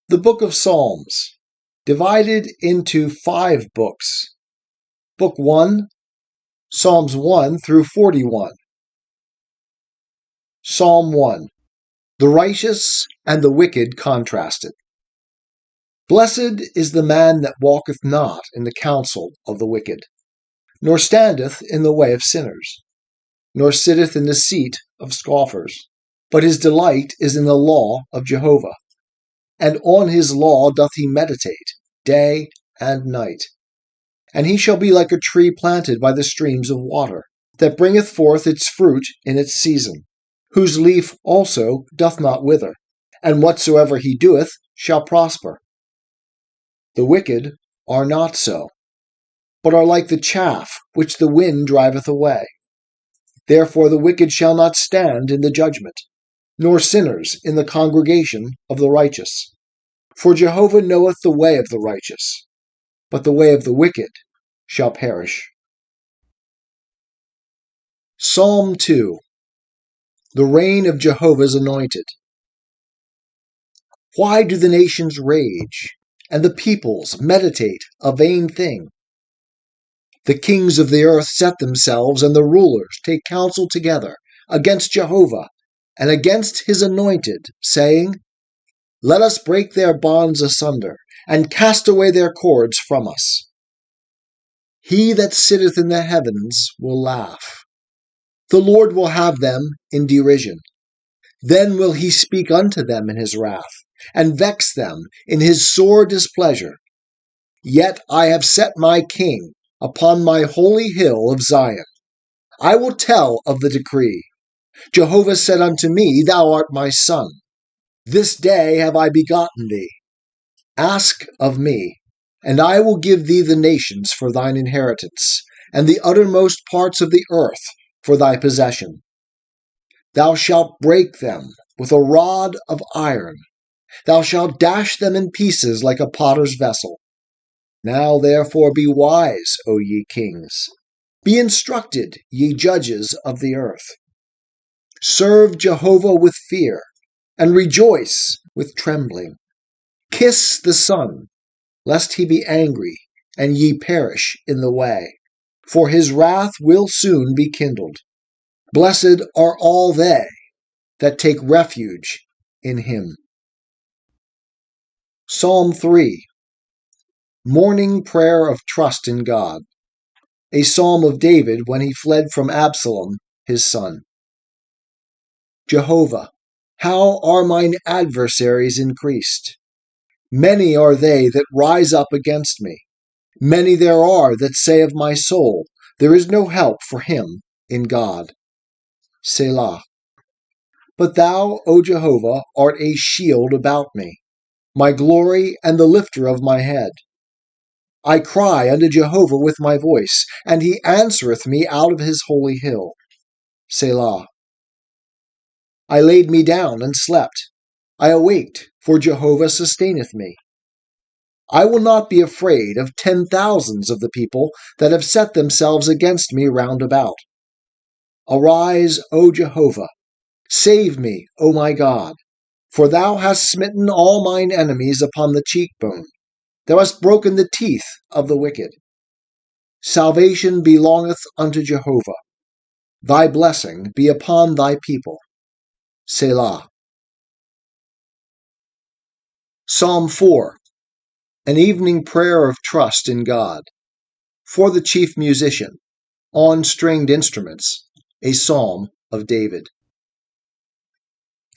The Book of Psalms, divided into 5 books. Book 1, Psalms 1 through 41. Psalm 1. The righteous and the wicked contrasted. Blessed is the man that walketh not in the counsel of the wicked, nor standeth in the way of sinners, nor sitteth in the seat of scoffers. But his delight is in the law of Jehovah, and on his law doth he meditate day and night. And he shall be like a tree planted by the streams of water, that bringeth forth its fruit in its season, whose leaf also doth not wither, and whatsoever he doeth shall prosper. The wicked are not so, but are like the chaff which the wind driveth away. Therefore the wicked shall not stand in the judgment, nor sinners in the congregation of the righteous. For Jehovah knoweth the way of the righteous, but the way of the wicked shall perish. Psalm 2. The reign of Jehovah's anointed. Why do the nations rage, and the peoples meditate a vain thing? The kings of the earth set themselves, and the rulers take counsel together against Jehovah and against his anointed, saying, Let us break their bonds asunder, and cast away their cords from us. He that sitteth in the heavens will laugh. The Lord will have them in derision. Then will he speak unto them in his wrath, and vex them in his sore displeasure. Yet I have set my king upon my holy hill of Zion. I will tell of the decree. Jehovah said unto me, Thou art my son. This day have I begotten thee. Ask of me, and I will give thee the nations for thine inheritance, and the uttermost parts of the earth for thy possession. Thou shalt break them with a rod of iron. Thou shalt dash them in pieces like a potter's vessel. Now therefore be wise, O ye kings. Be instructed, ye judges of the earth. Serve Jehovah with fear, and rejoice with trembling. Kiss the Son, lest he be angry, and ye perish in the way, for his wrath will soon be kindled. Blessed are all they that take refuge in him. Psalm 3. Morning prayer of trust in God. A psalm of David when he fled from Absalom, his son. Jehovah, how are mine adversaries increased? Many are they that rise up against me. Many there are that say of my soul, There is no help for him in God. Selah. But thou, O Jehovah, art a shield about me, my glory and the lifter of my head. I cry unto Jehovah with my voice, and he answereth me out of his holy hill. Selah. I laid me down and slept. I awaked, for Jehovah sustaineth me. I will not be afraid of 10,000s of the people that have set themselves against me round about. Arise, O Jehovah. Save me, O my God. For thou hast smitten all mine enemies upon the cheekbone. Thou hast broken the teeth of the wicked. Salvation belongeth unto Jehovah. Thy blessing be upon thy people. Selah. Psalm 4. An evening prayer of trust in God. For the chief musician, on stringed instruments, a psalm of David.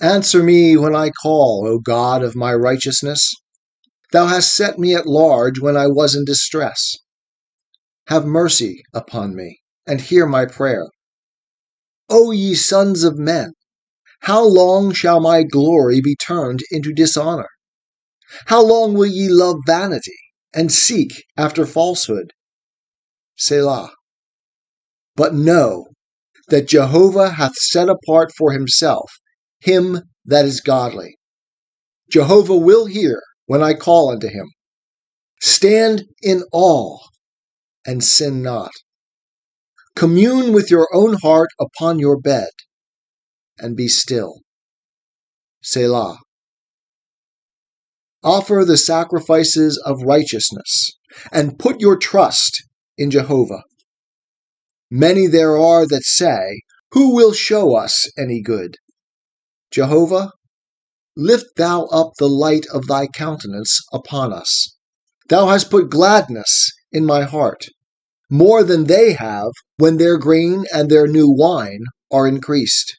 Answer me when I call, O God of my righteousness. Thou hast set me at large when I was in distress. Have mercy upon me, and hear my prayer. O ye sons of men, how long shall my glory be turned into dishonor? How long will ye love vanity, and seek after falsehood? Selah. But know that Jehovah hath set apart for himself him that is godly. Jehovah will hear when I call unto him. Stand in awe, and sin not. Commune with your own heart upon your bed, and be still. Selah. Offer the sacrifices of righteousness, and put your trust in Jehovah. Many there are that say, who will show us any good? Jehovah, lift thou up the light of thy countenance upon us. Thou hast put gladness in my heart, more than they have when their grain and their new wine are increased.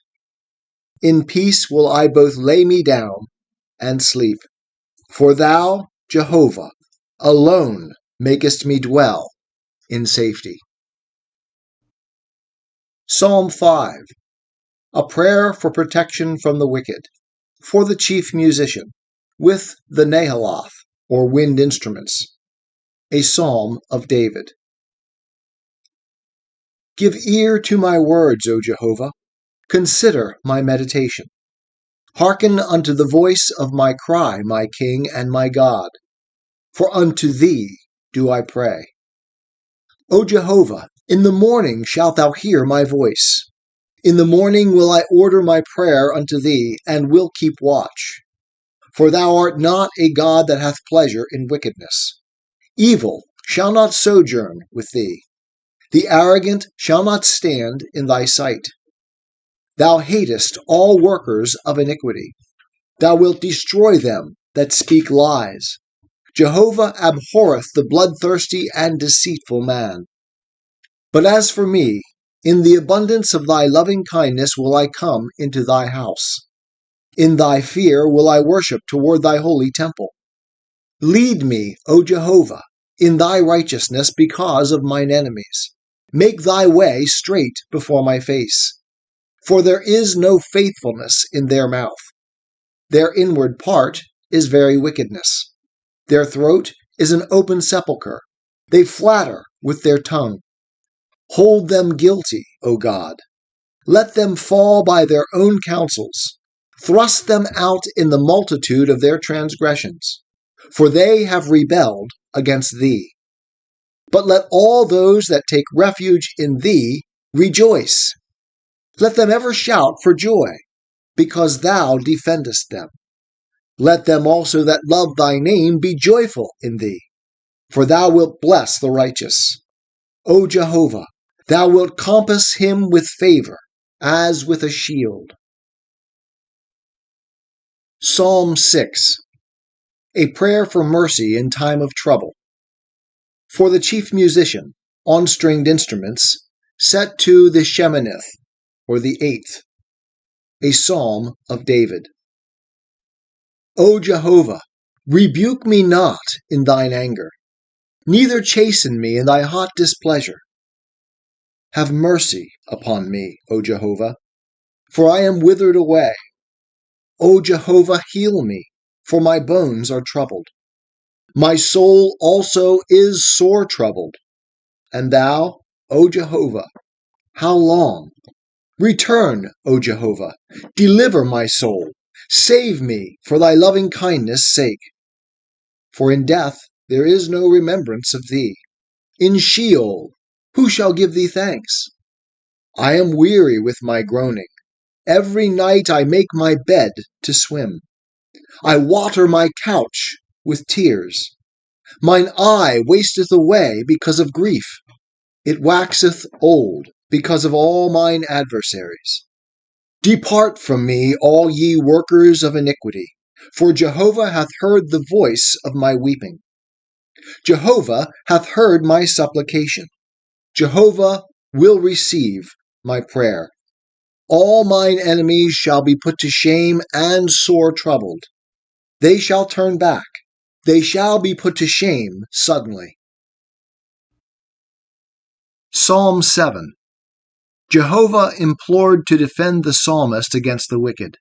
In peace will I both lay me down and sleep. For thou, Jehovah, alone makest me dwell in safety. Psalm 5. A prayer for protection from the wicked, for the chief musician, with the Nahaloth, or wind instruments. A psalm of David. Give ear to my words, O Jehovah. Consider my meditation. Hearken unto the voice of my cry, my King and my God. For unto thee do I pray. O Jehovah, in the morning shalt thou hear my voice. In the morning will I order my prayer unto thee, and will keep watch. For thou art not a God that hath pleasure in wickedness. Evil shall not sojourn with thee. The arrogant shall not stand in thy sight. Thou hatest all workers of iniquity. Thou wilt destroy them that speak lies. Jehovah abhorreth the bloodthirsty and deceitful man. But as for me, in the abundance of thy loving kindness will I come into thy house. In thy fear will I worship toward thy holy temple. Lead me, O Jehovah, in thy righteousness because of mine enemies. Make thy way straight before my face. For there is no faithfulness in their mouth. Their inward part is very wickedness. Their throat is an open sepulchre. They flatter with their tongue. Hold them guilty, O God. Let them fall by their own counsels. Thrust them out in the multitude of their transgressions, for they have rebelled against thee. But let all those that take refuge in thee rejoice. Let them ever shout for joy, because thou defendest them. Let them also that love thy name be joyful in thee, for thou wilt bless the righteous. O Jehovah, thou wilt compass him with favor, as with a shield. Psalm 6. A prayer for mercy in time of trouble. For the chief musician, on stringed instruments, set to the Sheminith, or the eighth. A psalm of David. O Jehovah, rebuke me not in thine anger, neither chasten me in thy hot displeasure. Have mercy upon me, O Jehovah, for I am withered away. O Jehovah, heal me, for my bones are troubled. My soul also is sore troubled. And thou, O Jehovah, how long? Return, O Jehovah, deliver my soul. Save me for thy loving kindness' sake. For in death there is no remembrance of thee. In Sheol, who shall give thee thanks? I am weary with my groaning. Every night I make my bed to swim. I water my couch with tears. Mine eye wasteth away because of grief. It waxeth old because of all mine adversaries. Depart from me, all ye workers of iniquity, for Jehovah hath heard the voice of my weeping. Jehovah hath heard my supplication. Jehovah will receive my prayer. All mine enemies shall be put to shame and sore troubled. They shall turn back. They shall be put to shame suddenly. Psalm 7. Jehovah implored to defend the psalmist against the wicked.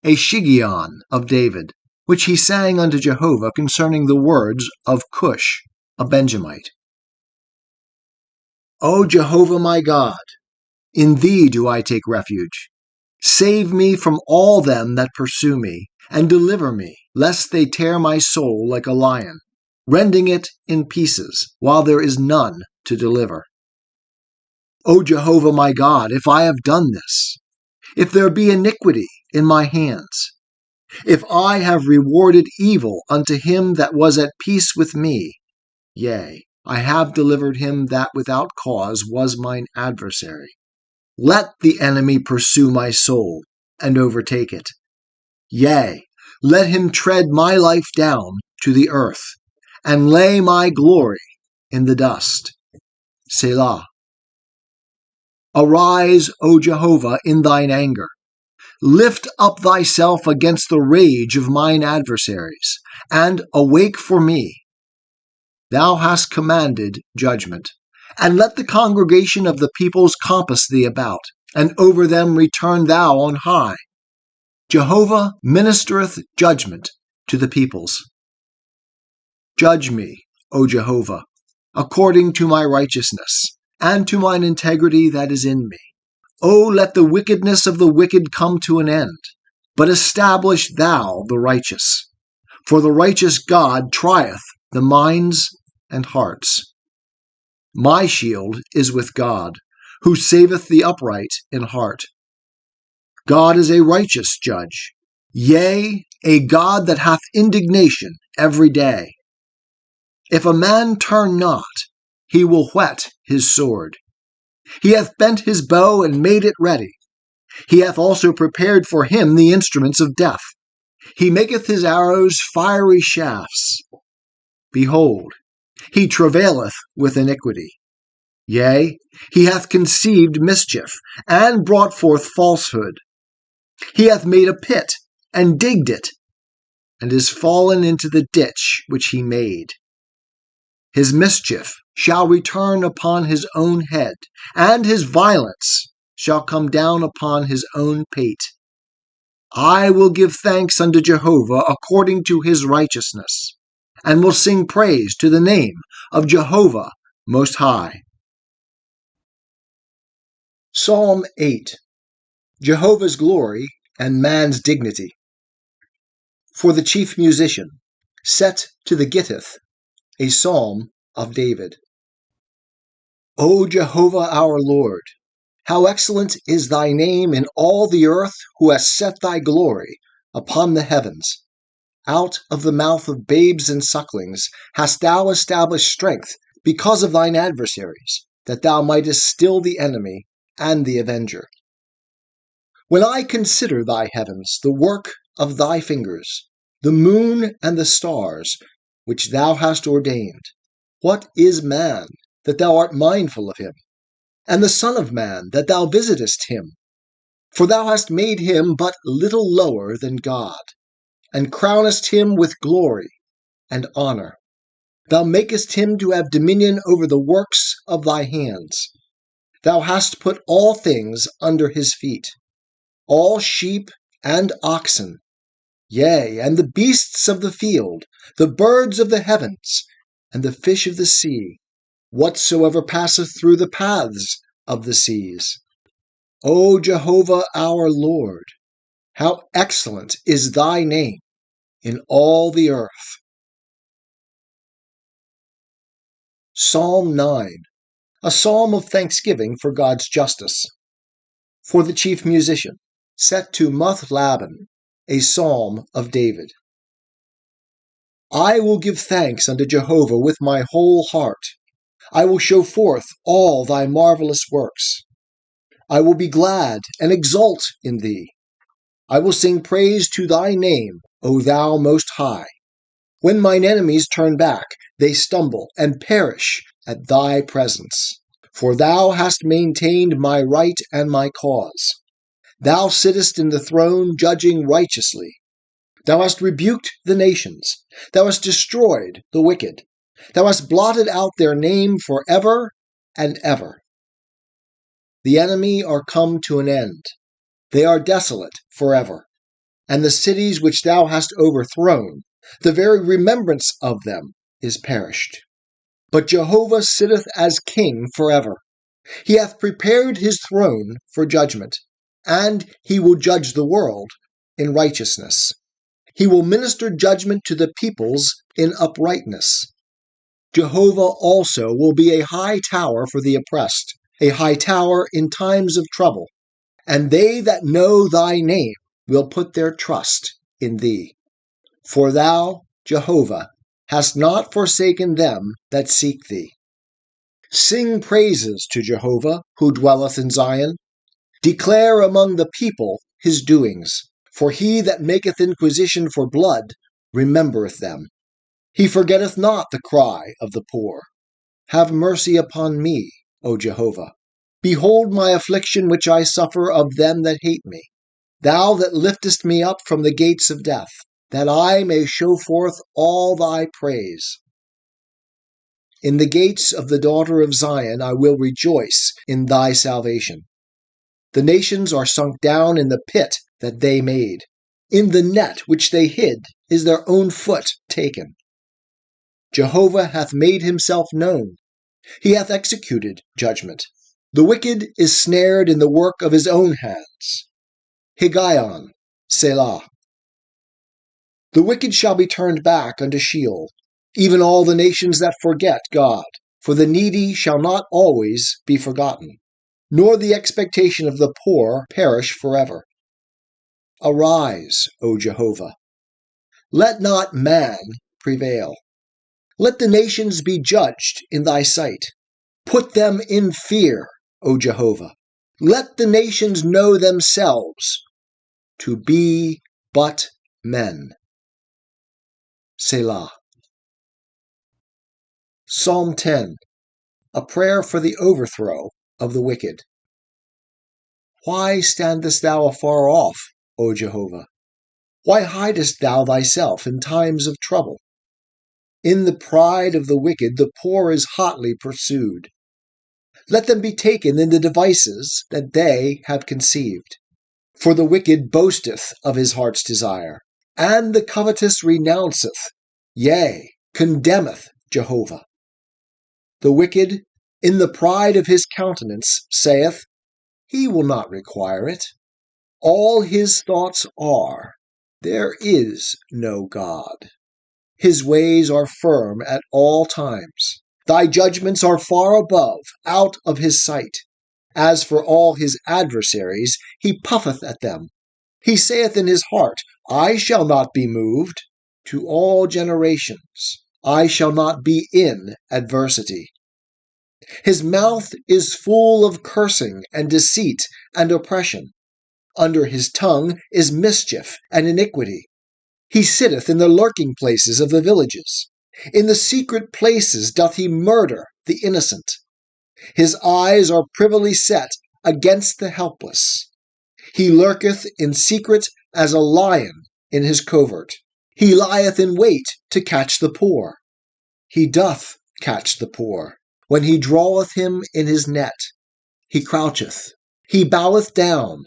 A Shiggaion of David, which he sang unto Jehovah concerning the words of Cush, a Benjamite. O Jehovah my God, in thee do I take refuge. Save me from all them that pursue me, and deliver me, lest they tear my soul like a lion, rending it in pieces, while there is none to deliver. O Jehovah my God, if I have done this, if there be iniquity in my hands, If I have rewarded evil unto him that was at peace with me, yea, I have delivered him that without cause was mine adversary. Let the enemy pursue my soul, and overtake it. Yea, let him tread my life down to the earth, and lay my glory in the dust. Selah. Arise, O Jehovah, in thine anger. Lift up thyself against the rage of mine adversaries, and awake for me. Thou hast commanded judgment, and let the congregation of the peoples compass thee about, and over them return thou on high. Jehovah ministereth judgment to the peoples. Judge me, O Jehovah, according to my righteousness, and to mine integrity that is in me. O let the wickedness of the wicked come to an end, but establish thou the righteous. For the righteous God trieth the minds and hearts. My shield is with God, who saveth the upright in heart. God is a righteous judge, yea, a God that hath indignation every day. If a man turn not, he will whet his sword. He hath bent his bow and made it ready. He hath also prepared for him the instruments of death. He maketh his arrows fiery shafts. Behold, he travaileth with iniquity. Yea, he hath conceived mischief, and brought forth falsehood. He hath made a pit, and digged it, and is fallen into the ditch which he made. His mischief shall return upon his own head, and his violence shall come down upon his own pate. I will give thanks unto Jehovah according to his righteousness, and will sing praise to the name of Jehovah Most High. Psalm 8. Jehovah's glory and man's dignity. For the chief musician, set to the gittith, a psalm of David. O Jehovah our Lord, how excellent is thy name in all the earth, who hast set thy glory upon the heavens. Out of the mouth of babes and sucklings hast thou established strength because of thine adversaries, that thou mightest still the enemy and the avenger. When I consider thy heavens, the work of thy fingers, the moon and the stars, which thou hast ordained, what is man, that thou art mindful of him? And the Son of Man, that thou visitest him? For thou hast made him but little lower than God, and crownest him with glory and honor. Thou makest him to have dominion over the works of thy hands. Thou hast put all things under his feet, all sheep and oxen, yea, and the beasts of the field, the birds of the heavens, and the fish of the sea, whatsoever passeth through the paths of the seas. O Jehovah our Lord, how excellent is thy name in all the earth. Psalm 9, a psalm of thanksgiving for God's justice. For the chief musician, set to Muth-labben, a psalm of David. I will give thanks unto Jehovah with my whole heart. I will show forth all thy marvelous works. I will be glad and exult in thee. I will sing praise to thy name, O thou Most High. When mine enemies turn back, they stumble and perish at thy presence. For thou hast maintained my right and my cause. Thou sittest in the throne, judging righteously. Thou hast rebuked the nations. Thou hast destroyed the wicked. Thou hast blotted out their name for ever and ever. The enemy are come to an end. They are desolate forever. And the cities which thou hast overthrown, the very remembrance of them is perished. But Jehovah sitteth as king forever. He hath prepared his throne for judgment, and he will judge the world in righteousness. He will minister judgment to the peoples in uprightness. Jehovah also will be a high tower for the oppressed, a high tower in times of trouble. And they that know thy name will put their trust in thee. For thou, Jehovah, hast not forsaken them that seek thee. Sing praises to Jehovah, who dwelleth in Zion. Declare among the people his doings. For he that maketh inquisition for blood remembereth them. He forgetteth not the cry of the poor. Have mercy upon me, O Jehovah. Behold my affliction which I suffer of them that hate me. Thou that liftest me up from the gates of death, that I may show forth all thy praise. In the gates of the daughter of Zion I will rejoice in thy salvation. The nations are sunk down in the pit that they made. In the net which they hid is their own foot taken. Jehovah hath made himself known. He hath executed judgment. The wicked is snared in the work of his own hands. Higgaion, Selah. The wicked shall be turned back unto Sheol, even all the nations that forget God. For the needy shall not always be forgotten, nor the expectation of the poor perish forever. Arise, O Jehovah. Let not man prevail. Let the nations be judged in thy sight. Put them in fear, O Jehovah. Let the nations know themselves to be but men. Selah. Psalm 10. A prayer for the overthrow of the wicked. Why standest thou afar off, O Jehovah? Why hidest thou thyself in times of trouble? In the pride of the wicked the poor is hotly pursued. Let them be taken in the devices that they have conceived. For the wicked boasteth of his heart's desire, and the covetous renounceth, yea, condemneth Jehovah. The wicked, in the pride of his countenance, saith, He will not require it. All his thoughts are, There is no God. His ways are firm at all times. Thy judgments are far above, out of his sight. As for all his adversaries, he puffeth at them. He saith in his heart, I shall not be moved. To all generations, I shall not be in adversity. His mouth is full of cursing and deceit and oppression. Under his tongue is mischief and iniquity. He sitteth in the lurking places of the villages. In the secret places doth he murder the innocent. His eyes are privily set against the helpless. He lurketh in secret as a lion in his covert. He lieth in wait to catch the poor. He doth catch the poor, when he draweth him in his net. He croucheth, he boweth down,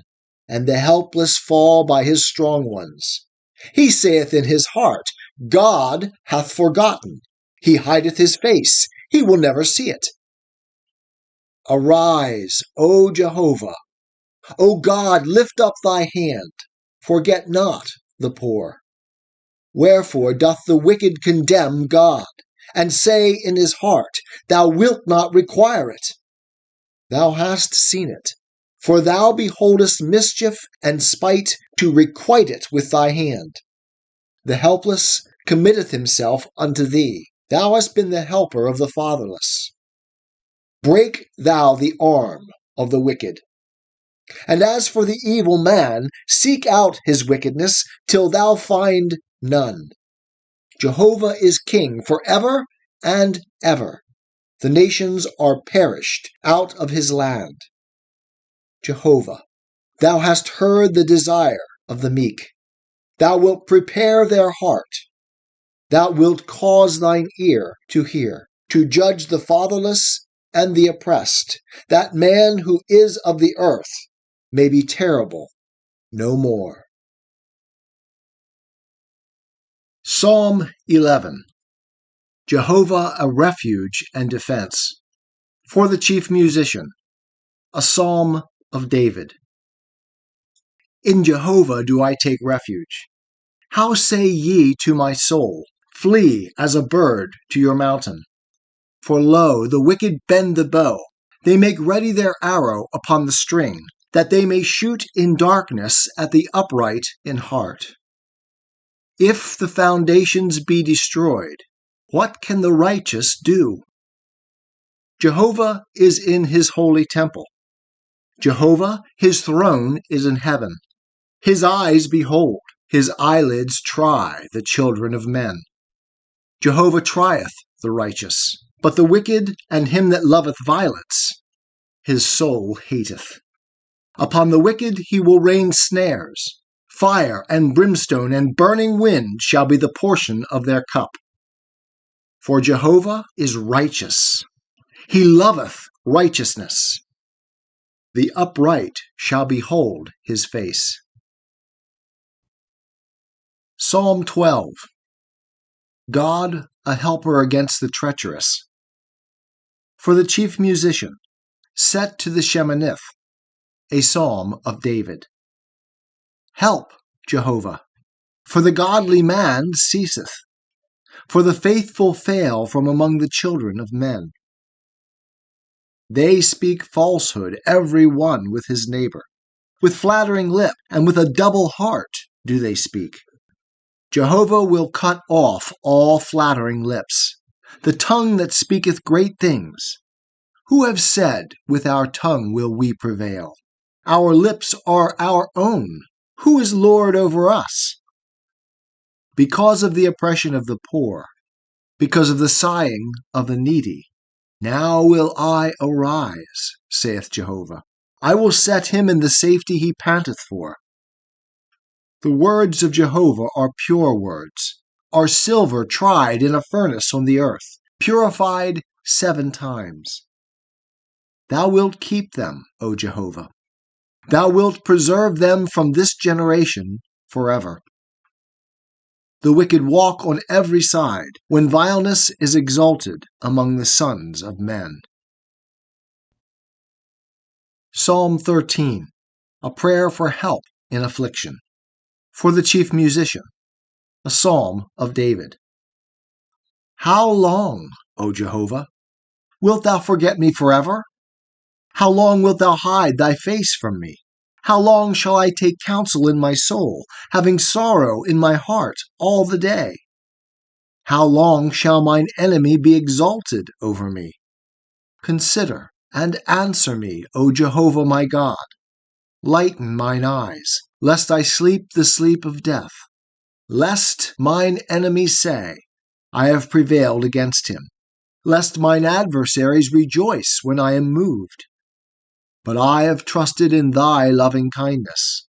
and the helpless fall by his strong ones. He saith in his heart, God hath forgotten. He hideth his face, he will never see it. Arise, O Jehovah. O God, lift up thy hand. Forget not the poor. Wherefore doth the wicked condemn God, and say in his heart, Thou wilt not require it? Thou hast seen it, for thou beholdest mischief and spite to requite it with thy hand. The helpless committeth himself unto thee. Thou hast been the helper of the fatherless. Break thou the arm of the wicked. And as for the evil man, seek out his wickedness till thou find none. Jehovah is king forever and ever. The nations are perished out of his land. Jehovah, thou hast heard the desire of the meek. Thou wilt prepare their heart. Thou wilt cause thine ear to hear, to judge the fatherless and the oppressed, that man who is of the earth may be terrible no more. Psalm 11. Jehovah a refuge and defense. For the chief musician, a psalm of David. In Jehovah do I take refuge. How say ye to my soul, Flee as a bird to your mountain? For lo, the wicked bend the bow. They make ready their arrow upon the string, that they may shoot in darkness at the upright in heart. If the foundations be destroyed, what can the righteous do? Jehovah is in his holy temple. Jehovah, his throne is in heaven. His eyes behold, his eyelids try the children of men. Jehovah trieth the righteous, but the wicked and him that loveth violence, his soul hateth. Upon the wicked he will rain snares. Fire and brimstone and burning wind shall be the portion of their cup. For Jehovah is righteous. He loveth righteousness. The upright shall behold his face. Psalm 12. God, a helper against the treacherous. For the chief musician, set to the Sheminith, a psalm of David. Help, Jehovah, for the godly man ceaseth, for the faithful fail from among the children of men. They speak falsehood, every one with his neighbor. With flattering lip and with a double heart do they speak. Jehovah will cut off all flattering lips, the tongue that speaketh great things. Who have said, with our tongue will we prevail? Our lips are our own. Who is Lord over us? Because of the oppression of the poor, because of the sighing of the needy, now will I arise, saith Jehovah. I will set him in the safety he panteth for. The words of Jehovah are pure words, are silver tried in a furnace on the earth, purified 7 times. Thou wilt keep them, O Jehovah. Thou wilt preserve them from this generation forever. The wicked walk on every side, when vileness is exalted among the sons of men. Psalm 13, a prayer for help in affliction. For the chief musician, a psalm of David. How long, O Jehovah? Wilt thou forget me forever? How long wilt thou hide thy face from me? How long shall I take counsel in my soul, having sorrow in my heart all the day? How long shall mine enemy be exalted over me? Consider and answer me, O Jehovah my God. Lighten mine eyes, lest I sleep the sleep of death, lest mine enemies say, I have prevailed against him, lest mine adversaries rejoice when I am moved. But I have trusted in thy loving kindness.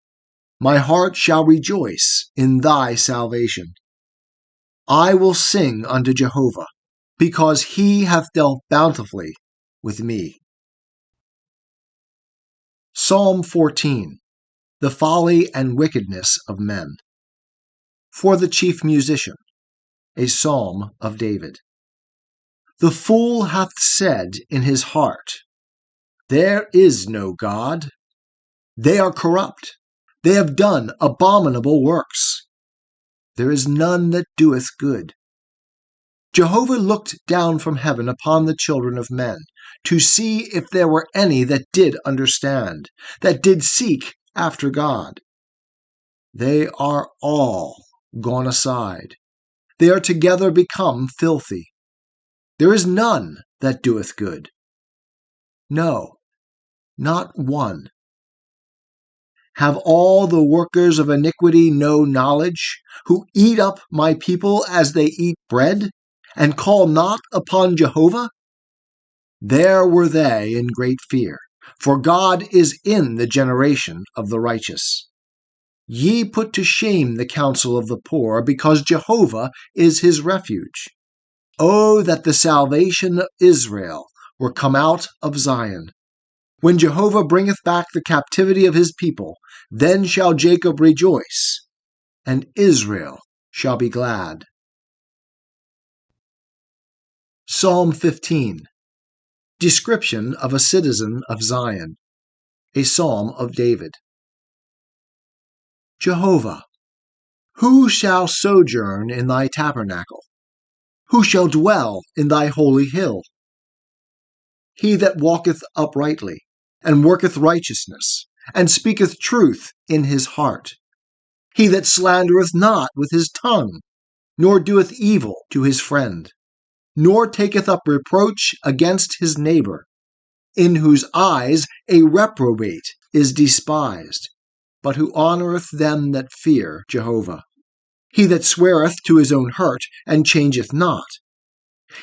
My heart shall rejoice in thy salvation. I will sing unto Jehovah, because he hath dealt bountifully with me. Psalm 14. The folly and wickedness of men. For the chief musician, a psalm of David. The fool hath said in his heart, There is no God. They are corrupt. They have done abominable works. There is none that doeth good. Jehovah looked down from heaven upon the children of men, to see if there were any that did understand, that did seek after God. They are all gone aside. They are together become filthy. There is none that doeth good. No, not one. Have all the workers of iniquity no knowledge, who eat up my people as they eat bread, and call not upon Jehovah? There were they in great fear, for God is in the generation of the righteous. Ye put to shame the counsel of the poor, because Jehovah is his refuge. Oh, that the salvation of Israel were come out of Zion. When Jehovah bringeth back the captivity of his people, then shall Jacob rejoice, and Israel shall be glad. Psalm 15. Description of a citizen of Zion, a psalm of David. Jehovah, who shall sojourn in thy tabernacle? Who shall dwell in thy holy hill? He that walketh uprightly, and worketh righteousness, and speaketh truth in his heart. He that slandereth not with his tongue, nor doeth evil to his friend, nor taketh up reproach against his neighbor, in whose eyes a reprobate is despised, but who honoureth them that fear Jehovah. He that sweareth to his own hurt, and changeth not.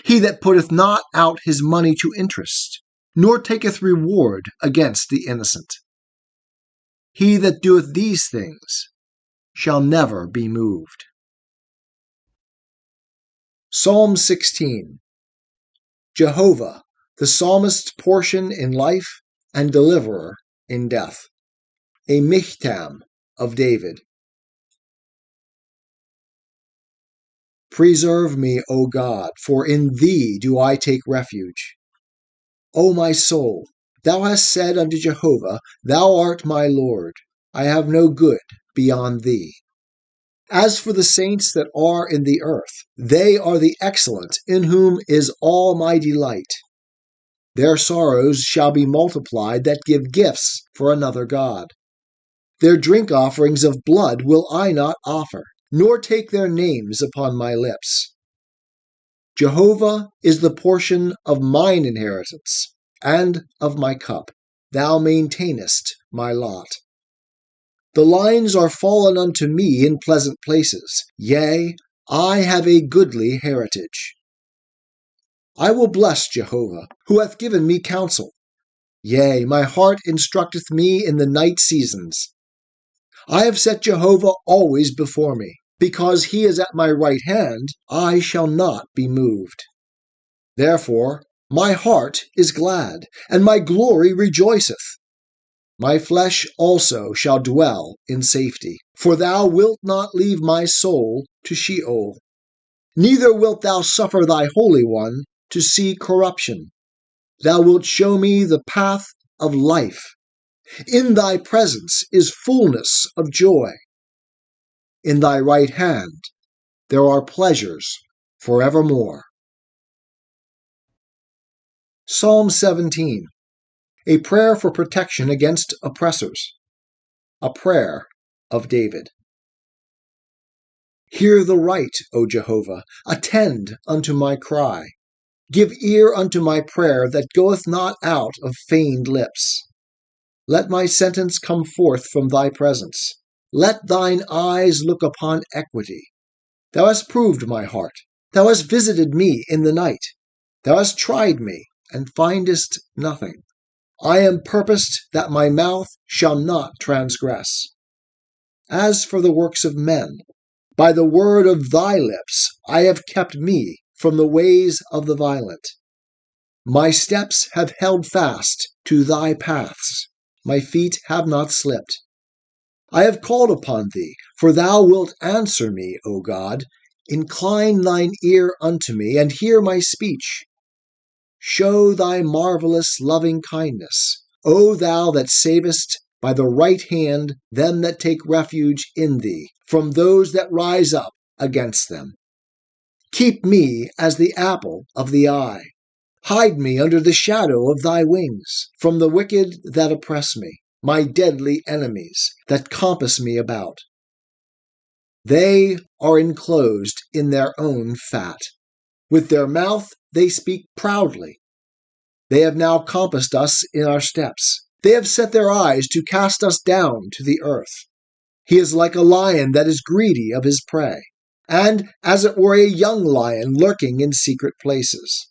He that putteth not out his money to interest, nor taketh reward against the innocent. He that doeth these things shall never be moved. Psalm 16. Jehovah, the psalmist's portion in life and deliverer in death. A michtam of David. Preserve me, O God, for in thee do I take refuge. O my soul, thou hast said unto Jehovah, Thou art my Lord. I have no good beyond thee. As for the saints that are in the earth, they are the excellent, in whom is all my delight. Their sorrows shall be multiplied that give gifts for another God. Their drink offerings of blood will I not offer, nor take their names upon my lips. Jehovah is the portion of mine inheritance, and of my cup. Thou maintainest my lot. The lines are fallen unto me in pleasant places. Yea, I have a goodly heritage. I will bless Jehovah, who hath given me counsel. Yea, my heart instructeth me in the night seasons. I have set Jehovah always before me. Because he is at my right hand, I shall not be moved. Therefore my heart is glad, and my glory rejoiceth. My flesh also shall dwell in safety, for thou wilt not leave my soul to Sheol. Neither wilt thou suffer thy Holy One to see corruption. Thou wilt show me the path of life. In thy presence is fullness of joy. In thy right hand there are pleasures forevermore. Psalm 17. A prayer for protection against oppressors. A prayer of David. Hear the right, O Jehovah, attend unto my cry. Give ear unto my prayer that goeth not out of feigned lips. Let my sentence come forth from thy presence. Let thine eyes look upon equity. Thou hast proved my heart. Thou hast visited me in the night. Thou hast tried me, and findest nothing. I am purposed that my mouth shall not transgress. As for the works of men, by the word of thy lips I have kept me from the ways of the violent. My steps have held fast to thy paths. My feet have not slipped. I have called upon thee, for thou wilt answer me, O God. Incline thine ear unto me, and hear my speech. Show thy marvelous loving kindness, O thou that savest by the right hand them that take refuge in thee, from those that rise up against them. Keep me as the apple of the eye. Hide me under the shadow of thy wings, from the wicked that oppress me, my deadly enemies that compass me about. They are enclosed in their own fat. With their mouth they speak proudly. They have now compassed us in our steps. They have set their eyes to cast us down to the earth. He is like a lion that is greedy of his prey, and as it were a young lion lurking in secret places.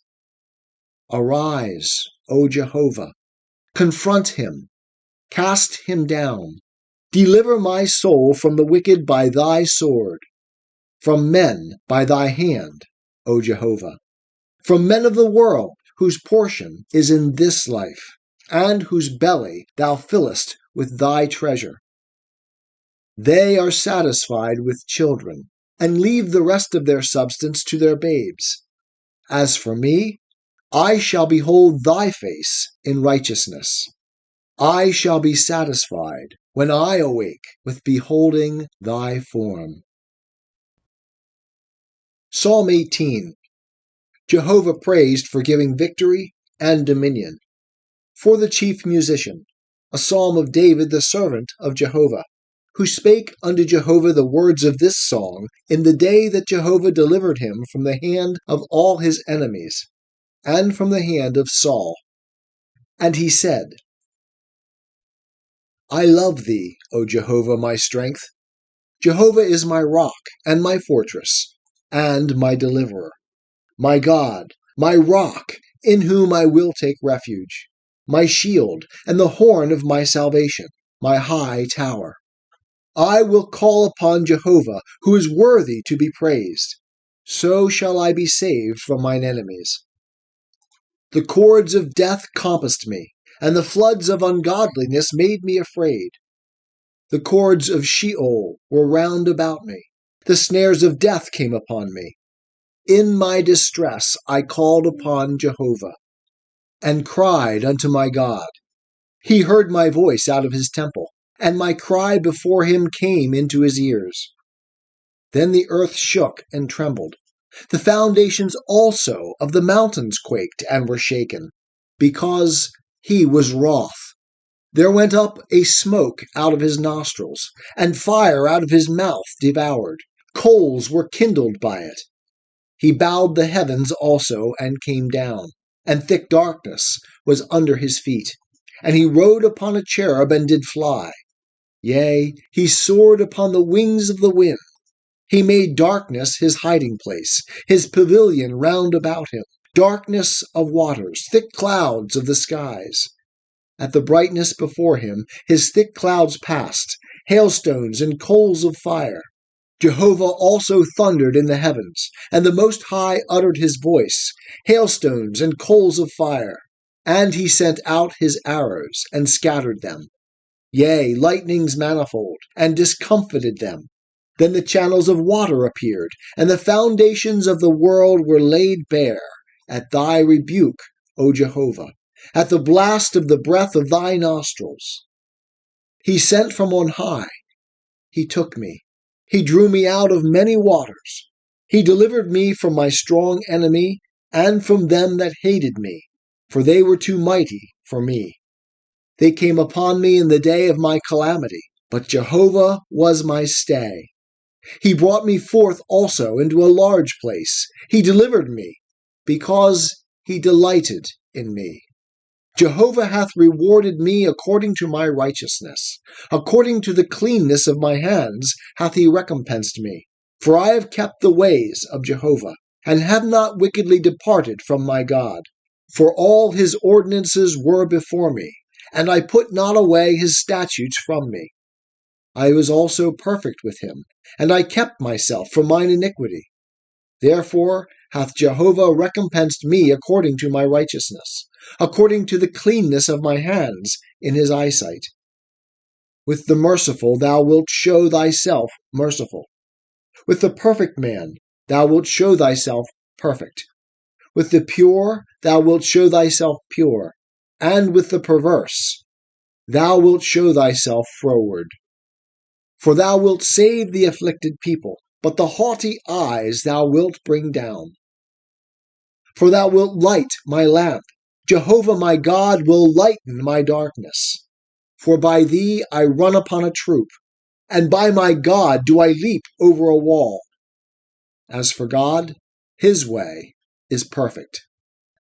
Arise, O Jehovah, confront him, cast him down. Deliver my soul from the wicked by thy sword, from men by thy hand, O Jehovah, from men of the world, whose portion is in this life, and whose belly thou fillest with thy treasure. They are satisfied with children, and leave the rest of their substance to their babes. As for me, I shall behold thy face in righteousness. I shall be satisfied when I awake with beholding thy form. Psalm 18. Jehovah praised for giving victory and dominion. For the chief musician, a psalm of David the servant of Jehovah. who spake unto Jehovah the words of this song in the day that Jehovah delivered him from the hand of all his enemies, and from the hand of Saul. And he said, I love thee, O Jehovah, my strength. Jehovah is my rock and my fortress, and my deliverer, my God, my rock, in whom I will take refuge, my shield and the horn of my salvation, my high tower. I will call upon Jehovah, who is worthy to be praised. So shall I be saved from mine enemies. The cords of death compassed me, and the floods of ungodliness made me afraid. The cords of Sheol were round about me. The snares of death came upon me. In my distress I called upon Jehovah, and cried unto my God. He heard my voice out of his temple, and my cry before him came into his ears. Then the earth shook and trembled. The foundations also of the mountains quaked and were shaken, because he was wroth. There went up a smoke out of his nostrils, and fire out of his mouth devoured. Coals were kindled by it. He bowed the heavens also and came down, and thick darkness was under his feet. And he rode upon a cherub and did fly. Yea, he soared upon the wings of the wind. He made darkness his hiding place, his pavilion round about him, darkness of waters, thick clouds of the skies. At the brightness before him, his thick clouds passed, hailstones and coals of fire. Jehovah also thundered in the heavens, and the Most High uttered his voice, hailstones and coals of fire. And he sent out his arrows, and scattered them. Yea, lightnings manifold, and discomfited them. Then the channels of water appeared, and the foundations of the world were laid bare, at thy rebuke, O Jehovah, at the blast of the breath of thy nostrils. He sent from on high. He took me. He drew me out of many waters. He delivered me from my strong enemy, and from them that hated me, for they were too mighty for me. They came upon me in the day of my calamity, but Jehovah was my stay. He brought me forth also into a large place. He delivered me, because he delighted in me. Jehovah hath rewarded me according to my righteousness. According to the cleanness of my hands hath he recompensed me. For I have kept the ways of Jehovah, and have not wickedly departed from my God. For all his ordinances were before me, and I put not away his statutes from me. I was also perfect with him, and I kept myself from mine iniquity. Therefore hath Jehovah recompensed me according to my righteousness, according to the cleanness of my hands in his eyesight. With the merciful thou wilt show thyself merciful. With the perfect man thou wilt show thyself perfect. With the pure thou wilt show thyself pure, and with the perverse thou wilt show thyself froward. For thou wilt save the afflicted people, but the haughty eyes thou wilt bring down. For thou wilt light my lamp. Jehovah my God will lighten my darkness. For by thee I run upon a troop, and by my God do I leap over a wall. As for God, his way is perfect.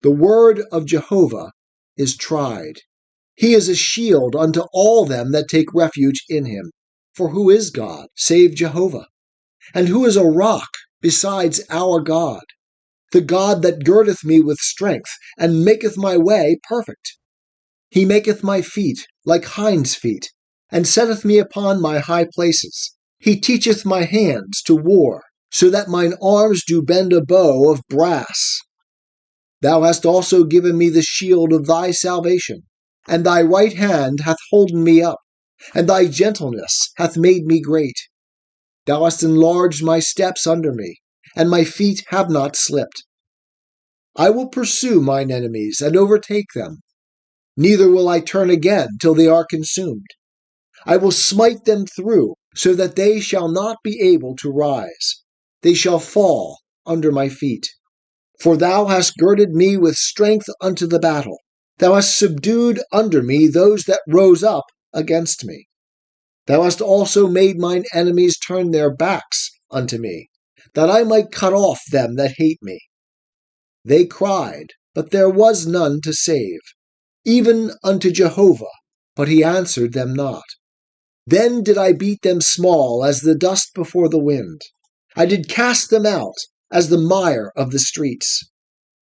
The word of Jehovah is tried. He is a shield unto all them that take refuge in him. For who is God, save Jehovah? And who is a rock besides our God? The God that girdeth me with strength, and maketh my way perfect. He maketh my feet like hinds' feet, and setteth me upon my high places. He teacheth my hands to war, so that mine arms do bend a bow of brass. Thou hast also given me the shield of thy salvation, and thy right hand hath holden me up, and thy gentleness hath made me great. Thou hast enlarged my steps under me, and my feet have not slipped. I will pursue mine enemies and overtake them. Neither will I turn again till they are consumed. I will smite them through, so that they shall not be able to rise. They shall fall under my feet. For thou hast girded me with strength unto the battle. Thou hast subdued under me those that rose up against me. Thou hast also made mine enemies turn their backs unto me, that I might cut off them that hate me. They cried, but there was none to save, even unto Jehovah, but he answered them not. Then did I beat them small as the dust before the wind. I did cast them out as the mire of the streets.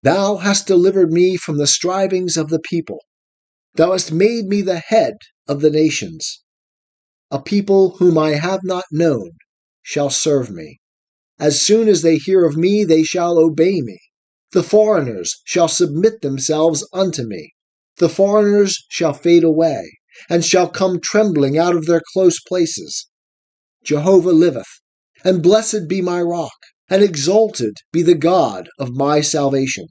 Thou hast delivered me from the strivings of the people. Thou hast made me the head of the nations. A people whom I have not known shall serve me. As soon as they hear of me, they shall obey me. The foreigners shall submit themselves unto me. The foreigners shall fade away, and shall come trembling out of their close places. Jehovah liveth, and blessed be my rock, and exalted be the God of my salvation,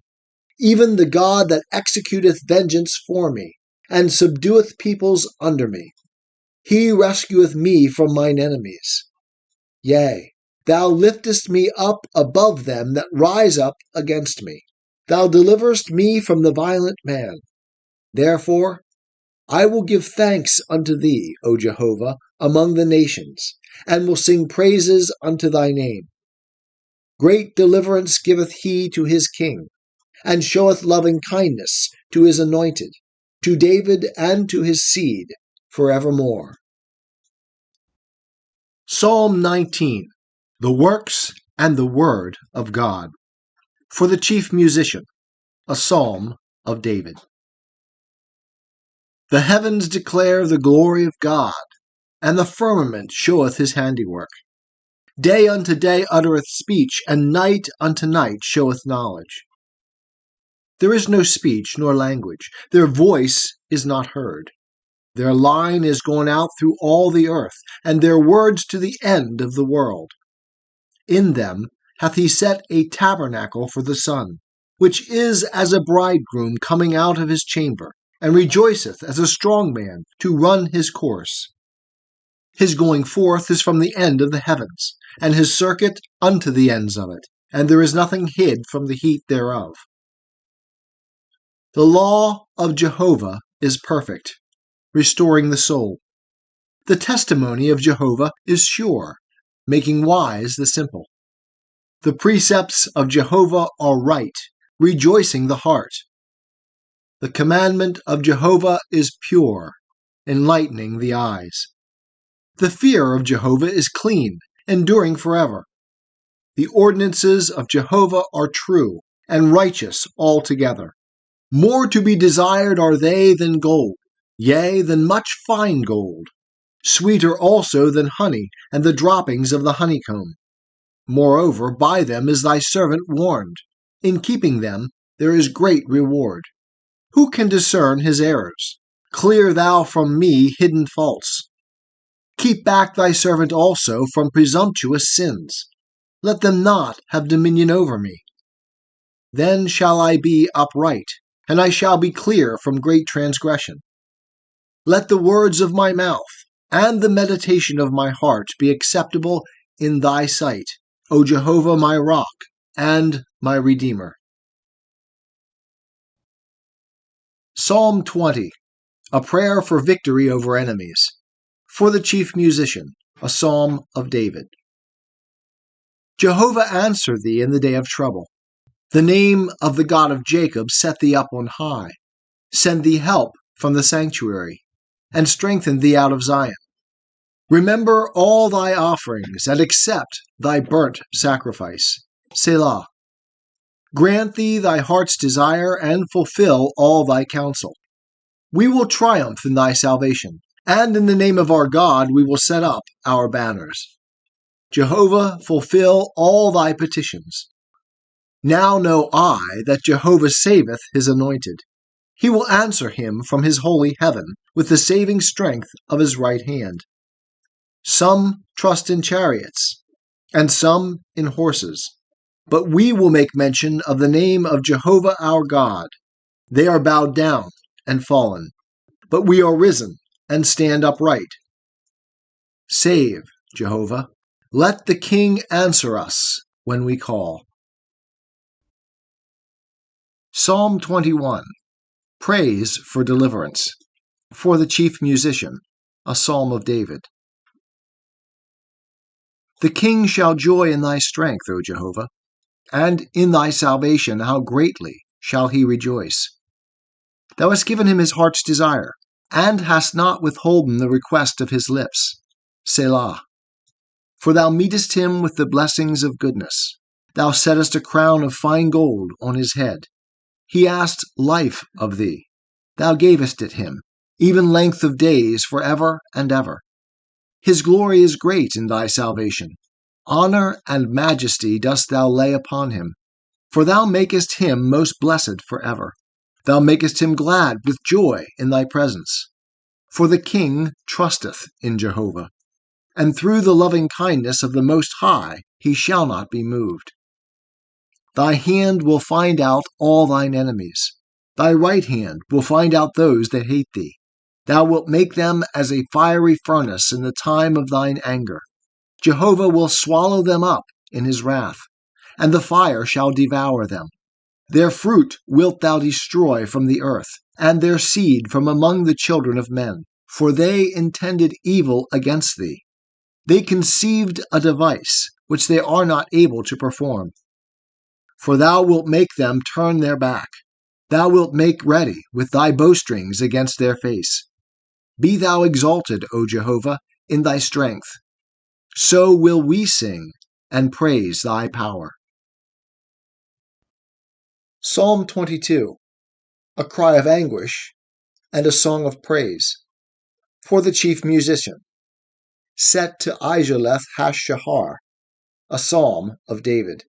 even the God that executeth vengeance for me, and subdueth peoples under me. He rescueth me from mine enemies. Yea, thou liftest me up above them that rise up against me. Thou deliverest me from the violent man. Therefore I will give thanks unto thee, O Jehovah, among the nations, and will sing praises unto thy name. Great deliverance giveth he to his king, and showeth loving kindness to his anointed, to David and to his seed forevermore. Psalm 19. The works and the word of God. For the chief musician, a psalm of David. The heavens declare the glory of God, and the firmament showeth his handiwork. Day unto day uttereth speech, and night unto night showeth knowledge. There is no speech nor language, their voice is not heard. Their line is gone out through all the earth, and their words to the end of the world. In them hath he set a tabernacle for the sun, which is as a bridegroom coming out of his chamber, and rejoiceth as a strong man to run his course. His going forth is from the end of the heavens, and his circuit unto the ends of it, and there is nothing hid from the heat thereof. The law of Jehovah is perfect, restoring the soul. The testimony of Jehovah is sure, making wise the simple. The precepts of Jehovah are right, rejoicing the heart. The commandment of Jehovah is pure, enlightening the eyes. The fear of Jehovah is clean, enduring forever. The ordinances of Jehovah are true and righteous altogether. More to be desired are they than gold, yea, than much fine gold. Sweeter also than honey and the droppings of the honeycomb. Moreover, by them is thy servant warned. In keeping them there is great reward. Who can discern his errors? Clear thou from me hidden faults. Keep back thy servant also from presumptuous sins. Let them not have dominion over me. Then shall I be upright, and I shall be clear from great transgression. Let the words of my mouth and the meditation of my heart be acceptable in thy sight, O Jehovah my rock and my redeemer. Psalm 20. A prayer for victory over enemies. For the chief musician, a psalm of David. Jehovah answer thee in the day of trouble. The name of the God of Jacob set thee up on high. Send thee help from the sanctuary, and strengthen thee out of Zion. Remember all thy offerings, and accept thy burnt sacrifice. Selah. Grant thee thy heart's desire, and fulfill all thy counsel. We will triumph in thy salvation, and in the name of our God we will set up our banners. Jehovah, fulfill all thy petitions. Now know I that Jehovah saveth his anointed. He will answer him from his holy heaven with the saving strength of his right hand. Some trust in chariots, and some in horses. But we will make mention of the name of Jehovah our God. They are bowed down and fallen, but we are risen and stand upright. Save, Jehovah. Let the King answer us when we call. Psalm 21. Praise for deliverance. For the chief musician, a psalm of David. The king shall joy in thy strength, O Jehovah, and in thy salvation how greatly shall he rejoice. Thou hast given him his heart's desire, and hast not withholden the request of his lips. Selah. For thou meetest him with the blessings of goodness. Thou settest a crown of fine gold on his head. He asked life of thee. Thou gavest it him, even length of days for ever and ever. His glory is great in thy salvation. Honor and majesty dost thou lay upon him. For thou makest him most blessed for ever. Thou makest him glad with joy in thy presence. For the king trusteth in Jehovah, and through the loving kindness of the Most High he shall not be moved. Thy hand will find out all thine enemies. Thy right hand will find out those that hate thee. Thou wilt make them as a fiery furnace in the time of thine anger. Jehovah will swallow them up in his wrath, and the fire shall devour them. Their fruit wilt thou destroy from the earth, and their seed from among the children of men. For they intended evil against thee. They conceived a device which they are not able to perform. For thou wilt make them turn their back. Thou wilt make ready with thy bowstrings against their face. Be thou exalted, O Jehovah, in thy strength. So will we sing and praise thy power. Psalm 22, a cry of anguish and a song of praise. For the chief musician, set to Ijaleth Hash-Shahar, a psalm of David.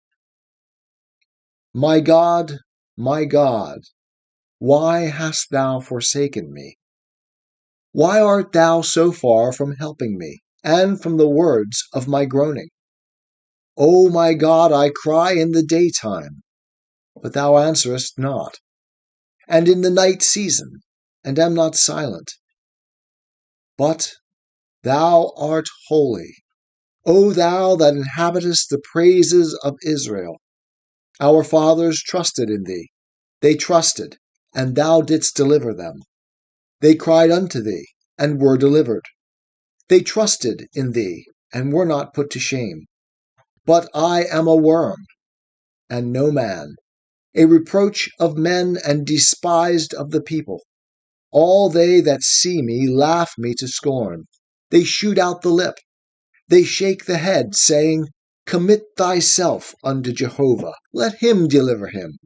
My God, why hast thou forsaken me? Why art thou so far from helping me, and from the words of my groaning? O my God, I cry in the daytime, but thou answerest not, and in the night season, and am not silent. But thou art holy, O thou that inhabitest the praises of Israel. Our fathers trusted in thee. They trusted, and thou didst deliver them. They cried unto thee, and were delivered. They trusted in thee, and were not put to shame. But I am a worm, and no man, a reproach of men, and despised of the people. All they that see me laugh me to scorn. They shoot out the lip. They shake the head, saying, Commit thyself unto Jehovah. Let him deliver him.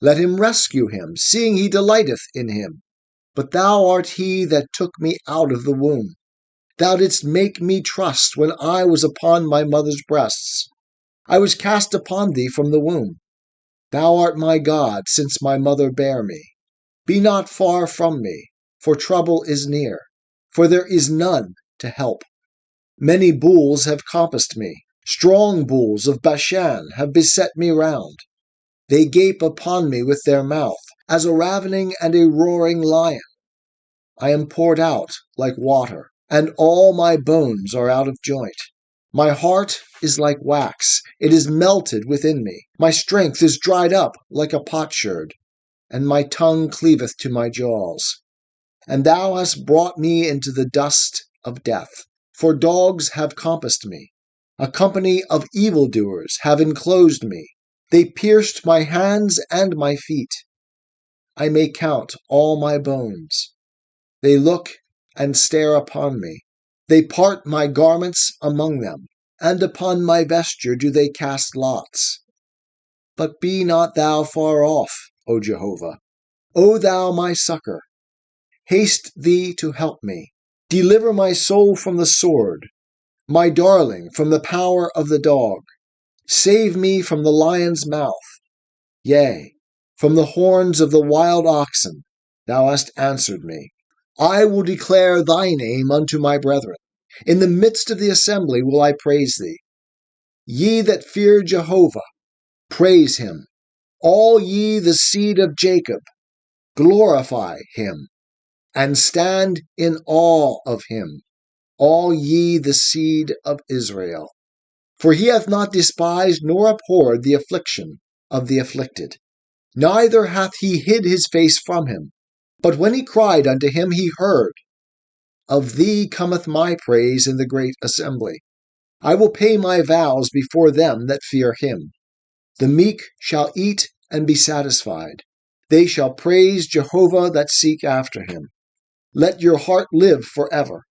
Let him rescue him, seeing he delighteth in him. But thou art he that took me out of the womb. Thou didst make me trust when I was upon my mother's breasts. I was cast upon thee from the womb. Thou art my God, since my mother bare me. Be not far from me, for trouble is near, for there is none to help. Many bulls have compassed me. Strong bulls of Bashan have beset me round. They gape upon me with their mouth, as a ravening and a roaring lion. I am poured out like water, and all my bones are out of joint. My heart is like wax, it is melted within me. My strength is dried up like a potsherd, and my tongue cleaveth to my jaws. And thou hast brought me into the dust of death, for dogs have compassed me. A company of evildoers have enclosed me. They pierced my hands and my feet. I may count all my bones. They look and stare upon me. They part my garments among them, and upon my vesture do they cast lots. But be not thou far off, O Jehovah. O thou my succor, haste thee to help me. Deliver my soul from the sword, my darling from the power of the dog. Save me from the lion's mouth. Yea, from the horns of the wild oxen thou hast answered me. I will declare thy name unto my brethren. In the midst of the assembly will I praise thee. Ye that fear Jehovah, praise him. All ye the seed of Jacob, glorify him, and stand in awe of him, all ye the seed of Israel. For he hath not despised nor abhorred the affliction of the afflicted, neither hath he hid his face from him. But when he cried unto him, he heard. Of thee cometh my praise in the great assembly. I will pay my vows before them that fear him. The meek shall eat and be satisfied. They shall praise Jehovah that seek after him. Let your heart live forever.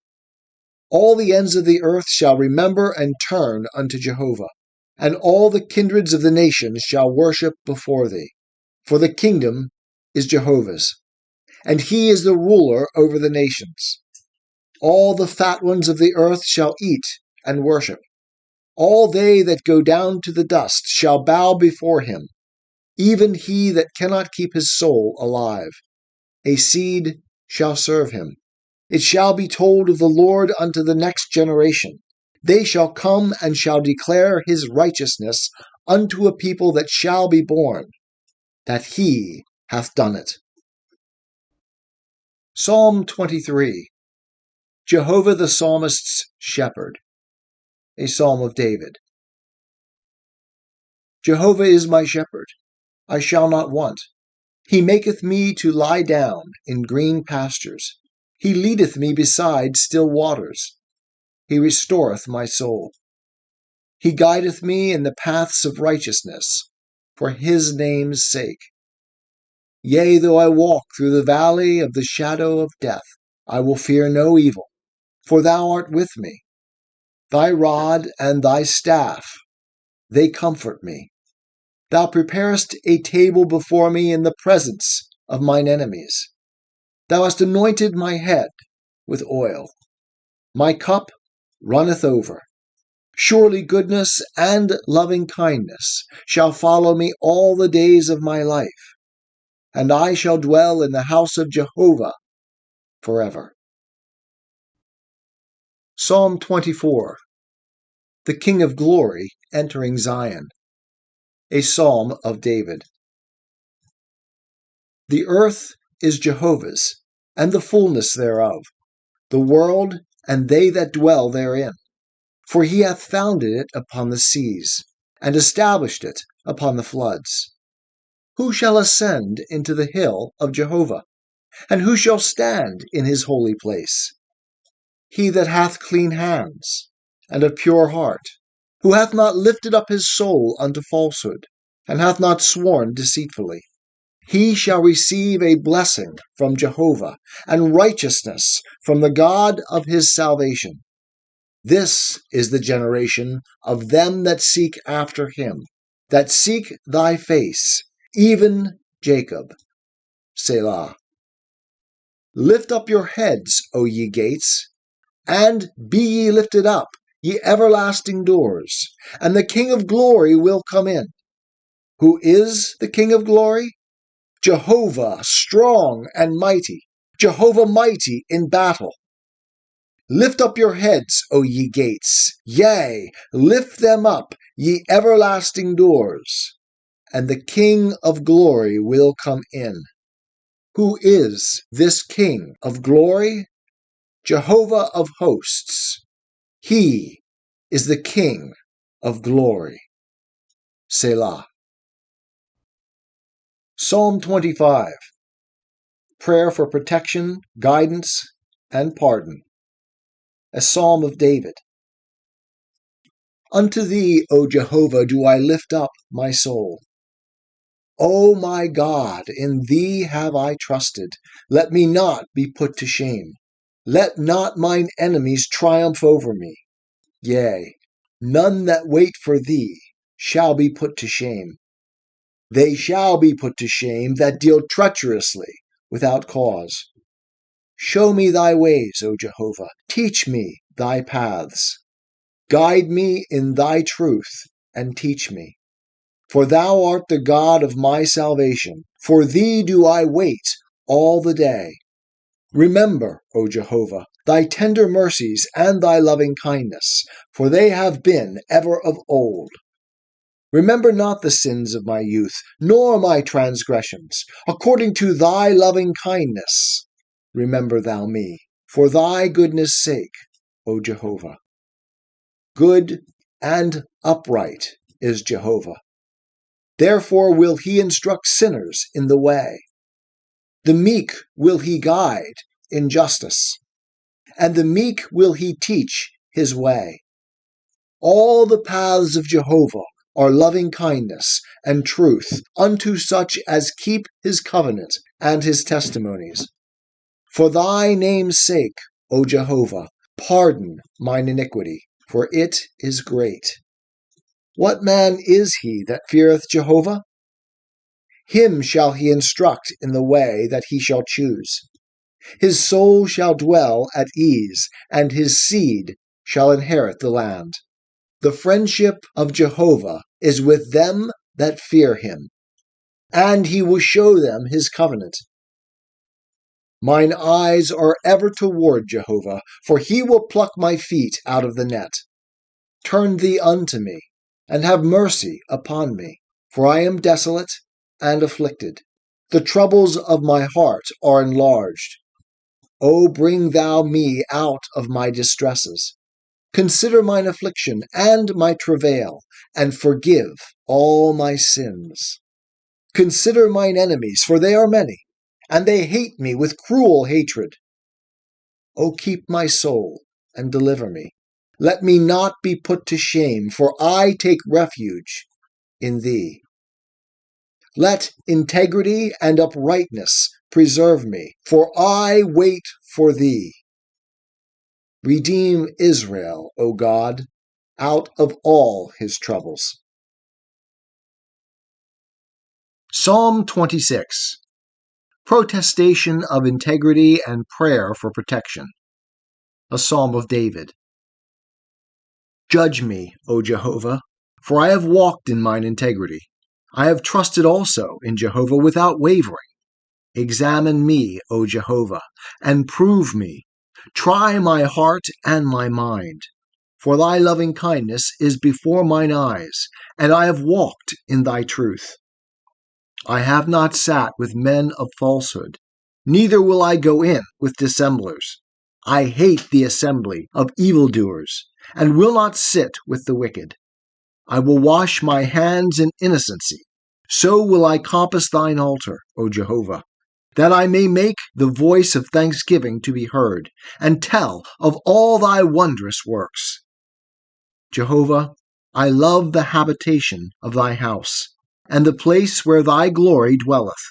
All the ends of the earth shall remember and turn unto Jehovah, and all the kindreds of the nations shall worship before thee. For the kingdom is Jehovah's, and he is the ruler over the nations. All the fat ones of the earth shall eat and worship. All they that go down to the dust shall bow before him, even he that cannot keep his soul alive. A seed shall serve him. It shall be told of the Lord unto the next generation. They shall come and shall declare his righteousness unto a people that shall be born, that he hath done it. Psalm 23. Jehovah the Psalmist's Shepherd. A Psalm of David. Jehovah is my shepherd, I shall not want. He maketh me to lie down in green pastures. He leadeth me beside still waters. He restoreth my soul. He guideth me in the paths of righteousness, for his name's sake. Yea, though I walk through the valley of the shadow of death, I will fear no evil, for thou art with me. Thy rod and thy staff, they comfort me. Thou preparest a table before me in the presence of mine enemies. Thou hast anointed my head with oil. My cup runneth over. Surely goodness and loving kindness shall follow me all the days of my life, and I shall dwell in the house of Jehovah forever. Psalm 24. The King of Glory entering Zion. A Psalm of David. The earth is Jehovah's, and the fullness thereof, the world and they that dwell therein. For he hath founded it upon the seas, and established it upon the floods. Who shall ascend into the hill of Jehovah? And who shall stand in his holy place? He that hath clean hands, and a pure heart, who hath not lifted up his soul unto falsehood, and hath not sworn deceitfully. He shall receive a blessing from Jehovah, and righteousness from the God of his salvation. This is the generation of them that seek after him, that seek thy face, even Jacob. Selah. Lift up your heads, O ye gates, and be ye lifted up, ye everlasting doors, and the King of glory will come in. Who is the King of glory? Jehovah strong and mighty, Jehovah mighty in battle. Lift up your heads, O ye gates, yea, lift them up, ye everlasting doors, and the King of glory will come in. Who is this King of glory? Jehovah of hosts. He is the King of glory. Selah. Psalm 25. Prayer for protection, guidance, and pardon. A Psalm of David. Unto thee, O Jehovah, do I lift up my soul. O my God, in thee have I trusted. Let me not be put to shame. Let not mine enemies triumph over me. Yea, none that wait for thee shall be put to shame. They shall be put to shame that deal treacherously without cause. Show me thy ways, O Jehovah. Teach me thy paths. Guide me in thy truth, and teach me. For thou art the God of my salvation. For thee do I wait all the day. Remember, O Jehovah, thy tender mercies and thy loving kindness, for they have been ever of old. Remember not the sins of my youth, nor my transgressions. According to thy loving kindness, remember thou me, for thy goodness' sake, O Jehovah. Good and upright is Jehovah. Therefore will he instruct sinners in the way. The meek will he guide in justice, and the meek will he teach his way. All the paths of Jehovah are loving kindness and truth unto such as keep his covenant and his testimonies. For thy name's sake, O Jehovah, pardon mine iniquity, for it is great. What man is he that feareth Jehovah? Him shall he instruct in the way that he shall choose. His soul shall dwell at ease, and his seed shall inherit the land. The friendship of Jehovah is with them that fear him, and he will show them his covenant. Mine eyes are ever toward Jehovah, for he will pluck my feet out of the net. Turn thee unto me, and have mercy upon me, for I am desolate and afflicted. The troubles of my heart are enlarged. O bring thou me out of my distresses. Consider mine affliction and my travail, and forgive all my sins. Consider mine enemies, for they are many, and they hate me with cruel hatred. O keep my soul, and deliver me. Let me not be put to shame, for I take refuge in thee. Let integrity and uprightness preserve me, for I wait for thee. Redeem Israel, O God, out of all his troubles. Psalm 26. Protestation of integrity and prayer for protection. A Psalm of David. Judge me, O Jehovah, for I have walked in mine integrity. I have trusted also in Jehovah without wavering. Examine me, O Jehovah, and prove me. Try my heart and my mind. For thy loving kindness is before mine eyes, and I have walked in thy truth. I have not sat with men of falsehood, neither will I go in with dissemblers. I hate the assembly of evildoers, and will not sit with the wicked. I will wash my hands in innocency. So will I compass thine altar, O Jehovah, that I may make the voice of thanksgiving to be heard, and tell of all thy wondrous works. Jehovah, I love the habitation of thy house, and the place where thy glory dwelleth.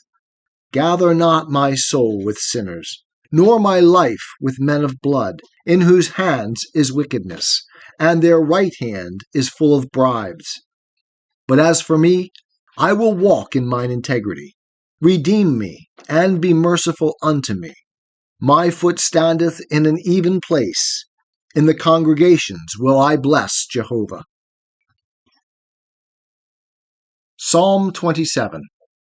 Gather not my soul with sinners, nor my life with men of blood, in whose hands is wickedness, and their right hand is full of bribes. But as for me, I will walk in mine integrity. Redeem me, and be merciful unto me. My foot standeth in an even place. In the congregations will I bless Jehovah. Psalm 27.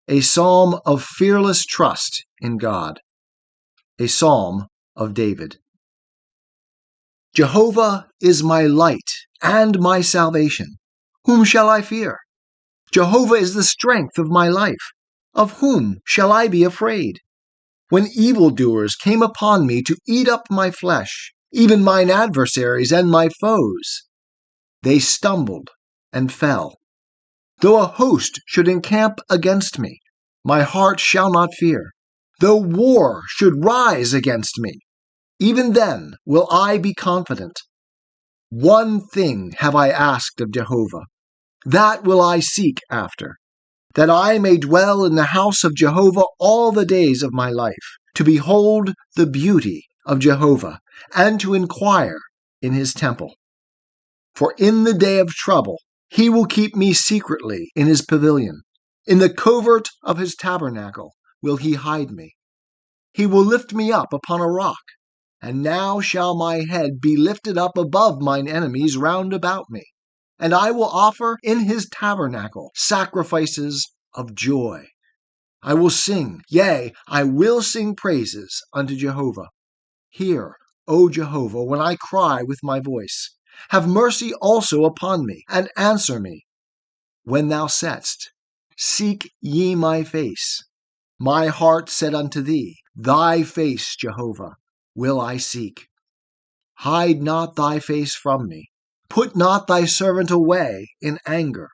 A psalm of fearless trust in God. A psalm of David. Jehovah is my light and my salvation. Whom shall I fear? Jehovah is the strength of my life. Of whom shall I be afraid? When evildoers came upon me to eat up my flesh, even mine adversaries and my foes, they stumbled and fell. Though a host should encamp against me, my heart shall not fear. Though war should rise against me, even then will I be confident. One thing have I asked of Jehovah, that will I seek after, that I may dwell in the house of Jehovah all the days of my life, to behold the beauty of Jehovah, and to inquire in his temple. For in the day of trouble he will keep me secretly in his pavilion. In the covert of his tabernacle will he hide me. He will lift me up upon a rock, and now shall my head be lifted up above mine enemies round about me. And I will offer in his tabernacle sacrifices of joy. I will sing, yea, I will sing praises unto Jehovah. Hear, O Jehovah, when I cry with my voice. Have mercy also upon me, and answer me. When thou saidst, Seek ye my face, my heart said unto thee, Thy face, Jehovah, will I seek. Hide not thy face from me. Put not thy servant away in anger.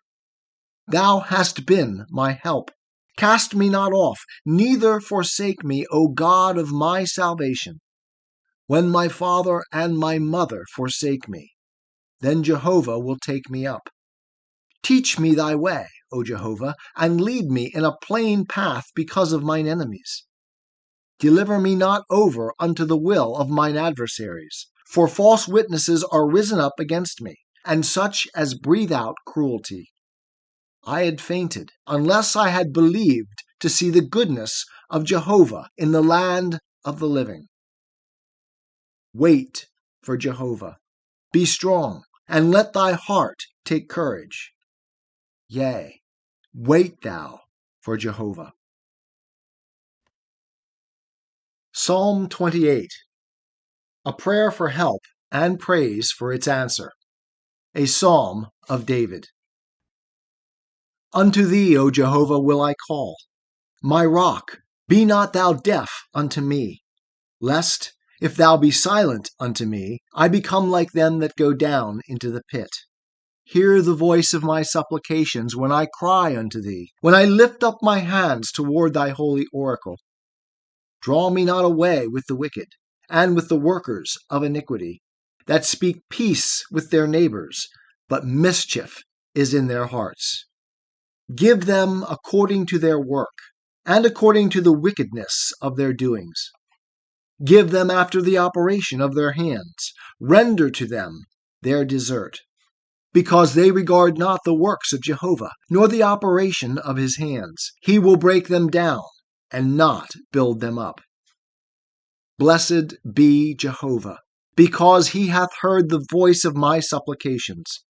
Thou hast been my help. Cast me not off, neither forsake me, O God of my salvation. When my father and my mother forsake me, then Jehovah will take me up. Teach me thy way, O Jehovah, and lead me in a plain path because of mine enemies. Deliver me not over unto the will of mine adversaries, for false witnesses are risen up against me, and such as breathe out cruelty. I had fainted, unless I had believed to see the goodness of Jehovah in the land of the living. Wait for Jehovah. Be strong, and let thy heart take courage. Yea, wait thou for Jehovah. Psalm 28. A prayer for help and praise for its answer. A psalm of David. Unto thee, O Jehovah, will I call. My rock, be not thou deaf unto me, lest, if thou be silent unto me, I become like them that go down into the pit. Hear the voice of my supplications when I cry unto thee, when I lift up my hands toward thy holy oracle. Draw me not away with the wicked, and with the workers of iniquity, that speak peace with their neighbors, but mischief is in their hearts. Give them according to their work, and according to the wickedness of their doings. Give them after the operation of their hands. Render to them their desert. Because they regard not the works of Jehovah, nor the operation of his hands. He will break them down, and not build them up. Blessed be Jehovah, because he hath heard the voice of my supplications.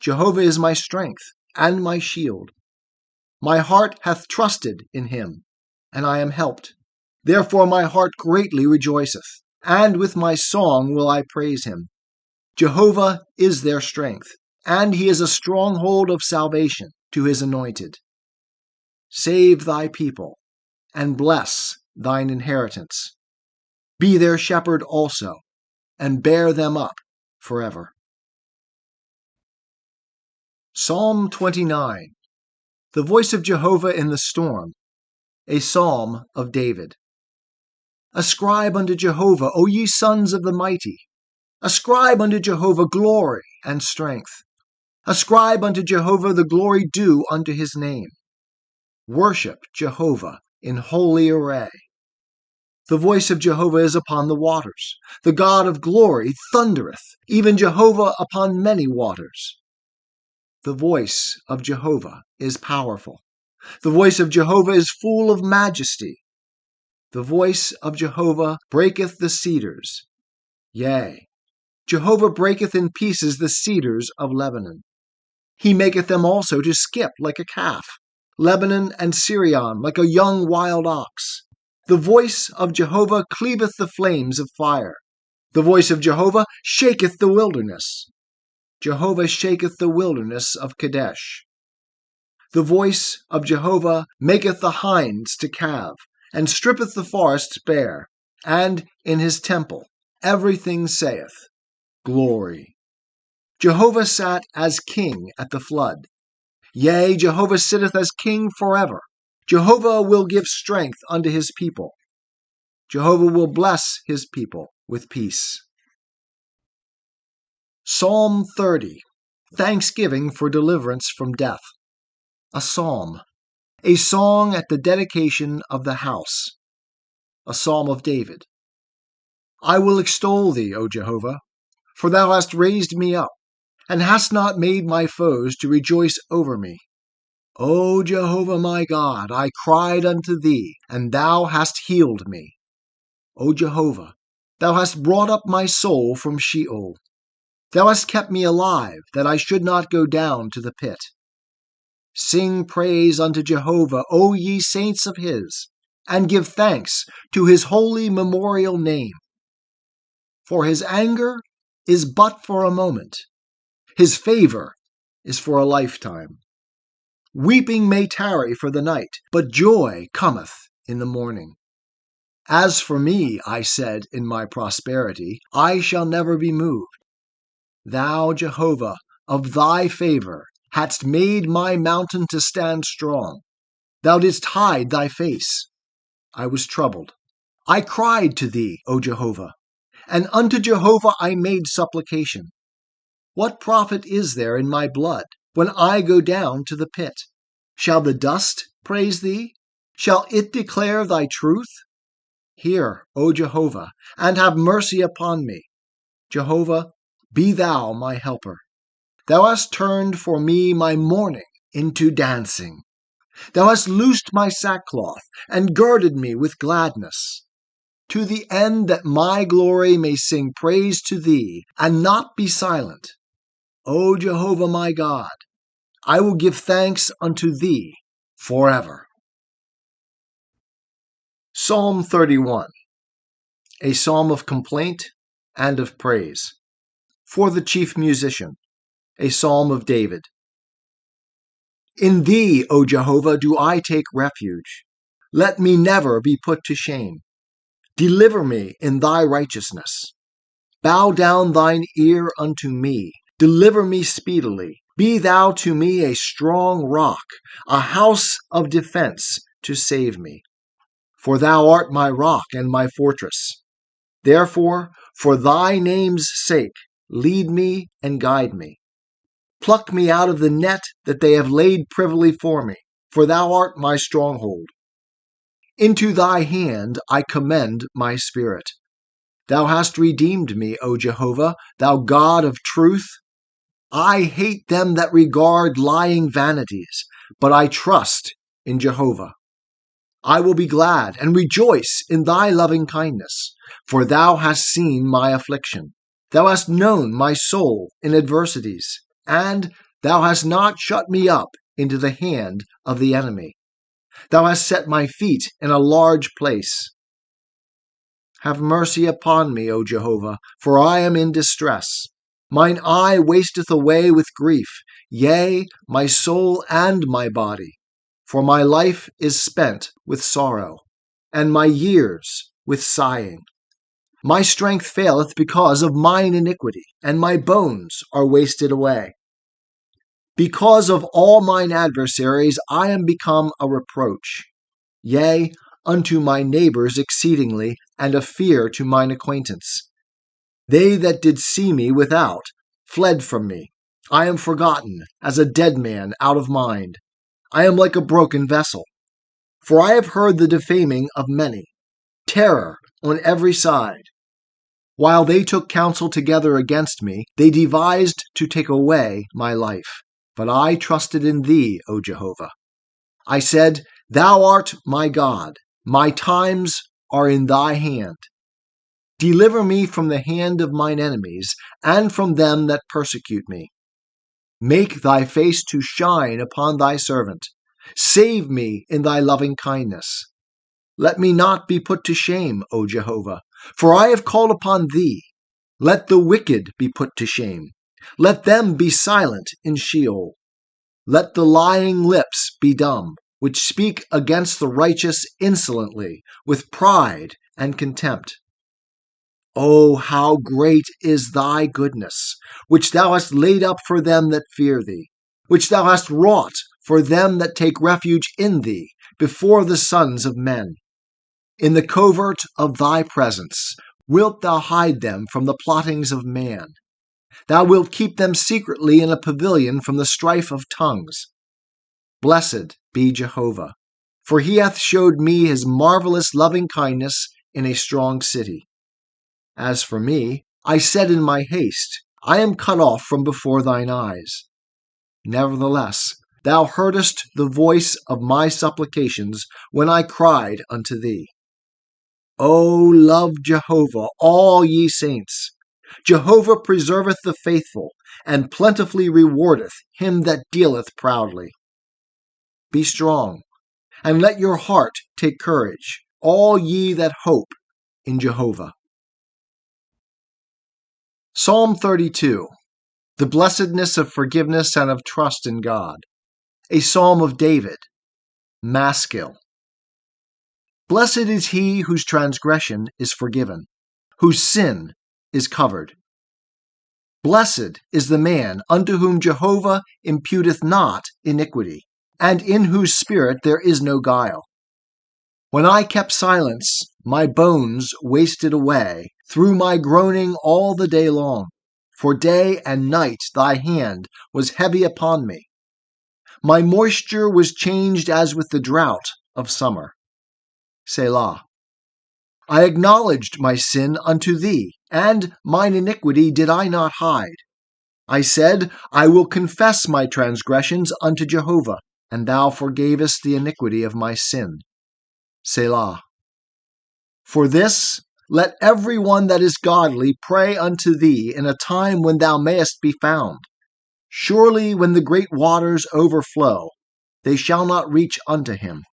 Jehovah is my strength and my shield. My heart hath trusted in him, and I am helped. Therefore my heart greatly rejoiceth, and with my song will I praise him. Jehovah is their strength, and he is a stronghold of salvation to his anointed. Save thy people, and bless thine inheritance. Be their shepherd also, and bear them up forever. Psalm 29. The voice of Jehovah in the storm. A psalm of David. Ascribe unto Jehovah, O ye sons of the mighty. Ascribe unto Jehovah glory and strength. Ascribe unto Jehovah the glory due unto his name. Worship Jehovah in holy array. The voice of Jehovah is upon the waters. The God of glory thundereth, even Jehovah upon many waters. The voice of Jehovah is powerful. The voice of Jehovah is full of majesty. The voice of Jehovah breaketh the cedars. Yea, Jehovah breaketh in pieces the cedars of Lebanon. He maketh them also to skip like a calf, Lebanon and Syrian like a young wild ox. The voice of Jehovah cleaveth the flames of fire. The voice of Jehovah shaketh the wilderness. Jehovah shaketh the wilderness of Kadesh. The voice of Jehovah maketh the hinds to calve, and strippeth the forests bare, and in his temple everything saith, Glory. Jehovah sat as king at the flood. Yea, Jehovah sitteth as king forever. Jehovah will give strength unto his people. Jehovah will bless his people with peace. Psalm 30. Thanksgiving for deliverance from death. A psalm. A song at the dedication of the house. A psalm of David. I will extol thee, O Jehovah, for thou hast raised me up, and hast not made my foes to rejoice over me. O Jehovah my God, I cried unto thee, and thou hast healed me. O Jehovah, thou hast brought up my soul from Sheol. Thou hast kept me alive, that I should not go down to the pit. Sing praise unto Jehovah, O ye saints of his, and give thanks to his holy memorial name. For his anger is but for a moment. His favor is for a lifetime. Weeping may tarry for the night, but joy cometh in the morning. As for me, I said in my prosperity, I shall never be moved. Thou, Jehovah, of thy favor, hadst made my mountain to stand strong. Thou didst hide thy face. I was troubled. I cried to thee, O Jehovah, and unto Jehovah I made supplication. What profit is there in my blood when I go down to the pit? Shall the dust praise thee? Shall it declare thy truth? Hear, O Jehovah, and have mercy upon me. Jehovah, be thou my helper. Thou hast turned for me my mourning into dancing. Thou hast loosed my sackcloth and girded me with gladness, to the end that my glory may sing praise to thee and not be silent. O Jehovah my God, I will give thanks unto thee forever. Psalm 31, a psalm of complaint and of praise. For the chief musician, a psalm of David. In thee, O Jehovah, do I take refuge. Let me never be put to shame. Deliver me in thy righteousness. Bow down thine ear unto me. Deliver me speedily. Be thou to me a strong rock, a house of defense to save me. For thou art my rock and my fortress. Therefore, for thy name's sake, lead me and guide me. Pluck me out of the net that they have laid privily for me, for thou art my stronghold. Into thy hand I commend my spirit. Thou hast redeemed me, O Jehovah, thou God of truth. I hate them that regard lying vanities, but I trust in Jehovah. I will be glad and rejoice in thy loving kindness, for thou hast seen my affliction. Thou hast known my soul in adversities, and thou hast not shut me up into the hand of the enemy. Thou hast set my feet in a large place. Have mercy upon me, O Jehovah, for I am in distress. Mine eye wasteth away with grief, yea, my soul and my body. For my life is spent with sorrow, and my years with sighing. My strength faileth because of mine iniquity, and my bones are wasted away. Because of all mine adversaries I am become a reproach, yea, unto my neighbors exceedingly, and a fear to mine acquaintance. They that did see me without fled from me. I am forgotten, as a dead man out of mind. I am like a broken vessel. For I have heard the defaming of many, terror on every side. While they took counsel together against me, they devised to take away my life. But I trusted in thee, O Jehovah. I said, Thou art my God. My times are in thy hand. Deliver me from the hand of mine enemies, and from them that persecute me. Make thy face to shine upon thy servant. Save me in thy loving kindness. Let me not be put to shame, O Jehovah, for I have called upon thee. Let the wicked be put to shame. Let them be silent in Sheol. Let the lying lips be dumb, which speak against the righteous insolently, with pride and contempt. O how great is thy goodness, which thou hast laid up for them that fear thee, which thou hast wrought for them that take refuge in thee, before the sons of men. In the covert of thy presence wilt thou hide them from the plottings of man. Thou wilt keep them secretly in a pavilion from the strife of tongues. Blessed be Jehovah, for he hath showed me his marvelous loving kindness in a strong city. As for me, I said in my haste, I am cut off from before thine eyes. Nevertheless, thou heardest the voice of my supplications when I cried unto thee. O love Jehovah, all ye saints. Jehovah preserveth the faithful, and plentifully rewardeth him that dealeth proudly. Be strong, and let your heart take courage, all ye that hope in Jehovah. Psalm 32, the blessedness of forgiveness and of trust in God. A psalm of David, Maskil. Blessed is he whose transgression is forgiven, whose sin is covered. Blessed is the man unto whom Jehovah imputeth not iniquity, and in whose spirit there is no guile. When I kept silence, my bones wasted away through my groaning all the day long. for day and night thy hand was heavy upon me. My moisture was changed as with the drought of summer. Selah. I acknowledged my sin unto thee, and mine iniquity did I not hide. I said, I will confess my transgressions unto Jehovah, and thou forgavest the iniquity of my sin. Selah. For this, let every one that is godly pray unto thee in a time when thou mayest be found. Surely when the great waters overflow, they shall not reach unto him.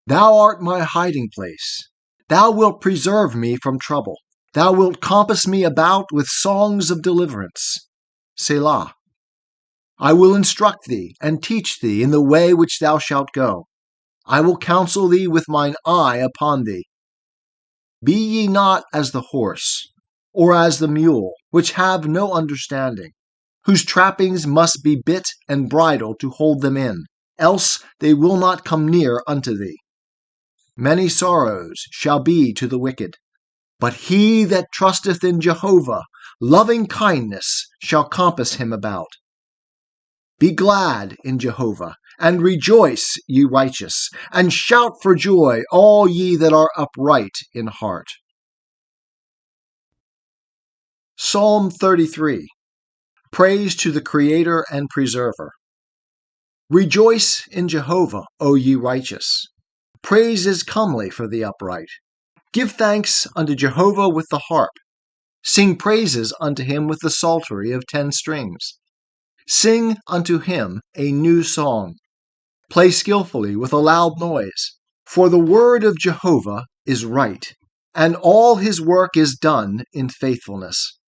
Thou art my hiding place. Thou wilt preserve me from trouble. Thou wilt compass me about with songs of deliverance. Selah. I will instruct thee and teach thee in the way which thou shalt go. I will counsel thee with mine eye upon thee. Be ye not as the horse, or as the mule, which have no understanding, whose trappings must be bit and bridle to hold them in, else they will not come near unto thee. Many sorrows shall be to the wicked, but he that trusteth in Jehovah, loving kindness shall compass him about. Be glad in Jehovah, and rejoice, ye righteous, and shout for joy, all ye that are upright in heart. Psalm 33. Praise to the Creator and Preserver. Rejoice in Jehovah, O ye righteous. Praise is comely for the upright. Give thanks unto Jehovah with the harp. Sing praises unto him with the psaltery of 10 strings. Sing unto him a new song. Play skillfully with a loud noise. For the word of Jehovah is right, and all his work is done in faithfulness.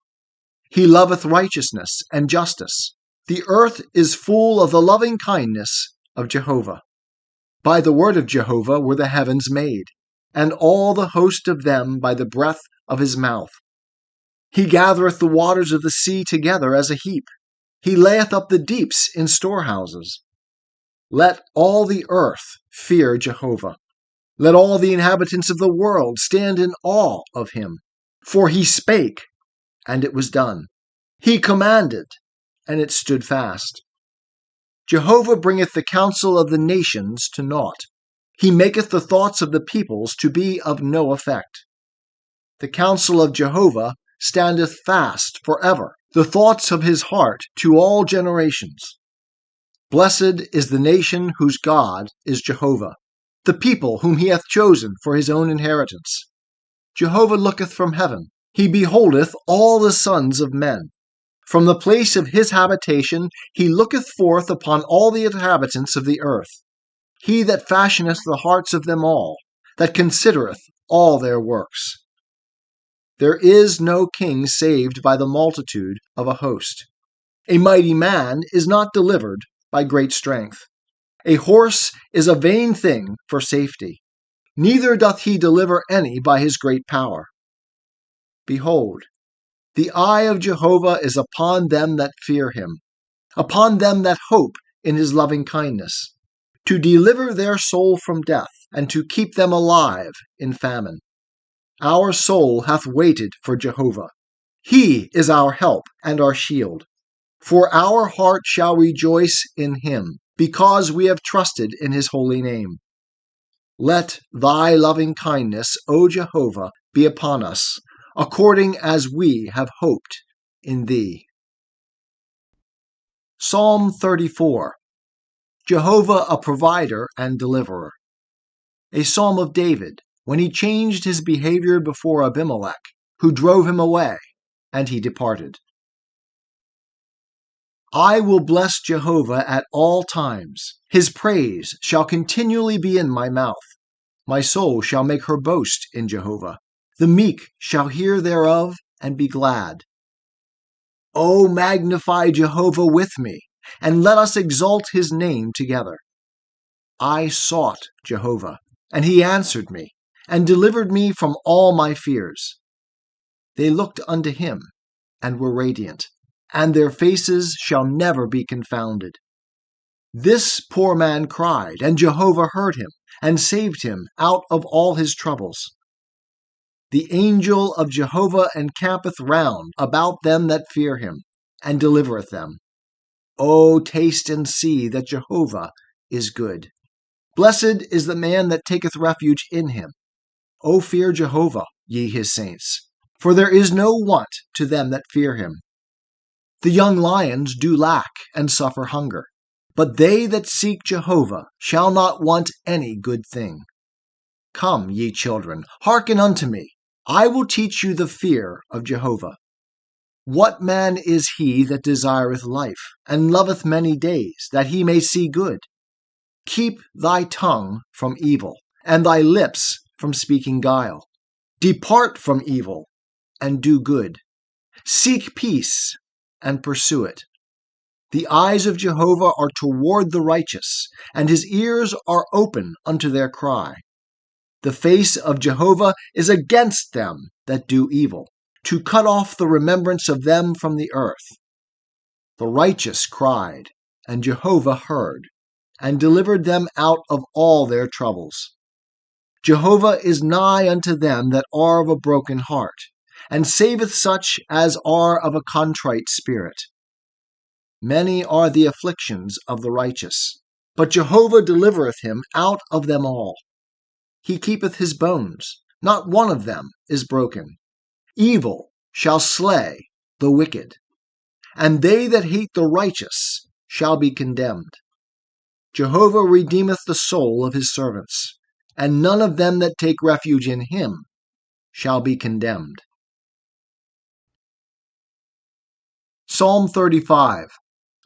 He loveth righteousness and justice. The earth is full of the loving kindness of Jehovah. By the word of Jehovah were the heavens made, and all the host of them by the breath of his mouth. He gathereth the waters of the sea together as a heap. He layeth up the deeps in storehouses. Let all the earth fear Jehovah. Let all the inhabitants of the world stand in awe of him. For he spake, and it was done. He commanded, and it stood fast. Jehovah bringeth the counsel of the nations to naught. He maketh the thoughts of the peoples to be of no effect. The counsel of Jehovah standeth fast forever, the thoughts of his heart to all generations. Blessed is the nation whose God is Jehovah, the people whom he hath chosen for his own inheritance. Jehovah looketh from heaven. He beholdeth all the sons of men. From the place of his habitation he looketh forth upon all the inhabitants of the earth. He that fashioneth the hearts of them all, that considereth all their works. There is no king saved by the multitude of a host. A mighty man is not delivered by great strength. A horse is a vain thing for safety. Neither doth he deliver any by his great power. Behold, the eye of Jehovah is upon them that fear him, upon them that hope in his loving kindness, to deliver their soul from death, and to keep them alive in famine. Our soul hath waited for Jehovah. He is our help and our shield. For our heart shall rejoice in him, because we have trusted in his holy name. Let thy loving kindness, O Jehovah, be upon us, according as we have hoped in thee. Psalm 34. Jehovah a provider and deliverer. A psalm of David, when he changed his behavior before Abimelech, who drove him away, and he departed. I will bless Jehovah at all times. His praise shall continually be in my mouth. My soul shall make her boast in Jehovah. The meek shall hear thereof and be glad. O magnify Jehovah with me, and let us exalt his name together. I sought Jehovah, and he answered me, and delivered me from all my fears. They looked unto him, and were radiant, and their faces shall never be confounded. This poor man cried, and Jehovah heard him, and saved him out of all his troubles. The angel of Jehovah encampeth round about them that fear him, and delivereth them. O taste and see that Jehovah is good. Blessed is the man that taketh refuge in him. O fear Jehovah, ye his saints, for there is no want to them that fear him. The young lions do lack and suffer hunger, but they that seek Jehovah shall not want any good thing. Come, ye children, hearken unto me. I will teach you the fear of Jehovah. What man is he that desireth life, and loveth many days, that he may see good? Keep thy tongue from evil, and thy lips from speaking guile. Depart from evil, and do good. Seek peace, and pursue it. The eyes of Jehovah are toward the righteous, and his ears are open unto their cry. The face of Jehovah is against them that do evil, to cut off the remembrance of them from the earth. The righteous cried, and Jehovah heard, and delivered them out of all their troubles. Jehovah is nigh unto them that are of a broken heart, and saveth such as are of a contrite spirit. Many are the afflictions of the righteous, but Jehovah delivereth him out of them all. He keepeth his bones, not one of them is broken. Evil shall slay the wicked, and they that hate the righteous shall be condemned. Jehovah redeemeth the soul of his servants, and none of them that take refuge in him shall be condemned. Psalm 35,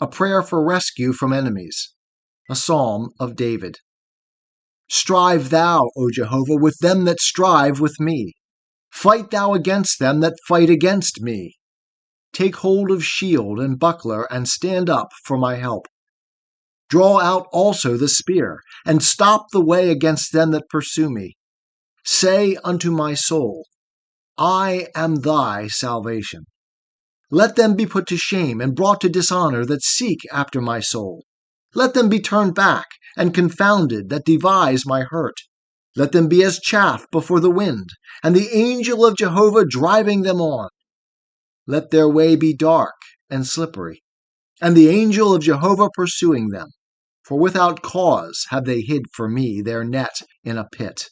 a prayer for rescue from enemies, a psalm of David. Strive thou, O Jehovah, with them that strive with me. Fight thou against them that fight against me. Take hold of shield and buckler, and stand up for my help. Draw out also the spear, and stop the way against them that pursue me. Say unto my soul, I am thy salvation. Let them be put to shame and brought to dishonor that seek after my soul. Let them be turned back and confounded that devise my hurt. Let them be as chaff before the wind, and the angel of Jehovah driving them on. Let their way be dark and slippery, and the angel of Jehovah pursuing them. For without cause have they hid for me their net in a pit.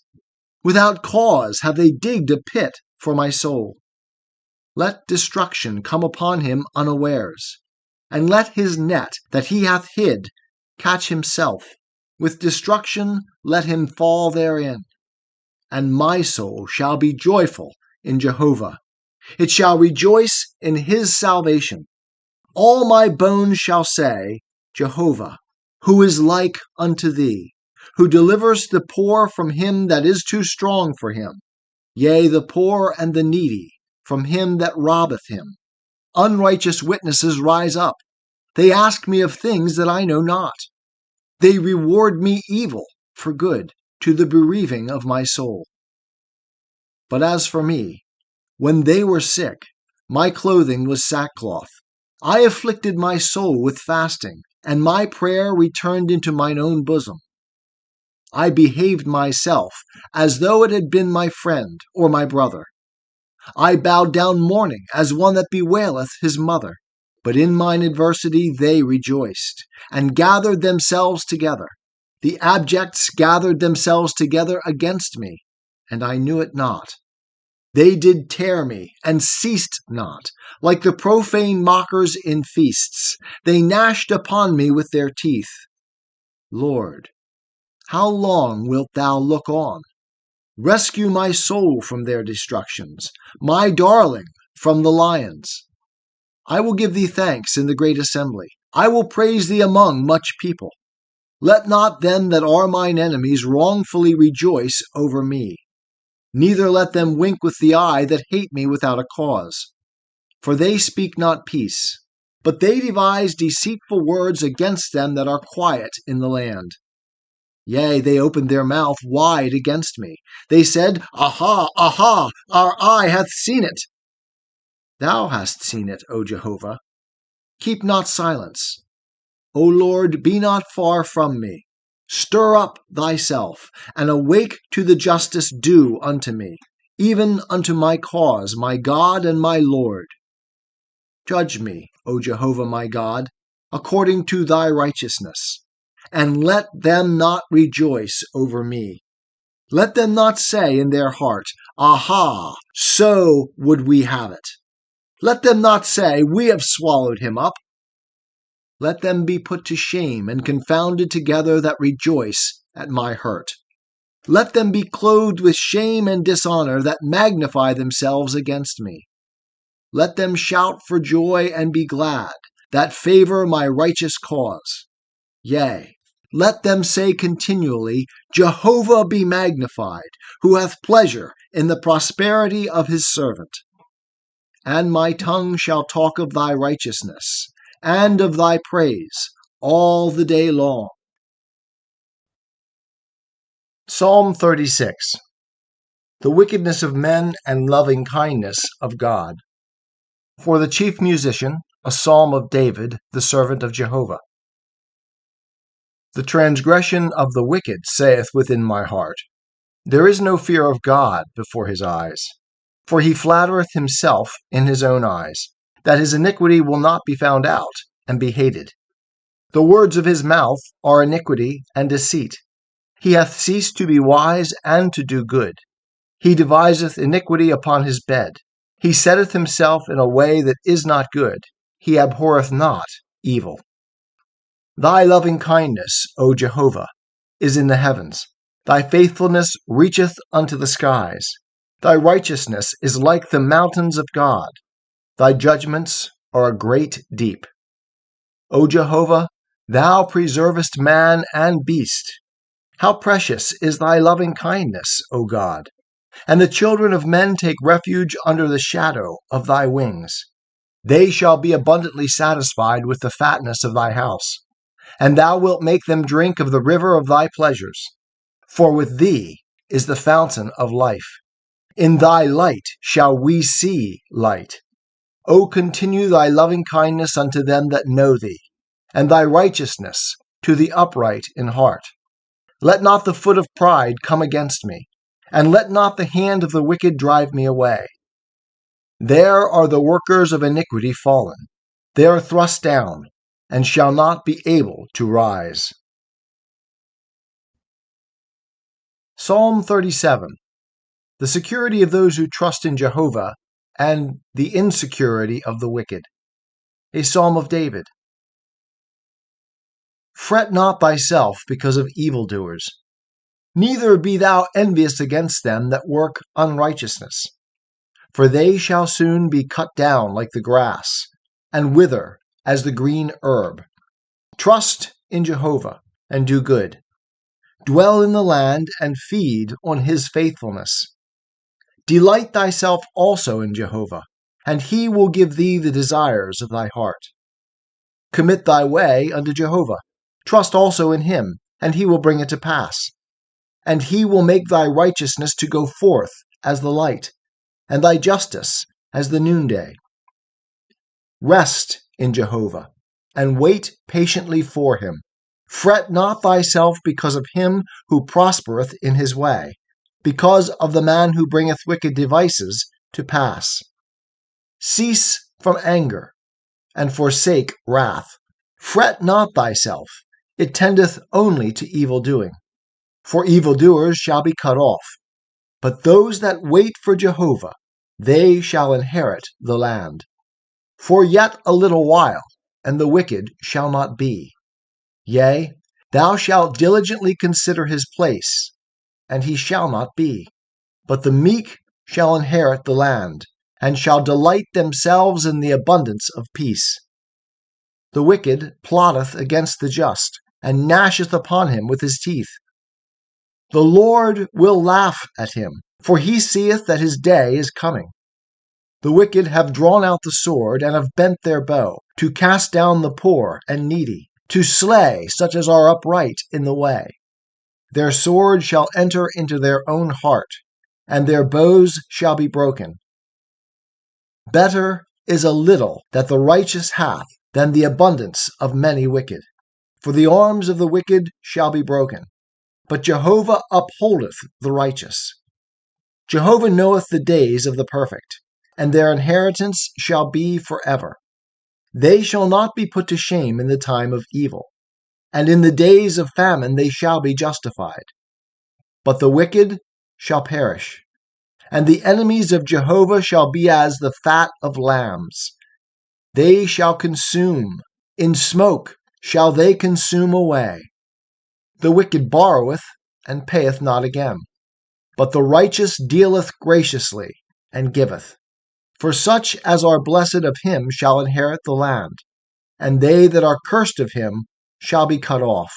Without cause have they digged a pit for my soul. Let destruction come upon him unawares, and let his net that he hath hid catch himself. With destruction let him fall therein. And my soul shall be joyful in Jehovah. It shall rejoice in his salvation. All my bones shall say, Jehovah, who is like unto thee, who delivers the poor from him that is too strong for him, yea, the poor and the needy from him that robbeth him. Unrighteous witnesses rise up. They ask me of things that I know not. They reward me evil for good, to the bereaving of my soul. But as for me, when they were sick, my clothing was sackcloth. I afflicted my soul with fasting, and my prayer returned into mine own bosom. I behaved myself as though it had been my friend or my brother. I bowed down mourning as one that bewaileth his mother. But in mine adversity they rejoiced, and gathered themselves together. The abjects gathered themselves together against me, and I knew it not. They did tear me, and ceased not, like the profane mockers in feasts. They gnashed upon me with their teeth. Lord, how long wilt thou look on? Rescue my soul from their destructions, my darling from the lions. I will give thee thanks in the great assembly. I will praise thee among much people. Let not them that are mine enemies wrongfully rejoice over me. Neither let them wink with the eye that hate me without a cause. For they speak not peace, but they devise deceitful words against them that are quiet in the land. Yea, they opened their mouth wide against me. They said, Aha, aha, our eye hath seen it. Thou hast seen it, O Jehovah. Keep not silence. O Lord, be not far from me. Stir up thyself, and awake to the justice due unto me. even unto my cause, my God and my Lord. Judge me, O Jehovah my God, according to thy righteousness, and let them not rejoice over me. Let them not say in their heart, Aha, so would we have it. Let them not say, We have swallowed him up. Let them be put to shame and confounded together that rejoice at my hurt. Let them be clothed with shame and dishonor that magnify themselves against me. Let them shout for joy and be glad, that favor my righteous cause. Yea, let them say continually, Jehovah be magnified, who hath pleasure in the prosperity of his servant. And my tongue shall talk of thy righteousness, and of thy praise, all the day long. Psalm 36. The wickedness of men and loving kindness of God. For the chief musician, a psalm of David, the servant of Jehovah. The transgression of the wicked saith within my heart, There is no fear of God before his eyes. For he flattereth himself in his own eyes, that his iniquity will not be found out, and be hated. The words of his mouth are iniquity and deceit. He hath ceased to be wise and to do good. He deviseth iniquity upon his bed. He setteth himself in a way that is not good. He abhorreth not evil. Thy loving kindness, O Jehovah, is in the heavens. Thy faithfulness reacheth unto the skies. Thy righteousness is like the mountains of God. Thy judgments are a great deep. O Jehovah, thou preservest man and beast. How precious is thy loving kindness, O God! And the children of men take refuge under the shadow of thy wings. They shall be abundantly satisfied with the fatness of thy house, and thou wilt make them drink of the river of thy pleasures. For with thee is the fountain of life. In thy light shall we see light. O continue thy loving kindness unto them that know thee, and thy righteousness to the upright in heart. Let not the foot of pride come against me, and let not the hand of the wicked drive me away. There are the workers of iniquity fallen. They are thrust down, and shall not be able to rise. Psalm 37. The security of those who trust in Jehovah, and the insecurity of the wicked. A psalm of David. Fret not thyself because of evildoers, neither be thou envious against them that work unrighteousness. For they shall soon be cut down like the grass, and wither as the green herb. Trust in Jehovah, and do good. Dwell in the land, and feed on his faithfulness. Delight thyself also in Jehovah, and he will give thee the desires of thy heart. Commit thy way unto Jehovah. Trust also in him, and he will bring it to pass. And he will make thy righteousness to go forth as the light, and thy justice as the noonday. Rest in Jehovah, and wait patiently for him. Fret not thyself because of him who prospereth in his way, because of the man who bringeth wicked devices to pass. Cease from anger, and forsake wrath. Fret not thyself, it tendeth only to evil doing. For evildoers shall be cut off, but those that wait for Jehovah, they shall inherit the land. For yet a little while, and the wicked shall not be. Yea, thou shalt diligently consider his place, and he shall not be. But the meek shall inherit the land, and shall delight themselves in the abundance of peace. The wicked plotteth against the just, and gnasheth upon him with his teeth. The Lord will laugh at him, for he seeth that his day is coming. The wicked have drawn out the sword, and have bent their bow, to cast down the poor and needy, to slay such as are upright in the way. Their sword shall enter into their own heart, and their bows shall be broken. Better is a little that the righteous hath than the abundance of many wicked. For the arms of the wicked shall be broken, but Jehovah upholdeth the righteous. Jehovah knoweth the days of the perfect, and their inheritance shall be forever. They shall not be put to shame in the time of evil, and in the days of famine they shall be justified. But the wicked shall perish, and the enemies of Jehovah shall be as the fat of lambs. They shall consume, in smoke shall they consume away. The wicked borroweth, and payeth not again, but the righteous dealeth graciously, and giveth. For such as are blessed of him shall inherit the land, and they that are cursed of him shall be cut off.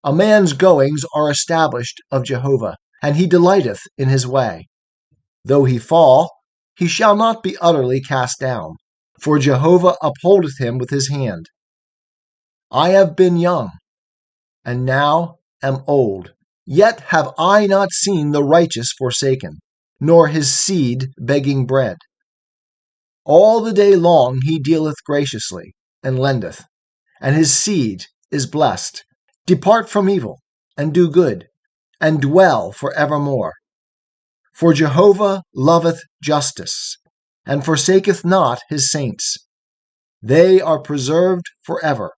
A man's goings are established of Jehovah, and he delighteth in his way. Though he fall, he shall not be utterly cast down, for Jehovah upholdeth him with his hand. I have been young, and now am old, yet have I not seen the righteous forsaken, nor his seed begging bread. All the day long he dealeth graciously, and lendeth, and his seed is blessed. Depart from evil, and do good, and dwell for evermore. For Jehovah loveth justice, and forsaketh not his saints. They are preserved forever,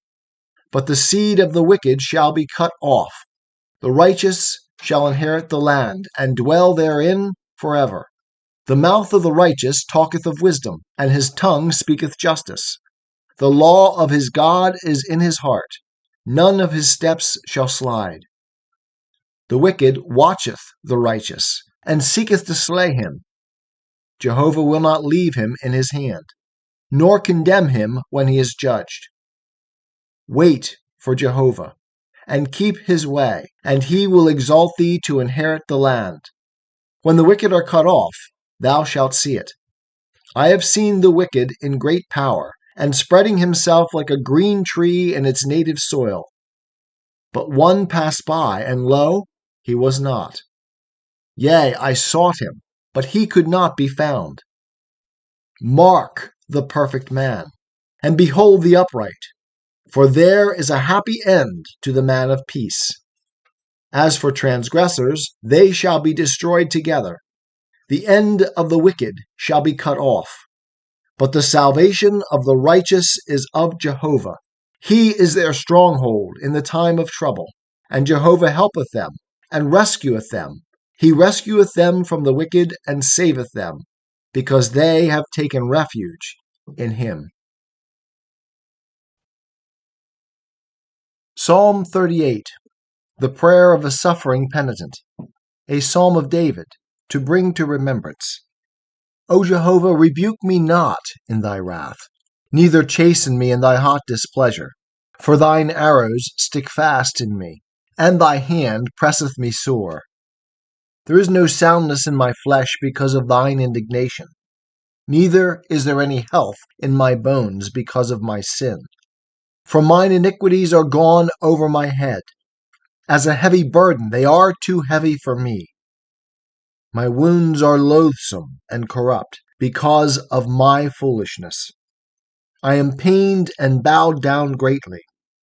but the seed of the wicked shall be cut off. The righteous shall inherit the land, and dwell therein forever. The mouth of the righteous talketh of wisdom, and his tongue speaketh justice. The law of his God is in his heart. None of his steps shall slide. The wicked watcheth the righteous, and seeketh to slay him. Jehovah will not leave him in his hand, nor condemn him when he is judged. Wait for Jehovah, and keep his way, and he will exalt thee to inherit the land. When the wicked are cut off, thou shalt see it. I have seen the wicked in great power, and spreading himself like a green tree in its native soil. But one passed by, and lo, he was not. Yea, I sought him, but he could not be found. Mark the perfect man, and behold the upright, for there is a happy end to the man of peace. As for transgressors, they shall be destroyed together. The end of the wicked shall be cut off. But the salvation of the righteous is of Jehovah. He is their stronghold in the time of trouble, and Jehovah helpeth them, and rescueth them. He rescueth them from the wicked, and saveth them, because they have taken refuge in him. Psalm 38, the prayer of a suffering penitent, a psalm of David, to bring to remembrance. O Jehovah, rebuke me not in thy wrath, neither chasten me in thy hot displeasure. For thine arrows stick fast in me, and thy hand presseth me sore. There is no soundness in my flesh because of thine indignation, neither is there any health in my bones because of my sin. For mine iniquities are gone over my head. As a heavy burden, they are too heavy for me. My wounds are loathsome and corrupt because of my foolishness. I am pained and bowed down greatly.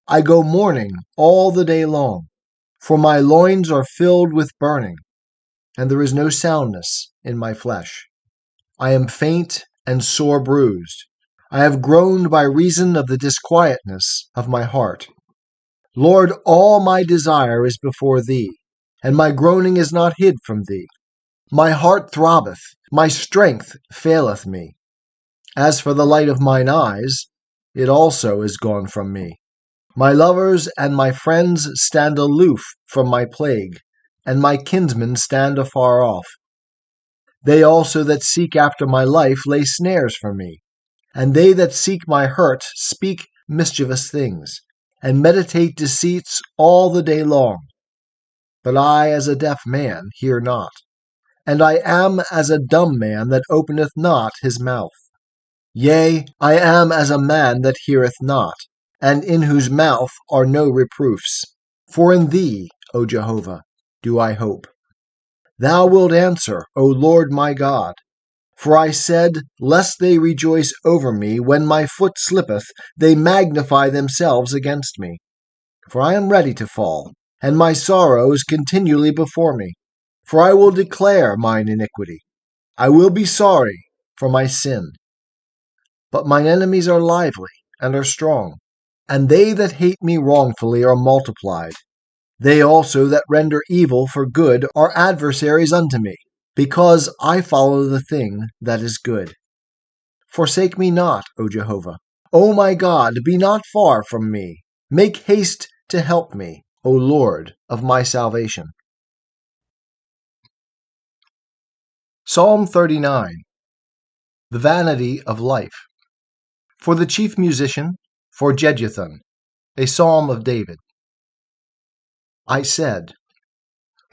I go mourning all the day long, for my loins are filled with burning, and there is no soundness in my flesh. I am faint and sore bruised. I have groaned by reason of the disquietness of my heart. Lord, all my desire is before thee, and my groaning is not hid from thee. My heart throbbeth, my strength faileth me. As for the light of mine eyes, it also is gone from me. My lovers and my friends stand aloof from my plague, and my kinsmen stand afar off. They also that seek after my life lay snares for me, and they that seek my hurt speak mischievous things, and meditate deceits all the day long. But I, as a deaf man, hear not, and I am as a dumb man that openeth not his mouth. Yea, I am as a man that heareth not, and in whose mouth are no reproofs. For in thee, O Jehovah, do I hope. Thou wilt answer, O Lord my God. For I said, lest they rejoice over me, when my foot slippeth, they magnify themselves against me. For I am ready to fall, and my sorrow is continually before me. For I will declare mine iniquity. I will be sorry for my sin. But mine enemies are lively and are strong, and they that hate me wrongfully are multiplied. They also that render evil for good are adversaries unto me, because I follow the thing that is good. Forsake me not, O Jehovah. O my God, be not far from me. Make haste to help me, O Lord of my salvation. Psalm 39. The vanity of life. For the chief musician, for Jeduthun, a psalm of David. I said,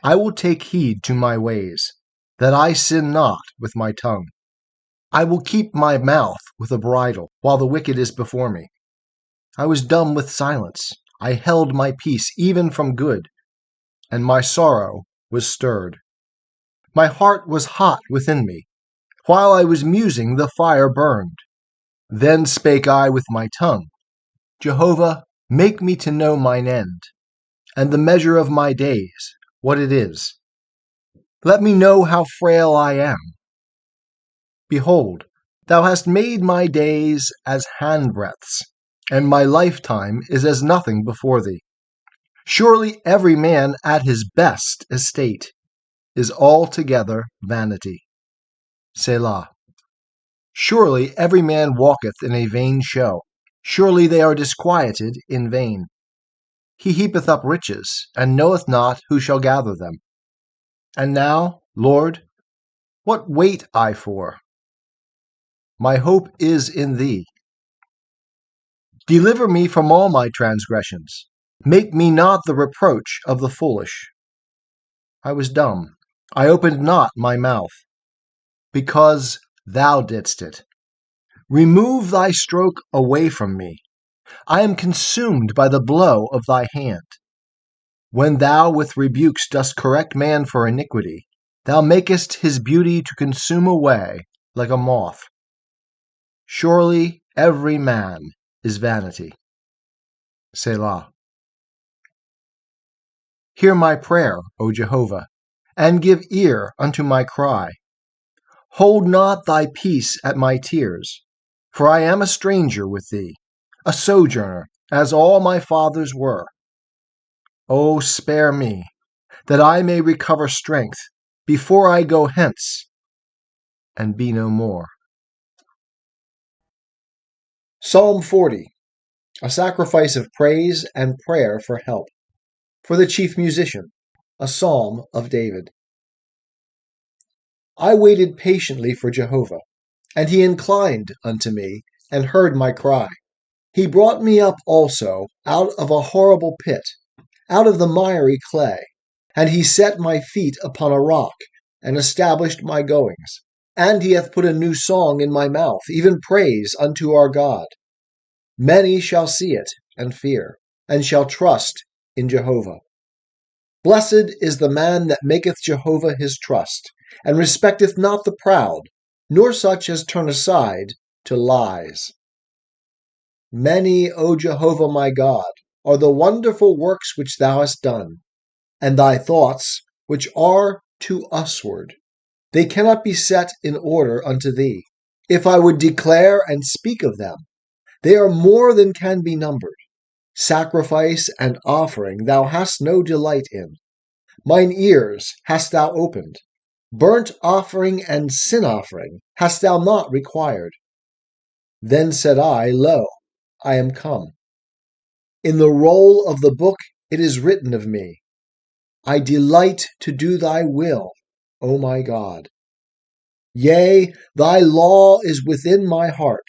I will take heed to my ways, that I sin not with my tongue. I will keep my mouth with a bridle, while the wicked is before me. I was dumb with silence. I held my peace even from good, and my sorrow was stirred. My heart was hot within me. While I was musing, the fire burned. Then spake I with my tongue, Jehovah, make me to know mine end, and the measure of my days, what it is. Let me know how frail I am. Behold, thou hast made my days as handbreadths, and my lifetime is as nothing before thee. Surely every man at his best estate is altogether vanity. Selah. Surely every man walketh in a vain show. Surely they are disquieted in vain. He heapeth up riches, and knoweth not who shall gather them. And now, Lord, what wait I for? My hope is in thee. Deliver me from all my transgressions. Make me not the reproach of the foolish. I was dumb. I opened not my mouth, because thou didst it. Remove thy stroke away from me. I am consumed by the blow of thy hand. When thou with rebukes dost correct man for iniquity, thou makest his beauty to consume away like a moth. Surely every man is vanity. Selah. Hear my prayer, O Jehovah, and give ear unto my cry. Hold not thy peace at my tears, for I am a stranger with thee, a sojourner, as all my fathers were. O spare me, that I may recover strength, before I go hence, and be no more. Psalm 40. A sacrifice of praise and prayer for help. For the chief musician, a psalm of David. I waited patiently for Jehovah, and he inclined unto me, and heard my cry. He brought me up also out of a horrible pit, out of the miry clay, and he set my feet upon a rock, and established my goings. And he hath put a new song in my mouth, even praise unto our God. Many shall see it, and fear, and shall trust in Jehovah. Blessed is the man that maketh Jehovah his trust, and respecteth not the proud, nor such as turn aside to lies. Many, O Jehovah my God, are the wonderful works which thou hast done, and thy thoughts which are to usward. They cannot be set in order unto thee. If I would declare and speak of them, they are more than can be numbered. Sacrifice and offering thou hast no delight in. Mine ears hast thou opened. Burnt offering and sin offering hast thou not required. Then said I, Lo, I am come. In the roll of the book it is written of me, I delight to do thy will, O my God. Yea, thy law is within my heart.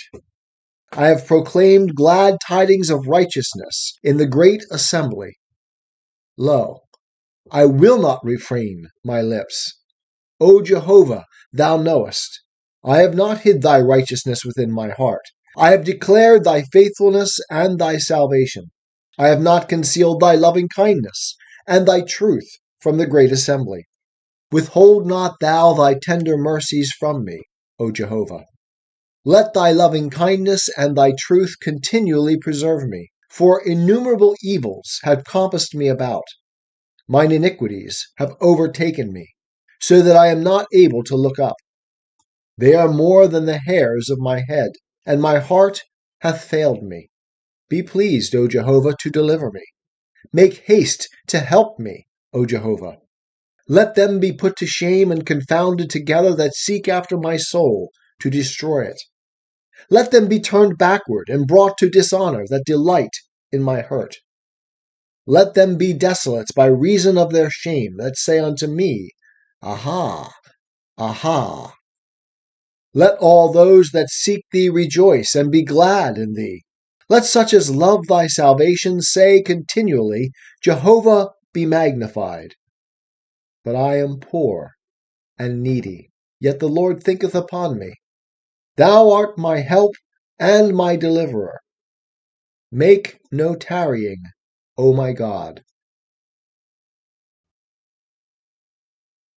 I have proclaimed glad tidings of righteousness in the great assembly. Lo, I will not refrain my lips. O Jehovah, thou knowest. I have not hid thy righteousness within my heart. I have declared thy faithfulness and thy salvation. I have not concealed thy loving kindness and thy truth from the great assembly. Withhold not thou thy tender mercies from me, O Jehovah. Let thy loving kindness and thy truth continually preserve me, for innumerable evils have compassed me about. Mine iniquities have overtaken me, so that I am not able to look up. They are more than the hairs of my head, and my heart hath failed me. Be pleased, O Jehovah, to deliver me. Make haste to help me, O Jehovah. Let them be put to shame and confounded together that seek after my soul to destroy it. Let them be turned backward and brought to dishonor that delight in my hurt. Let them be desolate by reason of their shame that say unto me, Aha, aha. Let all those that seek thee rejoice and be glad in thee. Let such as love thy salvation say continually, Jehovah be magnified. But I am poor and needy, yet the Lord thinketh upon me. Thou art my help and my deliverer. Make no tarrying, O my God.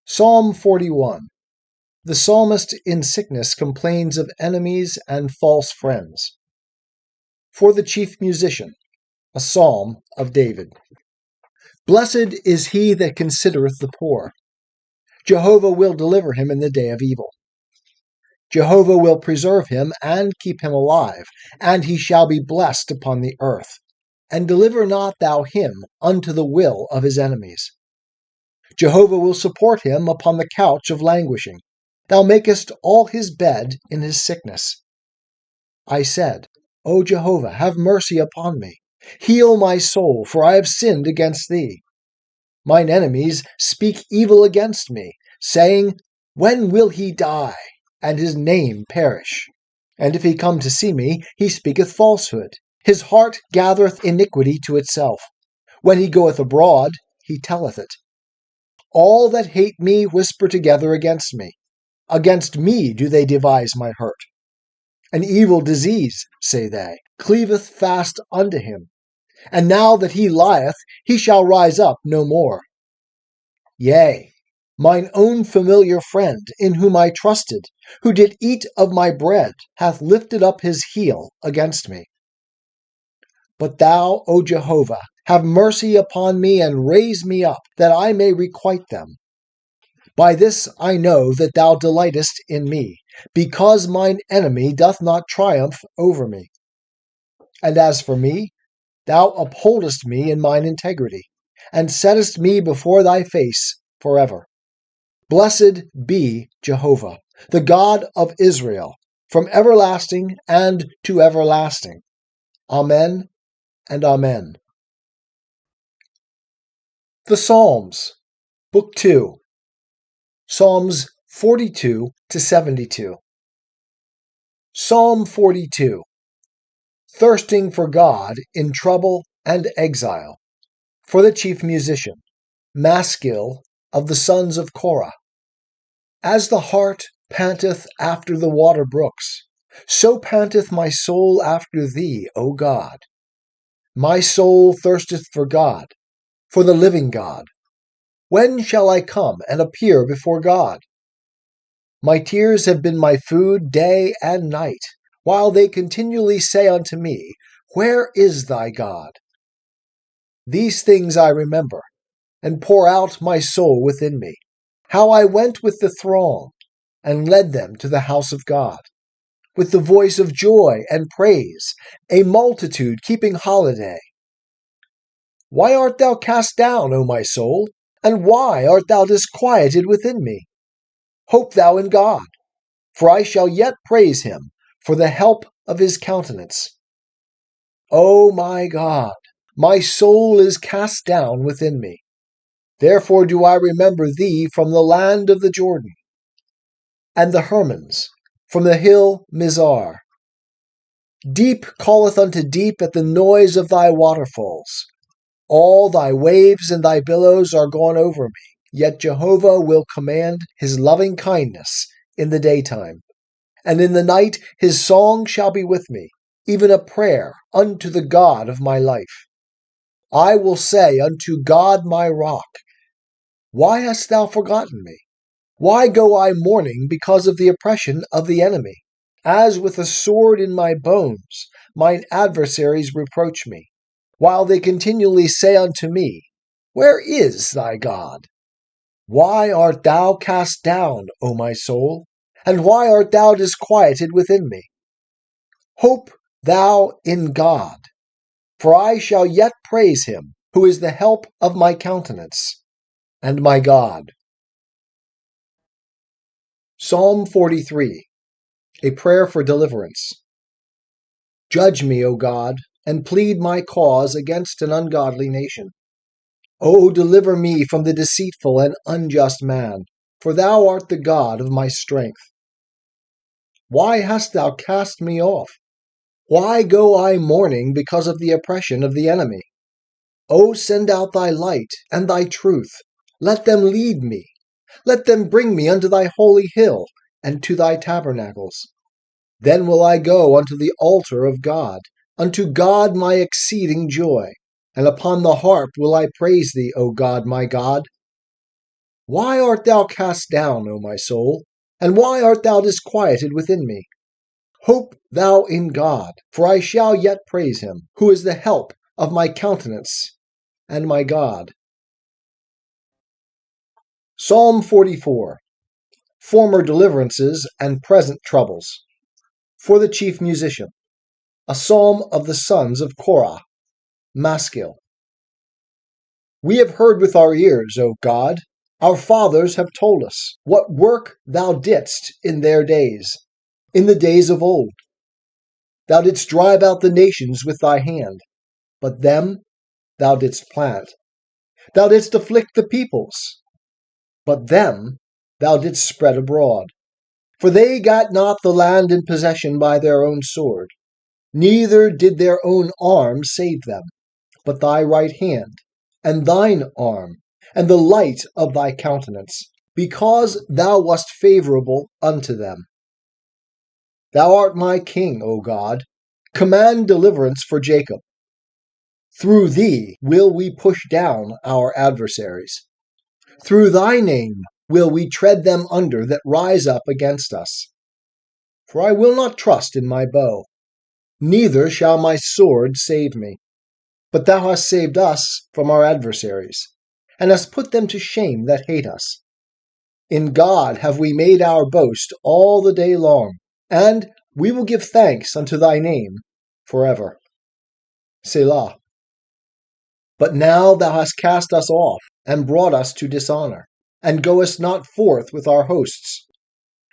Psalm 41. The psalmist in sickness complains of enemies and false friends. For the chief musician, a psalm of David. Blessed is he that considereth the poor. Jehovah will deliver him in the day of evil. Jehovah will preserve him and keep him alive, and he shall be blessed upon the earth. And deliver not thou him unto the will of his enemies. Jehovah will support him upon the couch of languishing. Thou makest all his bed in his sickness. I said, O Jehovah, have mercy upon me. Heal my soul, for I have sinned against thee. Mine enemies speak evil against me, saying, When will he die, and his name perish? And if he come to see me, he speaketh falsehood. His heart gathereth iniquity to itself. When he goeth abroad, he telleth it. All that hate me whisper together against me. Against me do they devise my hurt. An evil disease, say they, cleaveth fast unto him. And now that he lieth, he shall rise up no more. Yea, mine own familiar friend, in whom I trusted, who did eat of my bread, hath lifted up his heel against me. But thou, O Jehovah, have mercy upon me, and raise me up, that I may requite them. By this I know that thou delightest in me, because mine enemy doth not triumph over me. And as for me, thou upholdest me in mine integrity, and settest me before thy face forever. Blessed be Jehovah, the God of Israel, from everlasting and to everlasting. Amen and Amen. The Psalms, Book 2, Psalms 42 to 72. Psalm 42. Thirsting for God in trouble and exile. For the chief musician, Maskil of the sons of Korah. As the hart panteth after the water brooks, so panteth my soul after thee, O God. My soul thirsteth for God, for the living God. When shall I come and appear before God? My tears have been my food day and night, while they continually say unto me, Where is thy God? These things I remember, and pour out my soul within me, how I went with the throng, and led them to the house of God, with the voice of joy and praise, a multitude keeping holiday. Why art thou cast down, O my soul? And why art thou disquieted within me? Hope thou in God, for I shall yet praise him for the help of his countenance. O my God, my soul is cast down within me. Therefore do I remember thee from the land of the Jordan, and the Hermons, from the hill Mizar. Deep calleth unto deep at the noise of thy waterfalls. All thy waves and thy billows are gone over me. Yet Jehovah will command his loving kindness in the daytime, and in the night his song shall be with me, even a prayer unto the God of my life. I will say unto God my rock, Why hast thou forgotten me? Why go I mourning because of the oppression of the enemy? As with a sword in my bones, mine adversaries reproach me, while they continually say unto me, Where is thy God? Why art thou cast down, O my soul? And why art thou disquieted within me? Hope thou in God, for I shall yet praise him, who is the help of my countenance, and my God. Psalm 43, a prayer for deliverance. Judge me, O God, and plead my cause against an ungodly nation. O deliver me from the deceitful and unjust man, for thou art the God of my strength. Why hast thou cast me off? Why go I mourning because of the oppression of the enemy? O send out thy light and thy truth. Let them lead me. Let them bring me unto thy holy hill and to thy tabernacles. Then will I go unto the altar of God, unto God my exceeding joy, and upon the harp will I praise thee, O God my God. Why art thou cast down, O my soul? And why art thou disquieted within me? Hope thou in God, for I shall yet praise him, who is the help of my countenance and my God. Psalm 44. Former deliverances and present troubles. For the chief musician. A psalm of the sons of Korah. Maskil. We have heard with our ears, O God. Our fathers have told us what work thou didst in their days, in the days of old. Thou didst drive out the nations with thy hand, but them thou didst plant. Thou didst afflict the peoples, but them thou didst spread abroad. For they got not the land in possession by their own sword, neither did their own arm save them, but thy right hand, and thine arm, and the light of thy countenance, because thou wast favorable unto them. Thou art my king, O God. Command deliverance for Jacob. Through thee will we push down our adversaries. Through thy name will we tread them under that rise up against us. For I will not trust in my bow, neither shall my sword save me. But thou hast saved us from our adversaries, and hast put them to shame that hate us. In God have we made our boast all the day long, and we will give thanks unto thy name forever. Selah. But now thou hast cast us off, and brought us to dishonor, and goest not forth with our hosts.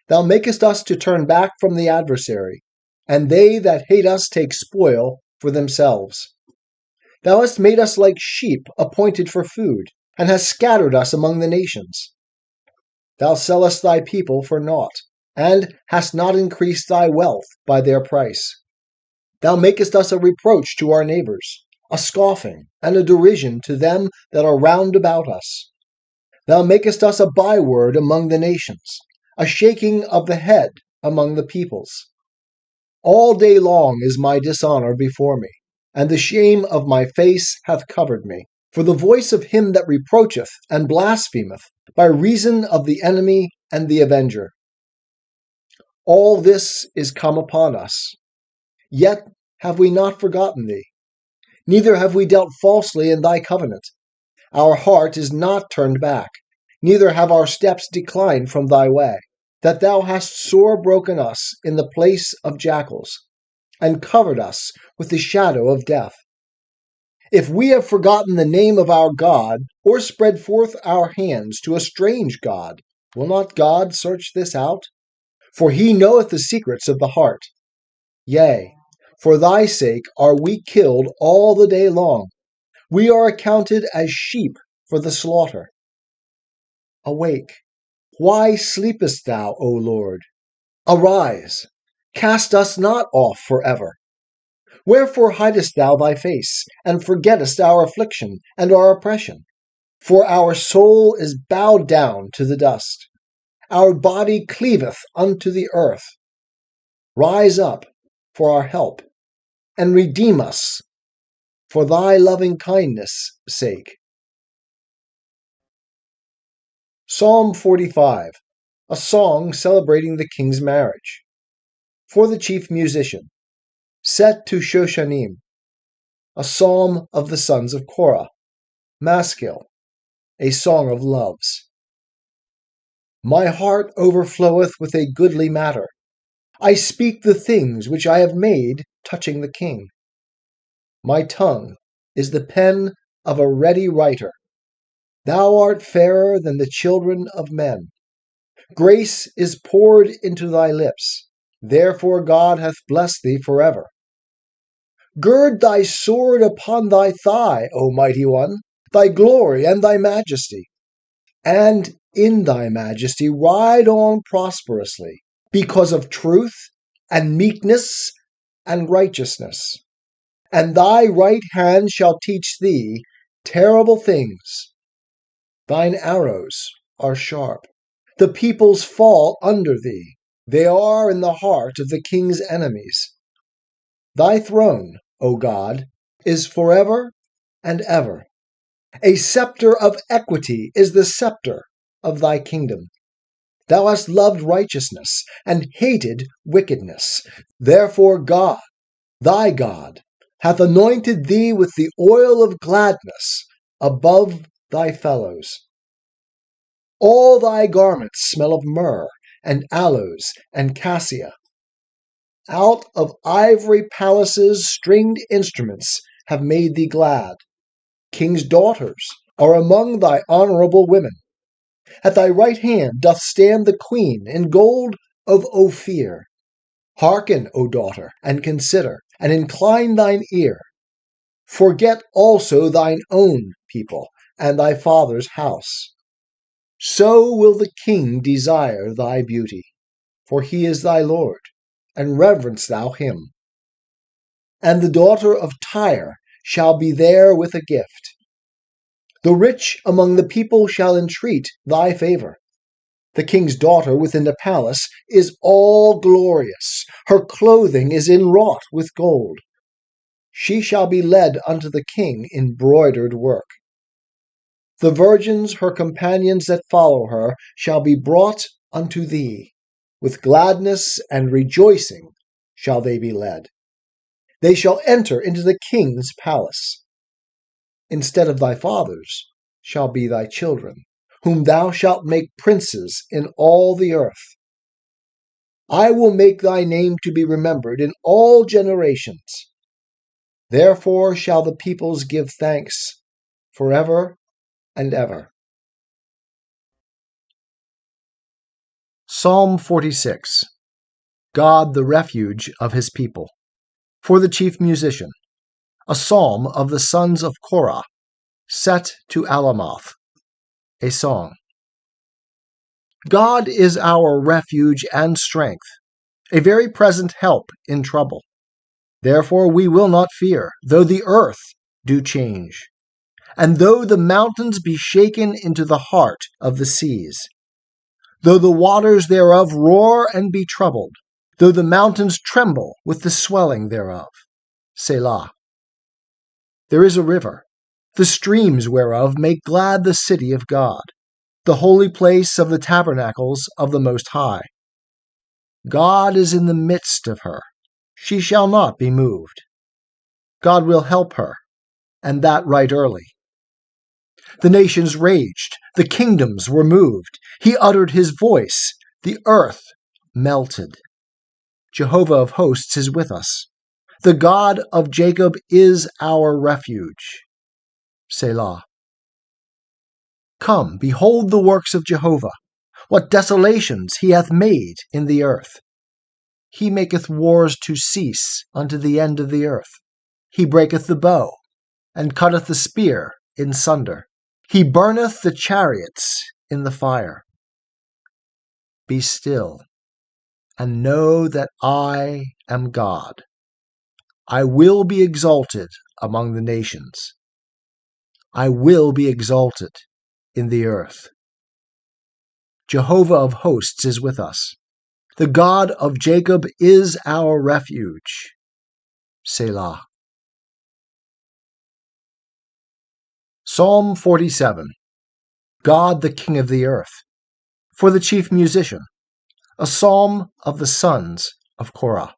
Thou makest us to turn back from the adversary, and they that hate us take spoil for themselves. Thou hast made us like sheep appointed for food, and hast scattered us among the nations. Thou sellest thy people for naught, and hast not increased thy wealth by their price. Thou makest us a reproach to our neighbors, a scoffing and a derision to them that are round about us. Thou makest us a byword among the nations, a shaking of the head among the peoples. All day long is my dishonor before me, and the shame of my face hath covered me. For the voice of him that reproacheth and blasphemeth, by reason of the enemy and the avenger. All this is come upon us. Yet have we not forgotten thee, neither have we dealt falsely in thy covenant. Our heart is not turned back, neither have our steps declined from thy way, that thou hast sore broken us in the place of jackals, and covered us with the shadow of death. If we have forgotten the name of our God, or spread forth our hands to a strange God, will not God search this out? For he knoweth the secrets of the heart. Yea, for thy sake are we killed all the day long. We are accounted as sheep for the slaughter. Awake, why sleepest thou, O Lord? Arise, cast us not off forever. Wherefore hidest thou thy face, and forgettest our affliction and our oppression? For our soul is bowed down to the dust, our body cleaveth unto the earth. Rise up for our help, and redeem us for thy loving kindness' sake. Psalm 45, a song celebrating the king's marriage. For the chief musician, set to Shoshanim, a psalm of the sons of Korah. Maskil, a song of loves. My heart overfloweth with a goodly matter. I speak the things which I have made touching the king. My tongue is the pen of a ready writer. Thou art fairer than the children of men. Grace is poured into thy lips. Therefore God hath blessed thee forever. Gird thy sword upon thy thigh, O mighty one, thy glory and thy majesty. And in thy majesty ride on prosperously, because of truth and meekness and righteousness. And thy right hand shall teach thee terrible things. Thine arrows are sharp. The peoples fall under thee. They are in the heart of the king's enemies. Thy throne, O God, is forever and ever. A scepter of equity is the scepter of thy kingdom. Thou hast loved righteousness and hated wickedness. Therefore God, thy God, hath anointed thee with the oil of gladness above thy fellows. All thy garments smell of myrrh and aloes and cassia. Out of ivory palaces stringed instruments have made thee glad. King's daughters are among thy honorable women. At thy right hand doth stand the queen in gold of Ophir. Hearken, O daughter, and consider, and incline thine ear. Forget also thine own people and thy father's house. So will the king desire thy beauty, for he is thy Lord, and reverence thou him. And the daughter of Tyre shall be there with a gift. The rich among the people shall entreat thy favor. The king's daughter within the palace is all glorious. Her clothing is inwrought with gold. She shall be led unto the king in broidered work. The virgins, her companions that follow her, shall be brought unto thee. With gladness and rejoicing shall they be led. They shall enter into the king's palace. Instead of thy fathers shall be thy children, whom thou shalt make princes in all the earth. I will make thy name to be remembered in all generations. Therefore shall the peoples give thanks forever and ever. Psalm 46. God the refuge of his people. For the chief musician. A psalm of the sons of Korah, set to Alamoth. A song. God is our refuge and strength, a very present help in trouble. Therefore we will not fear, though the earth do change, and though the mountains be shaken into the heart of the seas, though the waters thereof roar and be troubled, though the mountains tremble with the swelling thereof. Selah. There is a river, the streams whereof make glad the city of God, the holy place of the tabernacles of the Most High. God is in the midst of her. She shall not be moved. God will help her, and that right early. The nations raged, the kingdoms were moved. He uttered his voice, the earth melted. Jehovah of hosts is with us. The God of Jacob is our refuge. Selah. Come, behold the works of Jehovah, what desolations he hath made in the earth. He maketh wars to cease unto the end of the earth. He breaketh the bow, and cutteth the spear in sunder. He burneth the chariots in the fire. Be still, and know that I am God. I will be exalted among the nations. I will be exalted in the earth. Jehovah of hosts is with us. The God of Jacob is our refuge. Selah. Psalm 47. God the King of the earth. For the chief musician. A psalm of the sons of Korah.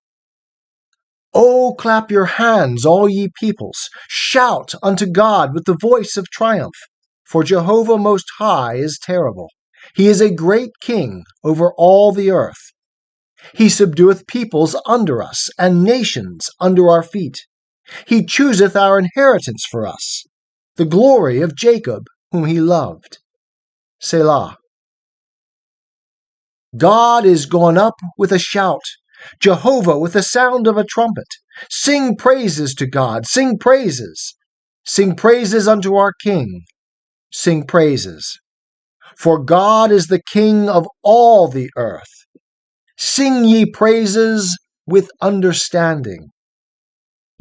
O clap your hands, all ye peoples. Shout unto God with the voice of triumph. For Jehovah Most High is terrible. He is a great king over all the earth. He subdueth peoples under us, and nations under our feet. He chooseth our inheritance for us, the glory of Jacob, whom he loved. Selah. God is gone up with a shout, Jehovah with the sound of a trumpet. Sing praises to God, sing praises. Sing praises unto our King, sing praises. For God is the King of all the earth. Sing ye praises with understanding.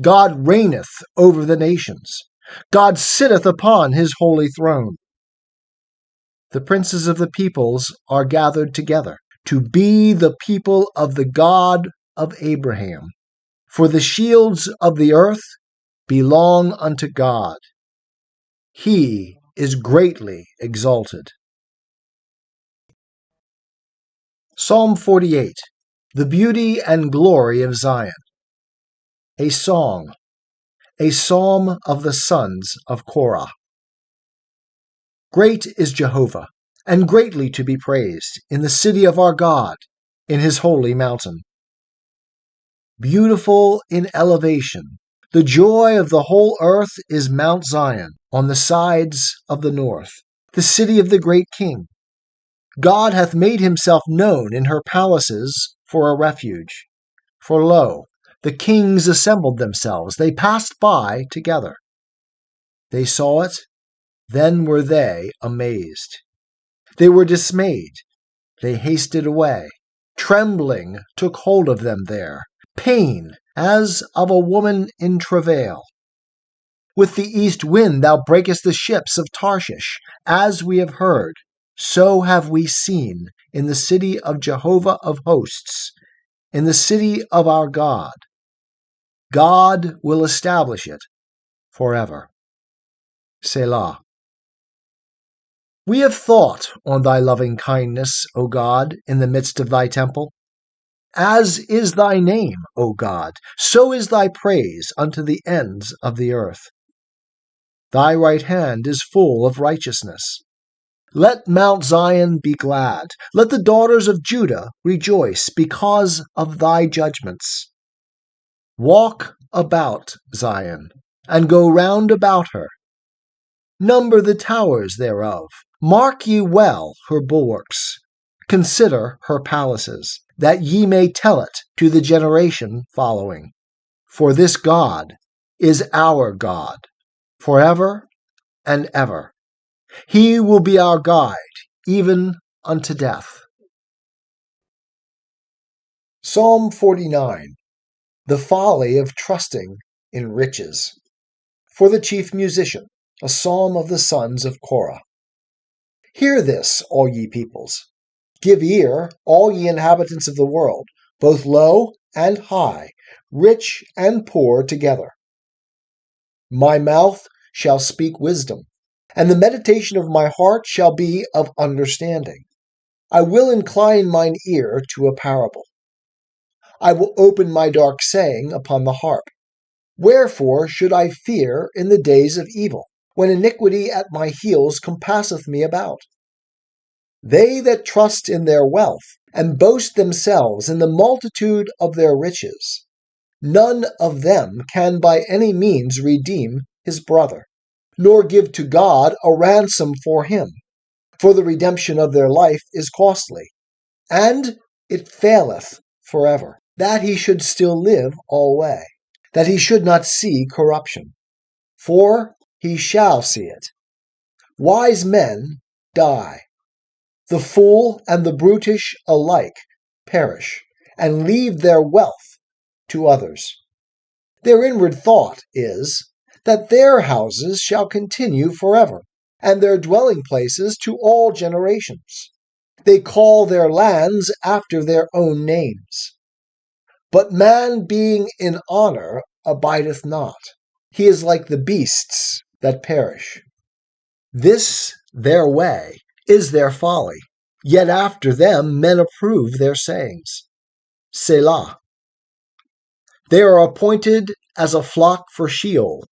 God reigneth over the nations. God sitteth upon his holy throne. The princes of the peoples are gathered together to be the people of the God of Abraham. For the shields of the earth belong unto God. He is greatly exalted. Psalm 48. The beauty and glory of Zion. A song. A psalm of the sons of Korah. Great is Jehovah, and greatly to be praised, in the city of our God, in his holy mountain. Beautiful in elevation, the joy of the whole earth is Mount Zion, on the sides of the north, the city of the great King. God hath made himself known in her palaces for a refuge. For lo, the kings assembled themselves, they passed by together. They saw it, then were they amazed. They were dismayed, they hasted away. Trembling took hold of them there, pain as of a woman in travail. With the east wind thou breakest the ships of Tarshish, as we have heard, so have we seen in the city of Jehovah of hosts, in the city of our God. God will establish it forever. Selah. We have thought on thy loving kindness, O God, in the midst of thy temple. As is thy name, O God, so is thy praise unto the ends of the earth. Thy right hand is full of righteousness. Let Mount Zion be glad. Let the daughters of Judah rejoice because of thy judgments. Walk about Zion, and go round about her. Number the towers thereof. Mark ye well her bulwarks. Consider her palaces, that ye may tell it to the generation following. For this God is our God, forever and ever. He will be our guide, even unto death. Psalm 49. The folly of trusting in riches. For the chief musician, a psalm of the sons of Korah. Hear this, all ye peoples. Give ear, all ye inhabitants of the world, both low and high, rich and poor together. My mouth shall speak wisdom, and the meditation of my heart shall be of understanding. I will incline mine ear to a parable. I will open my dark saying upon the harp. Wherefore should I fear in the days of evil, when iniquity at my heels compasseth me about? They that trust in their wealth, and boast themselves in the multitude of their riches, none of them can by any means redeem his brother, nor give to God a ransom for him. For the redemption of their life is costly, and it faileth forever, that he should still live alway, that he should not see corruption. For he shall see it. Wise men die. The fool and the brutish alike perish, and leave their wealth to others. Their inward thought is that their houses shall continue forever, and their dwelling places to all generations. They call their lands after their own names. But man being in honor abideth not. He is like the beasts that perish. This their way is their folly, yet after them men approve their sayings. Selah. They are appointed as a flock for Sheol.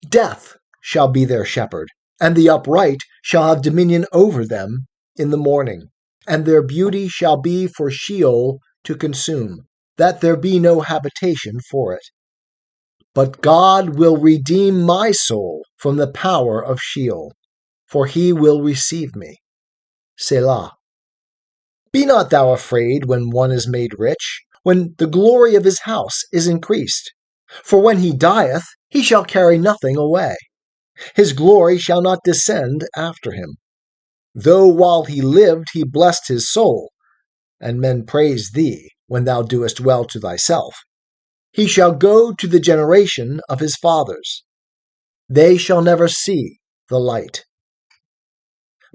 Death shall be their shepherd, and the upright shall have dominion over them in the morning, and their beauty shall be for Sheol to consume, that there be no habitation for it. But God will redeem my soul from the power of Sheol, for he will receive me. Selah. Be not thou afraid when one is made rich, when the glory of his house is increased. For when he dieth, he shall carry nothing away. His glory shall not descend after him. Though while he lived he blessed his soul, and men praise thee when thou doest well to thyself, he shall go to the generation of his fathers. They shall never see the light.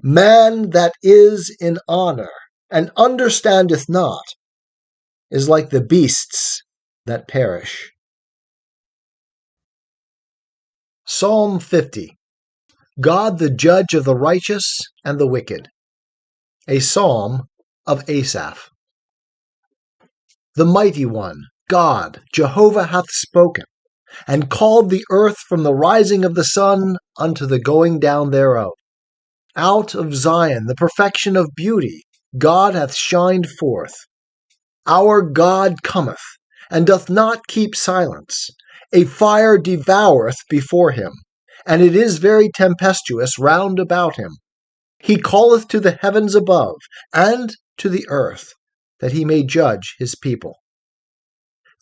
Man that is in honor and understandeth not is like the beasts that perish. Psalm 50. God the judge of the righteous and the wicked. A psalm of Asaph. The mighty one, God, Jehovah, hath spoken, and called the earth from the rising of the sun unto the going down thereof. Out of Zion, the perfection of beauty, God hath shined forth. Our God cometh, and doth not keep silence. A fire devoureth before him, and it is very tempestuous round about him. He calleth to the heavens above, and to the earth, that he may judge his people.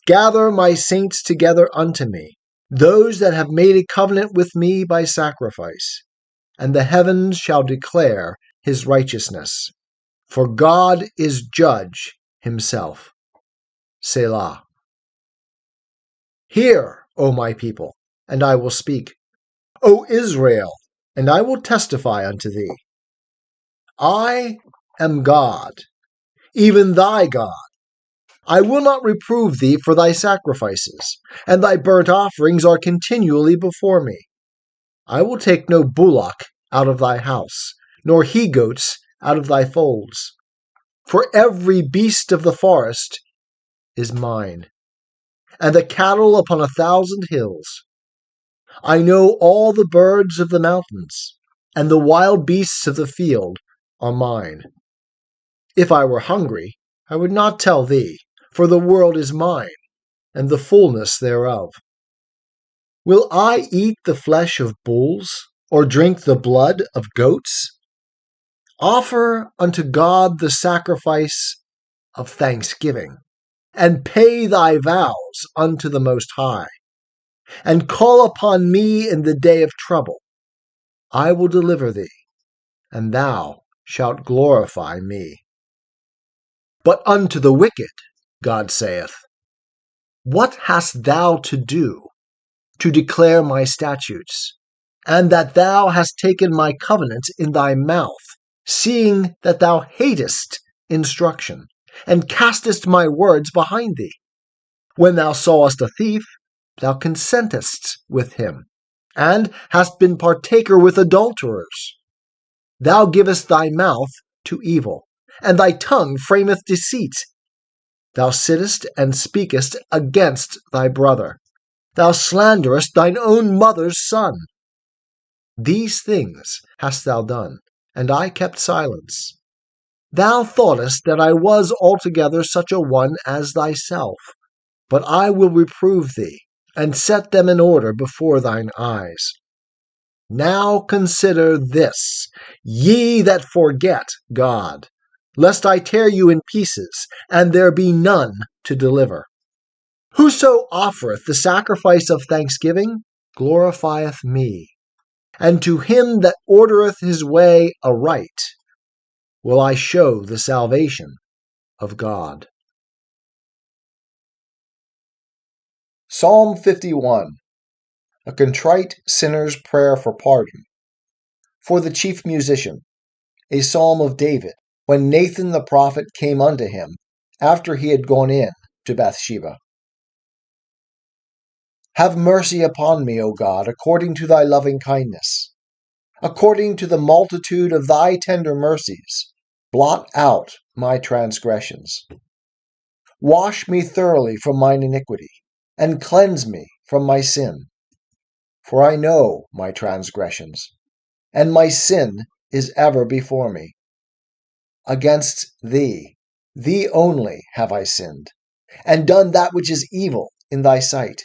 Gather my saints together unto me, those that have made a covenant with me by sacrifice, and the heavens shall declare his righteousness. For God is judge himself. Selah. Hear, O my people, and I will speak. O Israel, and I will testify unto thee. I am God, even thy God. I will not reprove thee for thy sacrifices, and thy burnt offerings are continually before me. I will take no bullock out of thy house, nor he-goats out of thy folds. For every beast of the forest is mine, and the cattle upon 1,000 hills. I know all the birds of the mountains, and the wild beasts of the field are mine. If I were hungry, I would not tell thee, for the world is mine, and the fullness thereof. Will I eat the flesh of bulls, or drink the blood of goats? Offer unto God the sacrifice of thanksgiving, and pay thy vows unto the Most High, and call upon me in the day of trouble. I will deliver thee, and thou shalt glorify me. But unto the wicked, God saith, What hast thou to do to declare my statutes, and that thou hast taken my covenant in thy mouth, seeing that thou hatest instruction, and castest my words behind thee? When thou sawest a thief, thou consentest with him, and hast been partaker with adulterers. Thou givest thy mouth to evil, and thy tongue frameth deceit. Thou sittest and speakest against thy brother. Thou slanderest thine own mother's son. These things hast thou done, and I kept silence. Thou thoughtest that I was altogether such a one as thyself, but I will reprove thee, and set them in order before thine eyes. Now consider this, ye that forget God, lest I tear you in pieces, and there be none to deliver. Whoso offereth the sacrifice of thanksgiving glorifieth me, and to him that ordereth his way aright will I show the salvation of God. Psalm 51. A contrite sinner's prayer for pardon. For the chief musician, a psalm of David, when Nathan the prophet came unto him, after he had gone in to Bathsheba. Have mercy upon me, O God, according to thy loving kindness. According to the multitude of thy tender mercies, blot out my transgressions. Wash me thoroughly from mine iniquity, and cleanse me from my sin. For I know my transgressions, and my sin is ever before me. against thee, thee only, have I sinned, and done that which is evil in thy sight,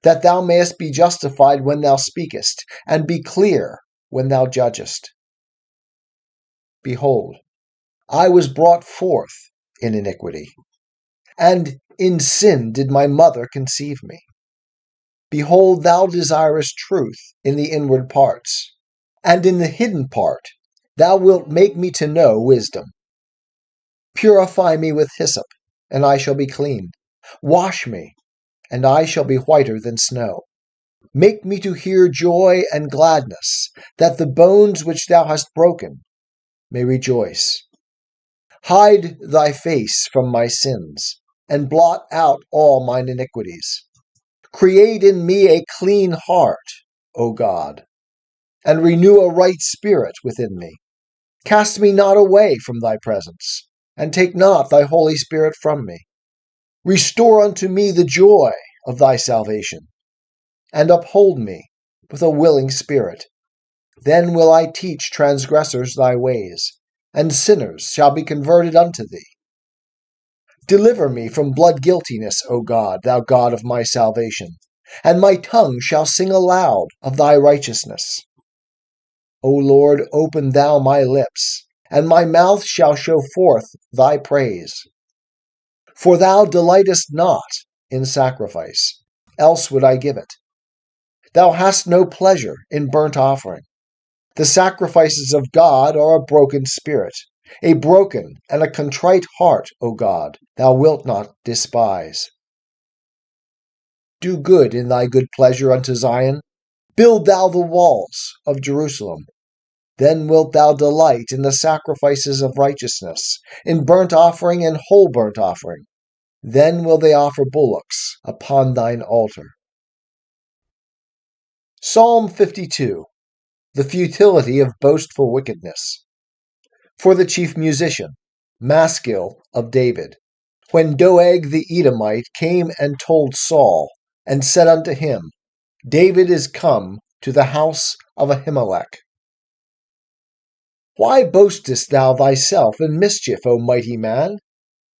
that thou mayest be justified when thou speakest, and be clear when thou judgest. Behold, I was brought forth in iniquity, and in sin did my mother conceive me. Behold, thou desirest truth in the inward parts, and in the hidden part thou wilt make me to know wisdom. Purify me with hyssop, and I shall be clean. Wash me, and I shall be whiter than snow. Make me to hear joy and gladness, that the bones which thou hast broken may rejoice. Hide thy face from my sins, and blot out all mine iniquities. Create in me a clean heart, O God, and renew a right spirit within me. Cast me not away from thy presence, and take not thy Holy Spirit from me. Restore unto me the joy of thy salvation, and uphold me with a willing spirit. Then will I teach transgressors thy ways, and sinners shall be converted unto thee. Deliver me from blood guiltiness, O God, thou God of my salvation, and my tongue shall sing aloud of thy righteousness. O Lord, open thou my lips, and my mouth shall show forth thy praise. For thou delightest not in sacrifice, else would I give it. Thou hast no pleasure in burnt offering. The sacrifices of God are a broken spirit, a broken and a contrite heart, O God, thou wilt not despise. Do good in thy good pleasure unto Zion. Build thou the walls of Jerusalem. Then wilt thou delight in the sacrifices of righteousness, in burnt offering and whole burnt offering. Then will they offer bullocks upon thine altar. Psalm 52. The futility of boastful wickedness. For the chief musician, Maskil of David, when Doeg the Edomite came and told Saul, and said unto him, David is come to the house of Ahimelech. Why boastest thou thyself in mischief, O mighty man?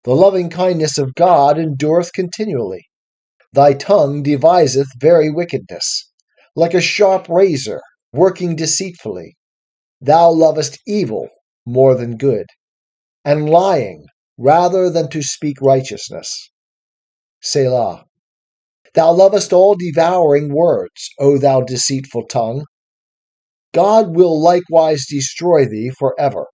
The loving kindness of God endureth continually. Thy tongue deviseth very wickedness, like a sharp razor, working deceitfully. Thou lovest evil more than good, and lying rather than to speak righteousness. Selah. Thou lovest all devouring words, O thou deceitful tongue. God will likewise destroy thee forever.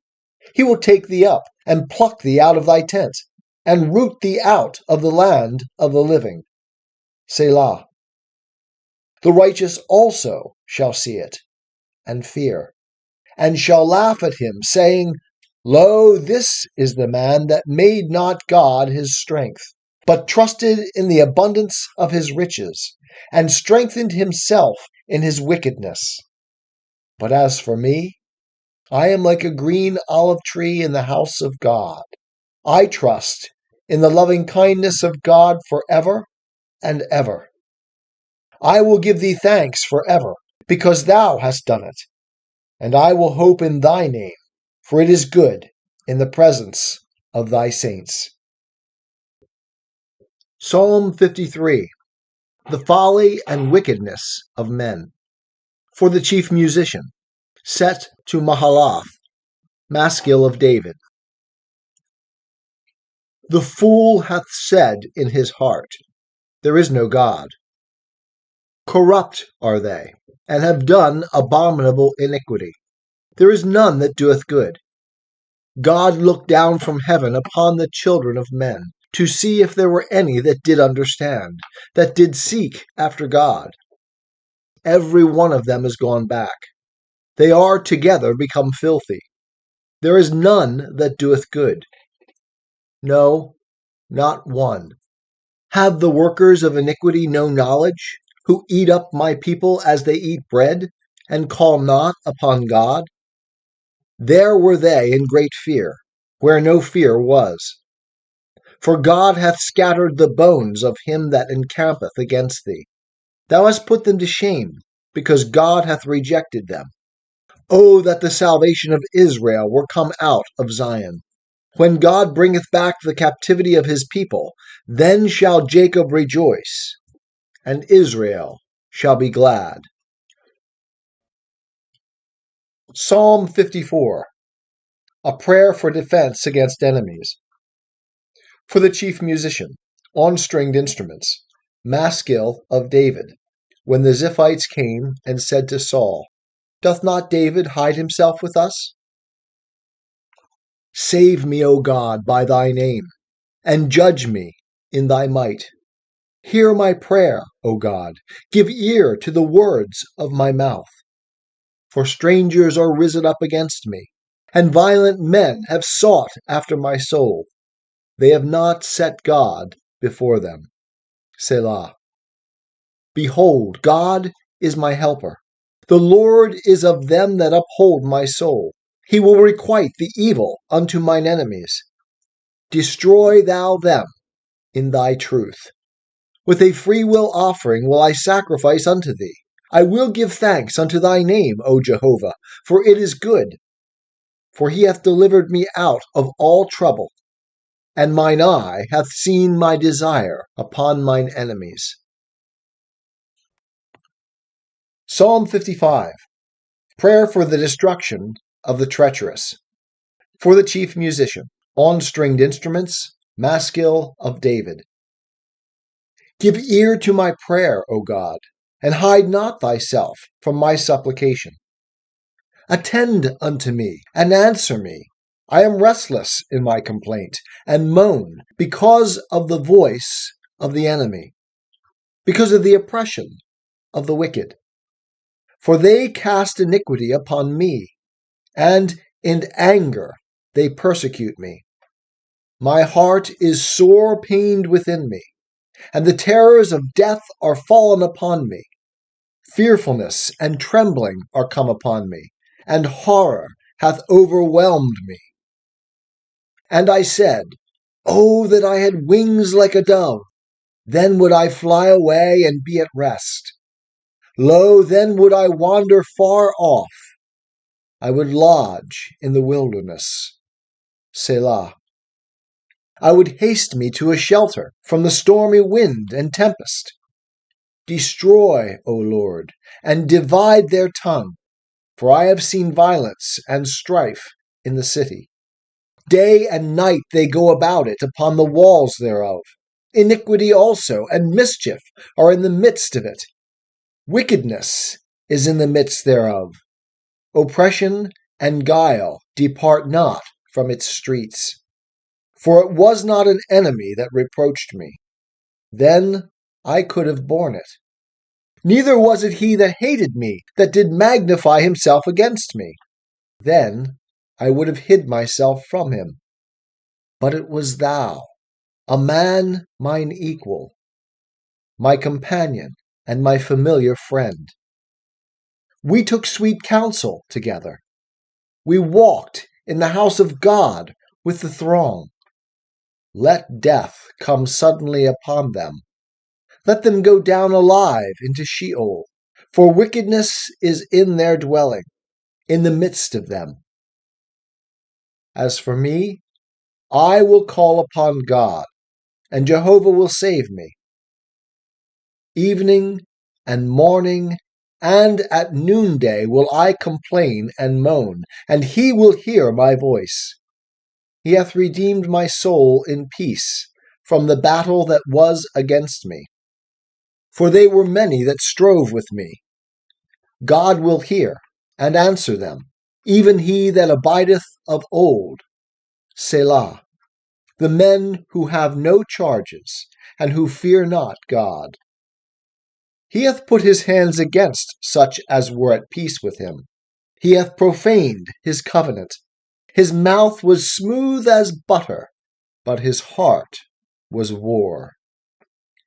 He will take thee up, and pluck thee out of thy tent, and root thee out of the land of the living. Selah. The righteous also shall see it, and fear, and shall laugh at him, saying, Lo, this is the man that made not God his strength, but trusted in the abundance of his riches, and strengthened himself in his wickedness. But as for me, I am like a green olive tree in the house of God. I trust in the loving kindness of God forever and ever. I will give thee thanks forever, because thou hast done it, and I will hope in thy name, for it is good in the presence of thy saints. Psalm 53. The folly and wickedness of men. For the chief musician, set to Mahalath, Maskil of David. The fool hath said in his heart, There is no God. Corrupt are they, and have done abominable iniquity. There is none that doeth good. God looked down from heaven upon the children of men, to see if there were any that did understand, that did seek after God. Every one of them is gone back. They are together become filthy. There is none that doeth good. No, not one. Have the workers of iniquity no knowledge, who eat up my people as they eat bread, and call not upon God? There were they in great fear, where no fear was. For God hath scattered the bones of him that encampeth against thee. Thou hast put them to shame, because God hath rejected them. Oh, that the salvation of Israel were come out of Zion. When God bringeth back the captivity of his people, then shall Jacob rejoice, and Israel shall be glad. Psalm 54, a prayer for defense against enemies. For the chief musician, on stringed instruments, maskil of David, when the Ziphites came and said to Saul, Doth not David hide himself with us? Save me, O God, by thy name, and judge me in thy might. Hear my prayer, O God. Give ear to the words of my mouth. For strangers are risen up against me, and violent men have sought after my soul. They have not set God before them. Selah. Behold, God is my helper. The Lord is of them that uphold my soul. He will requite the evil unto mine enemies. Destroy thou them in thy truth. With a freewill offering will I sacrifice unto thee. I will give thanks unto thy name, O Jehovah, for it is good. For he hath delivered me out of all trouble, and mine eye hath seen my desire upon mine enemies. Psalm 55, prayer for the destruction of the treacherous. For the chief musician, on stringed instruments, maskil of David. Give ear to my prayer, O God, and hide not thyself from my supplication. Attend unto me, and answer me. I am restless in my complaint, and moan because of the voice of the enemy, because of the oppression of the wicked. For they cast iniquity upon me, and in anger they persecute me. My heart is sore pained within me, and the terrors of death are fallen upon me. Fearfulness and trembling are come upon me, and horror hath overwhelmed me. And I said, Oh, that I had wings like a dove! Then would I fly away and be at rest. Lo, then would I wander far off. I would lodge in the wilderness. Selah. I would haste me to a shelter from the stormy wind and tempest. Destroy, O Lord, and divide their tongue, for I have seen violence and strife in the city. Day and night they go about it upon the walls thereof. Iniquity also and mischief are in the midst of it. Wickedness is in the midst thereof. Oppression and guile depart not from its streets. For it was not an enemy that reproached me. Then I could have borne it. Neither was it he that hated me, that did magnify himself against me. Then I would have hid myself from him. But it was thou, a man mine equal, my companion and my familiar friend. We took sweet counsel together. We walked in the house of God with the throng. Let death come suddenly upon them. Let them go down alive into Sheol, for wickedness is in their dwelling, in the midst of them. As for me, I will call upon God, and Jehovah will save me. Evening and morning and at noonday will I complain and moan, and he will hear my voice. He hath redeemed my soul in peace from the battle that was against me. For they were many that strove with me. God will hear and answer them, even he that abideth of old. Selah. The men who have no charges, and who fear not God. He hath put his hands against such as were at peace with him. He hath profaned his covenant. His mouth was smooth as butter, but his heart was war.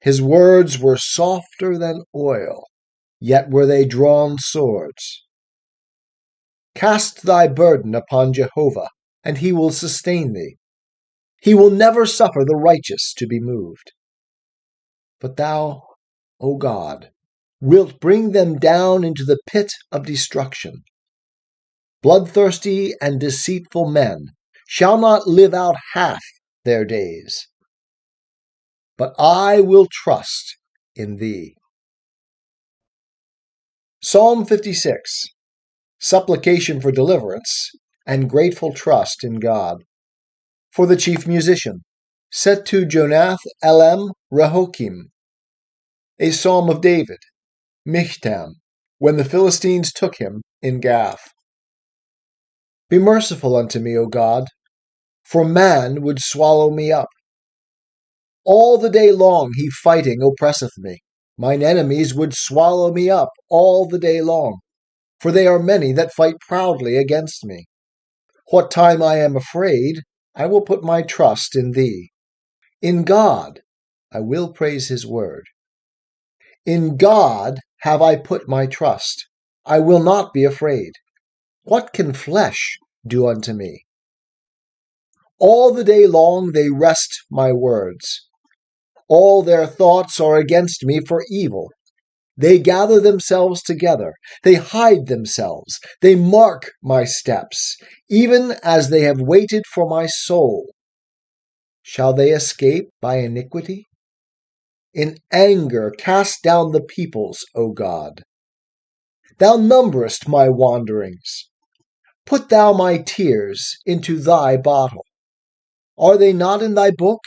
His words were softer than oil, yet were they drawn swords. Cast thy burden upon Jehovah, and he will sustain thee. He will never suffer the righteous to be moved. But thou, O God, wilt bring them down into the pit of destruction. Bloodthirsty and deceitful men shall not live out half their days. But I will trust in thee. Psalm 56. Supplication for deliverance and grateful trust in God. For the chief musician, set to Jonath Elam Rehokim. A psalm of David, Michtam, when the Philistines took him in Gath. Be merciful unto me, O God, for man would swallow me up. All the day long he fighting oppresseth me. Mine enemies would swallow me up all the day long, for they are many that fight proudly against me. What time I am afraid, I will put my trust in thee. In God I will praise his word. In God have I put my trust. I will not be afraid. What can flesh do unto me? All the day long they wrest my words. All their thoughts are against me for evil. They gather themselves together. They hide themselves. They mark my steps, even as they have waited for my soul. Shall they escape by iniquity? In anger cast down the peoples, O God. Thou numberest my wanderings. Put thou my tears into thy bottle. Are they not in thy book?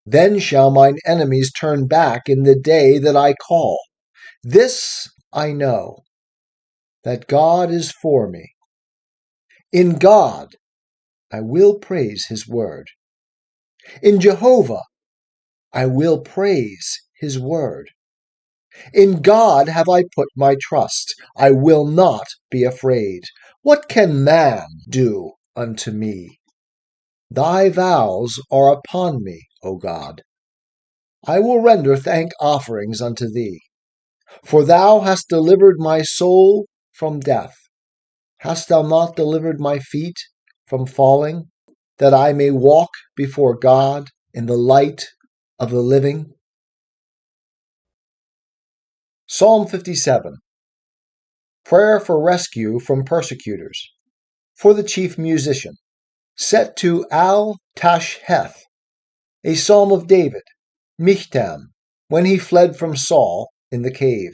Then shall mine enemies turn back in the day that I call. This I know, that God is for me. In God I will praise his word. In Jehovah I will praise his word. In God have I put my trust. I will not be afraid. What can man do unto me? Thy vows are upon me, O God. I will render thank offerings unto thee. For thou hast delivered my soul from death. Hast thou not delivered my feet from falling, that I may walk before God in the light of the living? Psalm 57. Prayer for rescue from persecutors. For the chief musician, set to Al-Tashheth. A psalm of David, Michtam, when he fled from Saul in the cave.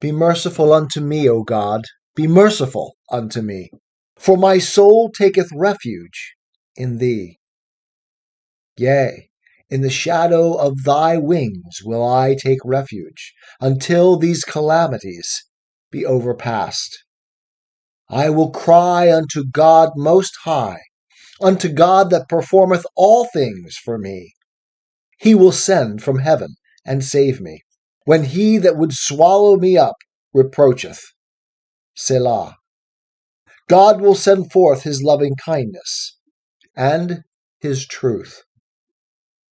Be merciful unto me, O God, be merciful unto me, for my soul taketh refuge in thee. Yea, in the shadow of thy wings will I take refuge, until these calamities be overpast. I will cry unto God most high, unto God that performeth all things for me. He will send from heaven and save me, when he that would swallow me up reproacheth. Selah. God will send forth his loving kindness and his truth.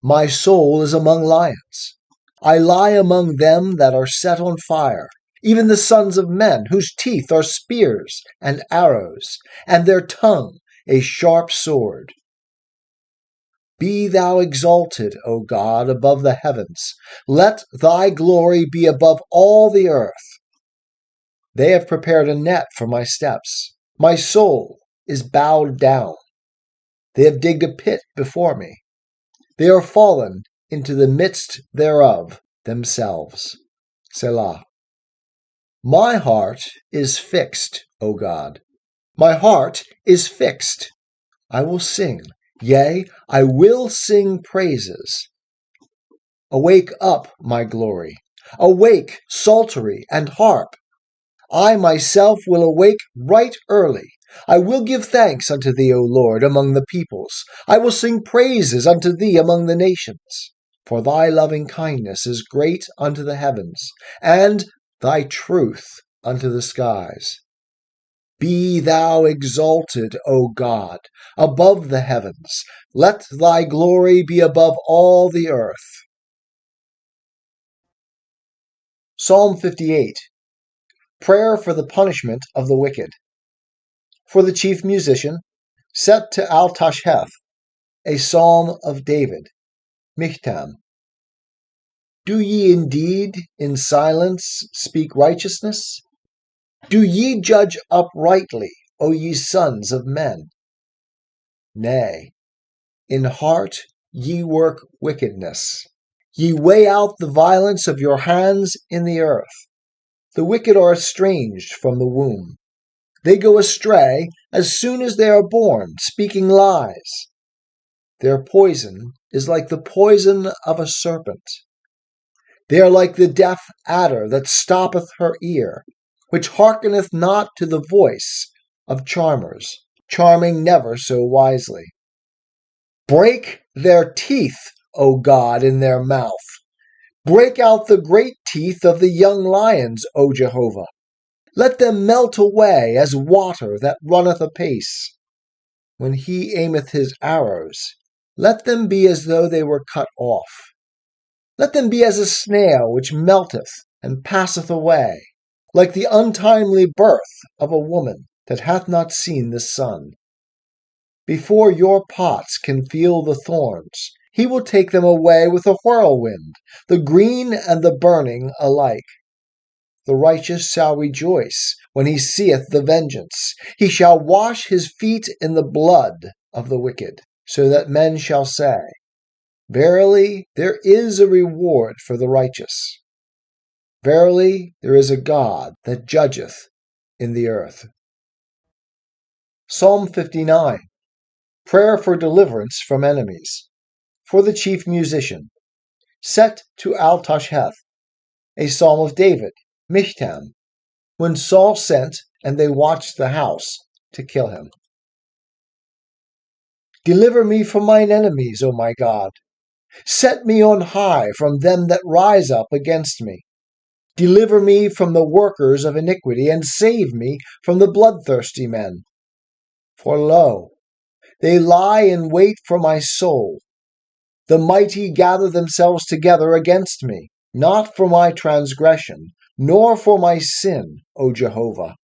My soul is among lions. I lie among them that are set on fire, even the sons of men, whose teeth are spears and arrows, and their tongue a sharp sword. Be thou exalted, O God, above the heavens. Let thy glory be above all the earth. They have prepared a net for my steps. My soul is bowed down. They have digged a pit before me. They are fallen into the midst thereof themselves. Selah. My heart is fixed, O God. My heart is fixed. I will sing, yea, I will sing praises. Awake up, my glory. Awake, psaltery and harp. I myself will awake right early. I will give thanks unto thee, O Lord, among the peoples. I will sing praises unto thee among the nations. For thy loving kindness is great unto the heavens, and thy truth unto the skies. Be thou exalted, O God, above the heavens. Let thy glory be above all the earth. Psalm 58. Prayer for the punishment of the wicked. For the chief musician, set to Al-Tashheth, a psalm of David, Michtam. Do ye indeed in silence speak righteousness? Do ye judge uprightly, O ye sons of men? Nay, in heart ye work wickedness. Ye weigh out the violence of your hands in the earth. The wicked are estranged from the womb. They go astray as soon as they are born, speaking lies. Their poison is like the poison of a serpent. They are like the deaf adder that stoppeth her ear, which hearkeneth not to the voice of charmers, charming never so wisely. Break their teeth, O God, in their mouth. Break out the great teeth of the young lions, O Jehovah. Let them melt away as water that runneth apace. When he aimeth his arrows, let them be as though they were cut off. Let them be as a snail which melteth and passeth away, like the untimely birth of a woman that hath not seen the sun. Before your pots can feel the thorns, he will take them away with a whirlwind, the green and the burning alike. The righteous shall rejoice when he seeth the vengeance. He shall wash his feet in the blood of the wicked, so that men shall say, Verily, there is a reward for the righteous. Verily, there is a God that judgeth in the earth. Psalm 59. Prayer for deliverance from enemies. For the chief musician. Set to Al-Tashheth. A psalm of David, Michtam, when Saul sent and they watched the house to kill him. Deliver me from mine enemies, O my God. Set me on high from them that rise up against me. Deliver me from the workers of iniquity, and save me from the bloodthirsty men. For lo, they lie in wait for my soul. The mighty gather themselves together against me, not for my transgression, nor for my sin, O Jehovah.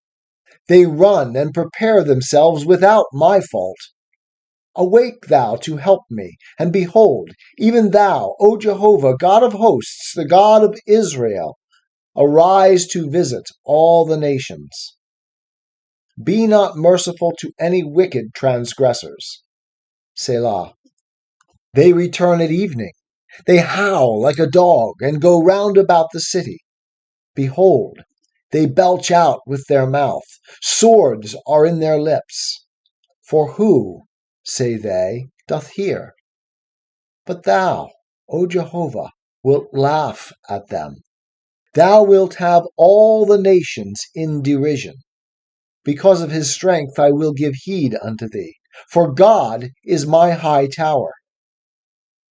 They run and prepare themselves without my fault. Awake thou to help me, and behold, even thou, O Jehovah, God of hosts, the God of Israel, arise to visit all the nations. Be not merciful to any wicked transgressors. Selah. They return at evening. They howl like a dog and go round about the city. Behold, they belch out with their mouth. Swords are in their lips. For who, say they, doth hear? But thou, O Jehovah, wilt laugh at them. Thou wilt have all the nations in derision. Because of his strength I will give heed unto thee, for God is my high tower.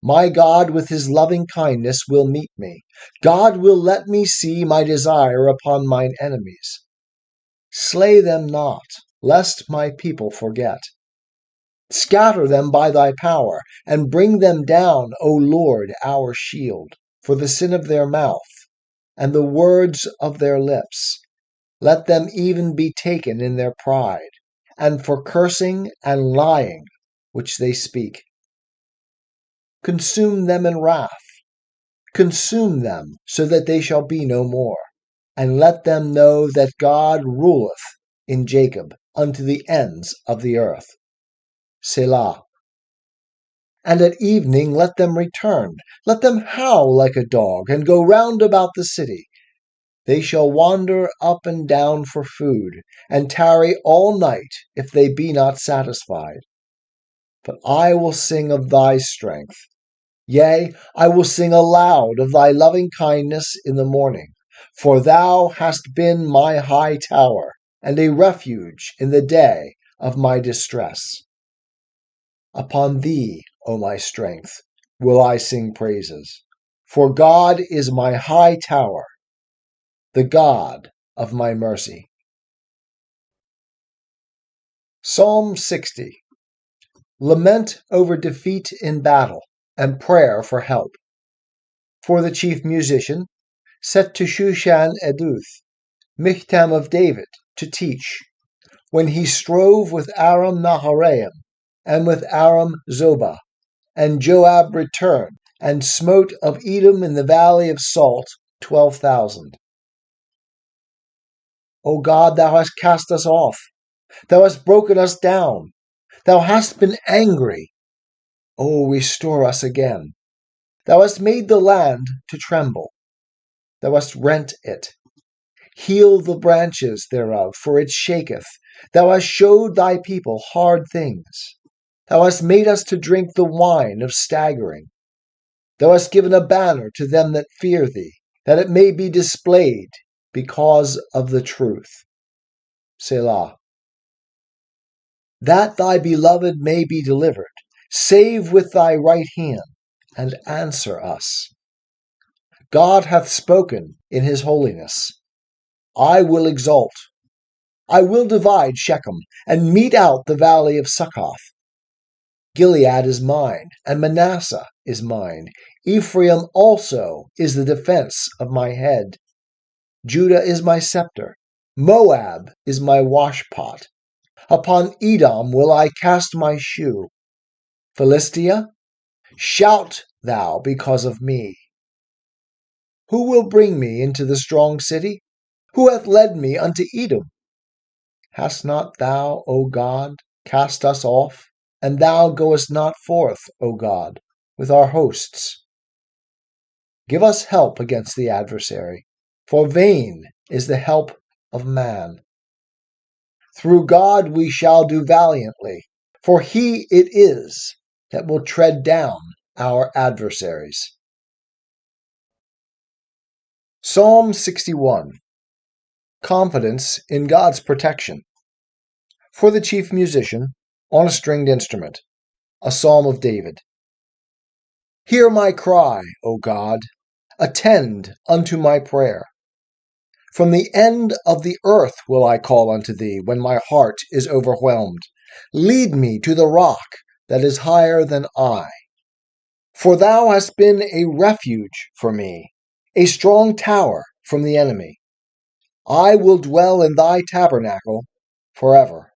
My God with his loving kindness will meet me. God will let me see my desire upon mine enemies. Slay them not, lest my people forget. Scatter them by thy power, and bring them down, O Lord, our shield, for the sin of their mouth, and the words of their lips. Let them even be taken in their pride, and for cursing and lying which they speak. Consume them in wrath. Consume them, so that they shall be no more. And let them know that God ruleth in Jacob unto the ends of the earth. Selah. And at evening let them return. Let them howl like a dog, and go round about the city. They shall wander up and down for food, and tarry all night if they be not satisfied. But I will sing of thy strength. Yea, I will sing aloud of thy loving kindness in the morning. For thou hast been my high tower, and a refuge in the day of my distress. Upon thee, O my strength, will I sing praises. For God is my high tower, the God of my mercy. Psalm 60. Lament over defeat in battle, and prayer for help. For the chief musician, set to Shushan Eduth, Michtam of David, to teach, when he strove with Aram Naharaim, and with Aram Zobah, and Joab returned, and smote of Edom in the valley of Salt 12,000. O God, thou hast cast us off. Thou hast broken us down. Thou hast been angry. O restore us again. Thou hast made the land to tremble. Thou hast rent it. Heal the branches thereof, for it shaketh. Thou hast showed thy people hard things. Thou hast made us to drink the wine of staggering. Thou hast given a banner to them that fear thee, that it may be displayed because of the truth. Selah. That thy beloved may be delivered, save with thy right hand, and answer us. God hath spoken in his holiness. I will exalt. I will divide Shechem, and mete out the valley of Succoth. Gilead is mine, and Manasseh is mine. Ephraim also is the defense of my head. Judah is my scepter. Moab is my washpot. Upon Edom will I cast my shoe. Philistia, shout thou because of me. Who will bring me into the strong city? Who hath led me unto Edom? Hast not thou, O God, cast us off? And thou goest not forth, O God, with our hosts. Give us help against the adversary, for vain is the help of man. Through God we shall do valiantly, for he it is that will tread down our adversaries. Psalm 61. Confidence in God's protection. For the chief musician, on a stringed instrument, a psalm of David. Hear my cry, O God, attend unto my prayer. From the end of the earth will I call unto thee when my heart is overwhelmed. Lead me to the rock that is higher than I. For thou hast been a refuge for me, a strong tower from the enemy. I will dwell in thy tabernacle forever.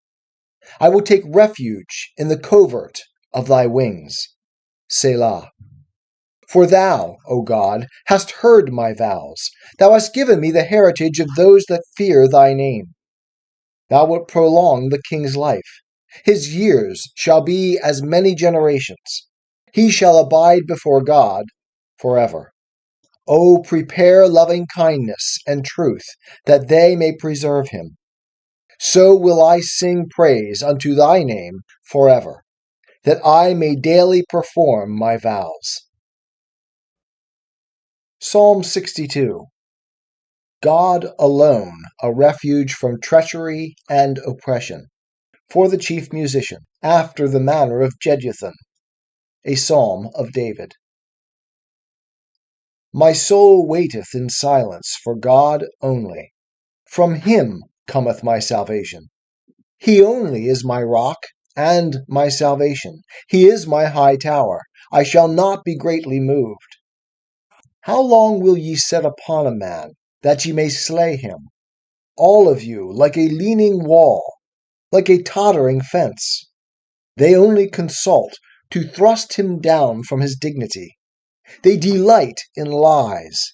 I will take refuge in the covert of thy wings. Selah. For thou, O God, hast heard my vows. Thou hast given me the heritage of those that fear thy name. Thou wilt prolong the king's life. His years shall be as many generations. He shall abide before God forever. O prepare loving kindness and truth, that they may preserve him. So will I sing praise unto thy name forever, that I may daily perform my vows. Psalm 62. God alone, a refuge from treachery and oppression. For the chief musician, after the manner of Jeduthun, a psalm of David. My soul waiteth in silence for God only. From him cometh my salvation. He only is my rock and my salvation. He is my high tower. I shall not be greatly moved. How long will ye set upon a man, that ye may slay him? All of you, like a leaning wall, like a tottering fence. They only consult to thrust him down from his dignity. They delight in lies.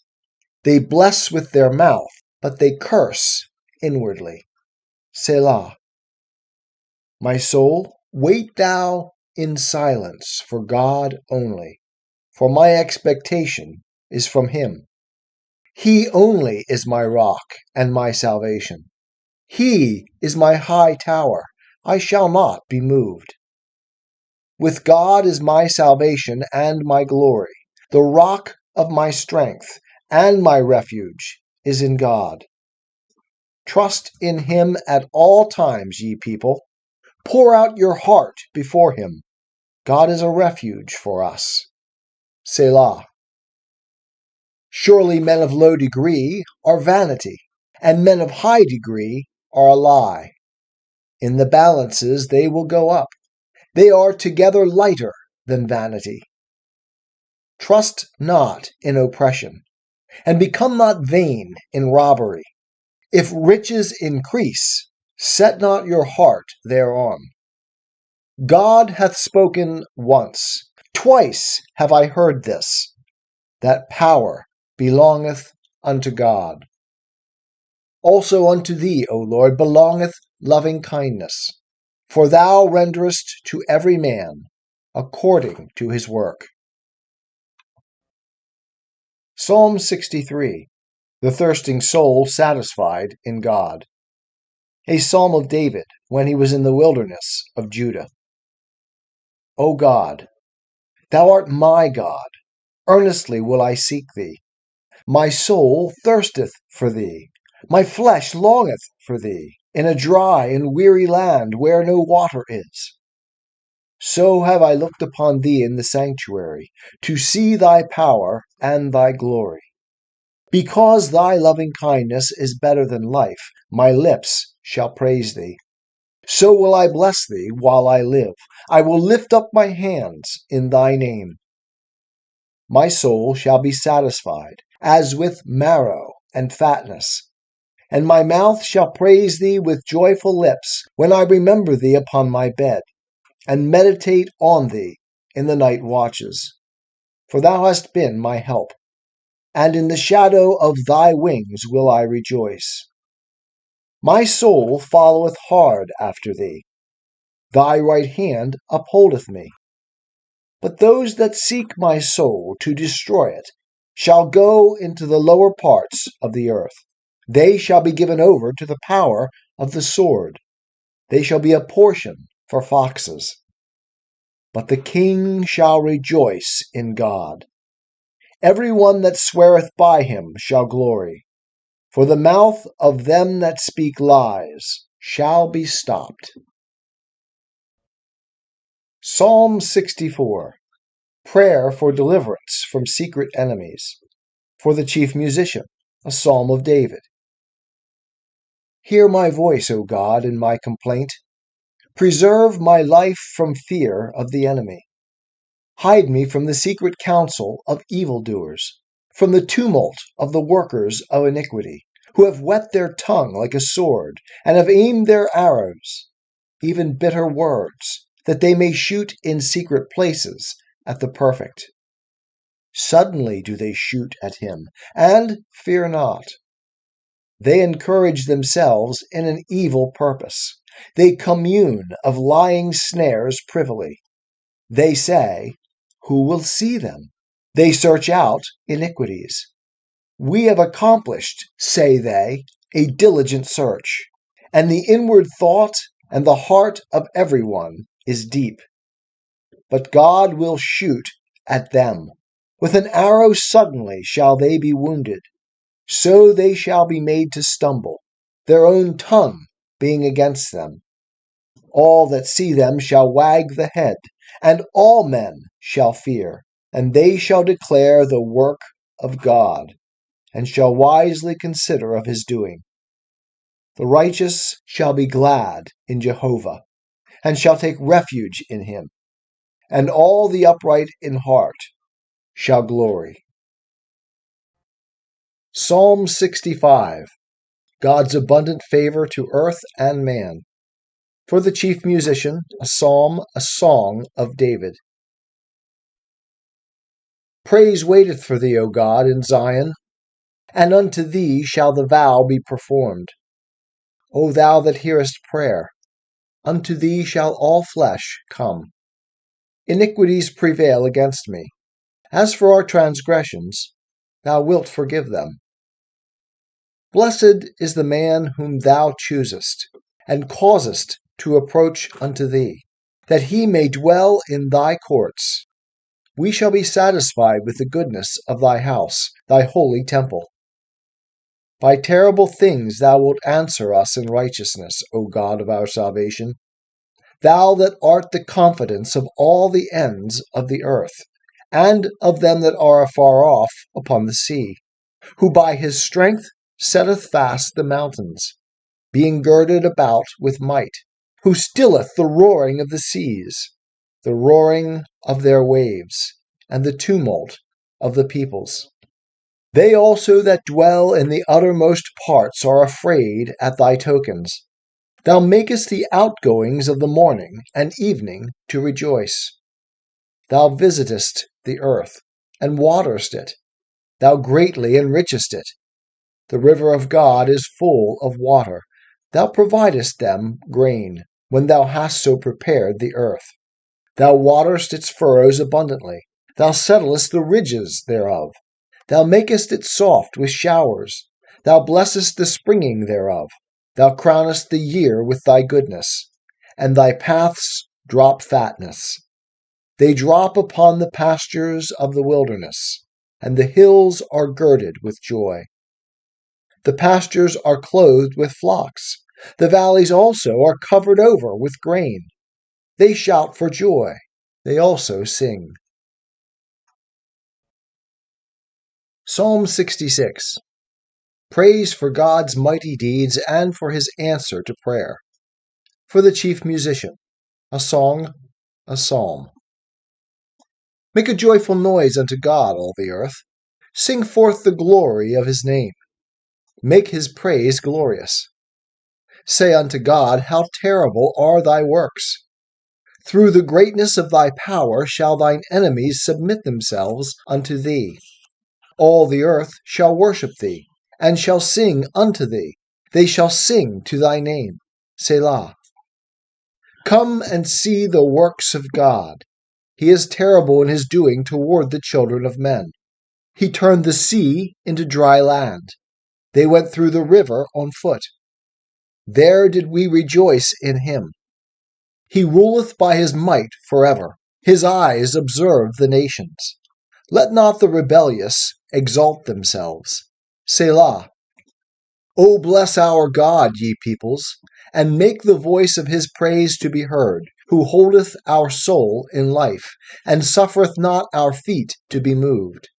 They bless with their mouth, but they curse inwardly. Selah. My soul, wait thou in silence for God only, for my expectation is from him. He only is my rock and my salvation. He is my high tower. I shall not be moved. With God is my salvation and my glory. The rock of my strength and my refuge is in God. Trust in him at all times, ye people. Pour out your heart before him. God is a refuge for us. Selah. Surely men of low degree are vanity, and men of high degree are a lie. In the balances they will go up. They are together lighter than vanity. Trust not in oppression, and become not vain in robbery. If riches increase, set not your heart thereon. God hath spoken once, twice have I heard this, that power belongeth unto God. Also unto thee, O Lord, belongeth loving kindness, for thou renderest to every man according to his work. Psalm 63. The thirsting soul satisfied in God. A psalm of David when he was in the wilderness of Judah. O God, thou art my God. Earnestly will I seek thee. My soul thirsteth for thee. My flesh longeth for thee, in a dry and weary land where no water is. So have I looked upon thee in the sanctuary, to see thy power and thy glory. Because thy loving kindness is better than life, my lips shall praise thee. So will I bless thee while I live. I will lift up my hands in thy name. My soul shall be satisfied, as with marrow and fatness, and my mouth shall praise thee with joyful lips, when I remember thee upon my bed, and meditate on thee in the night watches. For thou hast been my help, and in the shadow of thy wings will I rejoice. My soul followeth hard after thee. Thy right hand upholdeth me. But those that seek my soul to destroy it shall go into the lower parts of the earth. They shall be given over to the power of the sword. They shall be a portion for foxes. But the king shall rejoice in God. Every one that sweareth by him shall glory. For the mouth of them that speak lies shall be stopped. Psalm 64. Prayer for deliverance from secret enemies. For the chief musician, a psalm of David. Hear my voice, O God, in my complaint. Preserve my life from fear of the enemy. Hide me from the secret counsel of evildoers, from the tumult of the workers of iniquity, who have whet their tongue like a sword, and have aimed their arrows, even bitter words, that they may shoot in secret places at the perfect. Suddenly do they shoot at him, and fear not. They encourage themselves in an evil purpose. They commune of lying snares privily. They say, who will see them? They search out iniquities. We have accomplished, say they, a diligent search, and the inward thought and the heart of everyone is deep. But God will shoot at them. With an arrow suddenly shall they be wounded. So they shall be made to stumble, their own tongue being against them. All that see them shall wag the head, and all men shall fear, and they shall declare the work of God, and shall wisely consider of his doing. The righteous shall be glad in Jehovah, and shall take refuge in him, and all the upright in heart shall glory. Psalm 65. God's abundant favor to earth and man. For the chief musician, a psalm, a song of David. Praise waiteth for thee, O God, in Zion, and unto thee shall the vow be performed. O thou that hearest prayer, unto thee shall all flesh come. Iniquities prevail against me. As for our transgressions, thou wilt forgive them. Blessed is the man whom thou choosest, and causest to approach unto thee, that he may dwell in thy courts. We shall be satisfied with the goodness of thy house, thy holy temple. By terrible things thou wilt answer us in righteousness, O God of our salvation. Thou that art the confidence of all the ends of the earth, and of them that are afar off upon the sea, who by his strength setteth fast the mountains, being girded about with might, who stilleth the roaring of the seas, the roaring of their waves, and the tumult of the peoples. They also that dwell in the uttermost parts are afraid at thy tokens. Thou makest the outgoings of the morning and evening to rejoice. Thou visitest the earth, and waterest it. Thou greatly enrichest it. The river of God is full of water. Thou providest them grain, when thou hast so prepared the earth. Thou waterest its furrows abundantly. Thou settlest the ridges thereof. Thou makest it soft with showers. Thou blessest the springing thereof. Thou crownest the year with thy goodness, and thy paths drop fatness. They drop upon the pastures of the wilderness, and the hills are girded with joy. The pastures are clothed with flocks. The valleys also are covered over with grain. They shout for joy. They also sing. Psalm 66. Praise for God's mighty deeds and for his answer to prayer. For the chief musician, a song, a psalm. Make a joyful noise unto God, all the earth. Sing forth the glory of his name. Make his praise glorious. Say unto God, how terrible are thy works! Through the greatness of thy power shall thine enemies submit themselves unto thee. All the earth shall worship thee, and shall sing unto thee. They shall sing to thy name. Selah. Come and see the works of God. He is terrible in his doing toward the children of men. He turned the sea into dry land. They went through the river on foot. There did we rejoice in him. He ruleth by his might forever. His eyes observe the nations. Let not the rebellious exalt themselves. Selah. O bless our God, ye peoples, and make the voice of his praise to be heard, who holdeth our soul in life, and suffereth not our feet to be moved.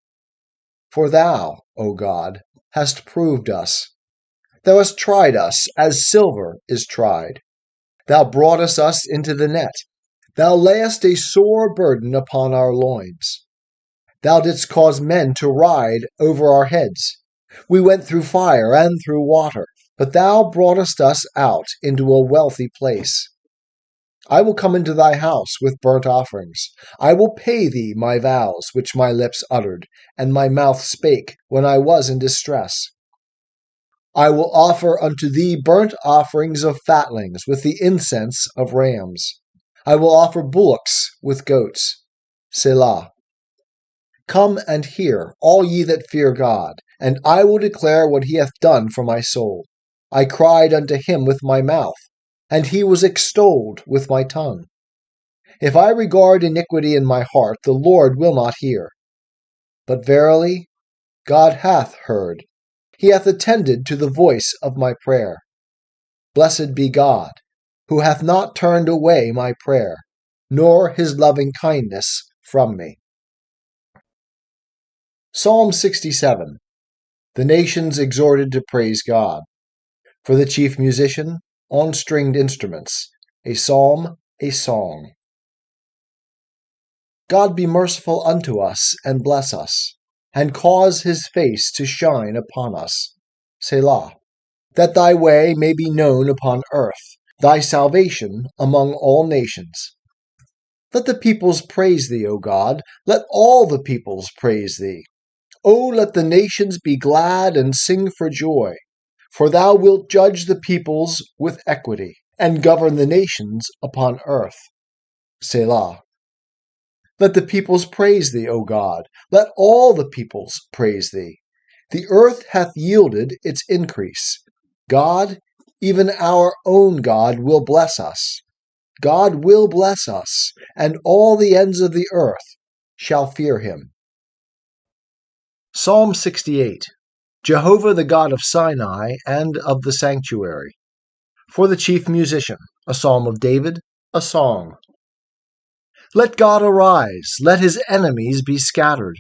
For thou, O God, hast proved us. Thou hast tried us as silver is tried. Thou broughtest us into the net. Thou layest a sore burden upon our loins. Thou didst cause men to ride over our heads. We went through fire and through water, but thou broughtest us out into a wealthy place. I will come into thy house with burnt offerings. I will pay thee my vows which my lips uttered, and my mouth spake when I was in distress. I will offer unto thee burnt offerings of fatlings with the incense of rams. I will offer bullocks with goats. Selah. Come and hear, all ye that fear God, and I will declare what he hath done for my soul. I cried unto him with my mouth, and he was extolled with my tongue. If I regard iniquity in my heart, the Lord will not hear. But verily, God hath heard. He hath attended to the voice of my prayer. Blessed be God, who hath not turned away my prayer, nor his loving kindness from me. Psalm 67. The nations exhorted to praise God. For the chief musician, on stringed instruments, a psalm, a song. God be merciful unto us, and bless us, and cause his face to shine upon us. Selah. That thy way may be known upon earth, thy salvation among all nations. Let the peoples praise thee, O God. Let all the peoples praise thee. O let the nations be glad and sing for joy. For thou wilt judge the peoples with equity, and govern the nations upon earth. Selah. Let the peoples praise thee, O God. Let all the peoples praise thee. The earth hath yielded its increase. God, even our own God, will bless us. God will bless us, and all the ends of the earth shall fear him. Psalm 68. Jehovah the God of Sinai and of the sanctuary. For the chief musician, a psalm of David, a song. Let God arise, let his enemies be scattered.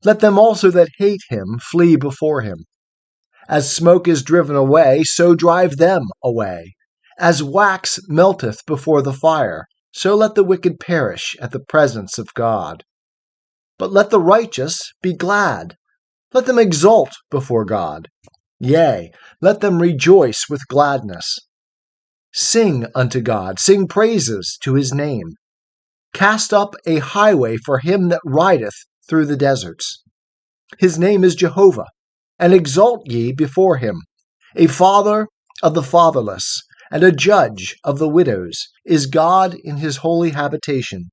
Let them also that hate him flee before him. As smoke is driven away, so drive them away. As wax melteth before the fire, so let the wicked perish at the presence of God. But let the righteous be glad. Let them exult before God. Yea, let them rejoice with gladness. Sing unto God, sing praises to his name. Cast up a highway for him that rideth through the deserts. His name is Jehovah. and exalt ye before him. A father of the fatherless, and a judge of the widows, is God in his holy habitation.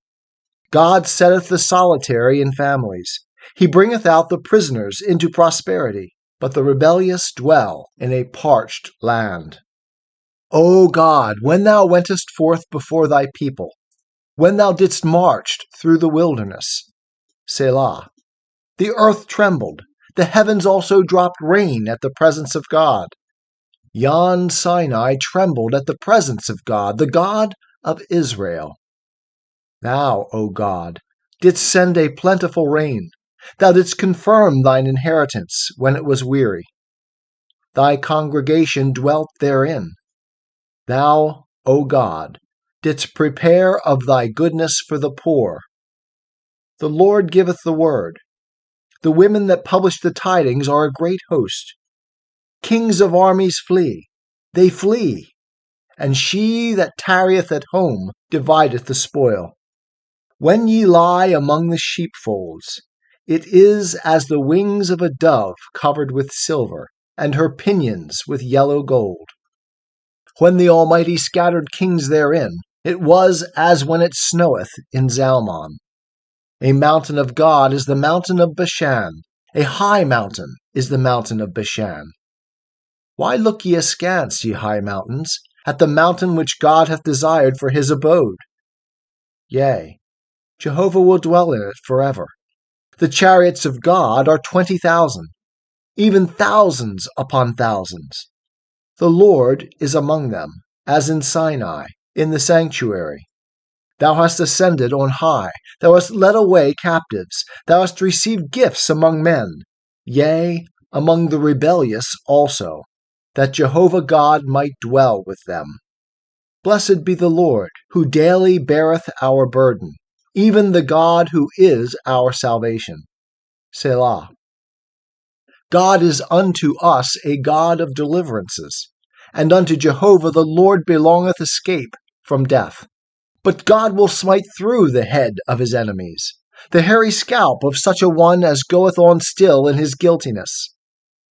God setteth the solitary in families. He bringeth out the prisoners into prosperity, but the rebellious dwell in a parched land. O God, when thou wentest forth before thy people, when thou didst march through the wilderness, Selah, the earth trembled, the heavens also dropped rain at the presence of God. Yon Sinai trembled at the presence of God, the God of Israel. Thou, O God, didst send a plentiful rain. Thou didst confirm thine inheritance when it was weary. Thy congregation dwelt therein. Thou, O God, didst prepare of thy goodness for the poor. The Lord giveth the word. The women that publish the tidings are a great host. Kings of armies flee. They flee. And she that tarrieth at home divideth the spoil. When ye lie among the sheepfolds, it is as the wings of a dove covered with silver, and her pinions with yellow gold. When the Almighty scattered kings therein, it was as when it snoweth in Zalmon. A mountain of God is the mountain of Bashan. A high mountain is the mountain of Bashan. Why look ye askance, ye high mountains, at the mountain which God hath desired for his abode? Yea, Jehovah will dwell in it forever. The chariots of God are 20,000, even thousands upon thousands. The Lord is among them, as in Sinai, in the sanctuary. Thou hast ascended on high, thou hast led away captives, thou hast received gifts among men, yea, among the rebellious also, that Jehovah God might dwell with them. Blessed be the Lord, who daily beareth our burden, even the God who is our salvation. Selah. God is unto us a God of deliverances, and unto Jehovah the Lord belongeth escape from death. But God will smite through the head of his enemies, the hairy scalp of such a one as goeth on still in his guiltiness.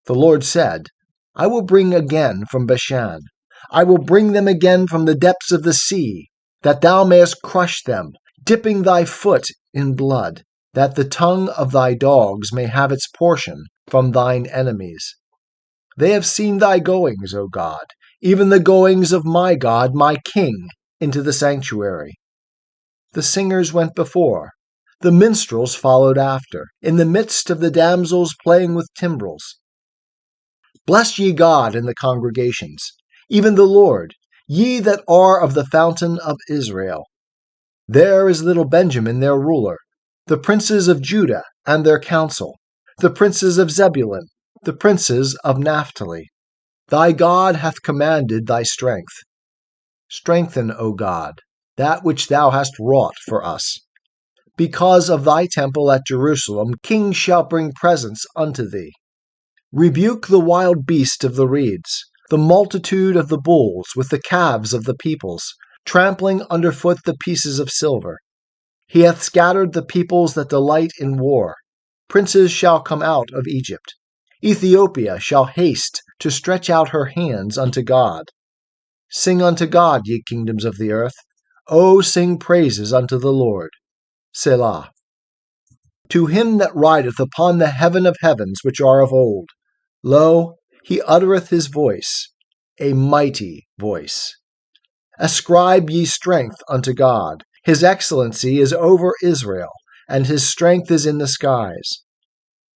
The Lord said, I will bring again from Bashan, I will bring them again from the depths of the sea, that thou mayest crush them, dipping thy foot in blood, that the tongue of thy dogs may have its portion from thine enemies. They have seen thy goings, O God, even the goings of my God, my King, into the sanctuary. The singers went before, the minstrels followed after, in the midst of the damsels playing with timbrels. Bless ye God in the congregations, even the Lord, ye that are of the fountain of Israel. There is little Benjamin their ruler, the princes of Judah and their council, the princes of Zebulun, the princes of Naphtali. Thy God hath commanded thy strength. Strengthen, O God, that which thou hast wrought for us. Because of thy temple at Jerusalem, kings shall bring presents unto thee. Rebuke the wild beast of the reeds, the multitude of the bulls with the calves of the peoples, trampling underfoot the pieces of silver. He hath scattered the peoples that delight in war. Princes shall come out of Egypt. Ethiopia shall haste to stretch out her hands unto God. Sing unto God, ye kingdoms of the earth. O sing praises unto the Lord. Selah. To him that rideth upon the heaven of heavens which are of old, lo, he uttereth his voice, a mighty voice. Ascribe ye strength unto God. His excellency is over Israel, and his strength is in the skies.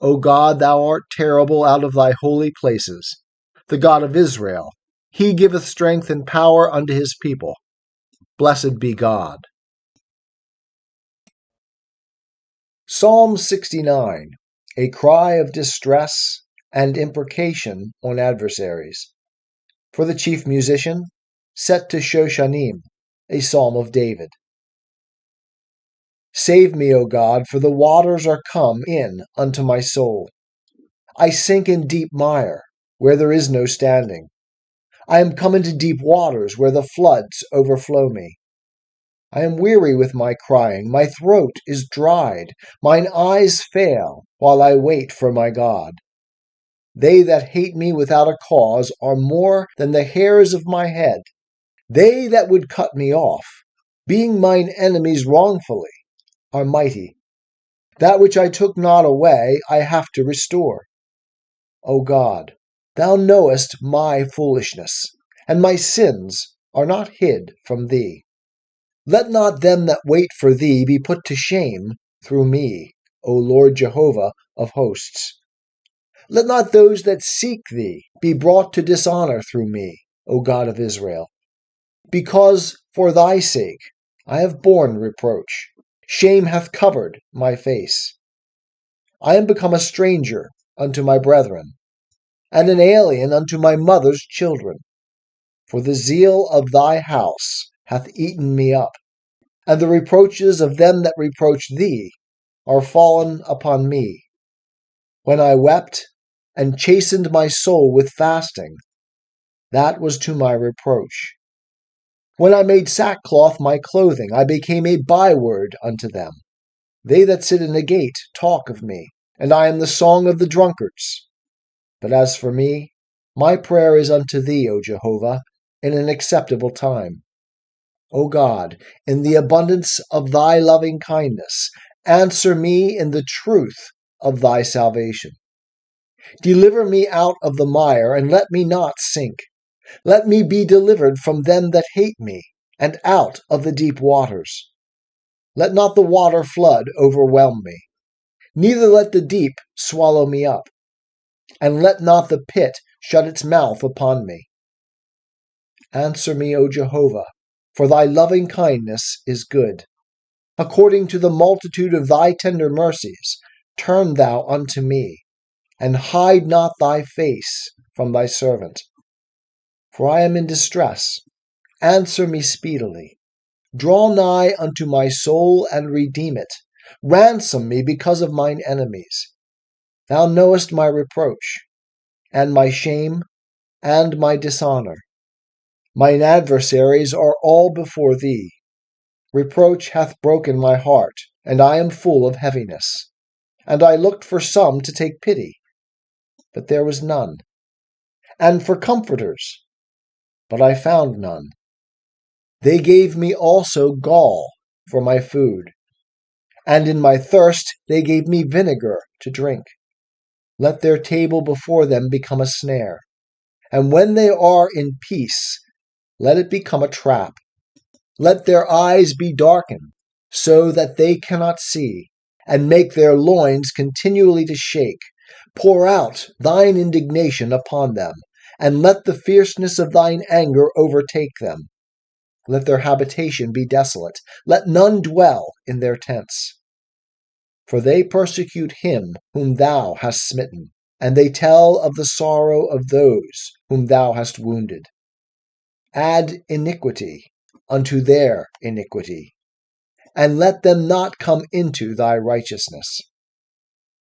O God, thou art terrible out of thy holy places. The God of Israel, he giveth strength and power unto his people. Blessed be God. Psalm 69, a cry of distress and imprecation on adversaries. For the chief musician, set to Shoshanim, a psalm of David. Save me, O God, for the waters are come in unto my soul. I sink in deep mire, where there is no standing. I am come into deep waters, where the floods overflow me. I am weary with my crying, my throat is dried, mine eyes fail, while I wait for my God. They that hate me without a cause are more than the hairs of my head. They that would cut me off, being mine enemies wrongfully, are mighty. That which I took not away, I have to restore. O God, thou knowest my foolishness, and my sins are not hid from thee. Let not them that wait for thee be put to shame through me, O Lord Jehovah of hosts. Let not those that seek thee be brought to dishonor through me, O God of Israel. Because for thy sake I have borne reproach. Shame hath covered my face. I am become a stranger unto my brethren, and an alien unto my mother's children. For the zeal of thy house hath eaten me up, and the reproaches of them that reproach thee are fallen upon me. When I wept and chastened my soul with fasting, that was to my reproach. When I made sackcloth my clothing, I became a byword unto them. They that sit in the gate talk of me, and I am the song of the drunkards. But as for me, my prayer is unto thee, O Jehovah, in an acceptable time. O God, in the abundance of thy loving kindness, answer me in the truth of thy salvation. Deliver me out of the mire, and let me not sink. Let me be delivered from them that hate me, and out of the deep waters. Let not the water flood overwhelm me, neither let the deep swallow me up, and let not the pit shut its mouth upon me. Answer me, O Jehovah, for thy loving kindness is good. According to the multitude of thy tender mercies, turn thou unto me, and hide not thy face from thy servant. For I am in distress. Answer me speedily. Draw nigh unto my soul and redeem it. Ransom me because of mine enemies. Thou knowest my reproach, and my shame, and my dishonor. Mine adversaries are all before thee. Reproach hath broken my heart, and I am full of heaviness. And I looked for some to take pity, but there was none, and for comforters, but I found none. They gave me also gall for my food, and in my thirst they gave me vinegar to drink. Let their table before them become a snare, and when they are in peace, let it become a trap. Let their eyes be darkened, so that they cannot see, and make their loins continually to shake. Pour out thine indignation upon them, and let the fierceness of thine anger overtake them. Let their habitation be desolate. Let none dwell in their tents. For they persecute him whom thou hast smitten, and they tell of the sorrow of those whom thou hast wounded. Add iniquity unto their iniquity, and let them not come into thy righteousness.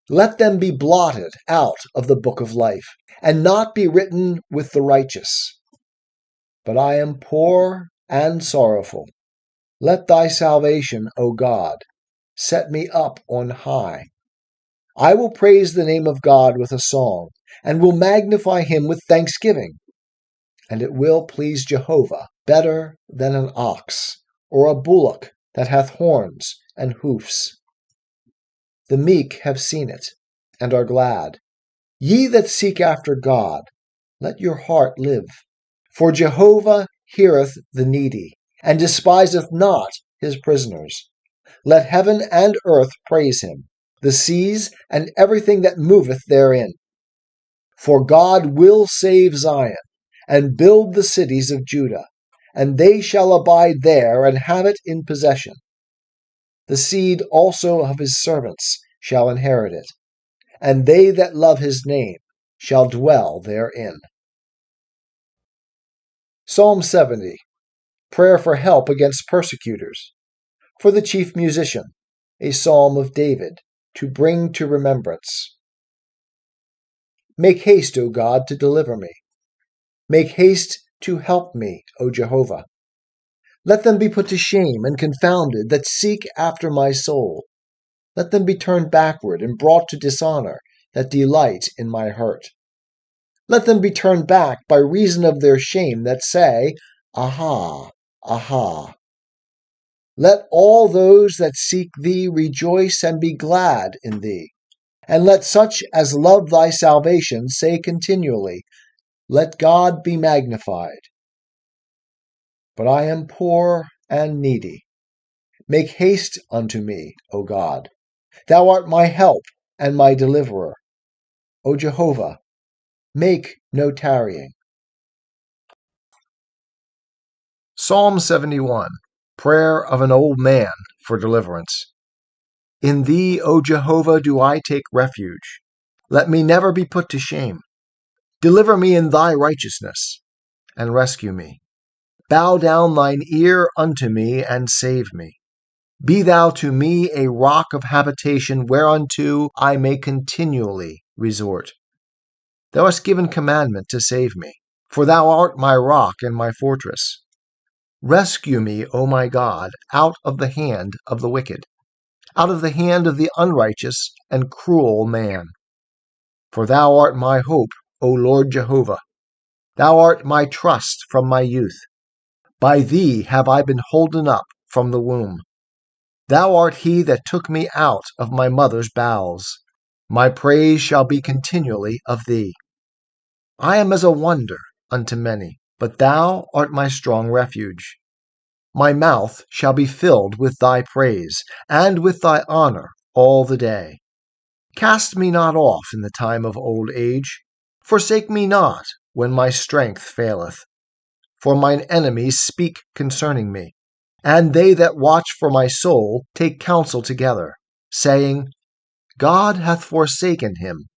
Let them be blotted out of the book of life, and not be written with the righteous. But I am poor and sorrowful. Let thy salvation, O God, set me up on high. I will praise the name of God with a song, and will magnify him with thanksgiving. And it will please Jehovah better than an ox, or a bullock that hath horns and hoofs. The meek have seen it, and are glad. Ye that seek after God, let your heart live. For Jehovah heareth the needy, and despiseth not his prisoners. Let heaven and earth praise him, the seas and everything that moveth therein. For God will save Zion, and build the cities of Judah, and they shall abide there and have it in possession. The seed also of his servants shall inherit it, and they that love his name shall dwell therein. Psalm 70. Prayer for help against persecutors. For the chief musician, a psalm of David, to bring to remembrance. Make haste, O God, to deliver me. Make haste to help me, O Jehovah. Let them be put to shame and confounded that seek after my soul. Let them be turned backward and brought to dishonor that delight in my hurt. Let them be turned back by reason of their shame that say, Aha, aha. Let all those that seek thee rejoice and be glad in thee. And let such as love thy salvation say continually, Let God be magnified. But I am poor and needy. Make haste unto me, O God. Thou art my help and my deliverer. O Jehovah, make no tarrying. Psalm 71, Prayer of an Old Man for Deliverance. In thee, O Jehovah, do I take refuge. Let me never be put to shame. Deliver me in thy righteousness, and rescue me. Bow down thine ear unto me, and save me. Be thou to me a rock of habitation, whereunto I may continually resort. Thou hast given commandment to save me, for thou art my rock and my fortress. Rescue me, O my God, out of the hand of the wicked, out of the hand of the unrighteous and cruel man. For thou art my hope, O Lord Jehovah. Thou art my trust from my youth. By thee have I been holden up from the womb. Thou art he that took me out of my mother's bowels. My praise shall be continually of thee. I am as a wonder unto many, but thou art my strong refuge. My mouth shall be filled with thy praise, and with thy honor all the day. Cast me not off in the time of old age. Forsake me not when my strength faileth. For mine enemies speak concerning me, and they that watch for my soul take counsel together, saying, God hath forsaken him.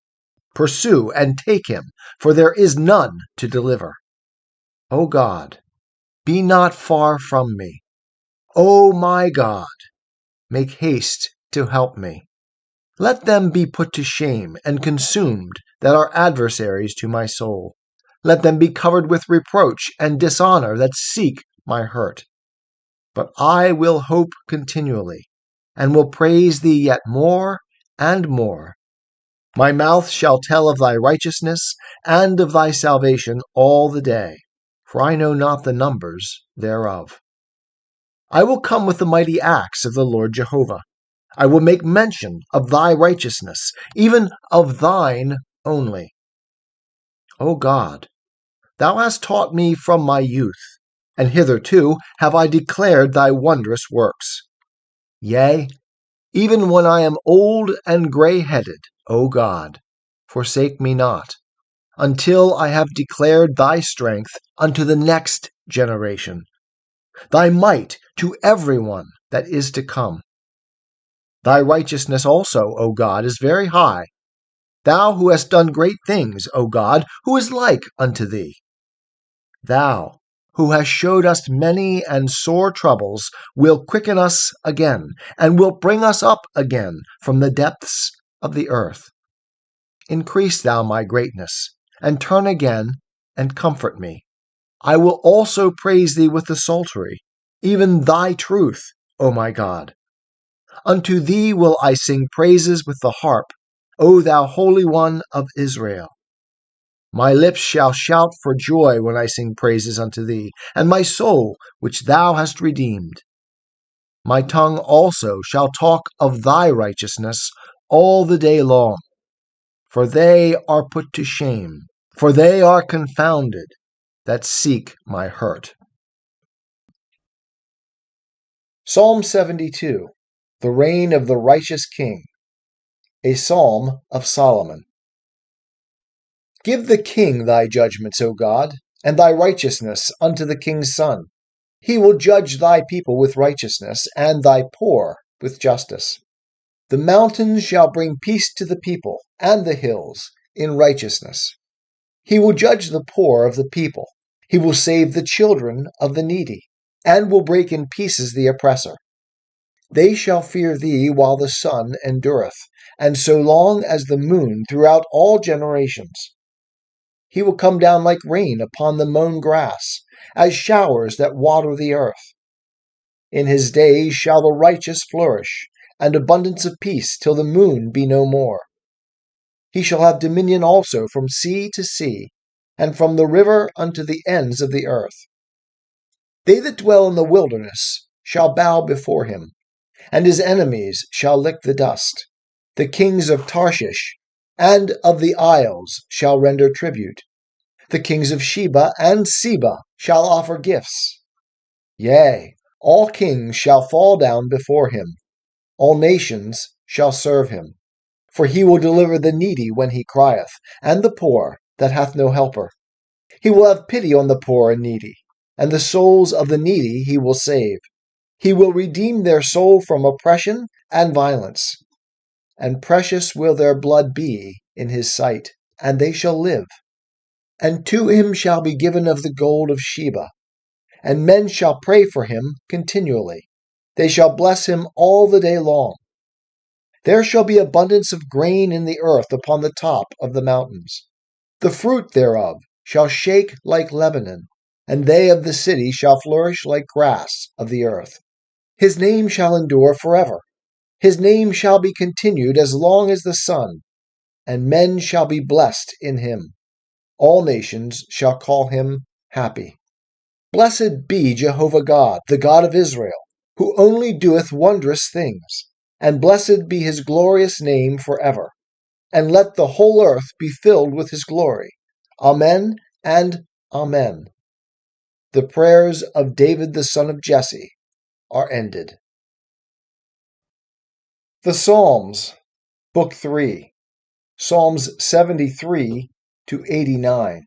Pursue and take him, for there is none to deliver. O God, be not far from me. O my God, make haste to help me. Let them be put to shame and consumed that are adversaries to my soul. Let them be covered with reproach and dishonor that seek my hurt. But I will hope continually, and will praise thee yet more and more. My mouth shall tell of thy righteousness and of thy salvation all the day, for I know not the numbers thereof. I will come with the mighty acts of the Lord Jehovah. I will make mention of thy righteousness, even of thine only. O God, thou hast taught me from my youth, and hitherto have I declared thy wondrous works. Yea, even when I am old and gray-headed, O God, forsake me not, until I have declared thy strength unto the next generation, thy might to every one that is to come. Thy righteousness also, O God, is very high. Thou who hast done great things, O God, who is like unto thee? Thou, who hast showed us many and sore troubles, will quicken us again, and wilt bring us up again from the depths of the earth. Increase thou my greatness, and turn again, and comfort me. I will also praise thee with the psaltery, even thy truth, O my God. Unto thee will I sing praises with the harp, O thou Holy One of Israel. My lips shall shout for joy when I sing praises unto thee, and my soul, which thou hast redeemed. My tongue also shall talk of thy righteousness all the day long. For they are put to shame, for they are confounded that seek my hurt. Psalm 72, The Reign of the Righteous King, a Psalm of Solomon. Give the king thy judgments, O God, and thy righteousness unto the king's son. He will judge thy people with righteousness, and thy poor with justice. The mountains shall bring peace to the people, and the hills in righteousness. He will judge the poor of the people. He will save the children of the needy, and will break in pieces the oppressor. They shall fear thee while the sun endureth, and so long as the moon throughout all generations. He will come down like rain upon the mown grass, as showers that water the earth. In his days shall the righteous flourish, and abundance of peace till the moon be no more. He shall have dominion also from sea to sea, and from the river unto the ends of the earth. They that dwell in the wilderness shall bow before him, and his enemies shall lick the dust. The kings of Tarshish and of the isles shall render tribute. The kings of Sheba and Seba shall offer gifts. Yea, all kings shall fall down before him. All nations shall serve him. For he will deliver the needy when he crieth, and the poor that hath no helper. He will have pity on the poor and needy, and the souls of the needy he will save. He will redeem their soul from oppression and violence. And precious will their blood be in his sight, and they shall live. And to him shall be given of the gold of Sheba, and men shall pray for him continually. They shall bless him all the day long. There shall be abundance of grain in the earth upon the top of the mountains. The fruit thereof shall shake like Lebanon, and they of the city shall flourish like grass of the earth. His name shall endure forever. His name shall be continued as long as the sun, and men shall be blessed in him. All nations shall call him happy. Blessed be Jehovah God, the God of Israel, who only doeth wondrous things, and blessed be his glorious name forever. And let the whole earth be filled with his glory. Amen and Amen. The prayers of David the son of Jesse are ended. The Psalms, Book 3, Psalms 73 to 89.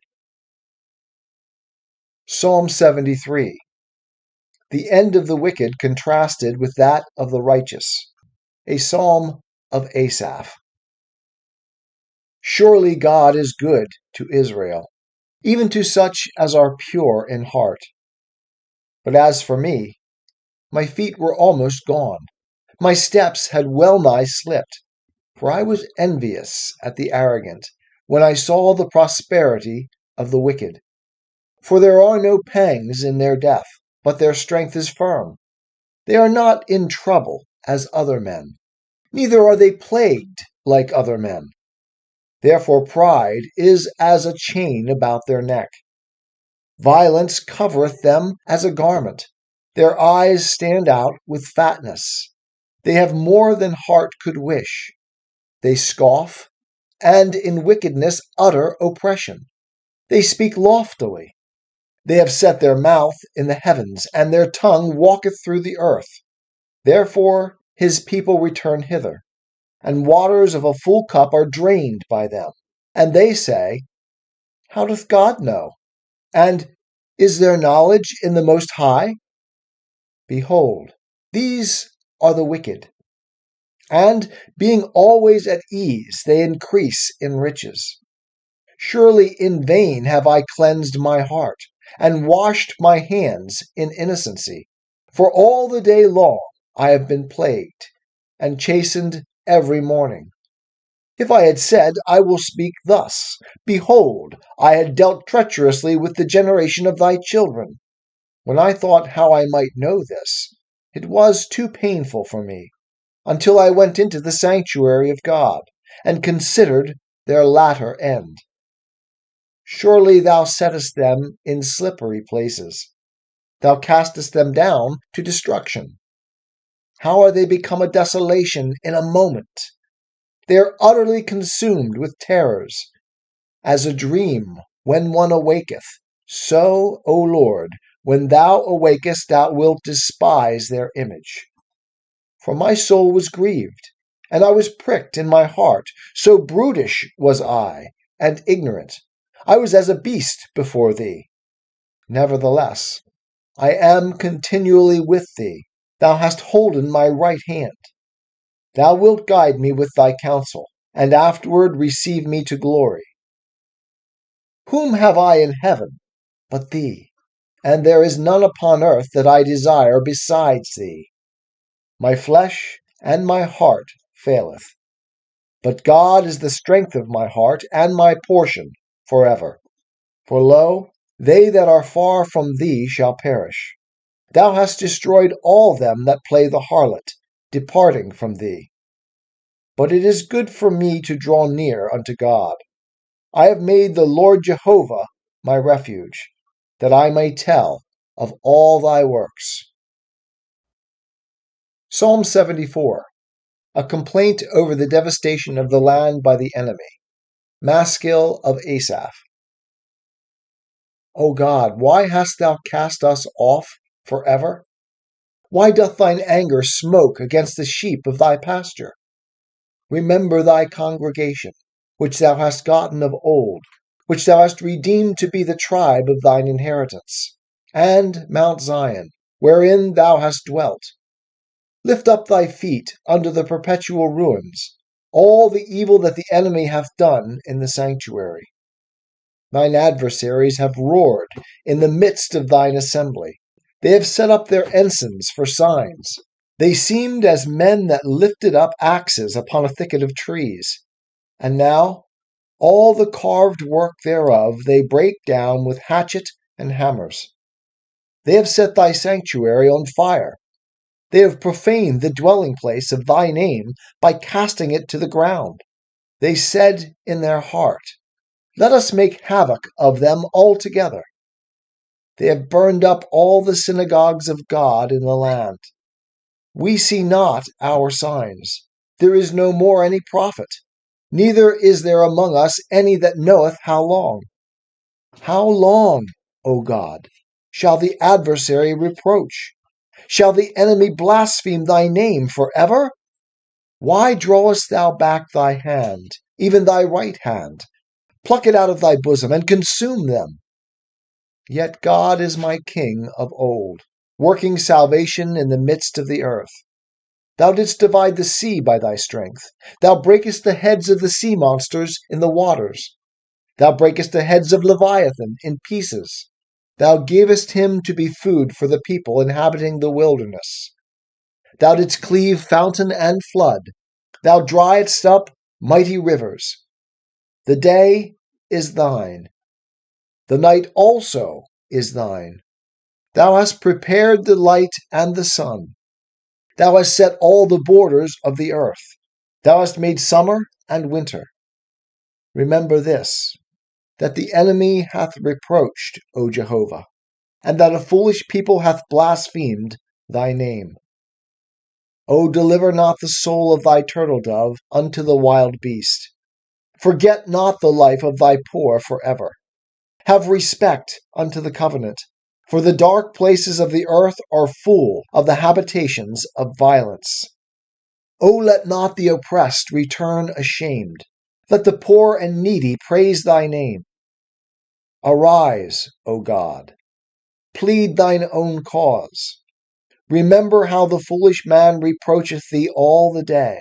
Psalm 73. The end of the wicked contrasted with that of the righteous. A psalm of Asaph. Surely God is good to Israel, even to such as are pure in heart. But as for me, my feet were almost gone. My steps had well nigh slipped, for I was envious at the arrogant when I saw the prosperity of the wicked. For there are no pangs in their death, but their strength is firm. They are not in trouble as other men, neither are they plagued like other men. Therefore pride is as a chain about their neck. Violence covereth them as a garment. Their eyes stand out with fatness. They have more than heart could wish. They scoff, and in wickedness utter oppression. They speak loftily. They have set their mouth in the heavens, and their tongue walketh through the earth. Therefore his people return hither, and waters of a full cup are drained by them. And they say, how doth God know? And is there knowledge in the Most High? Behold, these are the wicked. And being always at ease, they increase in riches. Surely in vain have I cleansed my heart, and washed my hands in innocency. For all the day long I have been plagued, and chastened every morning. If I had said, I will speak thus, behold, I had dealt treacherously with the generation of thy children. When I thought how I might know this, it was too painful for me, until I went into the sanctuary of God, and considered their latter end. Surely thou settest them in slippery places. Thou castest them down to destruction. How are they become a desolation in a moment? They are utterly consumed with terrors. As a dream when one awaketh, so, O Lord, when thou awakest, thou wilt despise their image. For my soul was grieved, and I was pricked in my heart. So brutish was I, and ignorant. I was as a beast before thee. Nevertheless, I am continually with thee. Thou hast holden my right hand. Thou wilt guide me with thy counsel, and afterward receive me to glory. Whom have I in heaven but thee? And there is none upon earth that I desire besides thee. My flesh and my heart faileth, but God is the strength of my heart and my portion forever. For lo, they that are far from thee shall perish. Thou hast destroyed all them that play the harlot, departing from thee. But it is good for me to draw near unto God. I have made the Lord Jehovah my refuge, that I may tell of all thy works. Psalm 74, a complaint over the devastation of the land by the enemy. Maskil of Asaph. O God, why hast thou cast us off forever? Why doth thine anger smoke against the sheep of thy pasture? Remember thy congregation, which thou hast gotten of old, which thou hast redeemed to be the tribe of thine inheritance, and Mount Zion, wherein thou hast dwelt. Lift up thy feet under the perpetual ruins, all the evil that the enemy hath done in the sanctuary. Thine adversaries have roared in the midst of thine assembly. They have set up their ensigns for signs. They seemed as men that lifted up axes upon a thicket of trees. And now all the carved work thereof they break down with hatchet and hammers. They have set thy sanctuary on fire. They have profaned the dwelling place of thy name by casting it to the ground. They said in their heart, let us make havoc of them altogether. They have burned up all the synagogues of God in the land. We see not our signs. There is no more any prophet, neither is there among us any that knoweth how long. How long, O God, shall the adversary reproach? Shall the enemy blaspheme thy name forever? Why drawest thou back thy hand, even thy right hand? Pluck it out of thy bosom, and consume them. Yet God is my King of old, working salvation in the midst of the earth. Thou didst divide the sea by thy strength. Thou breakest the heads of the sea monsters in the waters. Thou breakest the heads of Leviathan in pieces. Thou gavest him to be food for the people inhabiting the wilderness. Thou didst cleave fountain and flood. Thou driedst up mighty rivers. The day is thine. The night also is thine. Thou hast prepared the light and the sun. Thou hast set all the borders of the earth. Thou hast made summer and winter. Remember this, that the enemy hath reproached, O Jehovah, and that a foolish people hath blasphemed thy name. O deliver not the soul of thy turtle dove unto the wild beast. Forget not the life of thy poor forever. Have respect unto the covenant, for the dark places of the earth are full of the habitations of violence. O let not the oppressed return ashamed. Let the poor and needy praise thy name. Arise, O God. Plead thine own cause. Remember how the foolish man reproacheth thee all the day.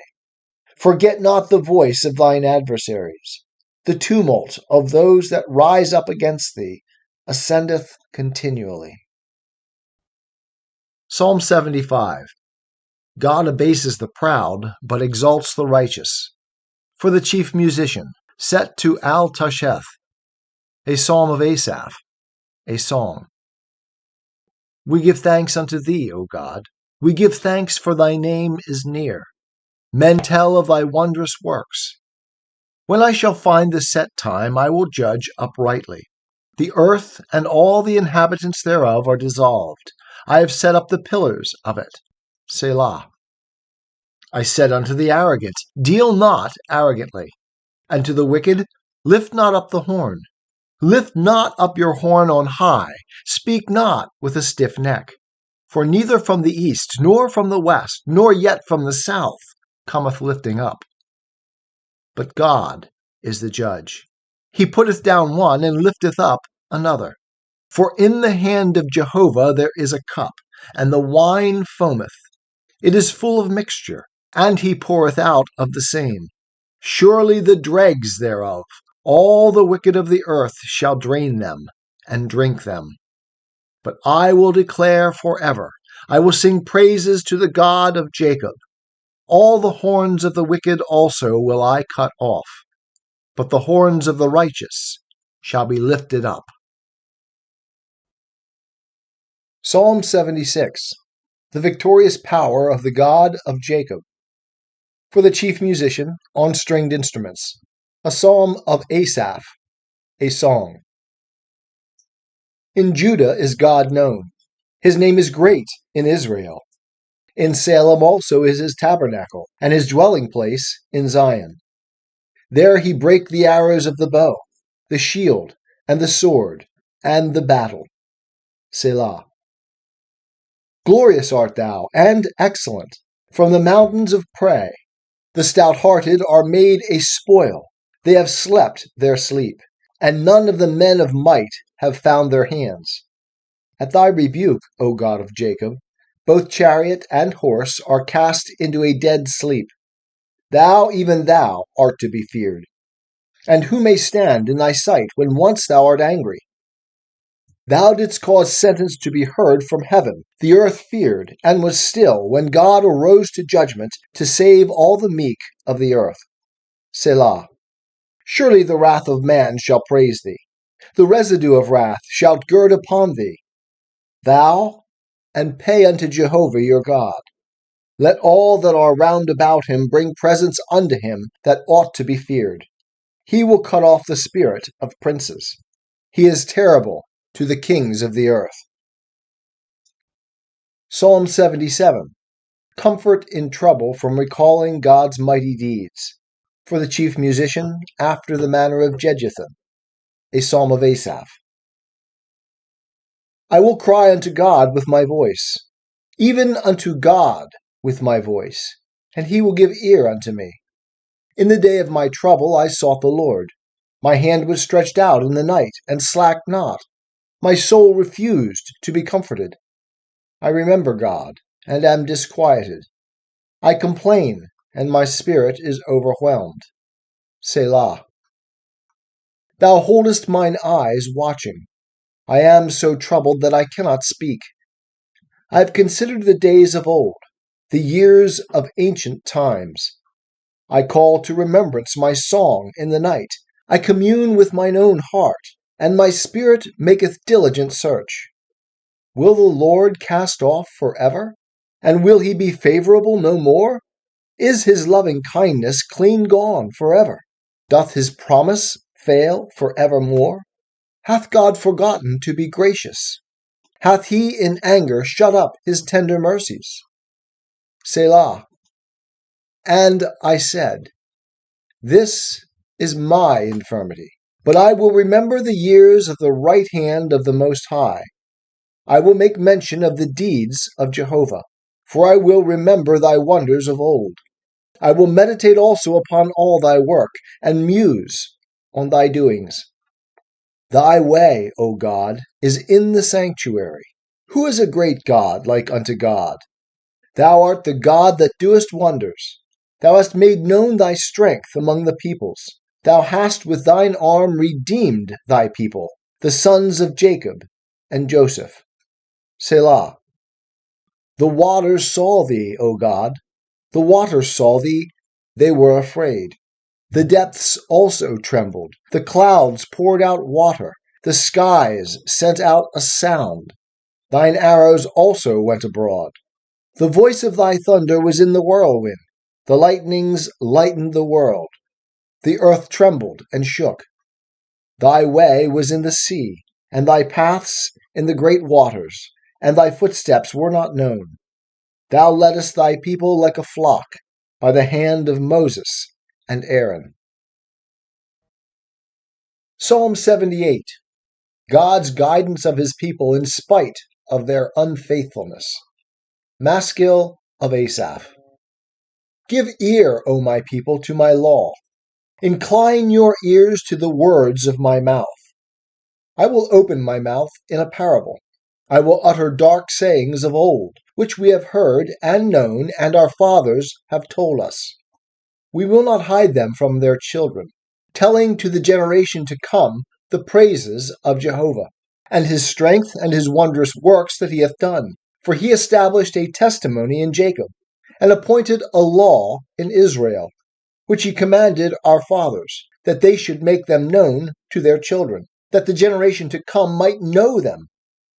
Forget not the voice of thine adversaries. The tumult of those that rise up against thee ascendeth continually. Psalm 75. God abases the proud, but exalts the righteous. For the chief musician, set to Al-Tasheth. A psalm of Asaph, a song. We give thanks unto thee, O God. We give thanks, for thy name is near. Men tell of thy wondrous works. When I shall find the set time, I will judge uprightly. The earth and all the inhabitants thereof are dissolved. I have set up the pillars of it. Selah. I said unto the arrogant, deal not arrogantly. And to the wicked, lift not up the horn. Lift not up your horn on high. Speak not with a stiff neck. For neither from the east, nor from the west, nor yet from the south, cometh lifting up. But God is the judge. He putteth down one, and lifteth up another. For in the hand of Jehovah there is a cup, and the wine foameth. It is full of mixture, and he poureth out of the same. Surely the dregs thereof, all the wicked of the earth shall drain them, and drink them. But I will declare forever, I will sing praises to the God of Jacob. All the horns of the wicked also will I cut off, but the horns of the righteous shall be lifted up. Psalm 76. The victorious power of the God of Jacob. For the chief musician, on stringed instruments. A psalm of Asaph, a song. In Judah is God known. His name is great in Israel. In Salem also is his tabernacle, and his dwelling place in Zion. There he brake the arrows of the bow, the shield, and the sword, and the battle. Selah. Glorious art thou, and excellent, from the mountains of prey. The stout-hearted are made a spoil. They have slept their sleep, and none of the men of might have found their hands. At thy rebuke, O God of Jacob, both chariot and horse are cast into a dead sleep. Thou, even thou, art to be feared. And who may stand in thy sight when once thou art angry? Thou didst cause sentence to be heard from heaven. The earth feared, and was still, when God arose to judgment to save all the meek of the earth. Selah. Surely the wrath of man shall praise thee. The residue of wrath shalt gird upon thee. Thou, and pay unto Jehovah your God. Let all that are round about him bring presents unto him that ought to be feared. He will cut off the spirit of princes. He is terrible to the kings of the earth. Psalm 77. Comfort in trouble from recalling God's mighty deeds. For the chief musician, after the manner of Jeduthun. A psalm of Asaph. I will cry unto God with my voice, even unto God with my voice, and he will give ear unto me. In the day of my trouble I sought the Lord. My hand was stretched out in the night, and slacked not. My soul refused to be comforted. I remember God, and am disquieted. I complain, and my spirit is overwhelmed. Selah. Thou holdest mine eyes watching. I am so troubled that I cannot speak. I have considered the days of old, the years of ancient times. I call to remembrance my song in the night. I commune with mine own heart, and my spirit maketh diligent search. Will the Lord cast off forever? And will he be favorable no more? Is his loving kindness clean gone forever? Doth his promise fail forevermore? Hath God forgotten to be gracious? Hath he in anger shut up his tender mercies? Selah. And I said, This is my infirmity, but I will remember the years of the right hand of the Most High. I will make mention of the deeds of Jehovah, for I will remember thy wonders of old. I will meditate also upon all thy work, and muse on thy doings. Thy way, O God, is in the sanctuary. Who is a great God like unto God? Thou art the God that doest wonders. Thou hast made known thy strength among the peoples. Thou hast with thine arm redeemed thy people, the sons of Jacob and Joseph. Selah. The waters saw thee, O God. The waters saw thee, they were afraid. The depths also trembled. The clouds poured out water. The skies sent out a sound. Thine arrows also went abroad. The voice of thy thunder was in the whirlwind. The lightnings lightened the world. The earth trembled and shook. Thy way was in the sea, and thy paths in the great waters, and thy footsteps were not known. Thou leddest thy people like a flock by the hand of Moses and Aaron. Psalm 78. God's guidance of his people in spite of their unfaithfulness. Maskil of Asaph. Give ear, O my people, to my law. Incline your ears to the words of my mouth. I will open my mouth in a parable. I will utter dark sayings of old, which we have heard and known, and our fathers have told us. We will not hide them from their children, telling to the generation to come the praises of Jehovah, and his strength and his wondrous works that he hath done. For he established a testimony in Jacob, and appointed a law in Israel, which he commanded our fathers, that they should make them known to their children, that the generation to come might know them,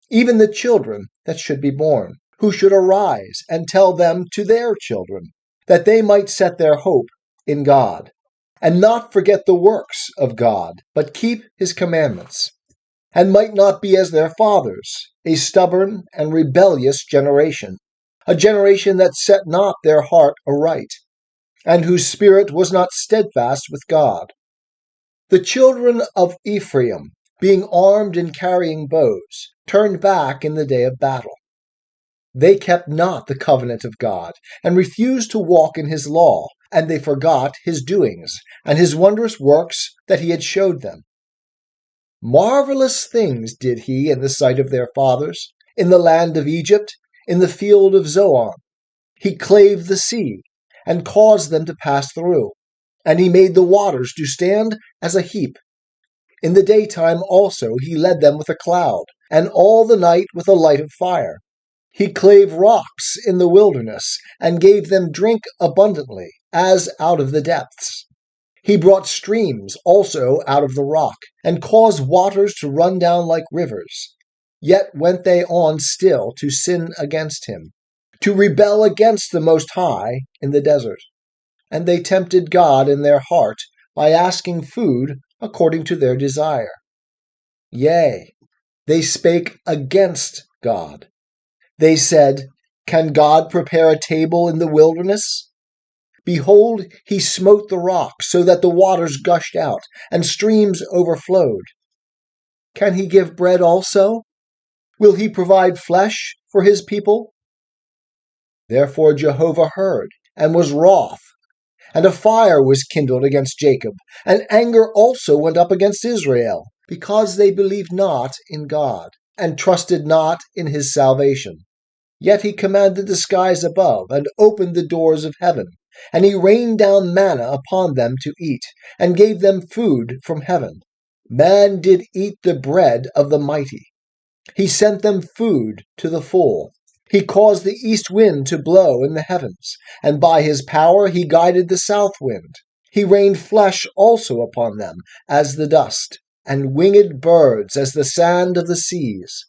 even the children that should be born, who should arise and tell them to their children, that they might set their hope in God, and not forget the works of God, but keep his commandments. and might not be as their fathers, a stubborn and rebellious generation, a generation that set not their heart aright, and whose spirit was not steadfast with God. The children of Ephraim, being armed and carrying bows, turned back in the day of battle. They kept not the covenant of God, and refused to walk in his law, and they forgot his doings, and his wondrous works that he had showed them. Marvelous things did he in the sight of their fathers, in the land of Egypt, in the field of Zoan. He clave the sea, and caused them to pass through, and he made the waters to stand as a heap. In the daytime also he led them with a cloud, and all the night with a light of fire. He clave rocks in the wilderness, and gave them drink abundantly, as out of the depths. He brought streams also out of the rock, and caused waters to run down like rivers. Yet went they on still to sin against him, to rebel against the Most High in the desert. And they tempted God in their heart by asking food according to their desire. Yea, they spake against God. They said, Can God prepare a table in the wilderness? Behold, he smote the rock so that the waters gushed out, and streams overflowed. Can he give bread also? Will he provide flesh for his people? Therefore Jehovah heard, and was wroth, and a fire was kindled against Jacob, and anger also went up against Israel, because they believed not in God, and trusted not in his salvation. Yet he commanded the skies above, and opened the doors of heaven, and he rained down manna upon them to eat, and gave them food from heaven. Man did eat the bread of the mighty. He sent them food to the full. He caused the east wind to blow in the heavens, and by his power he guided the south wind. He rained flesh also upon them as the dust, and winged birds as the sand of the seas.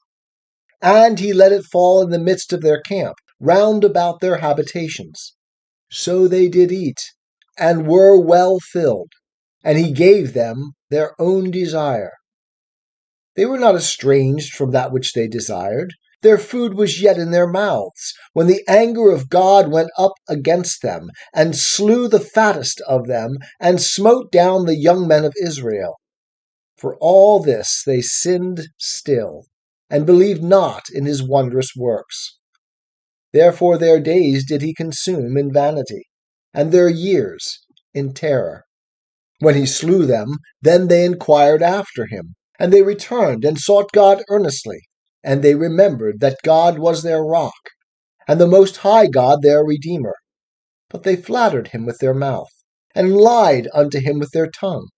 And he let it fall in the midst of their camp, round about their habitations. So they did eat, and were well filled, and he gave them their own desire. They were not estranged from that which they desired. Their food was yet in their mouths, when the anger of God went up against them, and slew the fattest of them, and smote down the young men of Israel. For all this they sinned still, and believed not in his wondrous works. Therefore their days did he consume in vanity, and their years in terror. When he slew them, then they inquired after him, and they returned and sought God earnestly, and they remembered that God was their rock, and the Most High God their Redeemer. But they flattered him with their mouth, and lied unto him with their tongue.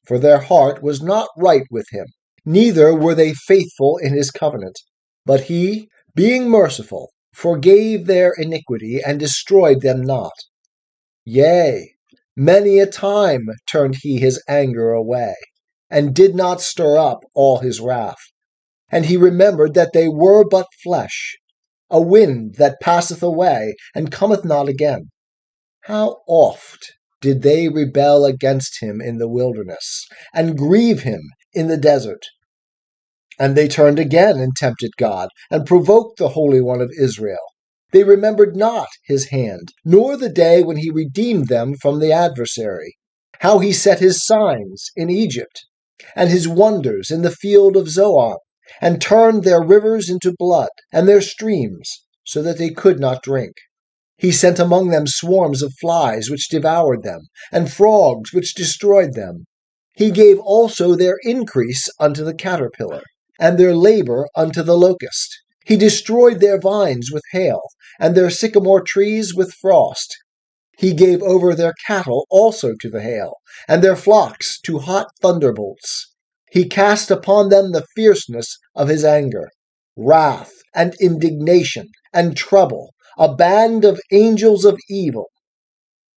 For their heart was not right with him, neither were they faithful in his covenant. But he, being merciful, forgave their iniquity, and destroyed them not. Yea, many a time turned he his anger away, and did not stir up all his wrath. And he remembered that they were but flesh, a wind that passeth away, and cometh not again. How oft did they rebel against him in the wilderness, and grieve him in the desert? And they turned again and tempted God, and provoked the Holy One of Israel. They remembered not his hand, nor the day when he redeemed them from the adversary, how he set his signs in Egypt, and his wonders in the field of Zoan, and turned their rivers into blood, and their streams, so that they could not drink. He sent among them swarms of flies which devoured them, and frogs which destroyed them. He gave also their increase unto the caterpillar, and their labor unto the locust. He destroyed their vines with hail, and their sycamore trees with frost. He gave over their cattle also to the hail, and their flocks to hot thunderbolts. He cast upon them the fierceness of his anger, wrath, and indignation, and trouble, a band of angels of evil.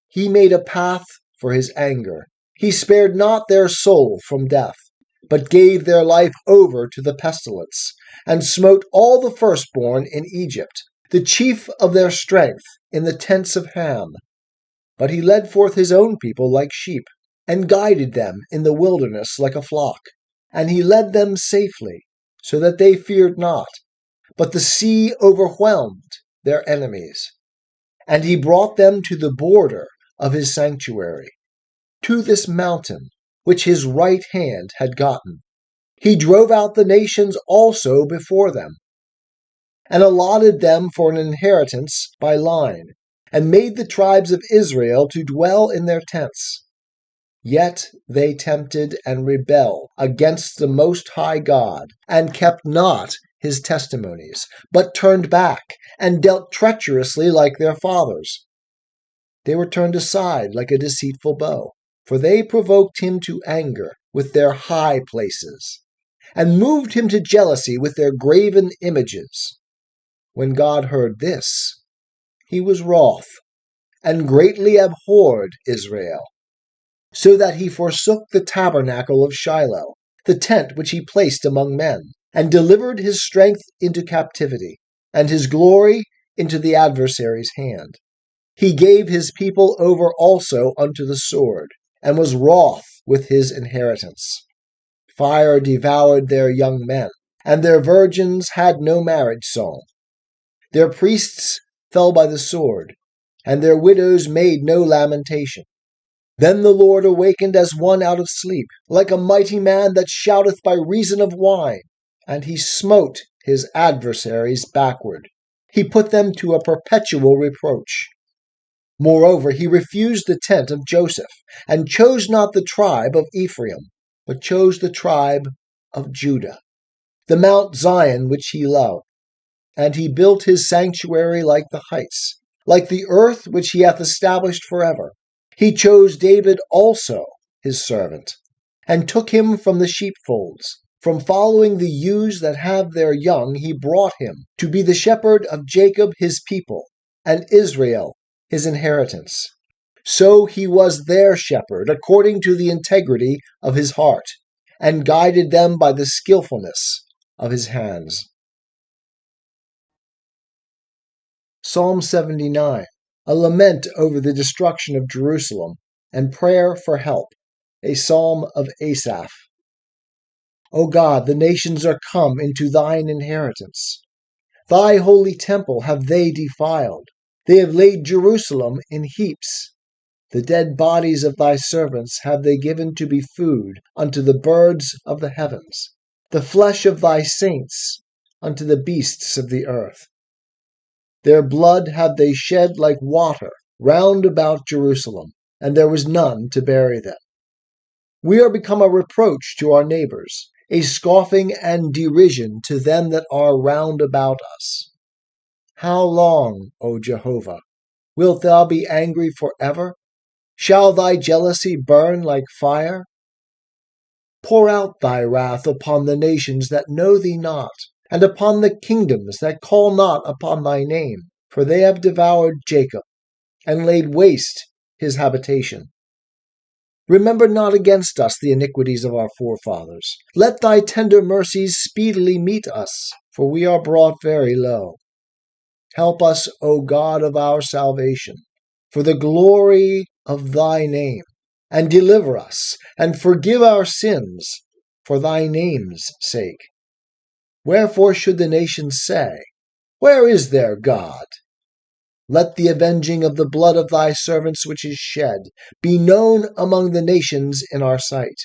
He made a path for his anger. He spared not their soul from death, but gave their life over to the pestilence, and smote all the firstborn in Egypt, the chief of their strength in the tents of Ham. But he led forth his own people like sheep, and guided them in the wilderness like a flock. and he led them safely, so that they feared not. But the sea overwhelmed their enemies. And he brought them to the border of his sanctuary, to this mountain which his right hand had gotten. He drove out the nations also before them, and allotted them for an inheritance by line, and made the tribes of Israel to dwell in their tents. Yet they tempted and rebelled against the Most High God, and kept not his testimonies, but turned back, and dealt treacherously like their fathers. They were turned aside like a deceitful bow, for they provoked him to anger with their high places, and moved him to jealousy with their graven images. When God heard this, he was wroth, and greatly abhorred Israel, so that he forsook the tabernacle of Shiloh, the tent which he placed among men, and delivered his strength into captivity, and his glory into the adversary's hand. He gave his people over also unto the sword, and was wroth with his inheritance. Fire devoured their young men, and their virgins had no marriage song. Their priests fell by the sword, and their widows made no lamentation. Then the Lord awakened as one out of sleep, like a mighty man that shouteth by reason of wine, and he smote his adversaries backward. He put them to a perpetual reproach. Moreover, he refused the tent of Joseph, and chose not the tribe of Ephraim, but chose the tribe of Judah, the Mount Zion which he loved. And he built his sanctuary like the heights, like the earth which he hath established forever. He chose David also, his servant, and took him from the sheepfolds. From following the ewes that have their young, he brought him to be the shepherd of Jacob his people, and Israel his inheritance. So he was their shepherd, according to the integrity of his heart, and guided them by the skillfulness of his hands. Psalm 79, a lament over the destruction of Jerusalem, and prayer for help, a psalm of Asaph. O God, the nations are come into thine inheritance. Thy holy temple have they defiled. They have laid Jerusalem in heaps. The dead bodies of thy servants have they given to be food unto the birds of the heavens, the flesh of thy saints unto the beasts of the earth. Their blood have they shed like water round about Jerusalem, and there was none to bury them. We are become a reproach to our neighbors, a scoffing and derision to them that are round about us. How long, O Jehovah, wilt thou be angry forever? Shall thy jealousy burn like fire? Pour out thy wrath upon the nations that know thee not, and upon the kingdoms that call not upon thy name. For they have devoured Jacob, and laid waste his habitation. Remember not against us the iniquities of our forefathers. Let thy tender mercies speedily meet us, for we are brought very low. Help us, O God of our salvation, for the glory of thy name, and deliver us, and forgive our sins, for thy name's sake. Wherefore should the nations say, Where is their God? Let the avenging of the blood of thy servants which is shed be known among the nations in our sight.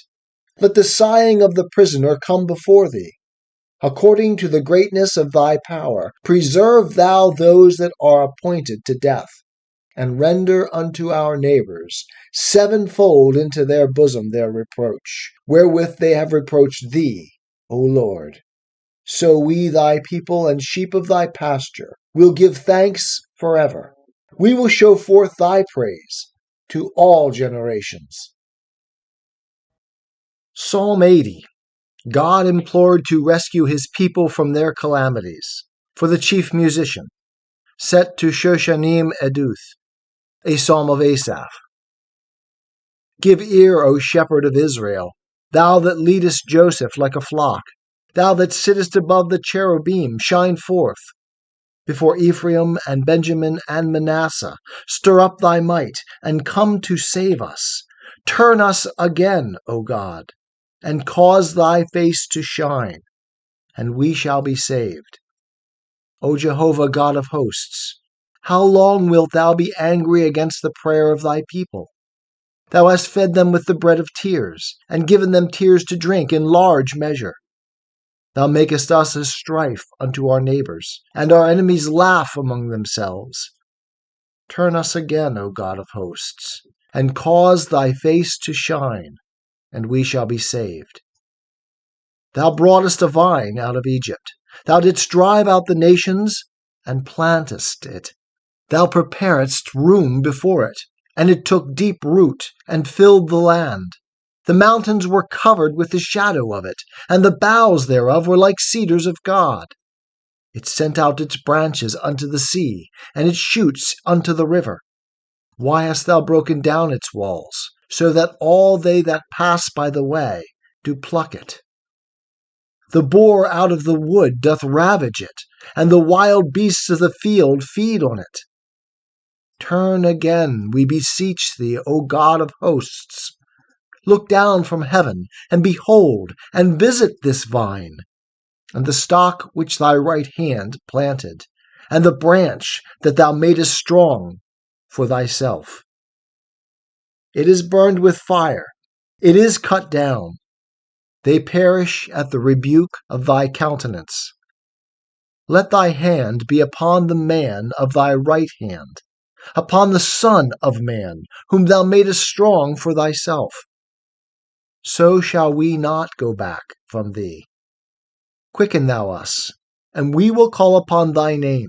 Let the sighing of the prisoner come before thee. According to the greatness of thy power, preserve thou those that are appointed to death, and render unto our neighbors sevenfold into their bosom their reproach, wherewith they have reproached thee, O Lord. So we, thy people and sheep of thy pasture, will give thanks forever. We will show forth thy praise to all generations. Psalm 80. God implored to rescue his people from their calamities. For the chief musician. Set to Shoshanim Eduth. A psalm of Asaph. Give ear, O shepherd of Israel, thou that leadest Joseph like a flock. Thou that sittest above the cherubim, shine forth. Before Ephraim and Benjamin and Manasseh, stir up thy might, and come to save us. Turn us again, O God. and cause thy face to shine, and we shall be saved. O Jehovah God of hosts, how long wilt thou be angry against the prayer of thy people? Thou hast fed them with the bread of tears, and given them tears to drink in large measure. Thou makest us a strife unto our neighbors, and our enemies laugh among themselves. Turn us again, O God of hosts, and cause thy face to shine, and we shall be saved. Thou broughtest a vine out of Egypt. Thou didst drive out the nations, and plantest it. Thou preparedst room before it, and it took deep root, and filled the land. The mountains were covered with the shadow of it, and the boughs thereof were like cedars of God. It sent out its branches unto the sea, and its shoots unto the river. Why hast thou broken down its walls, so that all they that pass by the way do pluck it? The boar out of the wood doth ravage it, and the wild beasts of the field feed on it. Turn again, we beseech thee, O God of hosts. Look down from heaven, and behold, and visit this vine, and the stock which thy right hand planted, and the branch that thou madest strong for thyself. It is burned with fire, it is cut down. They perish at the rebuke of thy countenance. Let thy hand be upon the man of thy right hand, upon the Son of Man, whom thou madest strong for thyself. So shall we not go back from thee. Quicken thou us, and we will call upon thy name.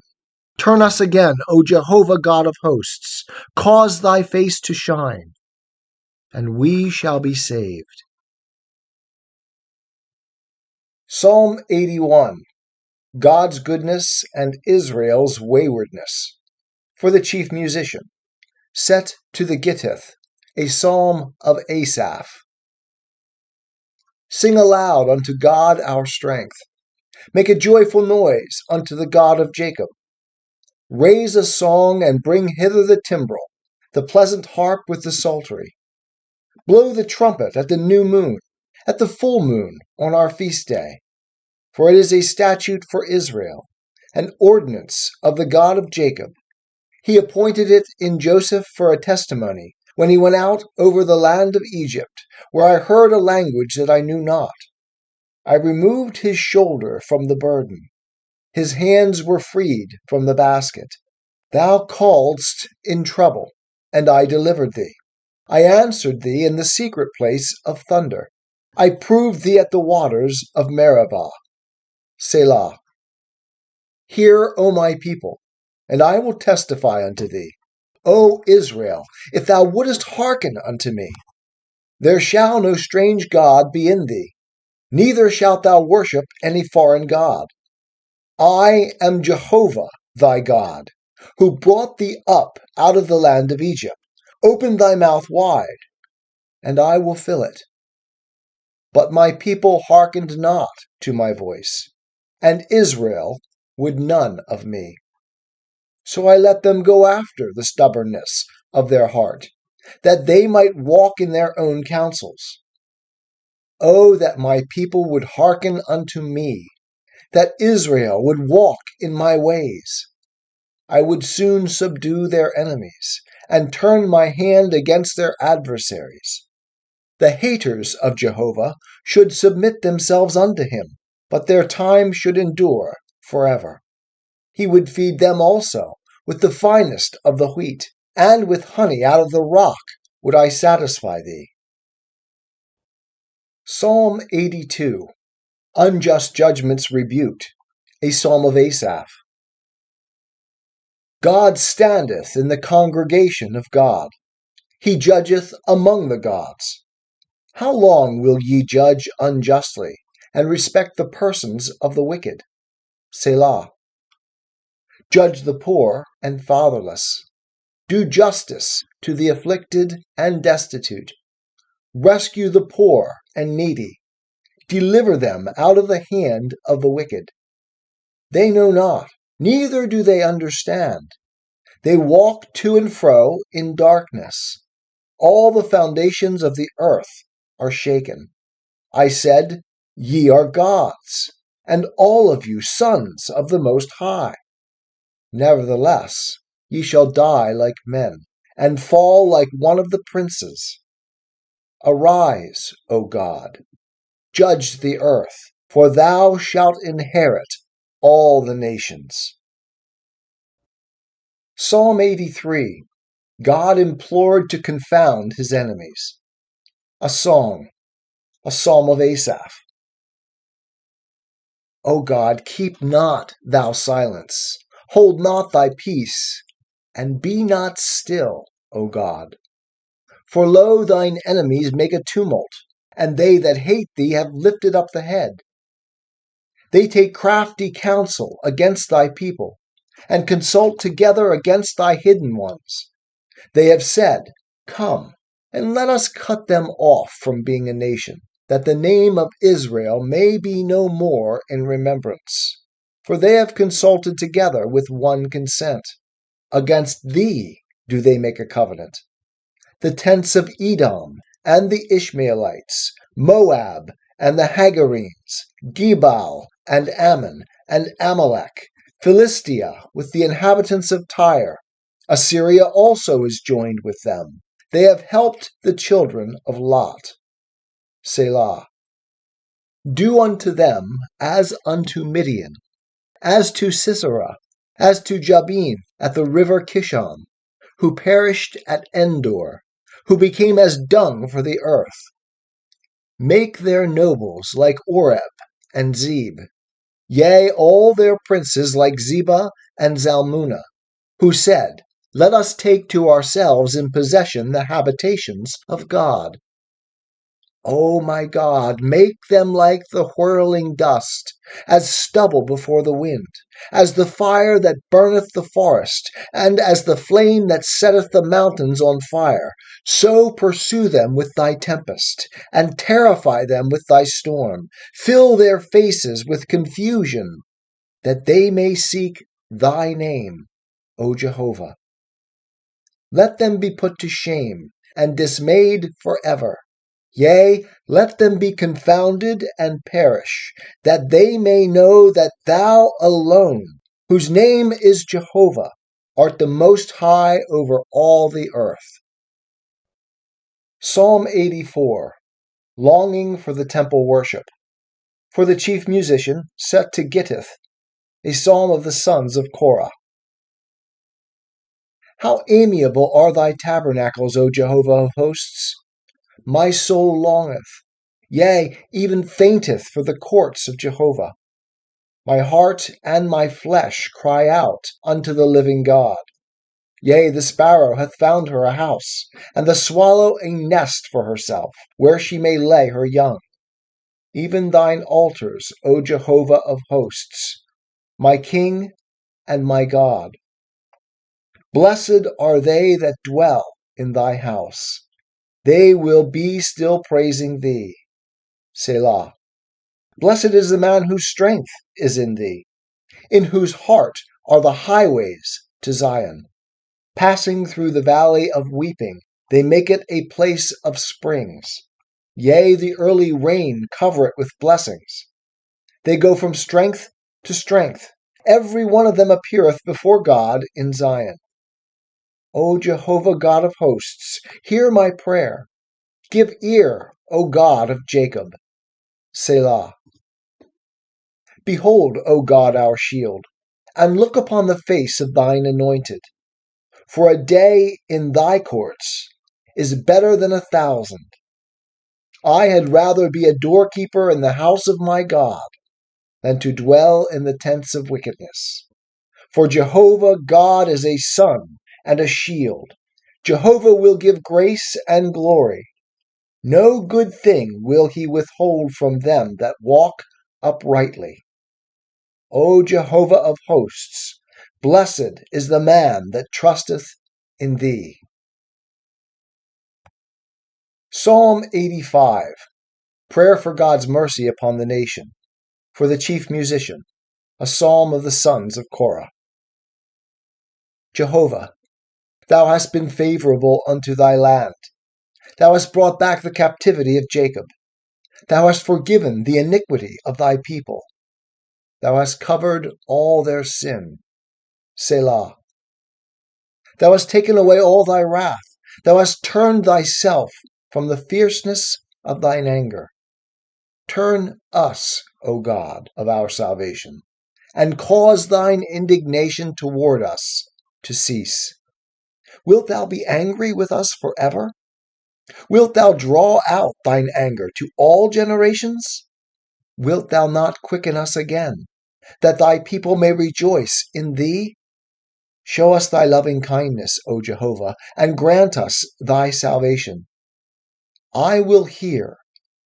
Turn us again, O Jehovah God of hosts. Cause thy face to shine, and we shall be saved. Psalm 81. God's goodness and Israel's waywardness. For the chief musician. Set to the Gittith, a psalm of Asaph. Sing aloud unto God our strength. Make a joyful noise unto the God of Jacob. Raise a song and bring hither the timbrel, the pleasant harp with the psaltery. Blow the trumpet at the new moon, at the full moon on our feast day. For it is a statute for Israel, an ordinance of the God of Jacob. He appointed it in Joseph for a testimony, when he went out over the land of Egypt, where I heard a language that I knew not. I removed his shoulder from the burden. His hands were freed from the basket. Thou calledst in trouble, and I delivered thee. I answered thee in the secret place of thunder. I proved thee at the waters of Meribah. Selah. Hear, O my people, and I will testify unto thee. O Israel, if thou wouldest hearken unto me, there shall no strange god be in thee, neither shalt thou worship any foreign god. I am Jehovah thy God, who brought thee up out of the land of Egypt. Open thy mouth wide, and I will fill it. But my people hearkened not to my voice, and Israel would none of me. So I let them go after the stubbornness of their heart, that they might walk in their own counsels. Oh, that my people would hearken unto me, that Israel would walk in my ways. I would soon subdue their enemies, and turn my hand against their adversaries. The haters of Jehovah should submit themselves unto him, but their time should endure forever. He would feed them also with the finest of the wheat, and with honey out of the rock would I satisfy thee. Psalm 82. Unjust judgments rebuked, a psalm of Asaph. God standeth in the congregation of God. He judgeth among the gods. How long will ye judge unjustly, and respect the persons of the wicked? Selah. Judge the poor and fatherless. Do justice to the afflicted and destitute. Rescue the poor and needy. Deliver them out of the hand of the wicked. They know not, neither do they understand. They walk to and fro in darkness. All the foundations of the earth are shaken. I said, Ye are gods, and all of you sons of the Most High. Nevertheless, ye shall die like men, and fall like one of the princes. Arise, O God, judge the earth, for thou shalt inherit all the nations. Psalm 83. God implored to confound his enemies. A song, a psalm of Asaph. O God, keep not thou silence, hold not thy peace, and be not still, O God. For lo, thine enemies make a tumult, and they that hate thee have lifted up the head. They take crafty counsel against thy people, and consult together against thy hidden ones. They have said, Come, and let us cut them off from being a nation, that the name of Israel may be no more in remembrance. For they have consulted together with one consent. Against thee do they make a covenant. The tents of Edom and the Ishmaelites, Moab and the Hagarenes, Gebal and Ammon and Amalek, Philistia with the inhabitants of Tyre. Assyria also is joined with them. They have helped the children of Lot. Selah. Do unto them as unto Midian, as to Sisera, as to Jabin at the river Kishon, who perished at Endor, who became as dung for the earth. Make their nobles like Oreb and Zeb, yea, all their princes like Zebah and Zalmunna, who said, Let us take to ourselves in possession the habitations of God. O my God, make them like the whirling dust, as stubble before the wind, as the fire that burneth the forest, and as the flame that setteth the mountains on fire. So pursue them with thy tempest, and terrify them with thy storm. Fill their faces with confusion, that they may seek thy name, O Jehovah. Let them be put to shame and dismayed forever. Yea, let them be confounded and perish, that they may know that thou alone, whose name is Jehovah, art the Most High over all the earth. Psalm 84. Longing for the temple worship. For the chief musician, set to Gittith, a psalm of the sons of Korah. How amiable are thy tabernacles, O Jehovah of hosts! My soul longeth, yea, even fainteth for the courts of Jehovah. My heart and my flesh cry out unto the living God. Yea, the sparrow hath found her a house, and the swallow a nest for herself, where she may lay her young. Even thine altars, O Jehovah of hosts, my King and my God. Blessed are they that dwell in thy house. They will be still praising thee. Selah. Blessed is the man whose strength is in thee, in whose heart are the highways to Zion. Passing through the valley of weeping, they make it a place of springs. Yea, the early rain cover it with blessings. They go from strength to strength. Every one of them appeareth before God in Zion. O Jehovah God of hosts, hear my prayer. Give ear, O God of Jacob. Selah. Behold, O God, our shield, and look upon the face of thine anointed. For a day in thy courts is better than 1,000. I had rather be a doorkeeper in the house of my God than to dwell in the tents of wickedness. For Jehovah God is a sun and a shield. Jehovah will give grace and glory. No good thing will he withhold from them that walk uprightly. O Jehovah of hosts, blessed is the man that trusteth in thee. Psalm 85. Prayer for God's mercy upon the nation. For the chief musician, a psalm of the sons of Korah. Jehovah, thou hast been favorable unto thy land. Thou hast brought back the captivity of Jacob. Thou hast forgiven the iniquity of thy people. Thou hast covered all their sin. Selah. Thou hast taken away all thy wrath. Thou hast turned thyself from the fierceness of thine anger. Turn us, O God of our salvation, and cause thine indignation toward us to cease. Wilt thou be angry with us forever? Wilt thou draw out thine anger to all generations? Wilt thou not quicken us again, that thy people may rejoice in thee? Show us thy loving kindness, O Jehovah, and grant us thy salvation. I will hear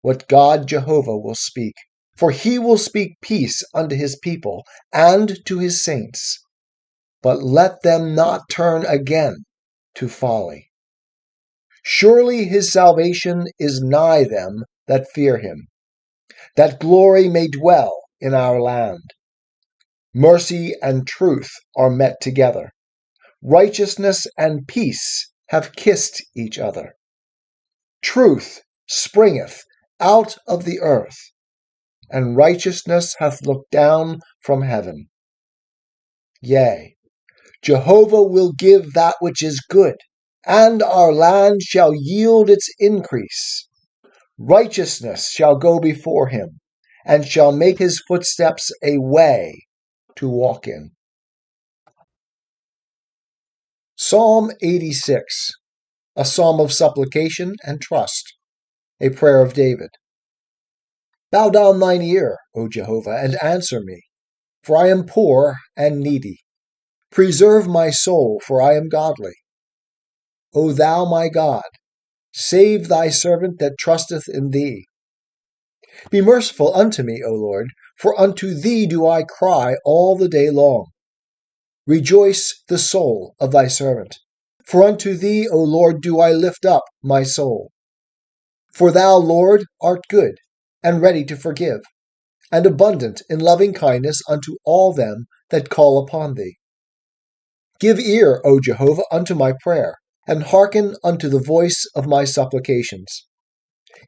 what God Jehovah will speak, for he will speak peace unto his people and to his saints. But let them not turn again to folly. Surely his salvation is nigh them that fear him, that glory may dwell in our land. Mercy and truth are met together. Righteousness and peace have kissed each other. Truth springeth out of the earth, and righteousness hath looked down from heaven. Yea, Jehovah will give that which is good, and our land shall yield its increase. Righteousness shall go before him, and shall make his footsteps a way to walk in. Psalm 86, a psalm of supplication and trust, a prayer of David. Bow down thine ear, O Jehovah, and answer me, for I am poor and needy. Preserve my soul, for I am godly. O thou my God, save thy servant that trusteth in thee. Be merciful unto me, O Lord, for unto thee do I cry all the day long. Rejoice the soul of thy servant, for unto thee, O Lord, do I lift up my soul. For thou, Lord, art good, and ready to forgive, and abundant in loving kindness unto all them that call upon thee. Give ear, O Jehovah, unto my prayer, and hearken unto the voice of my supplications.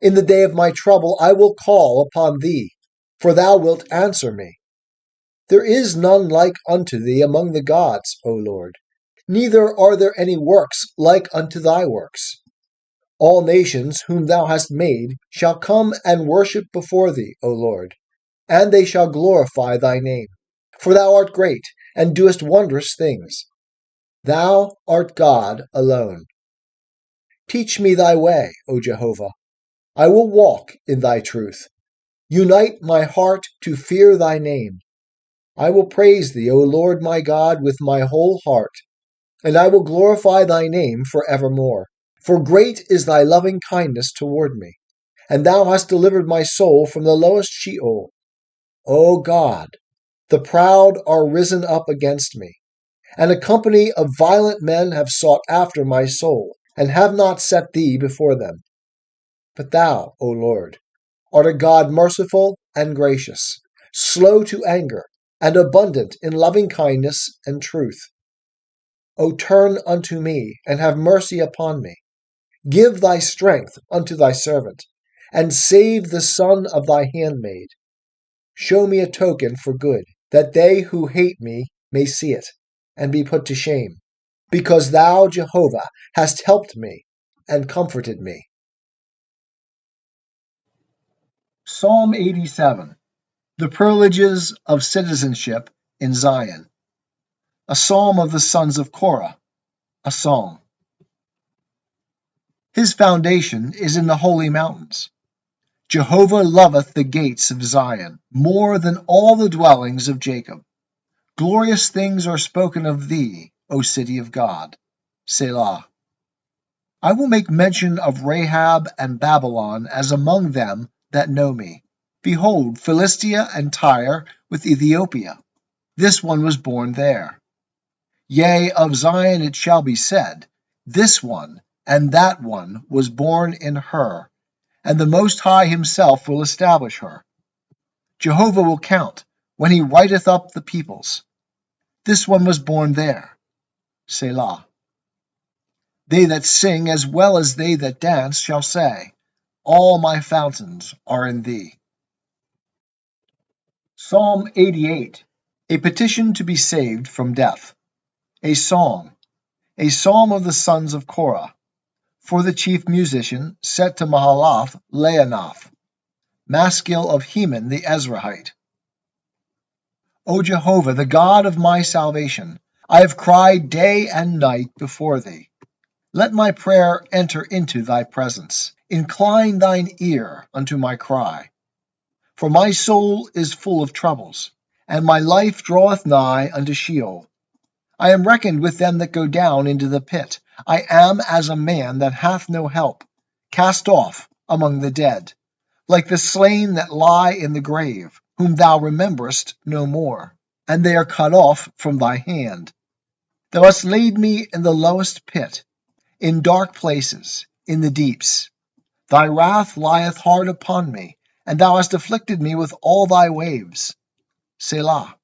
In the day of my trouble I will call upon thee, for thou wilt answer me. There is none like unto thee among the gods, O Lord, neither are there any works like unto thy works. All nations whom thou hast made shall come and worship before thee, O Lord, and they shall glorify thy name. For thou art great, and doest wondrous things. Thou art God alone. Teach me thy way, O Jehovah. I will walk in thy truth. Unite my heart to fear thy name. I will praise thee, O Lord my God, with my whole heart, and I will glorify thy name for evermore. For great is thy loving kindness toward me, and thou hast delivered my soul from the lowest Sheol. O God, the proud are risen up against me, and a company of violent men have sought after my soul, and have not set thee before them. But thou, O Lord, art a God merciful and gracious, slow to anger, and abundant in loving kindness and truth. O turn unto me, and have mercy upon me. Give thy strength unto thy servant, and save the son of thy handmaid. Show me a token for good, that they who hate me may see it, and be put to shame, because thou, Jehovah, hast helped me and comforted me. Psalm 87, the privileges of citizenship in Zion. A psalm of the sons of Korah, a song. His foundation is in the holy mountains. Jehovah loveth the gates of Zion more than all the dwellings of Jacob. Glorious things are spoken of thee, O city of God. Selah. I will make mention of Rahab and Babylon as among them that know me. Behold, Philistia and Tyre with Ethiopia. This one was born there. Yea, of Zion it shall be said, this one and that one was born in her, and the Most High himself will establish her. Jehovah will count when he writeth up the peoples. This one was born there. Selah. They that sing as well as they that dance shall say, all my fountains are in thee. Psalm 88, a petition to be saved from death. A psalm of the sons of Korah, for the chief musician, set to Mahalath Leanoth, maskil of Heman the Ezrahite. O Jehovah, the God of my salvation, I have cried day and night before thee. Let my prayer enter into thy presence. Incline thine ear unto my cry. For my soul is full of troubles, and my life draweth nigh unto Sheol. I am reckoned with them that go down into the pit. I am as a man that hath no help, cast off among the dead, like the slain that lie in the grave, whom thou rememberest no more, and they are cut off from thy hand. Thou hast laid me in the lowest pit, in dark places, in the deeps. Thy wrath lieth hard upon me, and thou hast afflicted me with all thy waves. Selah.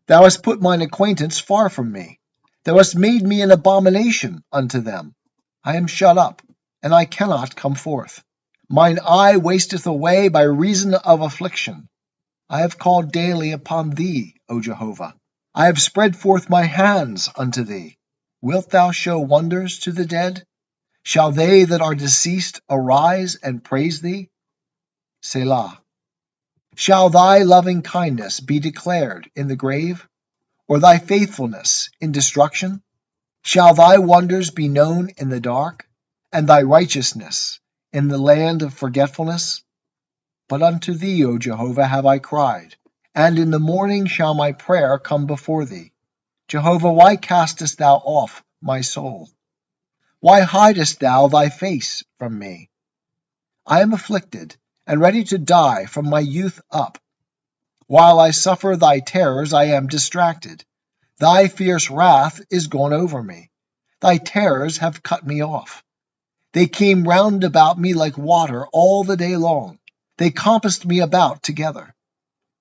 Thou hast put mine acquaintance far from me. Thou hast made me an abomination unto them. I am shut up, and I cannot come forth. Mine eye wasteth away by reason of affliction. I have called daily upon thee, O Jehovah. I have spread forth my hands unto thee. Wilt thou show wonders to the dead? Shall they that are deceased arise and praise thee? Selah. Shall thy loving kindness be declared in the grave, or thy faithfulness in destruction? Shall thy wonders be known in the dark, and thy righteousness in the land of forgetfulness? But unto thee, O Jehovah, have I cried, and in the morning shall my prayer come before thee. Jehovah, why castest thou off my soul? Why hidest thou thy face from me? I am afflicted, and ready to die from my youth up. While I suffer thy terrors, I am distracted. Thy fierce wrath is gone over me. Thy terrors have cut me off. They came round about me like water all the day long. They compassed me about together.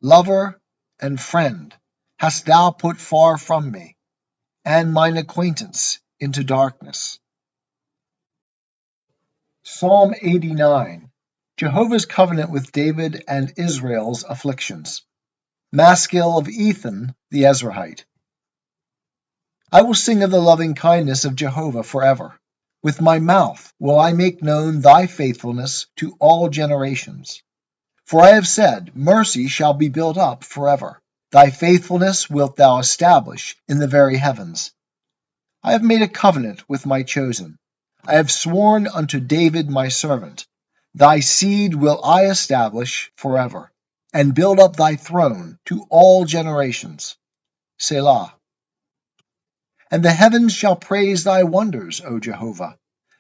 Lover and friend hast thou put far from me, and mine acquaintance into darkness. Psalm 89, Jehovah's covenant with David and Israel's afflictions. Maskil of Ethan the Ezrahite. I will sing of the loving kindness of Jehovah forever. With my mouth will I make known thy faithfulness to all generations. For I have said, mercy shall be built up forever. Thy faithfulness wilt thou establish in the very heavens. I have made a covenant with my chosen. I have sworn unto David my servant. Thy seed will I establish forever, and build up thy throne to all generations. Selah. And the heavens shall praise thy wonders, O Jehovah,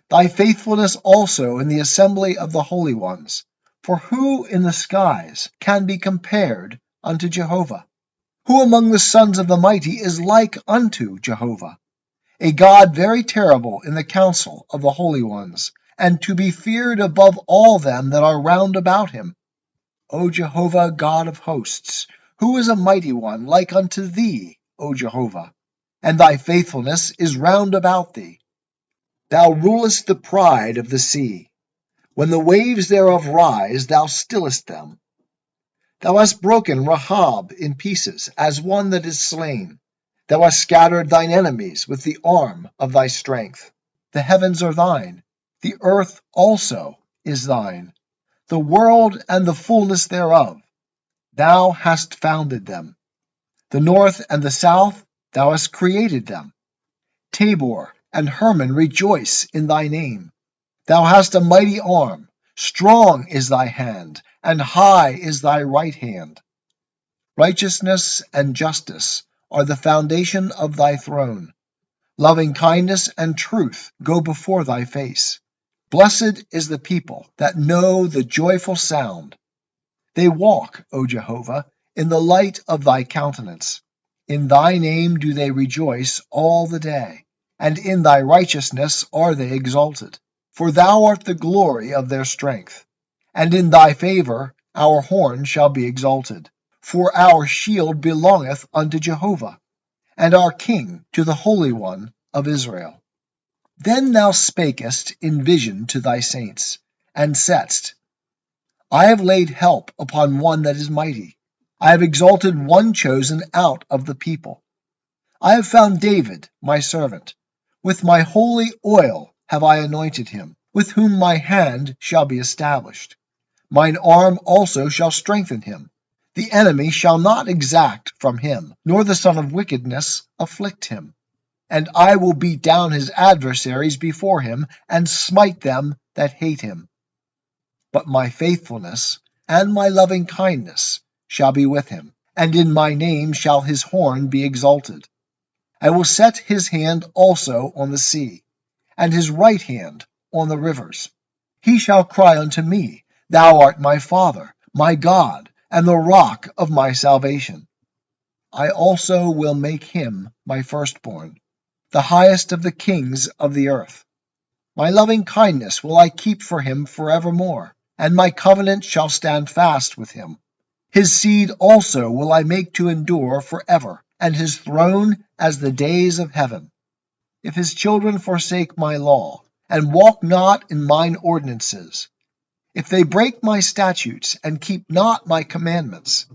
thy faithfulness also in the assembly of the holy ones. For who in the skies can be compared unto Jehovah? Who among the sons of the mighty is like unto Jehovah? A God very terrible in the council of the holy ones, and to be feared above all them that are round about him. O Jehovah, God of hosts, who is a mighty one like unto thee, O Jehovah? And thy faithfulness is round about thee. Thou rulest the pride of the sea. When the waves thereof rise, thou stillest them. Thou hast broken Rahab in pieces, as one that is slain. Thou hast scattered thine enemies with the arm of thy strength. The heavens are thine, the earth also is thine, the world and the fullness thereof. Thou hast founded them. The north and the south, thou hast created them. Tabor and Hermon rejoice in thy name. Thou hast a mighty arm, strong is thy hand, and high is thy right hand. Righteousness and justice are the foundation of thy throne. Loving kindness and truth go before thy face. Blessed is the people that know the joyful sound. They walk, O Jehovah, in the light of thy countenance. In thy name do they rejoice all the day, and in thy righteousness are they exalted. For thou art the glory of their strength, and in thy favor our horn shall be exalted. For our shield belongeth unto Jehovah, and our King to the Holy One of Israel. Then thou spakest in vision to thy saints, and saidst, I have laid help upon one that is mighty. I have exalted one chosen out of the people. I have found David, my servant. With my holy oil have I anointed him, with whom my hand shall be established. Mine arm also shall strengthen him. The enemy shall not exact from him, nor the son of wickedness afflict him. And I will beat down his adversaries before him, and smite them that hate him. But my faithfulness and my loving kindness shall be with him, and in my name shall his horn be exalted. I will set his hand also on the sea, and his right hand on the rivers. He shall cry unto me, Thou art my Father, my God, and the rock of my salvation. I also will make him my firstborn, the highest of the kings of the earth. My loving kindness will I keep for him forevermore, and my covenant shall stand fast with him. His seed also will I make to endure forever, and his throne as the days of heaven. If his children forsake my law, and walk not in mine ordinances, if they break my statutes, and keep not my commandments,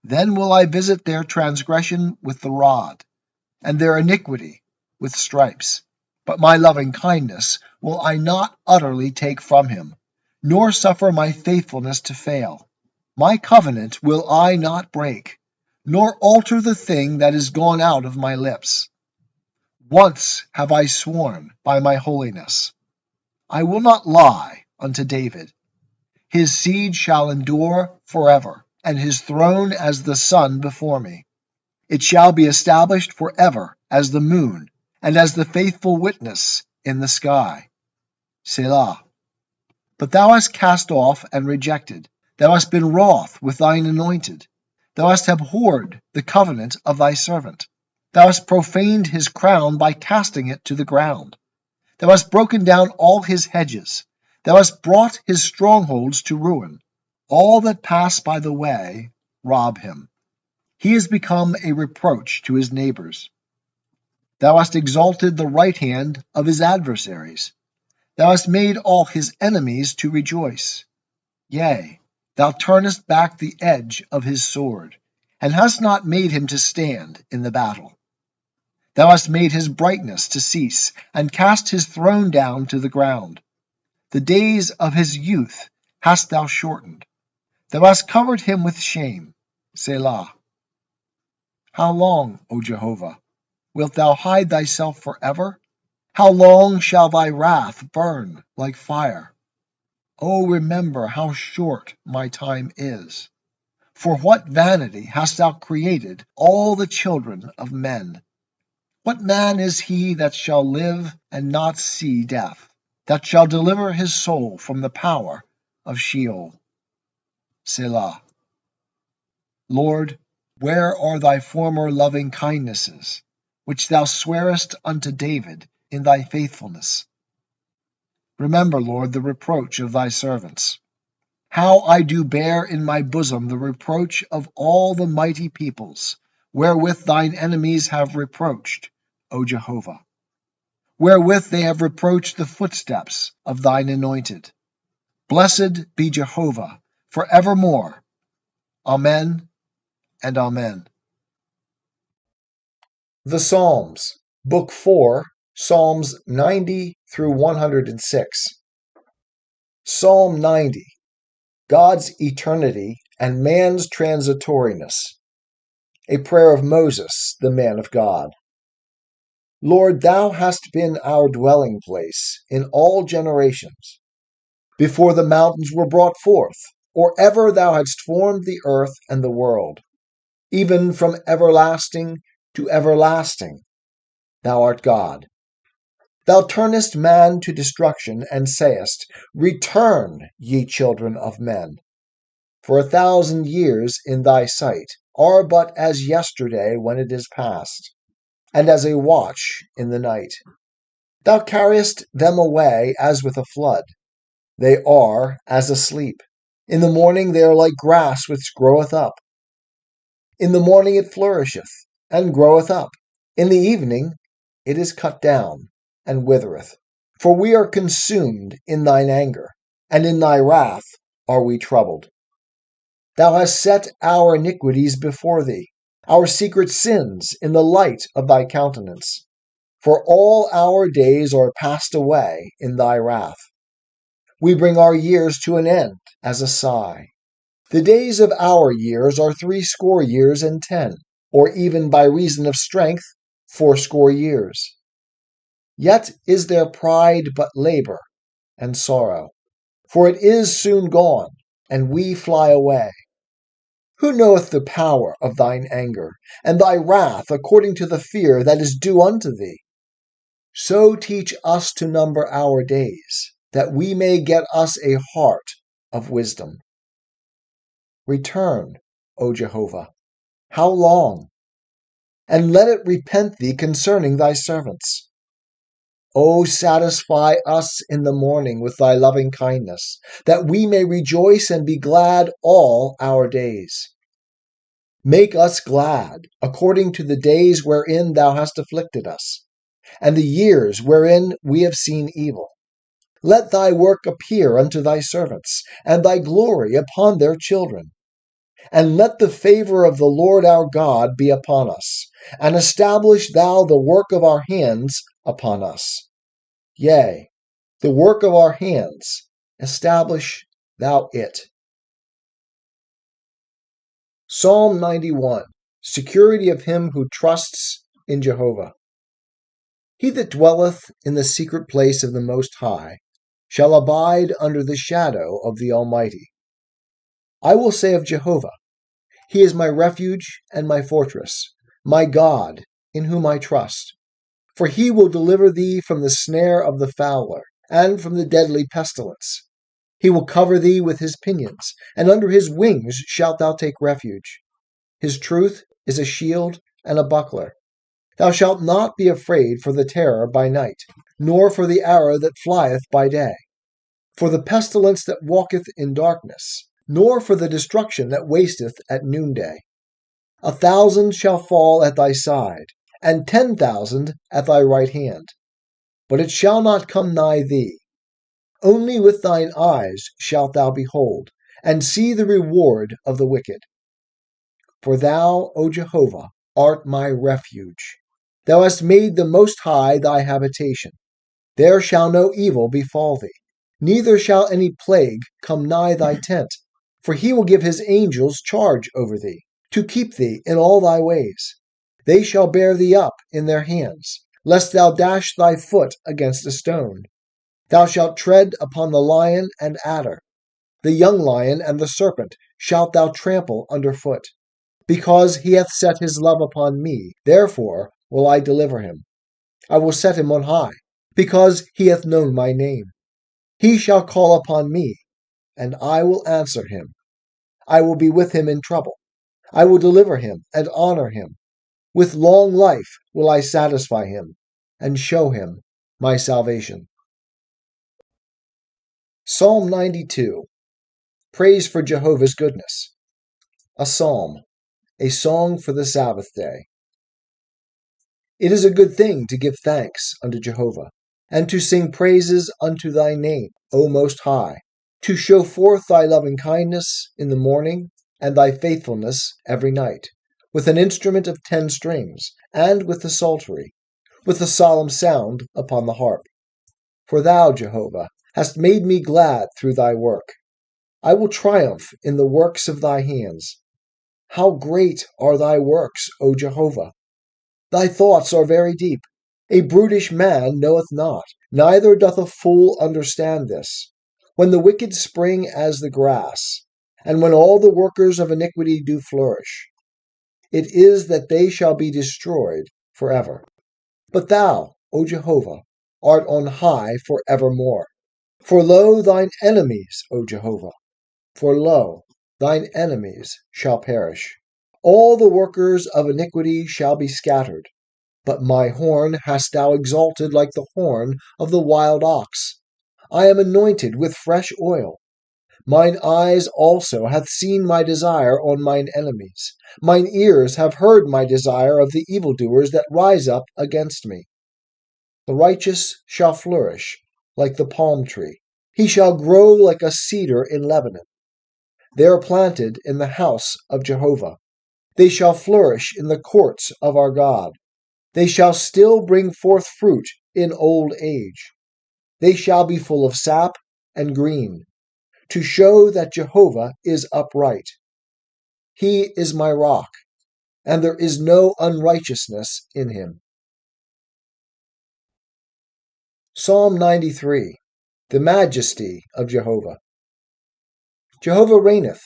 then will I visit their transgression with the rod, and their iniquity with stripes. But my loving kindness will I not utterly take from him, nor suffer my faithfulness to fail. My covenant will I not break, nor alter the thing that is gone out of my lips. Once have I sworn by my holiness, I will not lie unto David. His seed shall endure forever, and his throne as the sun before me. It shall be established forever as the moon, and as the faithful witness in the sky. Selah. But thou hast cast off and rejected. Thou hast been wroth with thine anointed. Thou hast abhorred the covenant of thy servant. Thou hast profaned his crown by casting it to the ground. Thou hast broken down all his hedges. Thou hast brought his strongholds to ruin. All that pass by the way rob him. He is become a reproach to his neighbors. Thou hast exalted the right hand of his adversaries. Thou hast made all his enemies to rejoice. Yea, thou turnest back the edge of his sword, and hast not made him to stand in the battle. Thou hast made his brightness to cease, and cast his throne down to the ground. The days of his youth hast thou shortened. Thou hast covered him with shame. Selah. How long, O Jehovah, wilt thou hide thyself forever? How long shall thy wrath burn like fire? O remember how short my time is. For what vanity hast thou created all the children of men? What man is he that shall live and not see death, that shall deliver his soul from the power of Sheol? Selah. Lord, where are thy former loving kindnesses, which thou swarest unto David in thy faithfulness? Remember, Lord, the reproach of thy servants. How I do bear in my bosom the reproach of all the mighty peoples, wherewith thine enemies have reproached, O Jehovah. Wherewith they have reproached the footsteps of thine anointed. Blessed be Jehovah for evermore. Amen and amen. The Psalms, Book 4, Psalms 90 through 106. Psalm 90, God's eternity and man's transitoriness. A prayer of Moses, the man of God. Lord, thou hast been our dwelling place in all generations. Before the mountains were brought forth, or ever thou hadst formed the earth and the world, even from everlasting to everlasting, thou art God. Thou turnest man to destruction, and sayest, Return, ye children of men. For 1,000 years in thy sight are but as yesterday when it is past, and as a watch in the night. Thou carriest them away as with a flood. They are as asleep. In the morning they are like grass which groweth up. In the morning it flourisheth, and groweth up. In the evening it is cut down, and withereth. For we are consumed in thine anger. and in thy wrath are we troubled. Thou hast set our iniquities before thee, our secret sins in the light of thy countenance. For all our days are passed away in thy wrath. We bring our years to an end as a sigh. The days of our years are 80 years and 10, or even by reason of strength 80 years. Yet is their pride but labor and sorrow, for it is soon gone, and we fly away. Who knoweth the power of thine anger, and thy wrath according to the fear that is due unto thee? So teach us to number our days, that we may get us a heart of wisdom. Return, O Jehovah, how long? And let it repent thee concerning thy servants. O satisfy us in the morning with thy loving kindness, that we may rejoice and be glad all our days. Make us glad according to the days wherein thou hast afflicted us, and the years wherein we have seen evil. Let thy work appear unto thy servants, and thy glory upon their children. And let the favor of the Lord our God be upon us, and establish thou the work of our hands upon us. Yea, the work of our hands, establish thou it. Psalm 91. Security of him who trusts in Jehovah. He that dwelleth in the secret place of the Most High shall abide under the shadow of the Almighty. I will say of Jehovah, He is my refuge and my fortress, my God, in whom I trust. For he will deliver thee from the snare of the fowler, and from the deadly pestilence. He will cover thee with his pinions, and under his wings shalt thou take refuge. His truth is a shield and a buckler. Thou shalt not be afraid for the terror by night, nor for the arrow that flieth by day, for the pestilence that walketh in darkness, nor for the destruction that wasteth at noonday. 1,000 shall fall at thy side, and 10,000 at thy right hand, but it shall not come nigh thee. Only with thine eyes shalt thou behold, and see the reward of the wicked. For thou, O Jehovah, art my refuge. Thou hast made the Most High thy habitation. There shall no evil befall thee, neither shall any plague come nigh thy tent. For he will give his angels charge over thee, to keep thee in all thy ways. They shall bear thee up in their hands, lest thou dash thy foot against a stone. Thou shalt tread upon the lion and adder. The young lion and the serpent shalt thou trample under foot. Because he hath set his love upon me, therefore will I deliver him. I will set him on high, because he hath known my name. He shall call upon me, and I will answer him. I will be with him in trouble. I will deliver him and honor him. With long life will I satisfy him, and show him my salvation. Psalm 92. Praise for Jehovah's goodness. A psalm, a song for the Sabbath day. It is a good thing to give thanks unto Jehovah, and to sing praises unto thy name, O Most High, to show forth thy loving kindness in the morning, and thy faithfulness every night, with an instrument of 10 strings, and with the psaltery, with the solemn sound upon the harp. For thou, Jehovah, hast made me glad through thy work. I will triumph in the works of thy hands. How great are thy works, O Jehovah! Thy thoughts are very deep. A brutish man knoweth not, neither doth a fool understand this. When the wicked spring as the grass, and when all the workers of iniquity do flourish, it is that they shall be destroyed forever. But thou, O Jehovah, art on high for evermore. For lo, thine enemies, O Jehovah, for lo, thine enemies shall perish. All the workers of iniquity shall be scattered. But my horn hast thou exalted like the horn of the wild ox. I am anointed with fresh oil. Mine eyes also hath seen my desire on mine enemies. Mine ears have heard my desire of the evildoers that rise up against me. The righteous shall flourish like the palm tree. He shall grow like a cedar in Lebanon. They are planted in the house of Jehovah. They shall flourish in the courts of our God. They shall still bring forth fruit in old age. They shall be full of sap and green, to show that Jehovah is upright. He is my rock, and there is no unrighteousness in him. Psalm 93. The majesty of Jehovah. Jehovah reigneth.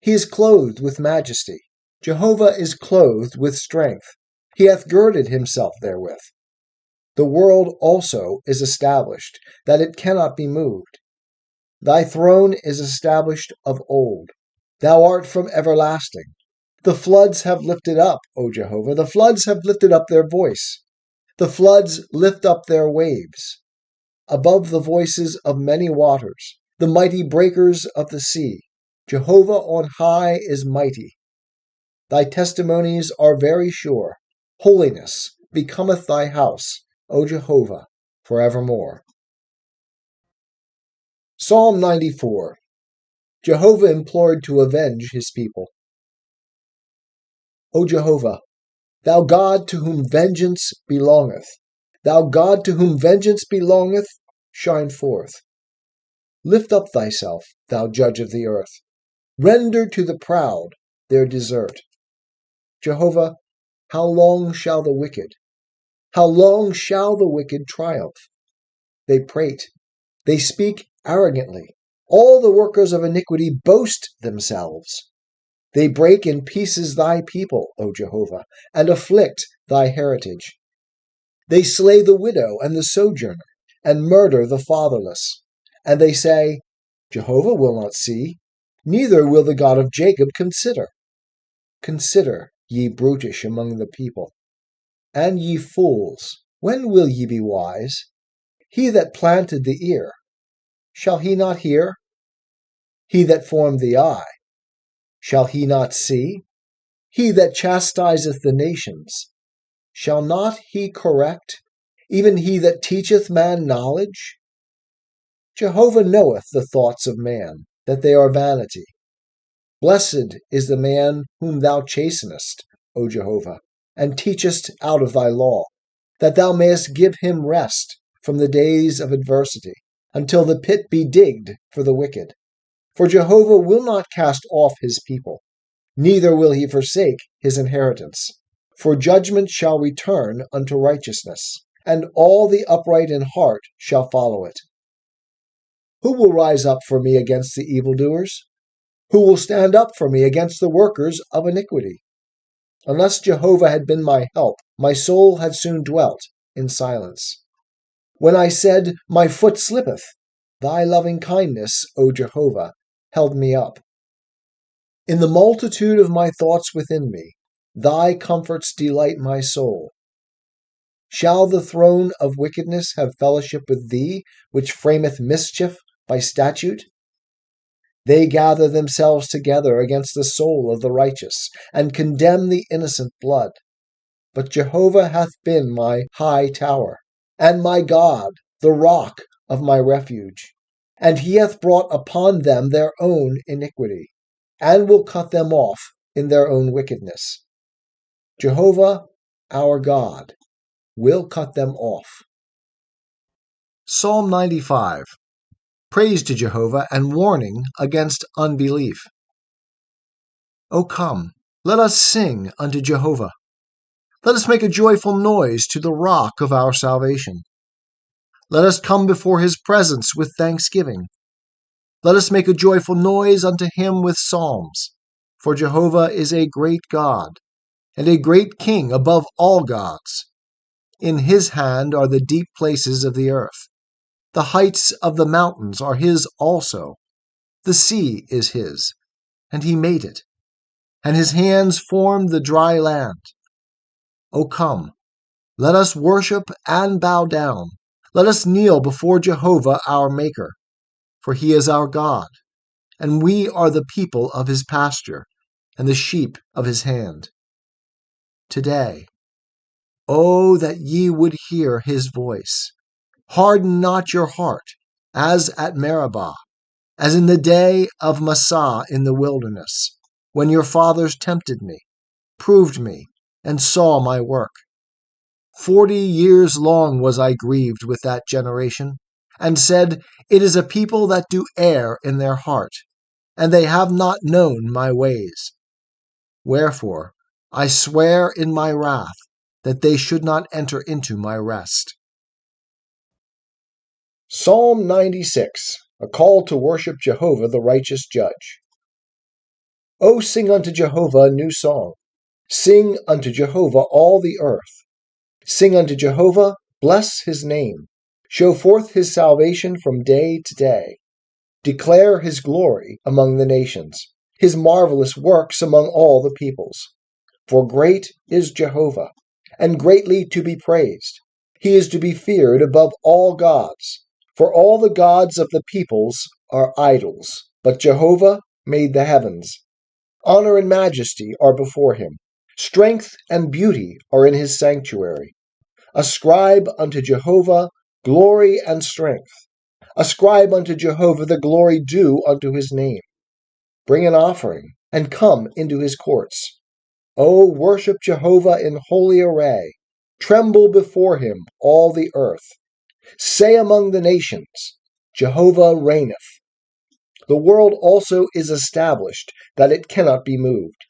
He is clothed with majesty. Jehovah is clothed with strength. He hath girded himself therewith. The world also is established, that it cannot be moved. Thy throne is established of old. Thou art from everlasting. The floods have lifted up, O Jehovah. The floods have lifted up their voice. The floods lift up their waves. Above the voices of many waters, the mighty breakers of the sea. Jehovah on high is mighty. Thy testimonies are very sure. Holiness becometh thy house, O Jehovah, forevermore. Psalm 94. Jehovah implored to avenge his people. O Jehovah, thou God to whom vengeance belongeth, thou God to whom vengeance belongeth, shine forth. Lift up thyself, thou judge of the earth. Render to the proud their desert. Jehovah, how long shall the wicked triumph? They prate, they speak arrogantly. All the workers of iniquity boast themselves. They break in pieces thy people, O Jehovah, and afflict thy heritage. They slay the widow and the sojourner, and murder the fatherless. And they say, Jehovah will not see, neither will the God of Jacob consider. Consider, ye brutish among the people, and ye fools, when will ye be wise? He that planted the ear, shall he not hear? He that formed the eye, shall he not see? He that chastiseth the nations, shall not he correct? Even he that teacheth man knowledge? Jehovah knoweth the thoughts of man, that they are vanity. Blessed is the man whom thou chastenest, O Jehovah, and teachest out of thy law, that thou mayest give him rest from the days of adversity, until the pit be digged for the wicked. For Jehovah will not cast off his people, neither will he forsake his inheritance. For judgment shall return unto righteousness, and all the upright in heart shall follow it. Who will rise up for me against the evildoers? Who will stand up for me against the workers of iniquity? Unless Jehovah had been my help, my soul had soon dwelt in silence. When I said, my foot slippeth, thy loving kindness, O Jehovah, held me up. In the multitude of my thoughts within me, thy comforts delight my soul. Shall the throne of wickedness have fellowship with thee, which frameth mischief by statute? They gather themselves together against the soul of the righteous, and condemn the innocent blood. But Jehovah hath been my high tower, and my God, the rock of my refuge. And he hath brought upon them their own iniquity, and will cut them off in their own wickedness. Jehovah, our God, will cut them off. Psalm 95. Praise to Jehovah and warning against unbelief. O come, let us sing unto Jehovah. Let us make a joyful noise to the rock of our salvation. Let us come before his presence with thanksgiving. Let us make a joyful noise unto him with psalms. For Jehovah is a great God, and a great King above all gods. In his hand are the deep places of the earth. The heights of the mountains are his also. The sea is his, and he made it, and his hands formed the dry land. O come, let us worship and bow down. Let us kneel before Jehovah our Maker, for he is our God, and we are the people of his pasture, and the sheep of his hand. Today, O that ye would hear his voice. Harden not your heart, as at Meribah, as in the day of Massah in the wilderness, when your fathers tempted me, proved me, and saw my work. 40 years long was I grieved with that generation, and said, It is a people that do err in their heart, and they have not known my ways. Wherefore I swear in my wrath that they should not enter into my rest. Psalm 96, a call to worship Jehovah the righteous judge. O sing unto Jehovah a new song. Sing unto Jehovah all the earth. Sing unto Jehovah, bless his name. Show forth his salvation from day to day. Declare his glory among the nations, his marvelous works among all the peoples. For great is Jehovah, and greatly to be praised. He is to be feared above all gods. For all the gods of the peoples are idols, but Jehovah made the heavens. Honor and majesty are before him. Strength and beauty are in his sanctuary. Ascribe unto Jehovah glory and strength. Ascribe unto Jehovah the glory due unto his name. Bring an offering, and come into his courts. O worship Jehovah in holy array. Tremble before him, all the earth. Say among the nations, Jehovah reigneth. The world also is established, that it cannot be moved.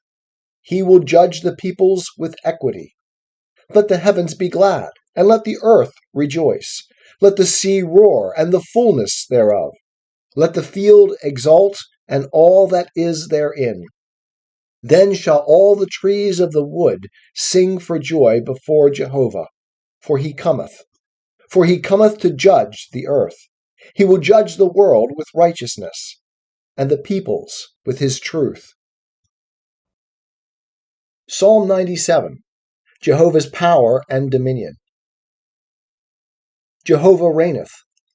He will judge the peoples with equity. Let the heavens be glad, and let the earth rejoice. Let the sea roar, and the fullness thereof. Let the field exult, and all that is therein. Then shall all the trees of the wood sing for joy before Jehovah, for he cometh. For he cometh to judge the earth. He will judge the world with righteousness, and the peoples with his truth. Psalm 97, Jehovah's power and dominion. Jehovah reigneth.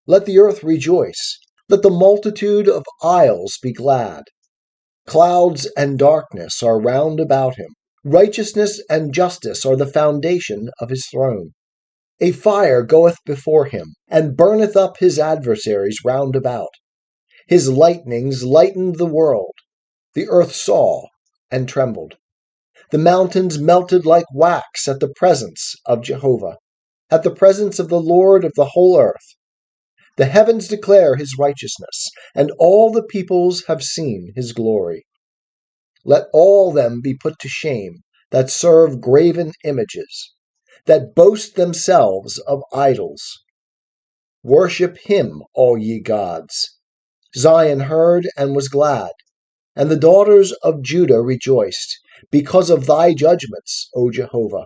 Let the earth rejoice. Let the multitude of isles be glad. Clouds and darkness are round about him. Righteousness and justice are the foundation of his throne. A fire goeth before him, and burneth up his adversaries round about. His lightnings lightened the world. The earth saw and trembled. The mountains melted like wax at the presence of Jehovah, at the presence of the Lord of the whole earth. The heavens declare his righteousness, and all the peoples have seen his glory. Let all them be put to shame that serve graven images, that boast themselves of idols. Worship him, all ye gods. Zion heard and was glad, and the daughters of Judah rejoiced, because of thy judgments, O Jehovah.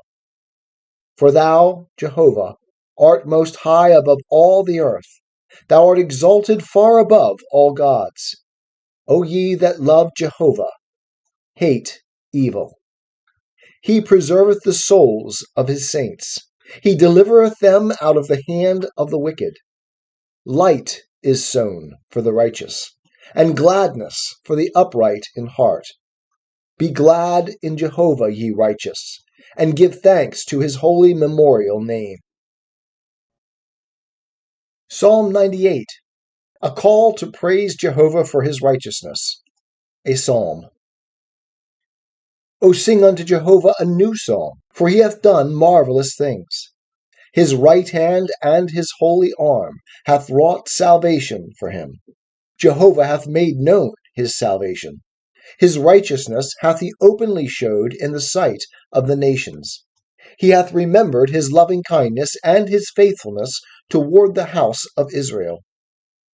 For thou, Jehovah, art most high above all the earth. Thou art exalted far above all gods. O ye that love Jehovah, hate evil. He preserveth the souls of his saints. He delivereth them out of the hand of the wicked. Light is sown for the righteous, and gladness for the upright in heart. Be glad in Jehovah, ye righteous, and give thanks to his holy memorial name. Psalm 98, a call to praise Jehovah for his righteousness. A psalm. O sing unto Jehovah a new song, for he hath done marvelous things. His right hand and his holy arm hath wrought salvation for him. Jehovah hath made known his salvation. His righteousness hath he openly showed in the sight of the nations. He hath remembered his loving kindness and his faithfulness toward the house of Israel.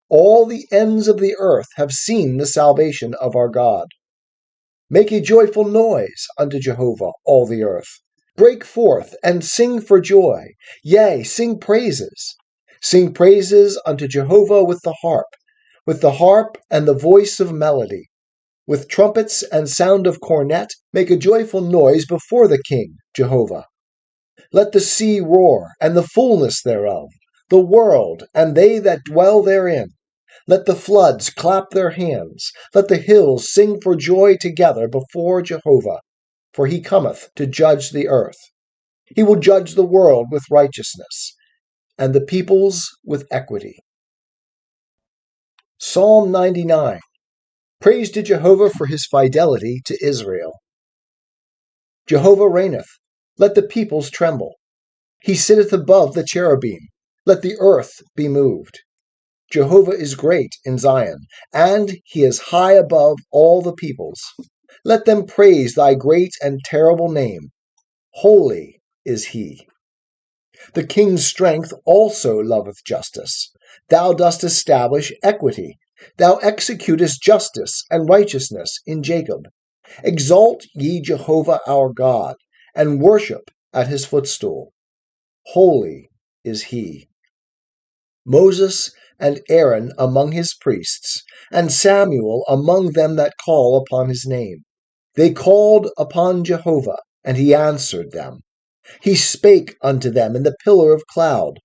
All the ends of the earth have seen the salvation of our God. Make a joyful noise unto Jehovah, all the earth. Break forth and sing for joy. Yea, sing praises. Sing praises unto Jehovah with the harp and the voice of melody. With trumpets and sound of cornet, make a joyful noise before the King, Jehovah. Let the sea roar, and the fullness thereof, the world, and they that dwell therein. Let the floods clap their hands. Let the hills sing for joy together before Jehovah, for he cometh to judge the earth. He will judge the world with righteousness, and the peoples with equity. Psalm 99. Praise to Jehovah for his fidelity to Israel. Jehovah reigneth. Let the peoples tremble. He sitteth above the cherubim. Let the earth be moved. Jehovah is great in Zion, and he is high above all the peoples. Let them praise thy great and terrible name. Holy is he. The king's strength also loveth justice. Thou dost establish equity. Thou executest justice and righteousness in Jacob. Exalt ye Jehovah our God, and worship at his footstool. Holy is he. Moses and Aaron among his priests, and Samuel among them that call upon his name. They called upon Jehovah, and he answered them. He spake unto them in the pillar of cloud.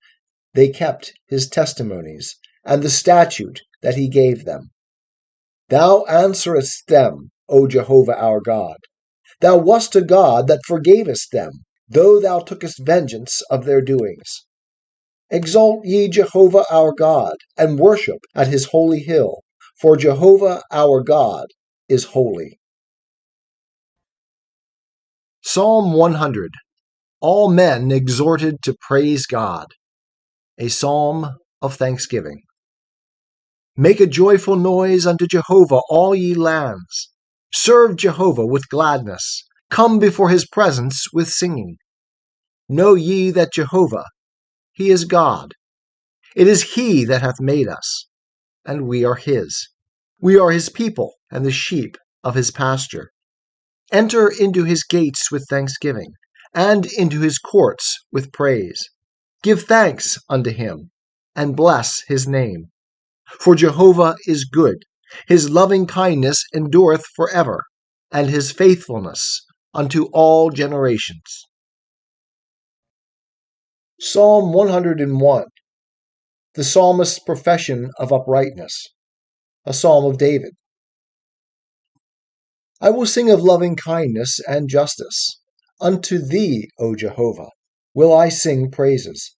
They kept his testimonies, and the statute that he gave them. Thou answerest them, O Jehovah our God. Thou wast a God that forgavest them, though thou tookest vengeance of their doings. Exalt ye Jehovah our God, and worship at his holy hill, for Jehovah our God is holy. Psalm 100. All men exhorted to praise God. A psalm of thanksgiving. Make a joyful noise unto Jehovah, all ye lands. Serve Jehovah with gladness. Come before his presence with singing. Know ye that Jehovah, he is God. It is he that hath made us, and we are his. We are his people, and the sheep of his pasture. Enter into his gates with thanksgiving, and into his courts with praise. Give thanks unto him, and bless his name. For Jehovah is good. His loving kindness endureth forever, and his faithfulness unto all generations. Psalm 101. The psalmist's profession of uprightness. A psalm of David. I will sing of loving kindness and justice. Unto thee, O Jehovah, will I sing praises.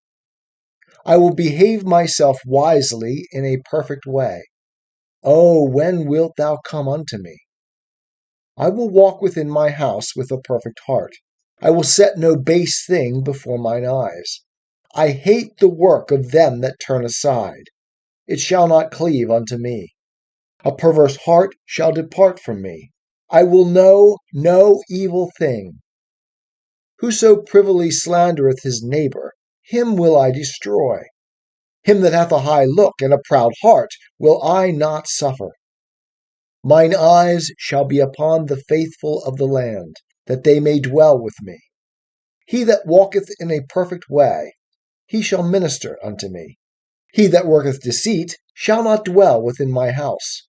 I will behave myself wisely in a perfect way. Oh, when wilt thou come unto me? I will walk within my house with a perfect heart. I will set no base thing before mine eyes. I hate the work of them that turn aside. It shall not cleave unto me. A perverse heart shall depart from me. I will know no evil thing. Whoso privily slandereth his neighbor, him will I destroy. Him that hath a high look and a proud heart will I not suffer. Mine eyes shall be upon the faithful of the land, that they may dwell with me. He that walketh in a perfect way, he shall minister unto me. He that worketh deceit shall not dwell within my house.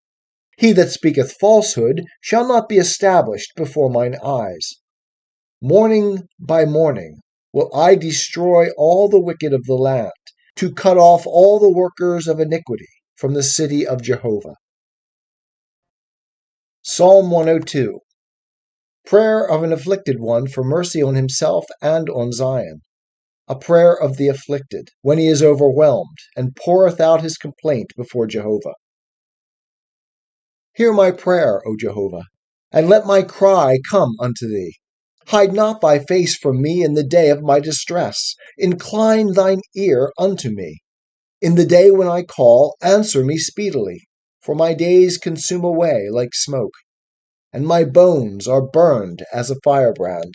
He that speaketh falsehood shall not be established before mine eyes. Morning by morning will I destroy all the wicked of the land, to cut off all the workers of iniquity from the city of Jehovah. Psalm 102. Prayer of an afflicted one for mercy on himself and on Zion. A prayer of the afflicted, when he is overwhelmed, and poureth out his complaint before Jehovah. Hear my prayer, O Jehovah, and let my cry come unto thee. Hide not thy face from me in the day of my distress. Incline thine ear unto me. In the day when I call, answer me speedily, for my days consume away like smoke, and my bones are burned as a firebrand.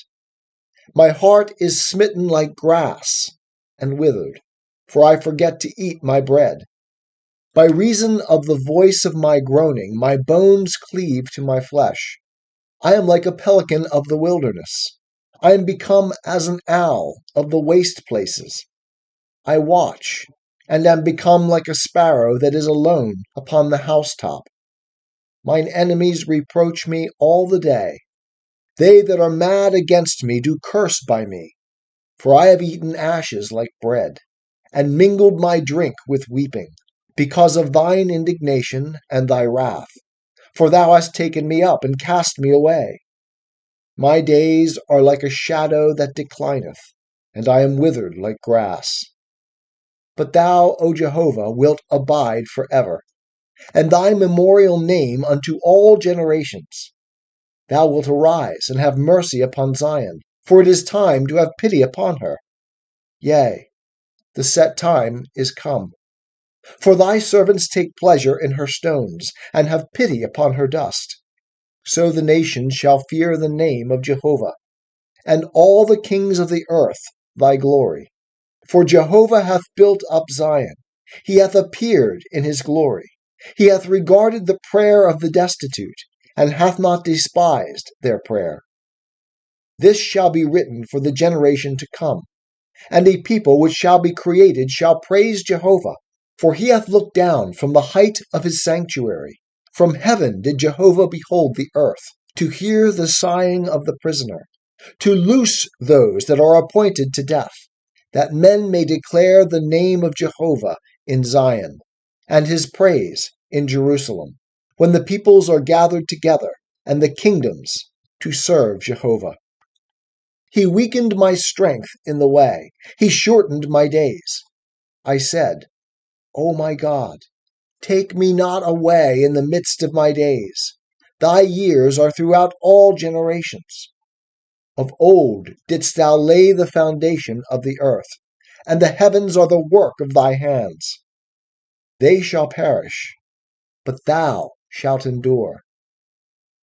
My heart is smitten like grass, and withered, for I forget to eat my bread. By reason of the voice of my groaning, my bones cleave to my flesh. I am like a pelican of the wilderness. I am become as an owl of the waste places. I watch, and am become like a sparrow that is alone upon the housetop. Mine enemies reproach me all the day. They that are mad against me do curse by me. For I have eaten ashes like bread, and mingled my drink with weeping, because of thine indignation and thy wrath. For thou hast taken me up and cast me away. My days are like a shadow that declineth, and I am withered like grass. But thou, O Jehovah, wilt abide forever. and thy memorial name unto all generations. Thou wilt arise and have mercy upon Zion, for it is time to have pity upon her. Yea, the set time is come. For thy servants take pleasure in her stones, and have pity upon her dust. So the nations shall fear the name of Jehovah, and all the kings of the earth thy glory. For Jehovah hath built up Zion, he hath appeared in his glory. He hath regarded the prayer of the destitute, and hath not despised their prayer. This shall be written for the generation to come, and a people which shall be created shall praise Jehovah. For he hath looked down from the height of his sanctuary. From heaven did Jehovah behold the earth, to hear the sighing of the prisoner, to loose those that are appointed to death, that men may declare the name of Jehovah in Zion, and his praise in Jerusalem, when the peoples are gathered together, and the kingdoms to serve Jehovah. He weakened my strength in the way, he shortened my days. I said, O my God, take me not away in the midst of my days. Thy years are throughout all generations. Of old didst thou lay the foundation of the earth, and the heavens are the work of thy hands. They shall perish, but thou shalt endure.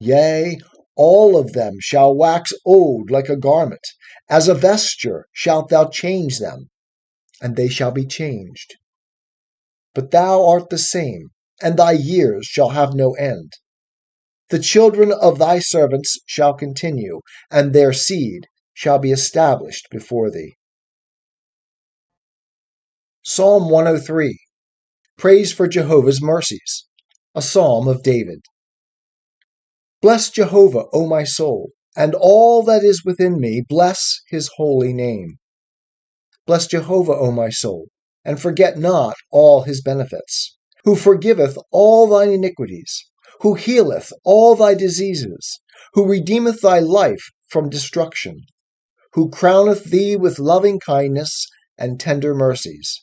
Yea, all of them shall wax old like a garment. As a vesture shalt thou change them, and they shall be changed. But thou art the same, and thy years shall have no end. The children of thy servants shall continue, and their seed shall be established before thee. Psalm 103. Praise for Jehovah's mercies. A psalm of David. Bless Jehovah, O my soul, and all that is within me, bless his holy name. Bless Jehovah, O my soul, and forget not all his benefits, who forgiveth all thine iniquities, who healeth all thy diseases, who redeemeth thy life from destruction, who crowneth thee with loving kindness and tender mercies,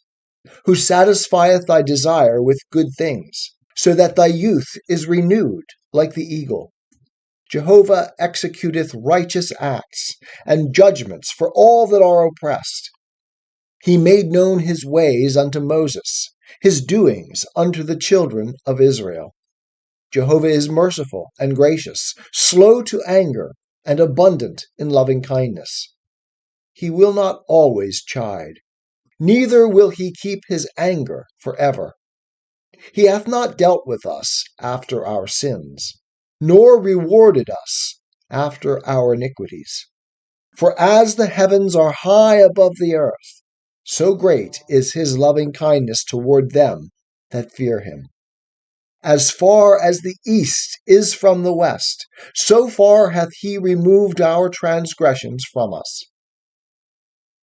who satisfieth thy desire with good things, so that thy youth is renewed like the eagle. Jehovah executeth righteous acts and judgments for all that are oppressed. He made known his ways unto Moses, his doings unto the children of Israel. Jehovah is merciful and gracious, slow to anger, and abundant in loving kindness. He will not always chide, neither will he keep his anger forever. He hath not dealt with us after our sins, nor rewarded us after our iniquities. For as the heavens are high above the earth, so great is his loving kindness toward them that fear him. As far as the east is from the west, so far hath he removed our transgressions from us.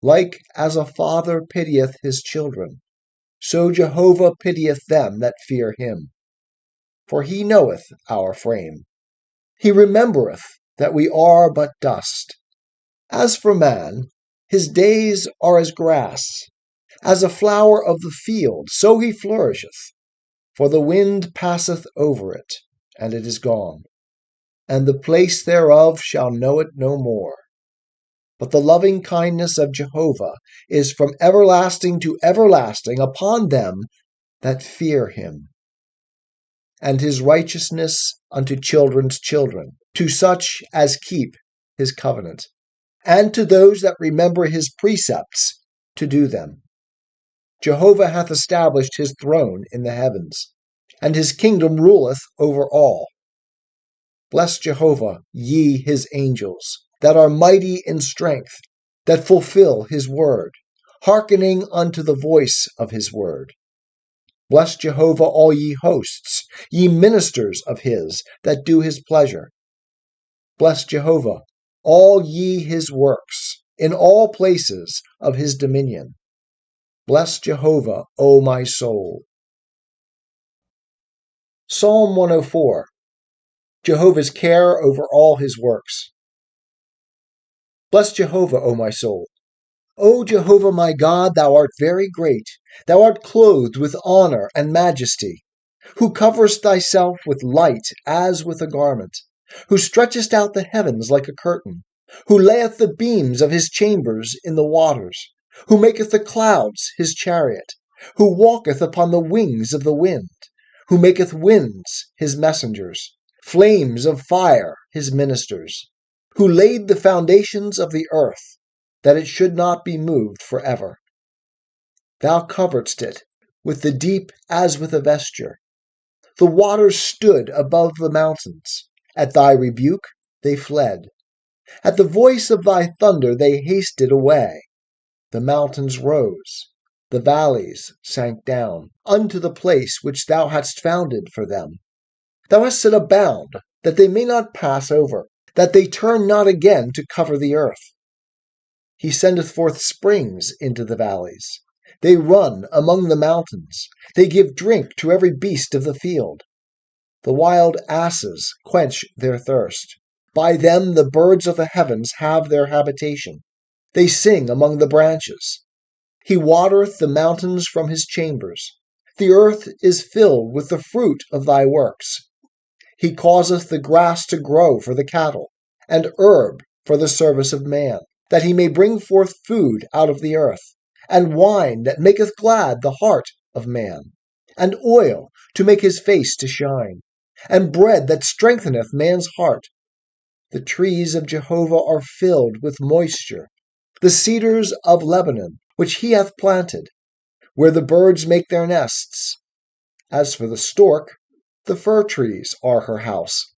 Like as a father pitieth his children, so Jehovah pitieth them that fear him. For he knoweth our frame. He remembereth that we are but dust. As for man, his days are as grass. As a flower of the field, so he flourisheth. For the wind passeth over it, and it is gone, and the place thereof shall know it no more. But the loving kindness of Jehovah is from everlasting to everlasting upon them that fear him, and his righteousness unto children's children, to such as keep his covenant, and to those that remember his precepts to do them. Jehovah hath established his throne in the heavens, and his kingdom ruleth over all. Bless Jehovah, ye his angels, that are mighty in strength, that fulfill his word, hearkening unto the voice of his word. Bless Jehovah, all ye hosts, ye ministers of his, that do his pleasure. Bless Jehovah, all ye his works, in all places of his dominion. Bless Jehovah, O my soul. Psalm 104. Jehovah's care over all his works. Bless Jehovah, O my soul. O Jehovah my God, thou art very great. Thou art clothed with honor and majesty. who coverest thyself with light as with a garment, who stretchest out the heavens like a curtain, who layeth the beams of his chambers in the waters, who maketh the clouds his chariot, who walketh upon the wings of the wind, who maketh winds his messengers, flames of fire his ministers, who laid the foundations of the earth, that it should not be moved forever. Thou coveredst it with the deep as with a vesture. The waters stood above the mountains. At thy rebuke they fled. At the voice of thy thunder they hasted away. The mountains rose, the valleys sank down, unto the place which thou hadst founded for them. Thou hast set a bound, that they may not pass over, that they turn not again to cover the earth. He sendeth forth springs into the valleys. They run among the mountains. They give drink to every beast of the field. The wild asses quench their thirst. By them the birds of the heavens have their habitation. They sing among the branches. He watereth the mountains from his chambers. The earth is filled with the fruit of thy works. He causeth the grass to grow for the cattle, and herb for the service of man, that he may bring forth food out of the earth, and wine that maketh glad the heart of man, and oil to make his face to shine, and bread that strengtheneth man's heart. The trees of Jehovah are filled with moisture, the cedars of Lebanon, which he hath planted, where the birds make their nests. As for the stork, the fir trees are her house.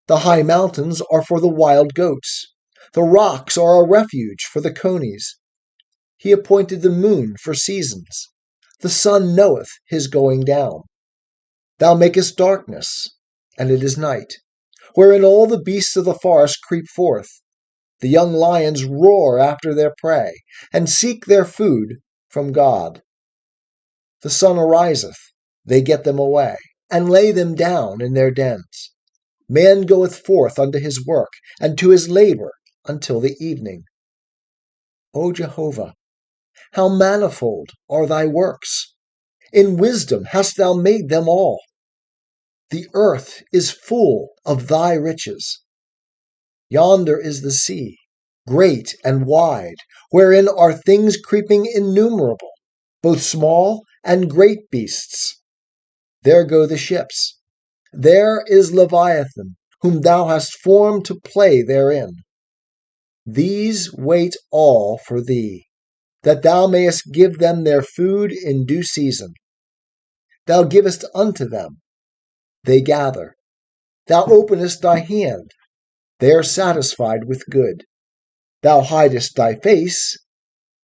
The high mountains are for the wild goats. The rocks are a refuge for the conies. He appointed the moon for seasons. The sun knoweth his going down. Thou makest darkness, and it is night, wherein all the beasts of the forest creep forth. The young lions roar after their prey, and seek their food from God. The sun ariseth, they get them away, and lay them down in their dens. Man goeth forth unto his work, and to his labor until the evening. O Jehovah, how manifold are thy works! In wisdom hast thou made them all. The earth is full of thy riches. Yonder is the sea, great and wide, wherein are things creeping innumerable, both small and great beasts. There go the ships. There is Leviathan, whom thou hast formed to play therein. These wait all for thee, that thou mayest give them their food in due season. Thou givest unto them, they gather. Thou openest thy hand, they are satisfied with good. Thou hidest thy face,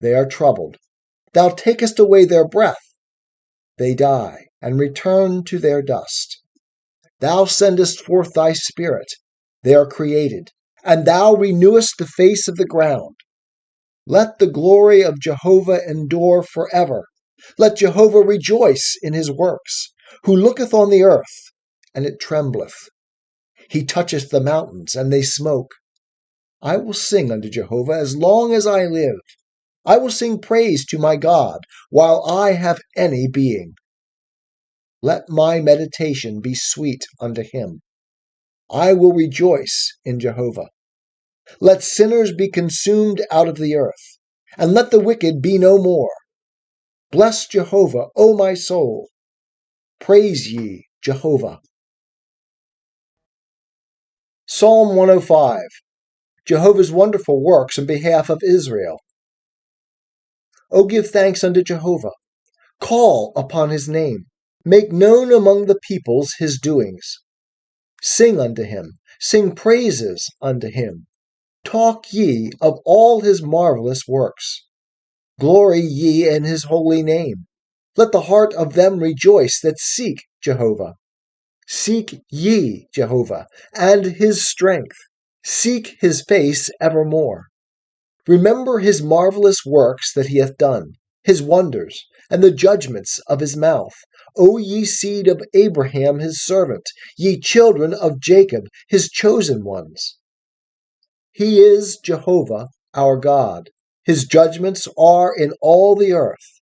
they are troubled. Thou takest away their breath, they die, and return to their dust. Thou sendest forth thy spirit, they are created, and thou renewest the face of the ground. Let the glory of Jehovah endure forever. Let Jehovah rejoice in his works, who looketh on the earth, and it trembleth. He toucheth the mountains, and they smoke. I will sing unto Jehovah as long as I live. I will sing praise to my God while I have any being. Let my meditation be sweet unto him. I will rejoice in Jehovah. Let sinners be consumed out of the earth, and let the wicked be no more. Bless Jehovah, O my soul. Praise ye Jehovah. Psalm 105. Jehovah's wonderful works in behalf of Israel. O give thanks unto Jehovah. Call upon his name. Make known among the peoples his doings. Sing unto him. Sing praises unto him. Talk ye of all his marvelous works. Glory ye in his holy name. Let the heart of them rejoice that seek Jehovah. Seek ye Jehovah, and his strength. Seek his face evermore. Remember his marvelous works that he hath done, his wonders, and the judgments of his mouth. O ye seed of Abraham his servant, ye children of Jacob his chosen ones. He is Jehovah our God. His judgments are in all the earth.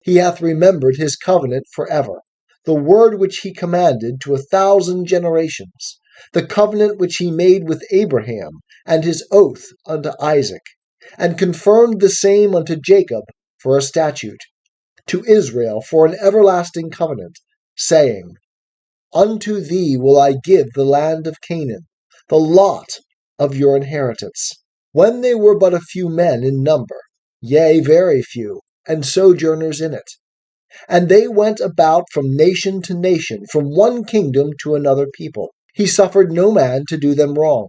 He hath remembered his covenant forever, the word which he commanded to 1,000 generations, the covenant which he made with Abraham, and his oath unto Isaac, and confirmed the same unto Jacob for a statute, to Israel for an everlasting covenant, saying, Unto thee will I give the land of Canaan, the lot of your inheritance. When they were but a few men in number, yea, very few, and sojourners in it. And they went about from nation to nation, from one kingdom to another people. He suffered no man to do them wrong.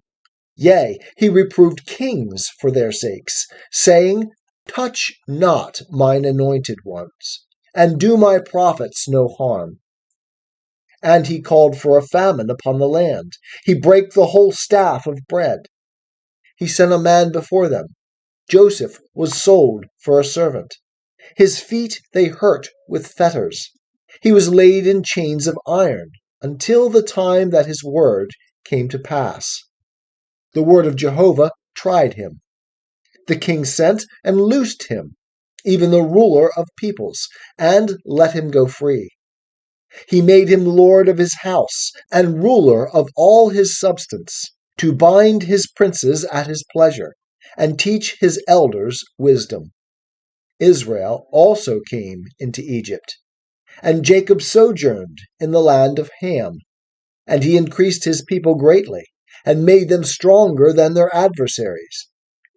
Yea, he reproved kings for their sakes, saying, Touch not mine anointed ones, and do my prophets no harm. And he called for a famine upon the land. He brake the whole staff of bread. He sent a man before them. Joseph was sold for a servant. His feet they hurt with fetters. He was laid in chains of iron, until the time that his word came to pass. The word of Jehovah tried him. The king sent and loosed him, even the ruler of peoples, and let him go free. He made him lord of his house, and ruler of all his substance, to bind his princes at his pleasure, and teach his elders wisdom. Israel also came into Egypt, and Jacob sojourned in the land of Ham. And he increased his people greatly, and made them stronger than their adversaries.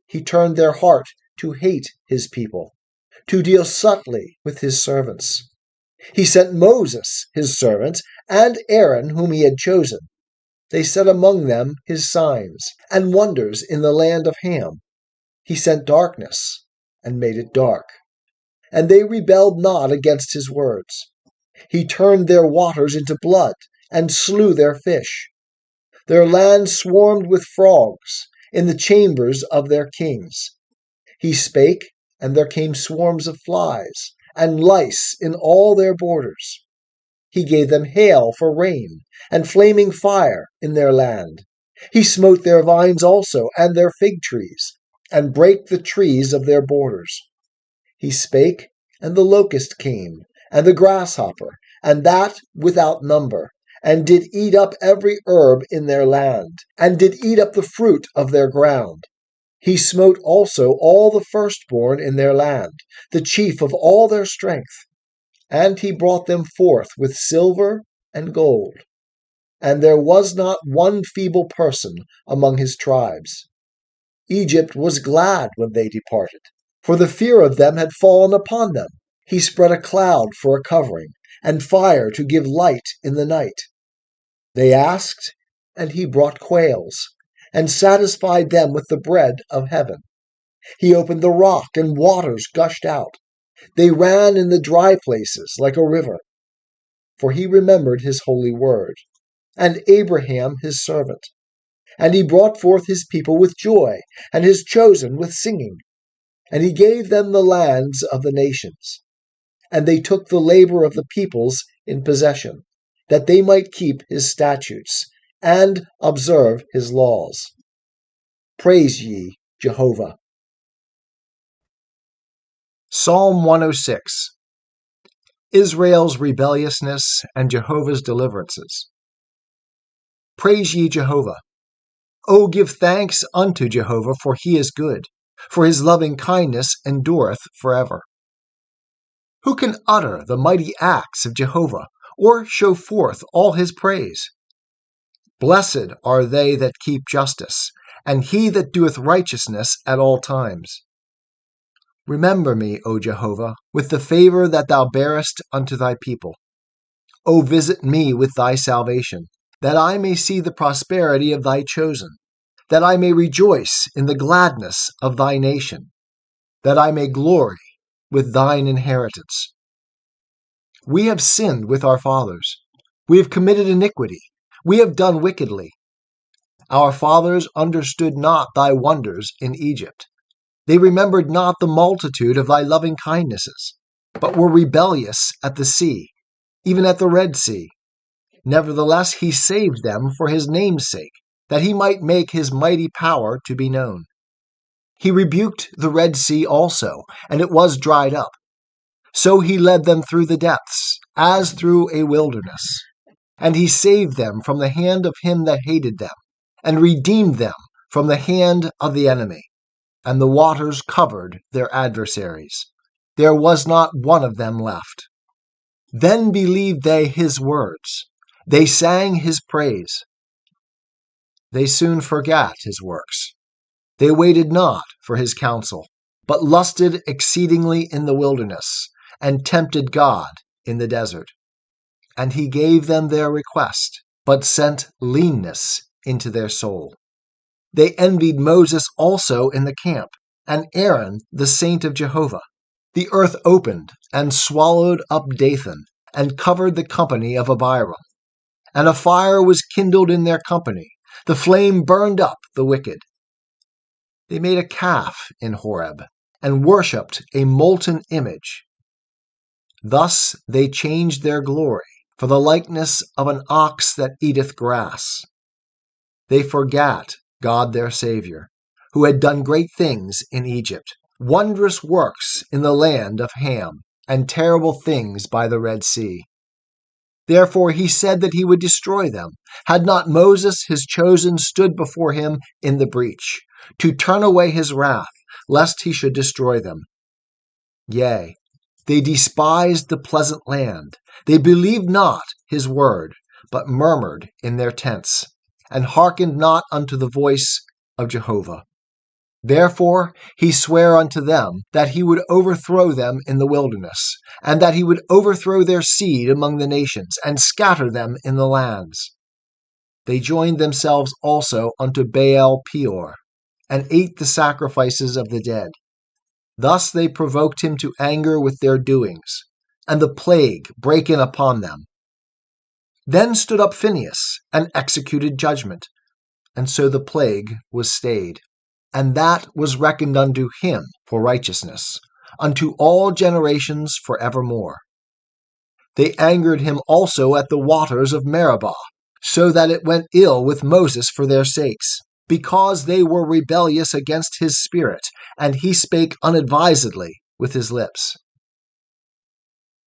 He turned their heart to hate his people, to deal subtly with his servants. He sent Moses, his servant, and Aaron, whom he had chosen. They set among them his signs and wonders in the land of Ham. He sent darkness and made it dark. And they rebelled not against his words. He turned their waters into blood and slew their fish. Their land swarmed with frogs in the chambers of their kings. He spake, and there came swarms of flies, and lice in all their borders. He gave them hail for rain, and flaming fire in their land. He smote their vines also, and their fig trees, and brake the trees of their borders. He spake, and the locust came, and the grasshopper, and that without number, and did eat up every herb in their land, and did eat up the fruit of their ground. He smote also all the firstborn in their land, the chief of all their strength. And he brought them forth with silver and gold. And there was not one feeble person among his tribes. Egypt was glad when they departed, for the fear of them had fallen upon them. He spread a cloud for a covering, and fire to give light in the night. They asked, and he brought quails, and satisfied them with the bread of heaven. He opened the rock, and waters gushed out. They ran in the dry places like a river. For he remembered his holy word, and Abraham his servant. And he brought forth his people with joy, and his chosen with singing. And he gave them the lands of the nations. And they took the labor of the peoples in possession, that they might keep his statutes, and observe his laws. Praise ye Jehovah. Psalm 106. Israel's rebelliousness and Jehovah's deliverances. Praise ye Jehovah. O give thanks unto Jehovah, for he is good, for his loving kindness endureth forever. Who can utter the mighty acts of Jehovah, or show forth all his praise? Blessed are they that keep justice, and he that doeth righteousness at all times. Remember me, O Jehovah, with the favor that thou bearest unto thy people. O visit me with thy salvation, that I may see the prosperity of thy chosen, that I may rejoice in the gladness of thy nation, that I may glory with thine inheritance. We have sinned with our fathers. We have committed iniquity. We have done wickedly. Our fathers understood not thy wonders in Egypt. They remembered not the multitude of thy loving kindnesses, but were rebellious at the sea, even at the Red Sea. Nevertheless, he saved them for his name's sake, that he might make his mighty power to be known. He rebuked the Red Sea also, and it was dried up. So he led them through the depths, as through a wilderness. And he saved them from the hand of him that hated them, and redeemed them from the hand of the enemy. And the waters covered their adversaries. There was not one of them left. Then believed they his words. They sang his praise. They soon forgat his works. They waited not for his counsel, but lusted exceedingly in the wilderness, and tempted God in the desert. And he gave them their request, but sent leanness into their soul. They envied Moses also in the camp, and Aaron the saint of Jehovah. The earth opened and swallowed up Dathan, and covered the company of Abiram. And a fire was kindled in their company. The flame burned up the wicked. They made a calf in Horeb, and worshipped a molten image. Thus they changed their glory for the likeness of an ox that eateth grass. They forgat God their Saviour, who had done great things in Egypt, wondrous works in the land of Ham, and terrible things by the Red Sea. Therefore he said that he would destroy them, had not Moses his chosen stood before him in the breach, to turn away his wrath, lest he should destroy them. Yea, they despised the pleasant land. They believed not his word, but murmured in their tents, and hearkened not unto the voice of Jehovah. Therefore he sware unto them that he would overthrow them in the wilderness, and that he would overthrow their seed among the nations, and scatter them in the lands. They joined themselves also unto Baal Peor, and ate the sacrifices of the dead. Thus they provoked him to anger with their doings, and the plague brake in upon them. Then stood up Phinehas, and executed judgment, and so the plague was stayed. And that was reckoned unto him for righteousness, unto all generations for evermore. They angered him also at the waters of Meribah, so that it went ill with Moses for their sakes, because they were rebellious against his spirit, and he spake unadvisedly with his lips.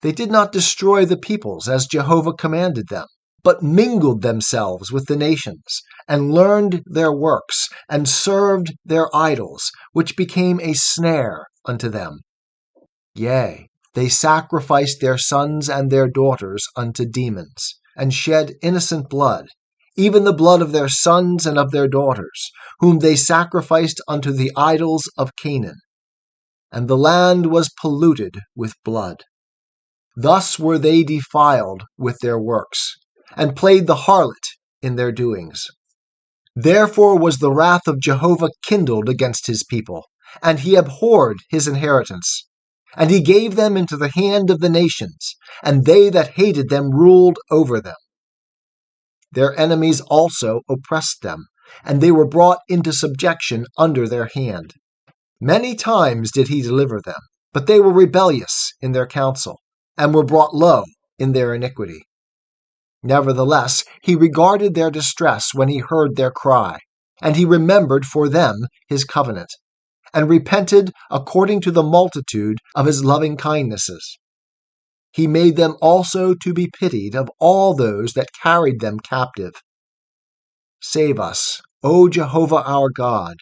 They did not destroy the peoples as Jehovah commanded them, but mingled themselves with the nations, and learned their works, and served their idols, which became a snare unto them. Yea, they sacrificed their sons and their daughters unto demons, and shed innocent blood, even the blood of their sons and of their daughters, whom they sacrificed unto the idols of Canaan. And the land was polluted with blood. Thus were they defiled with their works, and played the harlot in their doings. Therefore was the wrath of Jehovah kindled against his people, and he abhorred his inheritance. And he gave them into the hand of the nations, and they that hated them ruled over them. Their enemies also oppressed them, and they were brought into subjection under their hand. Many times did he deliver them, but they were rebellious in their counsel, and were brought low in their iniquity. Nevertheless, he regarded their distress when he heard their cry, and he remembered for them his covenant, and repented according to the multitude of his loving kindnesses. He made them also to be pitied of all those that carried them captive. Save us, O Jehovah our God,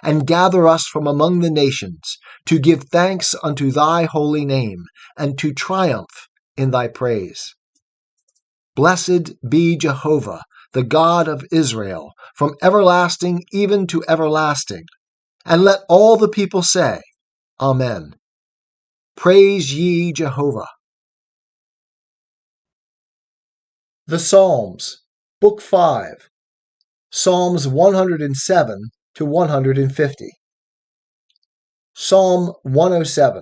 and gather us from among the nations, to give thanks unto thy holy name, and to triumph in thy praise. Blessed be Jehovah, the God of Israel, from everlasting even to everlasting. And let all the people say, Amen. Praise ye Jehovah. The Psalms, Book 5, Psalms 107 to 150. Psalm 107.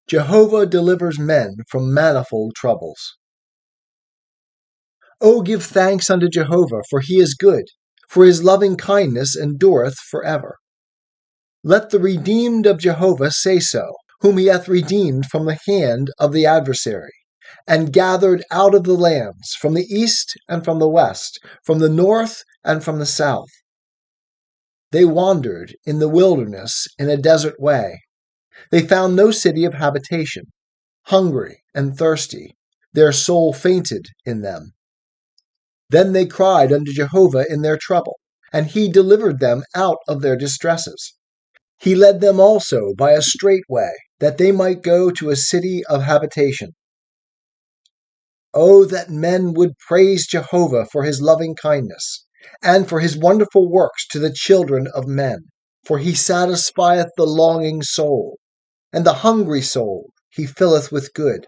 Jehovah delivers men from manifold troubles. O give thanks unto Jehovah, for he is good, for his loving kindness endureth forever. Let the redeemed of Jehovah say so, whom he hath redeemed from the hand of the adversary, and gathered out of the lands, from the east and from the west, from the north and from the south. They wandered in the wilderness in a desert way. They found no city of habitation. Hungry and thirsty, their soul fainted in them. Then they cried unto Jehovah in their trouble, and he delivered them out of their distresses. He led them also by a straight way, that they might go to a city of habitation. Oh, that men would praise Jehovah for his loving kindness, and for his wonderful works to the children of men. For he satisfieth the longing soul, and the hungry soul he filleth with good.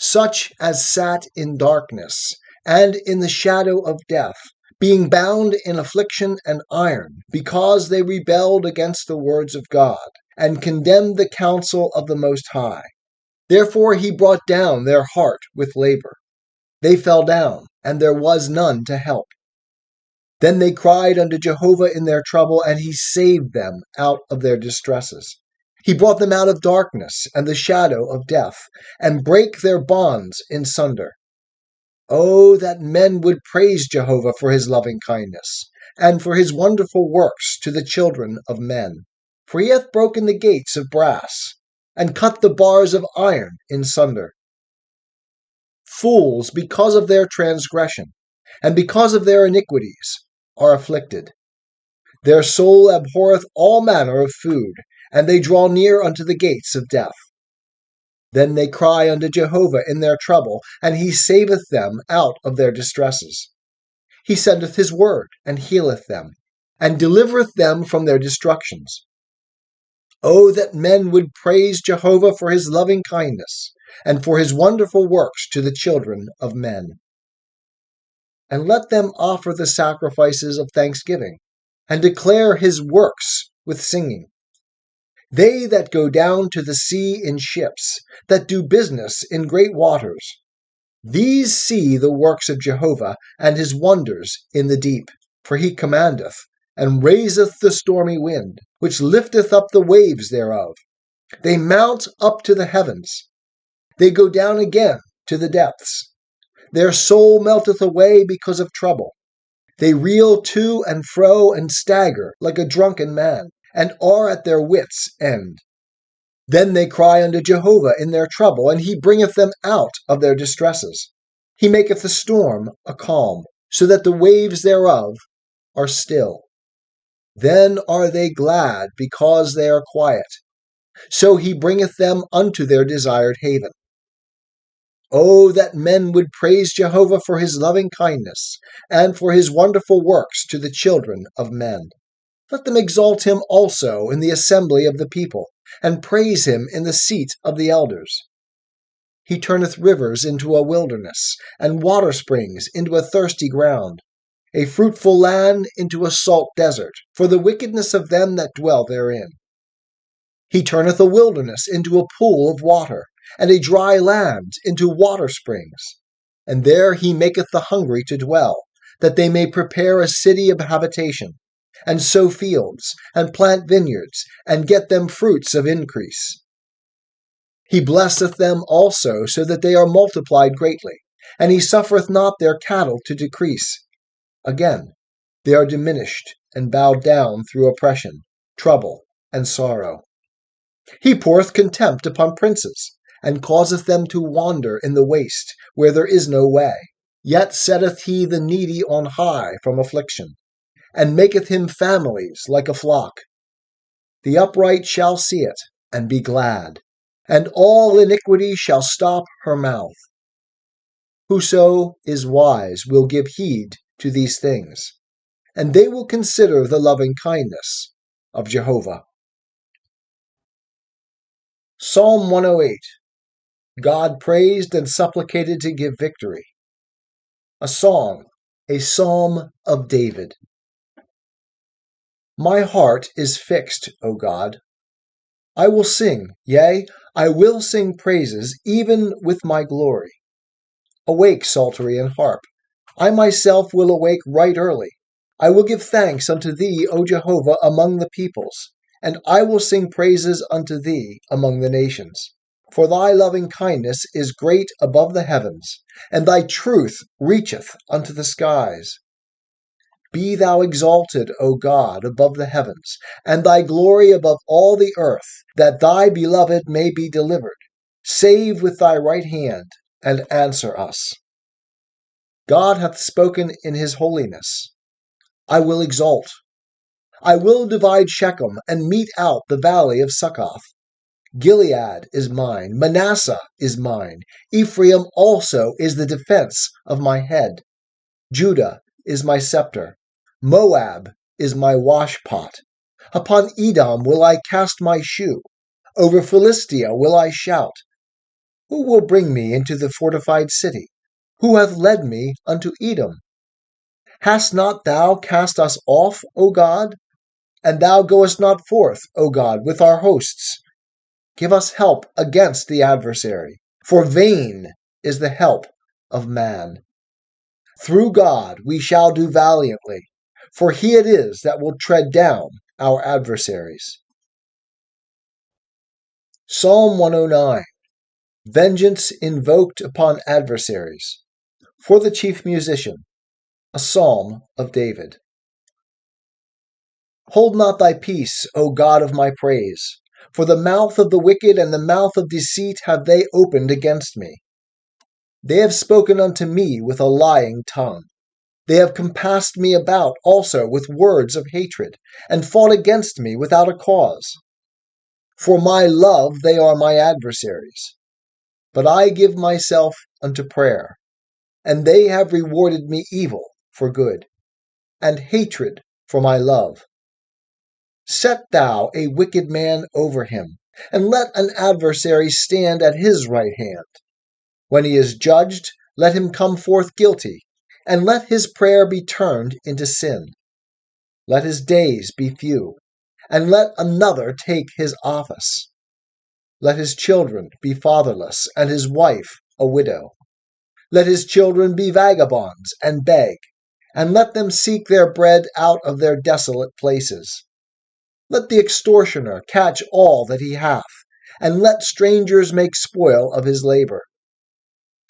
Such as sat in darkness, and in the shadow of death, being bound in affliction and iron, because they rebelled against the words of God, and condemned the counsel of the Most High. Therefore he brought down their heart with labor. They fell down, and there was none to help. Then they cried unto Jehovah in their trouble, and he saved them out of their distresses. He brought them out of darkness and the shadow of death, and brake their bonds in sunder. Oh, that men would praise Jehovah for his loving kindness, and for his wonderful works to the children of men. For he hath broken the gates of brass, and cut the bars of iron in sunder. Fools, because of their transgression, and because of their iniquities, are afflicted. Their soul abhorreth all manner of food, and they draw near unto the gates of death. Then they cry unto Jehovah in their trouble, and he saveth them out of their distresses. He sendeth his word, and healeth them, and delivereth them from their destructions. Oh, that men would praise Jehovah for his loving kindness, and for his wonderful works to the children of men. And let them offer the sacrifices of thanksgiving, and declare his works with singing. They that go down to the sea in ships, that do business in great waters, these see the works of Jehovah, and his wonders in the deep. For he commandeth, and raiseth the stormy wind, which lifteth up the waves thereof. They mount up to the heavens. They go down again to the depths. Their soul melteth away because of trouble. They reel to and fro and stagger like a drunken man, and are at their wits' end. Then they cry unto Jehovah in their trouble, and he bringeth them out of their distresses. He maketh the storm a calm, so that the waves thereof are still. Then are they glad because they are quiet. So he bringeth them unto their desired haven. Oh, that men would praise Jehovah for his loving kindness, and for his wonderful works to the children of men. Let them exalt him also in the assembly of the people, and praise him in the seat of the elders. He turneth rivers into a wilderness, and water springs into a thirsty ground, a fruitful land into a salt desert, for the wickedness of them that dwell therein. He turneth a wilderness into a pool of water, and a dry land into water springs. And there he maketh the hungry to dwell, that they may prepare a city of habitation, and sow fields, and plant vineyards, and get them fruits of increase. He blesseth them also, so that they are multiplied greatly, and he suffereth not their cattle to decrease. Again, they are diminished and bowed down through oppression, trouble, and sorrow. He poureth contempt upon princes, and causeth them to wander in the waste, where there is no way. Yet setteth he the needy on high from affliction, and maketh him families like a flock. The upright shall see it, and be glad, and all iniquity shall stop her mouth. Whoso is wise will give heed to these things, and they will consider the loving kindness of Jehovah. Psalm 108. God praised and supplicated to give victory. A song, a psalm of David. My heart is fixed, O God. I will sing, yea, I will sing praises, even with my glory. Awake, psaltery and harp. I myself will awake right early. I will give thanks unto thee, O Jehovah, among the peoples, and I will sing praises unto thee among the nations. For thy loving kindness is great above the heavens, and thy truth reacheth unto the skies. Be thou exalted, O God, above the heavens, and thy glory above all the earth, that thy beloved may be delivered. Save with thy right hand, and answer us. God hath spoken in his holiness. I will exalt. I will divide Shechem and mete out the valley of Succoth. Gilead is mine, Manasseh is mine, Ephraim also is the defense of my head. Judah is my scepter, Moab is my washpot. Upon Edom will I cast my shoe, over Philistia will I shout. Who will bring me into the fortified city? Who hath led me unto Edom? Hast not thou cast us off, O God? And thou goest not forth, O God, with our hosts. Give us help against the adversary, for vain is the help of man. Through God we shall do valiantly, for he it is that will tread down our adversaries. Psalm 109. Vengeance invoked upon adversaries. For the chief musician, a psalm of David. Hold not thy peace, O God of my praise, for the mouth of the wicked and the mouth of deceit have they opened against me. They have spoken unto me with a lying tongue. They have compassed me about also with words of hatred, and fought against me without a cause. For my love they are my adversaries. But I give myself unto prayer, and they have rewarded me evil for good, and hatred for my love. Set thou a wicked man over him, and let an adversary stand at his right hand. When he is judged, let him come forth guilty, and let his prayer be turned into sin. Let his days be few, and let another take his office. Let his children be fatherless, and his wife a widow. Let his children be vagabonds and beg, and let them seek their bread out of their desolate places. Let the extortioner catch all that he hath, and let strangers make spoil of his labor.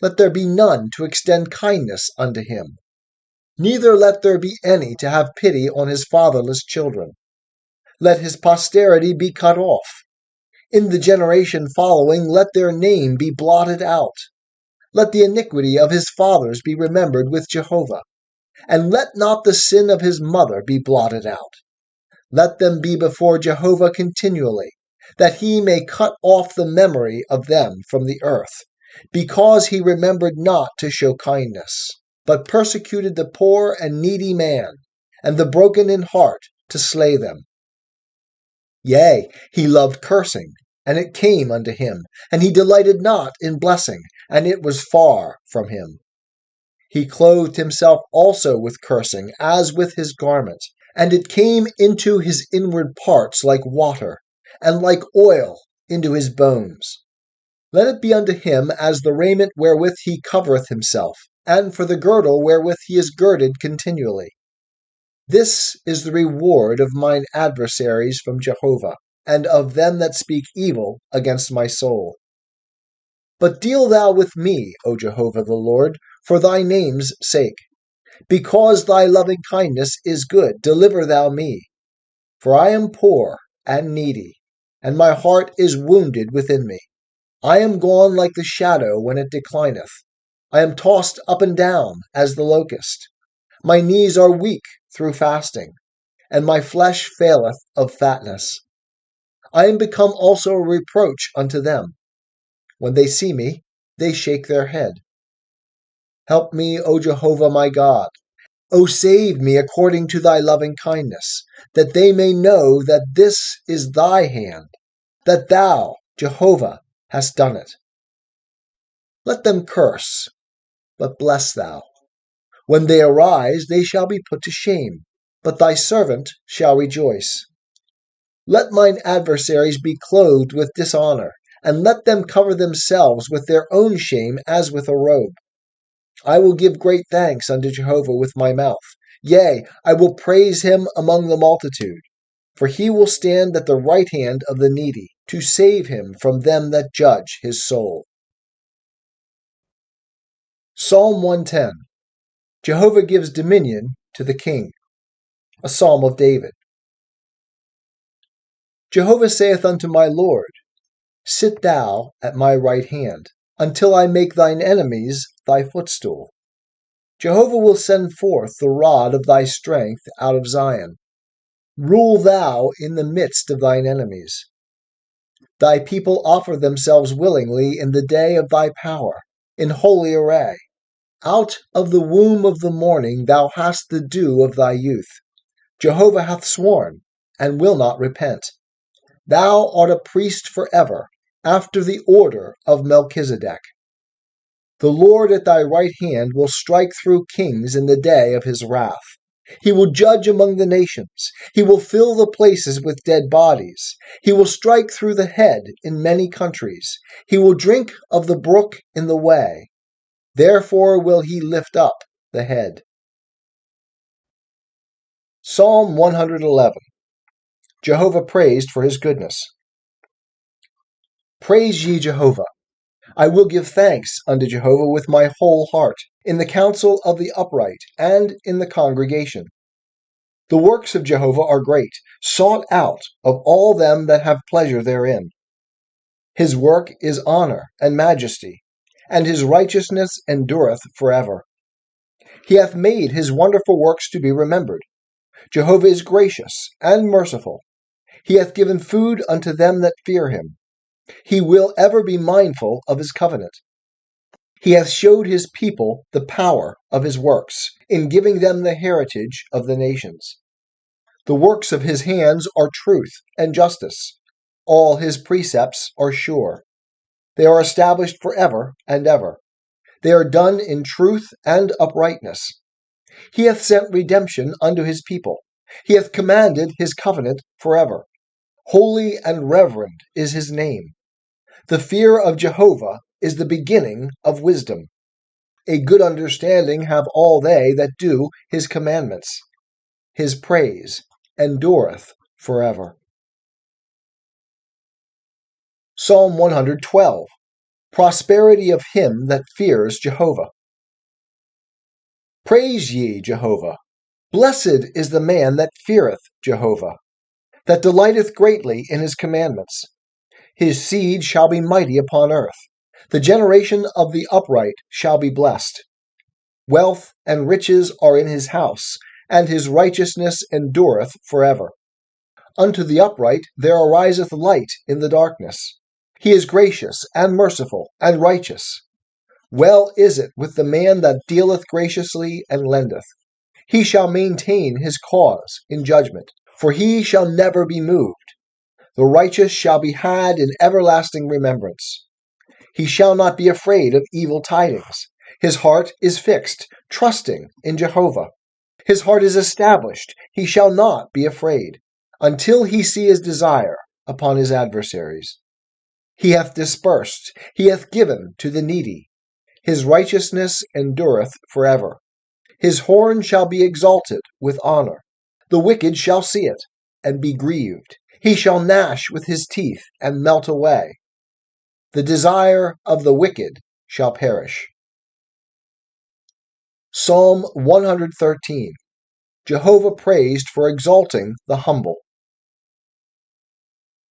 Let there be none to extend kindness unto him, neither let there be any to have pity on his fatherless children. Let his posterity be cut off. In the generation following, let their name be blotted out. Let the iniquity of his fathers be remembered with Jehovah, and let not the sin of his mother be blotted out. Let them be before Jehovah continually, that he may cut off the memory of them from the earth, because he remembered not to show kindness, but persecuted the poor and needy man, and the broken in heart to slay them. Yea, he loved cursing, and it came unto him, and he delighted not in blessing, and it was far from him. He clothed himself also with cursing, as with his garment, and it came into his inward parts like water, and like oil into his bones. Let it be unto him as the raiment wherewith he covereth himself, and for the girdle wherewith he is girded continually. This is the reward of mine adversaries from Jehovah, and of them that speak evil against my soul. But deal thou with me, O Jehovah the Lord, for thy name's sake. Because thy loving kindness is good, deliver thou me. For I am poor and needy, and my heart is wounded within me. I am gone like the shadow when it declineth. I am tossed up and down as the locust. My knees are weak through fasting, and my flesh faileth of fatness. I am become also a reproach unto them. When they see me, they shake their head. Help me, O Jehovah my God. O save me according to thy loving kindness, that they may know that this is thy hand, that thou, Jehovah, hast done it. Let them curse, but bless thou. When they arise, they shall be put to shame, but thy servant shall rejoice. Let mine adversaries be clothed with dishonor, and let them cover themselves with their own shame as with a robe. I will give great thanks unto Jehovah with my mouth. Yea, I will praise him among the multitude. For he will stand at the right hand of the needy, to save him from them that judge his soul. Psalm 110. Jehovah gives dominion to the king. A psalm of David. Jehovah saith unto my Lord, Sit thou at my right hand, until I make thine enemies thy footstool. Jehovah will send forth the rod of thy strength out of Zion. Rule thou in the midst of thine enemies. Thy people offer themselves willingly in the day of thy power, in holy array. Out of the womb of the morning thou hast the dew of thy youth. Jehovah hath sworn, and will not repent. Thou art a priest forever, after the order of Melchizedek. The Lord at thy right hand will strike through kings in the day of his wrath. He will judge among the nations. He will fill the places with dead bodies. He will strike through the head in many countries. He will drink of the brook in the way. Therefore will he lift up the head. Psalm 111. Jehovah praised for his goodness. Praise ye Jehovah. I will give thanks unto Jehovah with my whole heart, in the council of the upright, and in the congregation. The works of Jehovah are great, sought out of all them that have pleasure therein. His work is honor and majesty, and his righteousness endureth forever. He hath made his wonderful works to be remembered. Jehovah is gracious and merciful. He hath given food unto them that fear him. He will ever be mindful of his covenant. He hath showed his people the power of his works, in giving them the heritage of the nations. The works of his hands are truth and justice. All his precepts are sure. They are established forever and ever. They are done in truth and uprightness. He hath sent redemption unto his people. He hath commanded his covenant forever. Holy and reverend is his name. The fear of Jehovah is the beginning of wisdom. A good understanding have all they that do his commandments. His praise endureth forever. Psalm 112. Prosperity of him that fears Jehovah. Praise ye Jehovah. Blessed is the man that feareth Jehovah, that delighteth greatly in his commandments. His seed shall be mighty upon earth. The generation of the upright shall be blessed. Wealth and riches are in his house, and his righteousness endureth forever. Unto the upright there ariseth light in the darkness. He is gracious and merciful and righteous. Well is it with the man that dealeth graciously and lendeth. He shall maintain his cause in judgment, for he shall never be moved. The righteous shall be had in everlasting remembrance. He shall not be afraid of evil tidings. His heart is fixed, trusting in Jehovah. His heart is established. He shall not be afraid, until he see his desire upon his adversaries. He hath dispersed, he hath given to the needy. His righteousness endureth forever. His horn shall be exalted with honor. The wicked shall see it, and be grieved. He shall gnash with his teeth, and melt away. The desire of the wicked shall perish. Psalm 113. Jehovah praised for exalting the humble.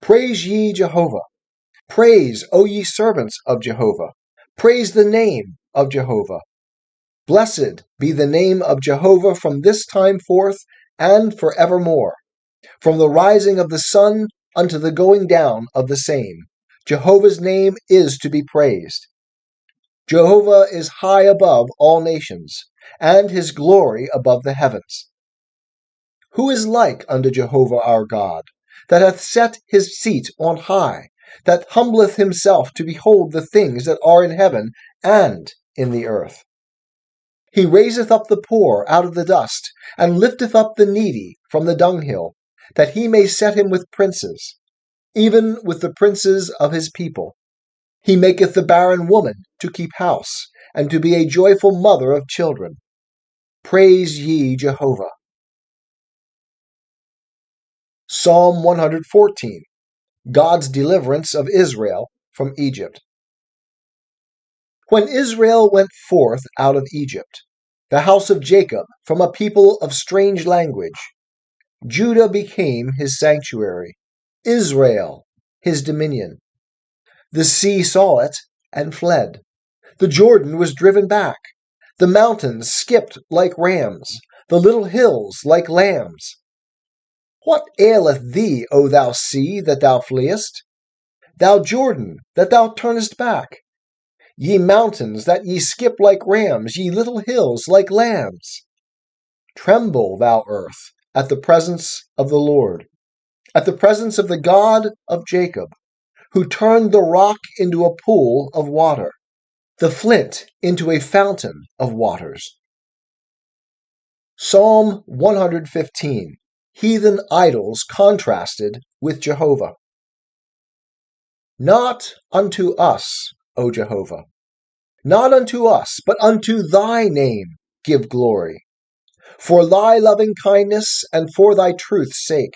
Praise ye Jehovah. Praise, O ye servants of Jehovah. Praise the name of Jehovah. Blessed be the name of Jehovah from this time forth and forevermore. From the rising of the sun unto the going down of the same, Jehovah's name is to be praised. Jehovah is high above all nations, and his glory above the heavens. Who is like unto Jehovah our God, that hath set his seat on high, that humbleth himself to behold the things that are in heaven and in the earth? He raiseth up the poor out of the dust, and lifteth up the needy from the dunghill, that he may set him with princes, even with the princes of his people. He maketh the barren woman to keep house, and to be a joyful mother of children. Praise ye Jehovah. Psalm 114. God's deliverance of Israel from Egypt. When Israel went forth out of Egypt, the house of Jacob from a people of strange language, Judah became his sanctuary, Israel his dominion. The sea saw it, and fled. The Jordan was driven back. The mountains skipped like rams, the little hills like lambs. What aileth thee, O thou sea, that thou fleest? Thou Jordan, that thou turnest back? Ye mountains, that ye skip like rams, ye little hills like lambs? Tremble, thou earth, at the presence of the Lord, at the presence of the God of Jacob, who turned the rock into a pool of water, the flint into a fountain of waters. Psalm 115. Heathen idols contrasted with Jehovah. Not unto us, O Jehovah, not unto us, but unto thy name give glory, for thy loving kindness and for thy truth's sake.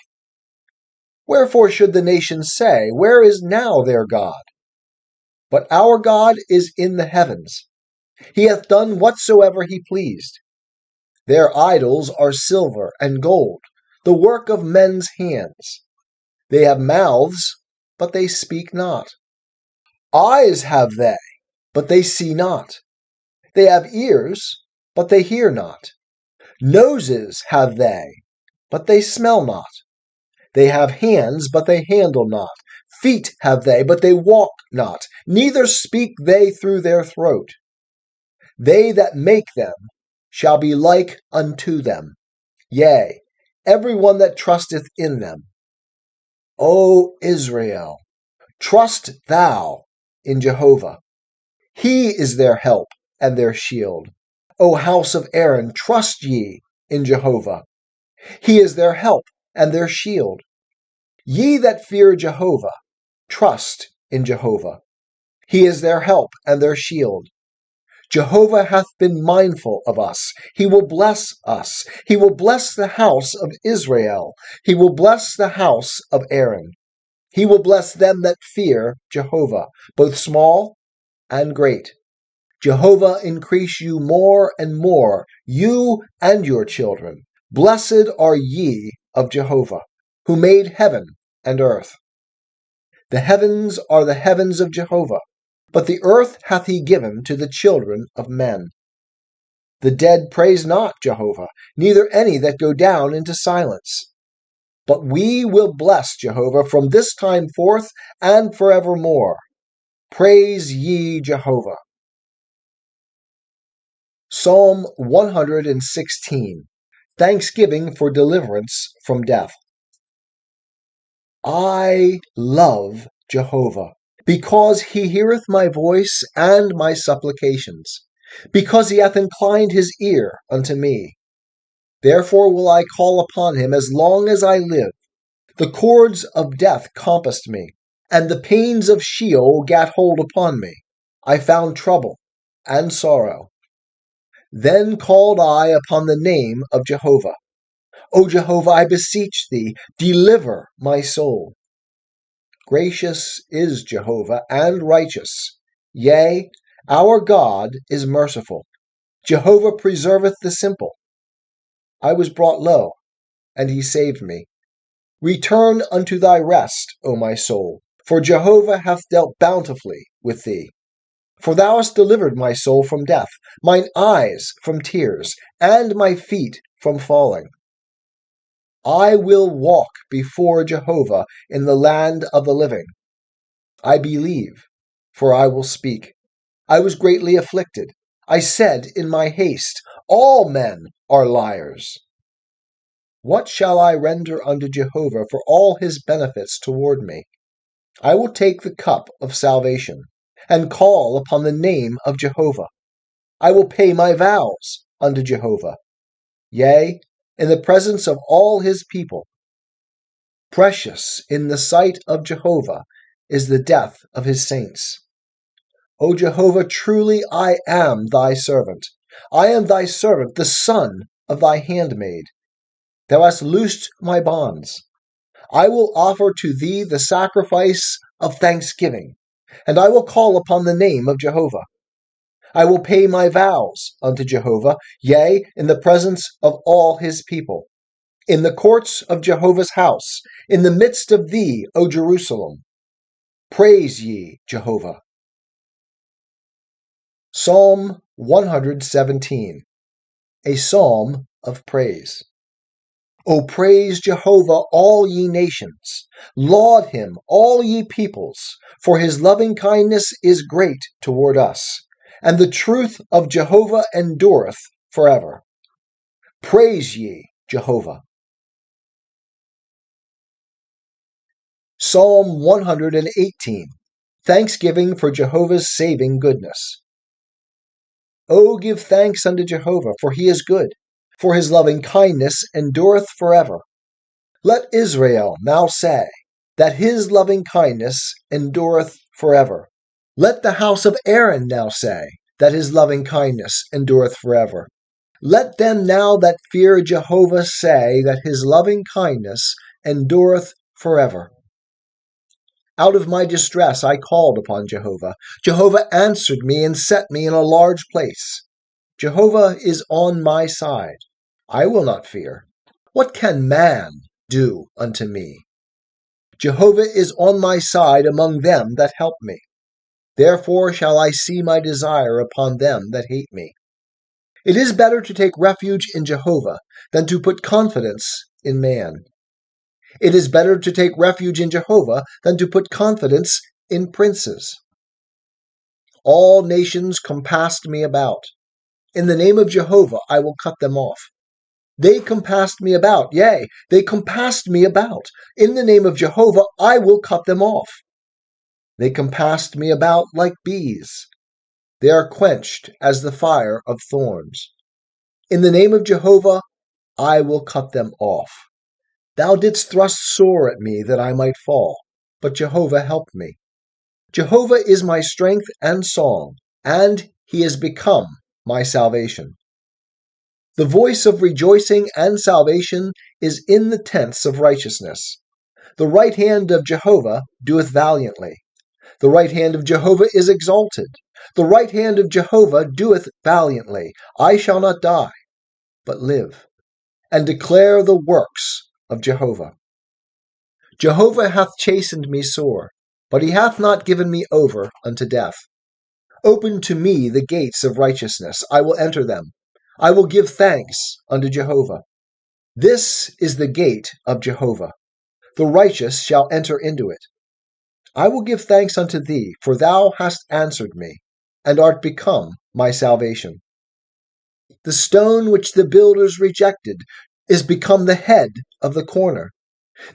Wherefore should the nations say, where is now their God? But our God is in the heavens. He hath done whatsoever he pleased. Their idols are silver and gold, the work of men's hands. They have mouths, but they speak not. Eyes have they, but they see not. They have ears, but they hear not. Noses have they, but they smell not. They have hands, but they handle not. Feet have they, but they walk not. Neither speak they through their throat. They that make them shall be like unto them. Yea, every one that trusteth in them. O Israel, trust thou in Jehovah. He is their help and their shield. O house of Aaron, trust ye in Jehovah. He is their help and their shield. Ye that fear Jehovah, trust in Jehovah. He is their help and their shield. Jehovah hath been mindful of us. He will bless us. He will bless the house of Israel. He will bless the house of Aaron. He will bless them that fear Jehovah, both small and great. Jehovah increase you more and more, you and your children. Blessed are ye of Jehovah, who made heaven and earth. The heavens are the heavens of Jehovah, but the earth hath he given to the children of men. The dead praise not Jehovah, neither any that go down into silence. But we will bless Jehovah from this time forth and forevermore. Praise ye Jehovah. Psalm 116. Thanksgiving for deliverance from death. I love Jehovah, because he heareth my voice and my supplications, because he hath inclined his ear unto me. Therefore will I call upon him as long as I live. The cords of death compassed me, and the pains of Sheol gat hold upon me. I found trouble and sorrow. Then called I upon the name of Jehovah. O Jehovah, I beseech thee, deliver my soul. Gracious is Jehovah and righteous. Yea, our God is merciful. Jehovah preserveth the simple. I was brought low, and he saved me. Return unto thy rest, O my soul, for Jehovah hath dealt bountifully with thee. For thou hast delivered my soul from death, mine eyes from tears, and my feet from falling. I will walk before Jehovah in the land of the living. I believe, for I will speak. I was greatly afflicted. I said in my haste, all men are liars. What shall I render unto Jehovah for all his benefits toward me? I will take the cup of salvation, and call upon the name of Jehovah. I will pay my vows unto Jehovah, yea, in the presence of all his people. Precious in the sight of Jehovah is the death of his saints. O Jehovah, truly I am thy servant. I am thy servant, the son of thy handmaid. Thou hast loosed my bonds. I will offer to thee the sacrifice of thanksgiving, and I will call upon the name of Jehovah. I will pay my vows unto Jehovah, yea, in the presence of all his people, in the courts of Jehovah's house, in the midst of thee, O Jerusalem. Praise ye Jehovah. Psalm 117, a psalm of praise. O praise Jehovah, all ye nations. Laud him, all ye peoples, for his loving kindness is great toward us, and the truth of Jehovah endureth forever. Praise ye Jehovah. Psalm 118, thanksgiving for Jehovah's saving goodness. O give thanks unto Jehovah, for he is good, for his loving kindness endureth forever. Let Israel now say, that his loving kindness endureth forever. Let the house of Aaron now say, that his loving kindness endureth forever. Let them now that fear Jehovah say, that his loving kindness endureth forever. Out of my distress I called upon Jehovah. Jehovah answered me and set me in a large place. Jehovah is on my side. I will not fear. What can man do unto me? Jehovah is on my side among them that help me. Therefore shall I see my desire upon them that hate me. It is better to take refuge in Jehovah than to put confidence in man. It is better to take refuge in Jehovah than to put confidence in princes. All nations compassed me about. In the name of Jehovah I will cut them off. They compassed me about, yea, they compassed me about. In the name of Jehovah I will cut them off. They compassed me about like bees. They are quenched as the fire of thorns. In the name of Jehovah I will cut them off. Thou didst thrust sore at me that I might fall, but Jehovah helped me. Jehovah is my strength and song, and he is become my salvation. The voice of rejoicing and salvation is in the tents of righteousness. The right hand of Jehovah doeth valiantly. The right hand of Jehovah is exalted. The right hand of Jehovah doeth valiantly. I shall not die, but live, and declare the works of Jehovah. Jehovah hath chastened me sore, but he hath not given me over unto death. Open to me the gates of righteousness. I will enter them. I will give thanks unto Jehovah. This is the gate of Jehovah. The righteous shall enter into it. I will give thanks unto thee, for thou hast answered me, and art become my salvation. The stone which the builders rejected is become the head of the corner.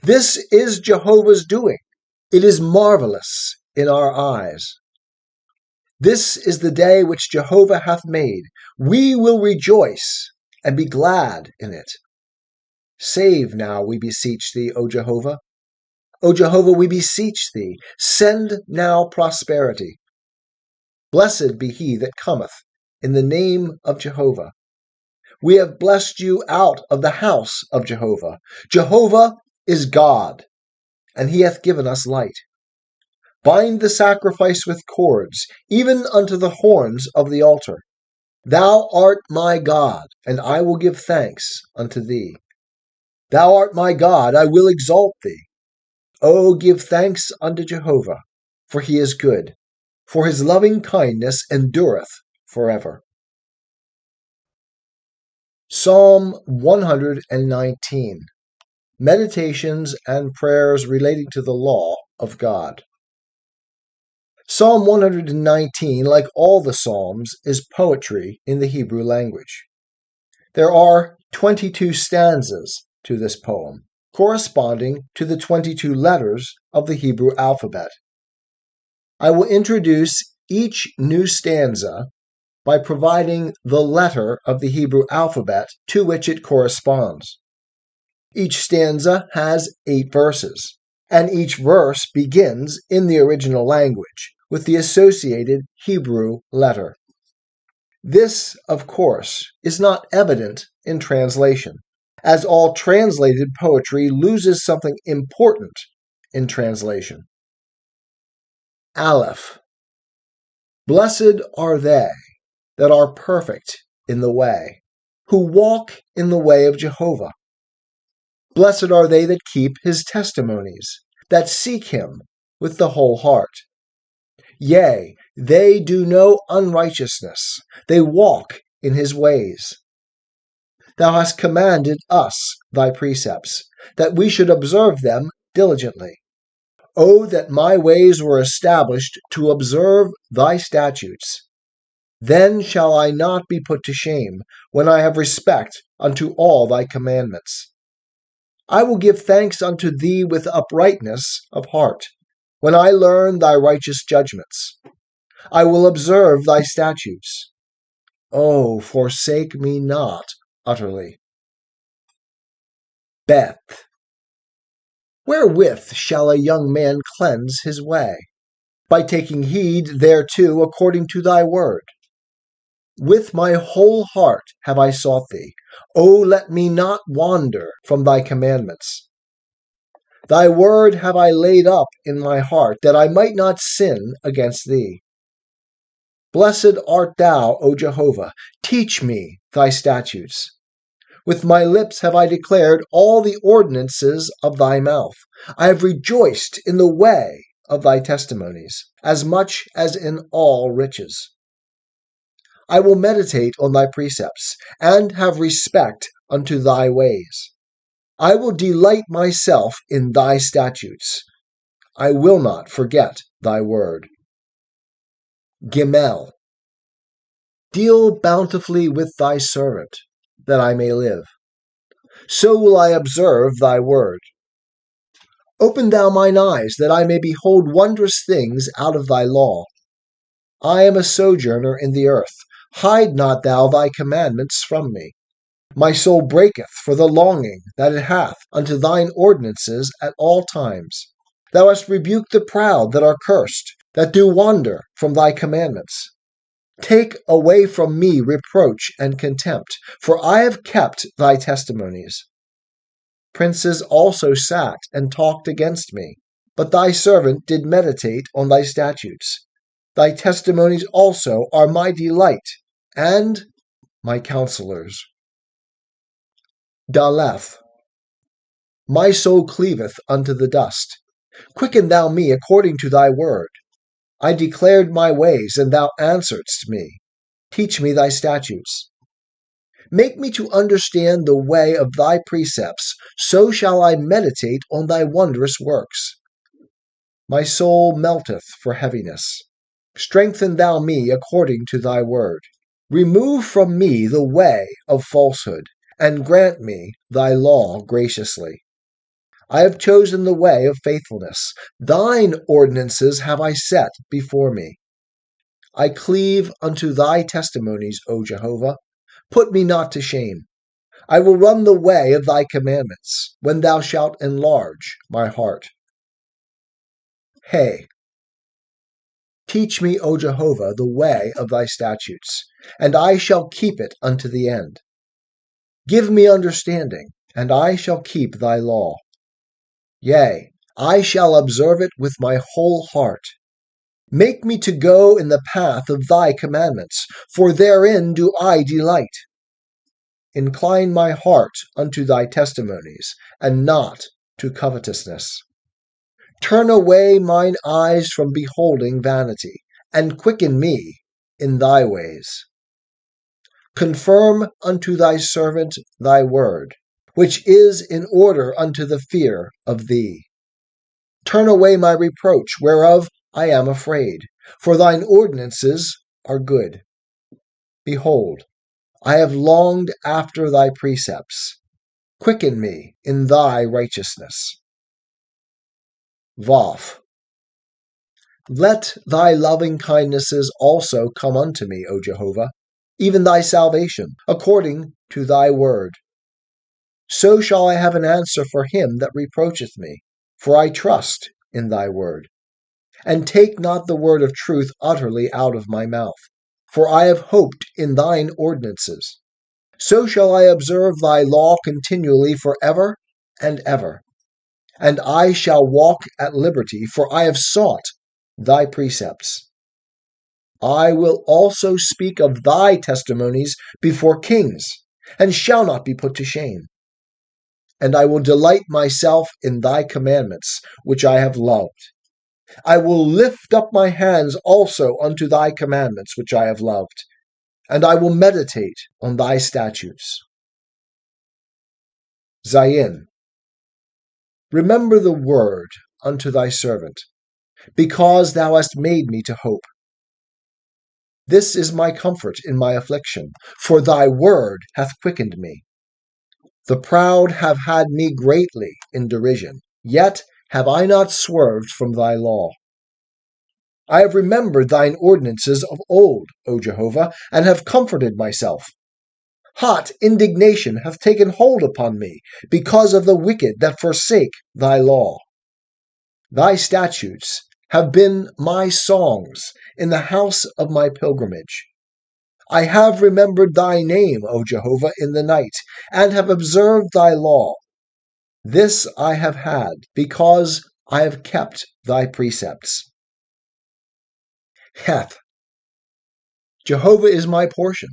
This is Jehovah's doing. It is marvelous in our eyes. This is the day which Jehovah hath made. We will rejoice and be glad in it. Save now, we beseech thee, O Jehovah. O Jehovah, we beseech thee, send now prosperity. Blessed be he that cometh in the name of Jehovah. We have blessed you out of the house of Jehovah. Jehovah is God, and he hath given us light. Bind the sacrifice with cords, even unto the horns of the altar. Thou art my God, and I will give thanks unto thee. Thou art my God, I will exalt thee. O give thanks unto Jehovah, for he is good, for his loving kindness endureth forever. Psalm 119, Meditations and Prayers Relating to the Law of God. Psalm 119, like all the Psalms, is poetry in the Hebrew language. There are 22 stanzas to this poem, corresponding to the 22 letters of the Hebrew alphabet. I will introduce each new stanza by providing the letter of the Hebrew alphabet to which it corresponds. Each stanza has 8 verses, and each verse begins in the original language with the associated Hebrew letter. This, of course, is not evident in translation, as all translated poetry loses something important in translation. Aleph. Blessed are they that are perfect in the way, who walk in the way of Jehovah. Blessed are they that keep his testimonies, that seek him with the whole heart. Yea, They do no unrighteousness. They walk in his ways. Thou hast commanded us thy precepts, that we should observe them diligently. O that my ways were established to observe thy statutes. Then shall I not be put to shame, when I have respect unto all thy commandments. I will give thanks unto thee with uprightness of heart, when I learn thy righteous judgments. I will observe thy statutes. O forsake me not utterly. Beth. Wherewith shall a young man cleanse his way? By taking heed thereto according to thy word. With my whole heart have I sought thee. O let me not wander from thy commandments. Thy word have I laid up in my heart, that I might not sin against thee. Blessed art thou, O Jehovah. Teach me thy statutes. With my lips have I declared all the ordinances of thy mouth. I have rejoiced in the way of thy testimonies, as much as in all riches. I will meditate on thy precepts, and have respect unto thy ways. I will delight myself in thy statutes. I will not forget thy word. Gimel. Deal bountifully with thy servant, that I may live. So will I observe thy word. Open thou mine eyes, that I may behold wondrous things out of thy law. I am a sojourner in the earth. Hide not thou thy commandments from me. My soul breaketh for the longing that it hath unto thine ordinances at all times. Thou hast rebuked the proud that are cursed, that do wander from thy commandments. Take away from me reproach and contempt, for I have kept thy testimonies. Princes also sat and talked against me, but thy servant did meditate on thy statutes. Thy testimonies also are my delight, and my counselors. Daleth. My soul cleaveth unto the dust. Quicken thou me according to thy word. I declared my ways, and thou answeredst me. Teach me thy statutes. Make me to understand the way of thy precepts, so shall I meditate on thy wondrous works. My soul melteth for heaviness. Strengthen thou me according to thy word. Remove from me the way of falsehood, and grant me thy law graciously. I have chosen the way of faithfulness. Thine ordinances have I set before me. I cleave unto thy testimonies, O Jehovah. Put me not to shame. I will run the way of thy commandments, when thou shalt enlarge my heart. Hey. Teach me, O Jehovah, the way of thy statutes, and I shall keep it unto the end. Give me understanding, and I shall keep thy law. Yea, I shall observe it with my whole heart. Make me to go in the path of thy commandments, for therein do I delight. Incline my heart unto thy testimonies, and not to covetousness. Turn away mine eyes from beholding vanity, and quicken me in thy ways. Confirm unto thy servant thy word, which is in order unto the fear of thee. Turn away my reproach, whereof I am afraid, for thine ordinances are good. Behold, I have longed after thy precepts. Quicken me in thy righteousness. Vav. Let thy loving kindnesses also come unto me, O Jehovah, even thy salvation, according to thy word. So shall I have an answer for him that reproacheth me, for I trust in thy word. And take not the word of truth utterly out of my mouth, for I have hoped in thine ordinances. So shall I observe thy law continually forever and ever. And I shall walk at liberty, for I have sought thy precepts. I will also speak of thy testimonies before kings, and shall not be put to shame. And I will delight myself in thy commandments, which I have loved. I will lift up my hands also unto thy commandments which I have loved, and I will meditate on thy statutes. Zayin. Remember the word unto thy servant, because thou hast made me to hope. This is my comfort in my affliction, for thy word hath quickened me. The proud have had me greatly in derision, yet have I not swerved from thy law. I have remembered thine ordinances of old, O Jehovah, and have comforted myself. Hot indignation hath taken hold upon me, because of the wicked that forsake thy law. Thy statutes have been my songs in the house of my pilgrimage. I have remembered thy name, O Jehovah, in the night, and have observed thy law. This I have had, because I have kept thy precepts. Heth. Jehovah is my portion.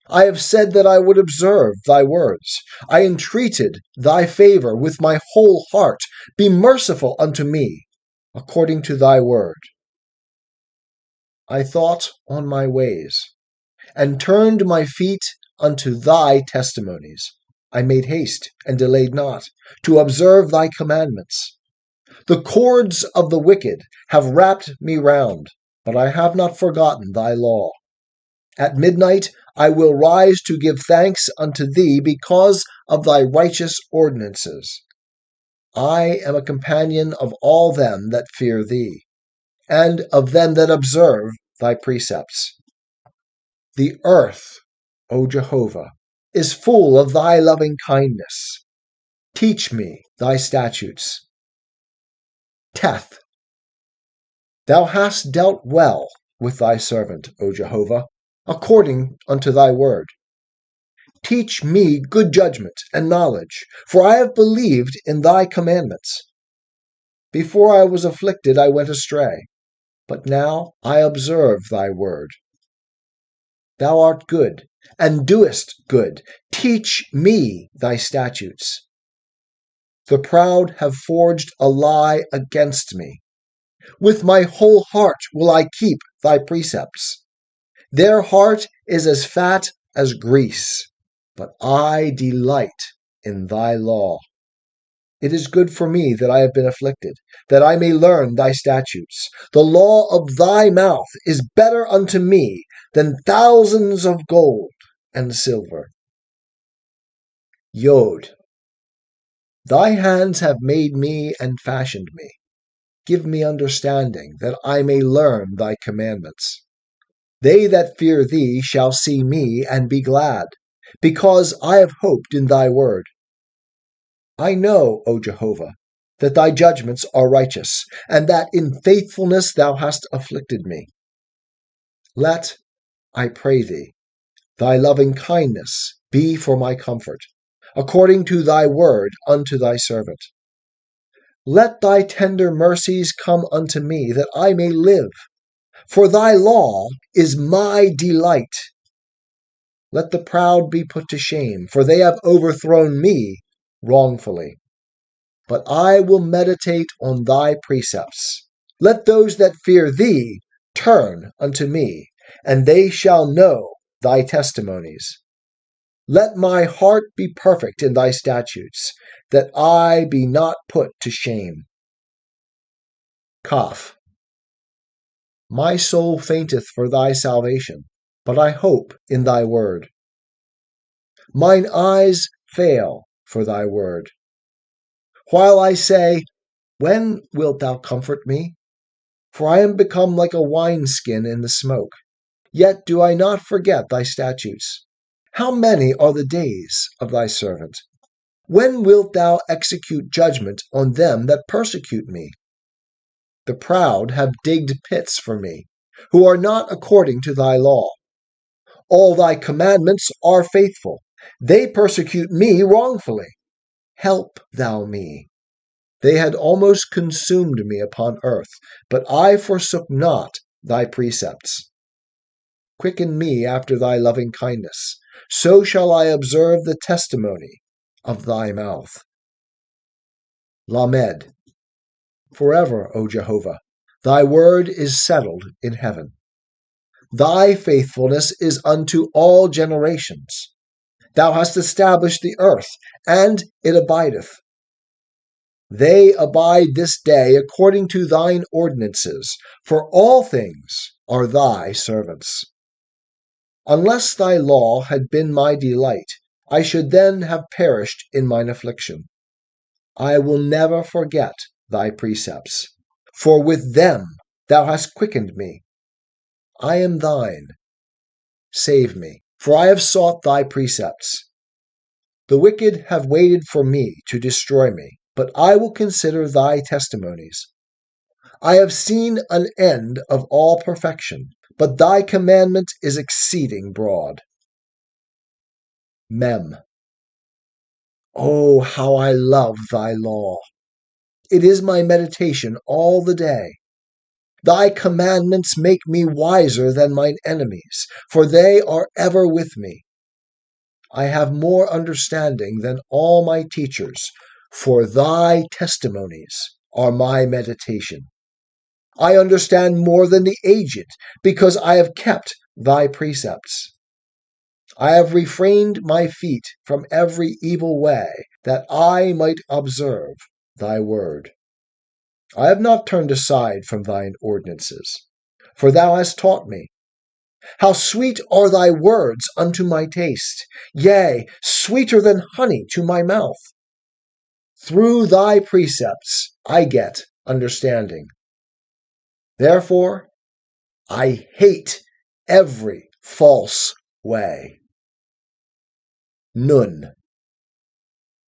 I have said that I would observe thy words. I entreated thy favor with my whole heart. Be merciful unto me, according to thy word. I thought on my ways, and turned my feet unto thy testimonies. I made haste, and delayed not, to observe thy commandments. The cords of the wicked have wrapped me round, but I have not forgotten thy law. At midnight I will rise to give thanks unto thee because of thy righteous ordinances. I am a companion of all them that fear thee, and of them that observe thy precepts. The earth, O Jehovah, is full of thy loving kindness. Teach me thy statutes. Teth. Thou hast dealt well with thy servant, O Jehovah, according unto thy word. Teach me good judgment and knowledge, for I have believed in thy commandments. Before I was afflicted I went astray, but now I observe thy word. Thou art good, and doest good. Teach me thy statutes. The proud have forged a lie against me. With my whole heart will I keep thy precepts. Their heart is as fat as grease, but I delight in thy law. It is good for me that I have been afflicted, that I may learn thy statutes. The law of thy mouth is better unto me than thousands of gold and silver. Yod. Thy hands have made me and fashioned me. Give me understanding, that I may learn thy commandments. They that fear thee shall see me and be glad, because I have hoped in thy word. I know, O Jehovah, that thy judgments are righteous, and that in faithfulness thou hast afflicted me. Let, I pray thee, thy loving kindness be for my comfort, according to thy word unto thy servant. Let thy tender mercies come unto me, that I may live, for thy law is my delight. Let the proud be put to shame, for they have overthrown me wrongfully. But I will meditate on thy precepts. Let those that fear thee turn unto me, and they shall know thy testimonies. Let my heart be perfect in thy statutes, that I be not put to shame. Kaf. My soul fainteth for thy salvation, but I hope in thy word. Mine eyes fail for thy word. While I say, when wilt thou comfort me? For I am become like a wineskin in the smoke. Yet do I not forget thy statutes. How many are the days of thy servant? When wilt thou execute judgment on them that persecute me? The proud have digged pits for me, who are not according to thy law. All thy commandments are faithful. They persecute me wrongfully. Help thou me. They had almost consumed me upon earth, but I forsook not thy precepts. Quicken me after thy loving kindness, so shall I observe the testimony of thy mouth. Lamed. Forever, O Jehovah, Thy word is settled in heaven. Thy faithfulness is unto all generations. Thou hast established the earth, and it abideth. They abide this day according to thine ordinances, for all things are thy servants. Unless thy law had been my delight, I should then have perished in mine affliction. I will never forget thy precepts, for with them thou hast quickened me. I am thine. Save me, for I have sought thy precepts. The wicked have waited for me to destroy me, but I will consider thy testimonies. I have seen an end of all perfection, but thy commandment is exceeding broad. Mem. Oh, how I love thy law! It is my meditation all the day. Thy commandments make me wiser than mine enemies, for they are ever with me. I have more understanding than all my teachers, for thy testimonies are my meditation. I understand more than the aged, because I have kept thy precepts. I have refrained my feet from every evil way, that I might observe thy word. I have not turned aside from thine ordinances, for thou hast taught me. How sweet are thy words unto my taste, yea, sweeter than honey to my mouth. Through thy precepts I get understanding. Therefore, I hate every false way. Nun.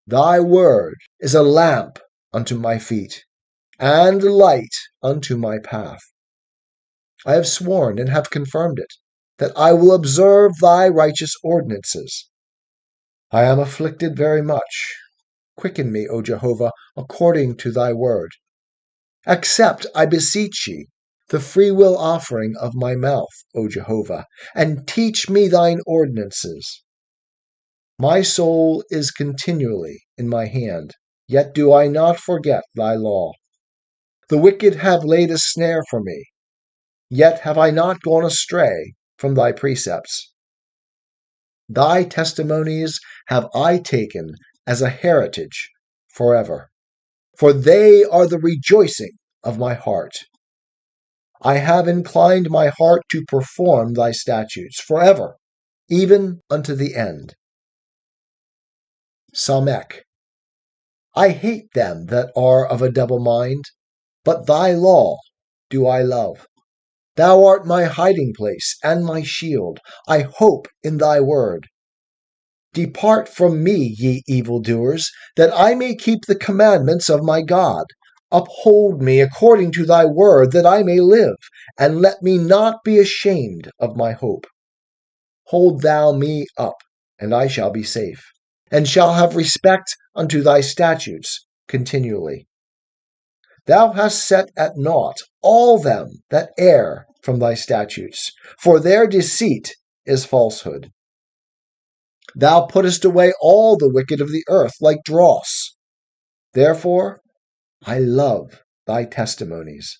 Thy word is a lamp unto my feet, and light unto my path. I have sworn and have confirmed it, that I will observe thy righteous ordinances. I am afflicted very much. Quicken me, O Jehovah, according to thy word. Accept, I beseech ye, the freewill offering of my mouth, O Jehovah, and teach me thine ordinances. My soul is continually in my hand, yet do I not forget thy law. The wicked have laid a snare for me, yet have I not gone astray from thy precepts. Thy testimonies have I taken as a heritage forever, for they are the rejoicing of my heart. I have inclined my heart to perform thy statutes forever, even unto the end. Samek. I hate them that are of a double mind, but thy law do I love. Thou art my hiding place and my shield. I hope in thy word. Depart from me, ye evildoers, that I may keep the commandments of my God. Uphold me according to thy word, that I may live, and let me not be ashamed of my hope. Hold thou me up, and I shall be safe, and shall have respect unto thy statutes continually. Thou hast set at naught all them that err from thy statutes, for their deceit is falsehood. Thou puttest away all the wicked of the earth like dross. Therefore I love thy testimonies.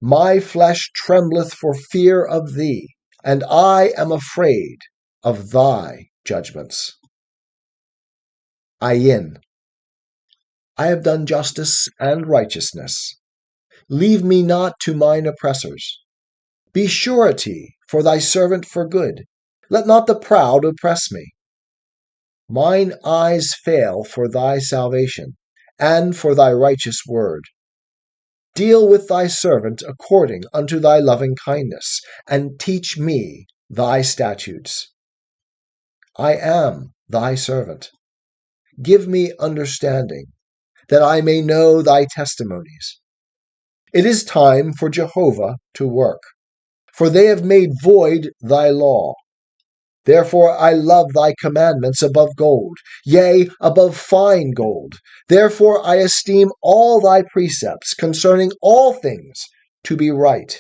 My flesh trembleth for fear of thee, and I am afraid of thy judgments. Ayin. I have done justice and righteousness. Leave me not to mine oppressors. Be surety for thy servant for good. Let not the proud oppress me. Mine eyes fail for thy salvation, and for thy righteous word. Deal with thy servant according unto thy loving kindness, and teach me thy statutes. I am thy servant. Give me understanding, that I may know thy testimonies. It is time for Jehovah to work, for they have made void thy law. Therefore I love thy commandments above gold, yea, above fine gold. Therefore I esteem all thy precepts concerning all things to be right,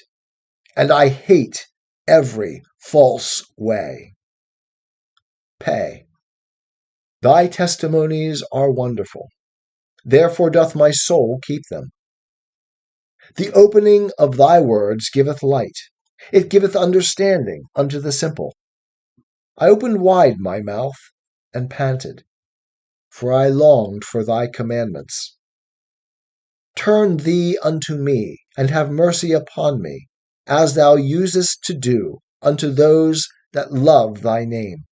and I hate every false way. Pay. Thy testimonies are wonderful. Therefore doth my soul keep them. The opening of thy words giveth light. It giveth understanding unto the simple. I opened wide my mouth and panted, for I longed for thy commandments. Turn thee unto me, and have mercy upon me, as thou usest to do unto those that love thy name.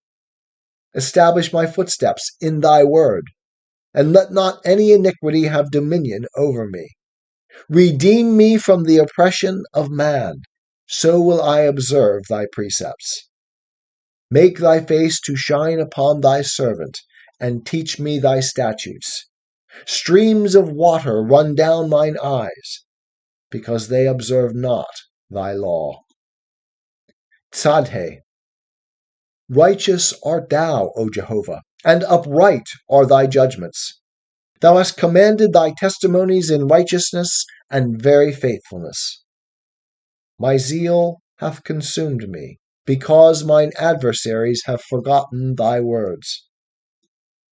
Establish my footsteps in thy word, and let not any iniquity have dominion over me. Redeem me from the oppression of man, so will I observe thy precepts. Make thy face to shine upon thy servant, and teach me thy statutes. Streams of water run down mine eyes, because they observe not thy law. Tzadhe. Righteous art thou, O Jehovah, and upright are thy judgments. Thou hast commanded thy testimonies in righteousness and very faithfulness. My zeal hath consumed me, because mine adversaries have forgotten thy words.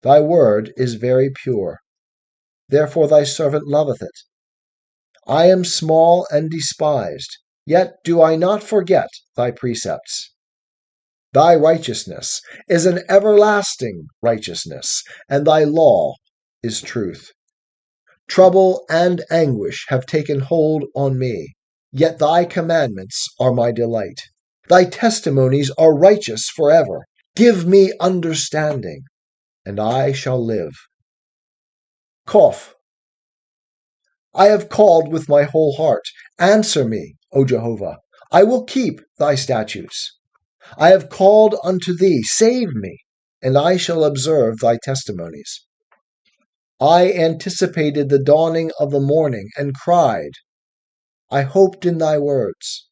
Thy word is very pure, therefore thy servant loveth it. I am small and despised, yet do I not forget thy precepts. Thy righteousness is an everlasting righteousness, and thy law is truth. Trouble and anguish have taken hold on me, yet thy commandments are my delight. Thy testimonies are righteous forever. Give me understanding, and I shall live. Kof. I have called with my whole heart. Answer me, O Jehovah. I will keep thy statutes. I have called unto thee. Save me, and I shall observe thy testimonies. I anticipated the dawning of the morning and cried. I hoped in thy words.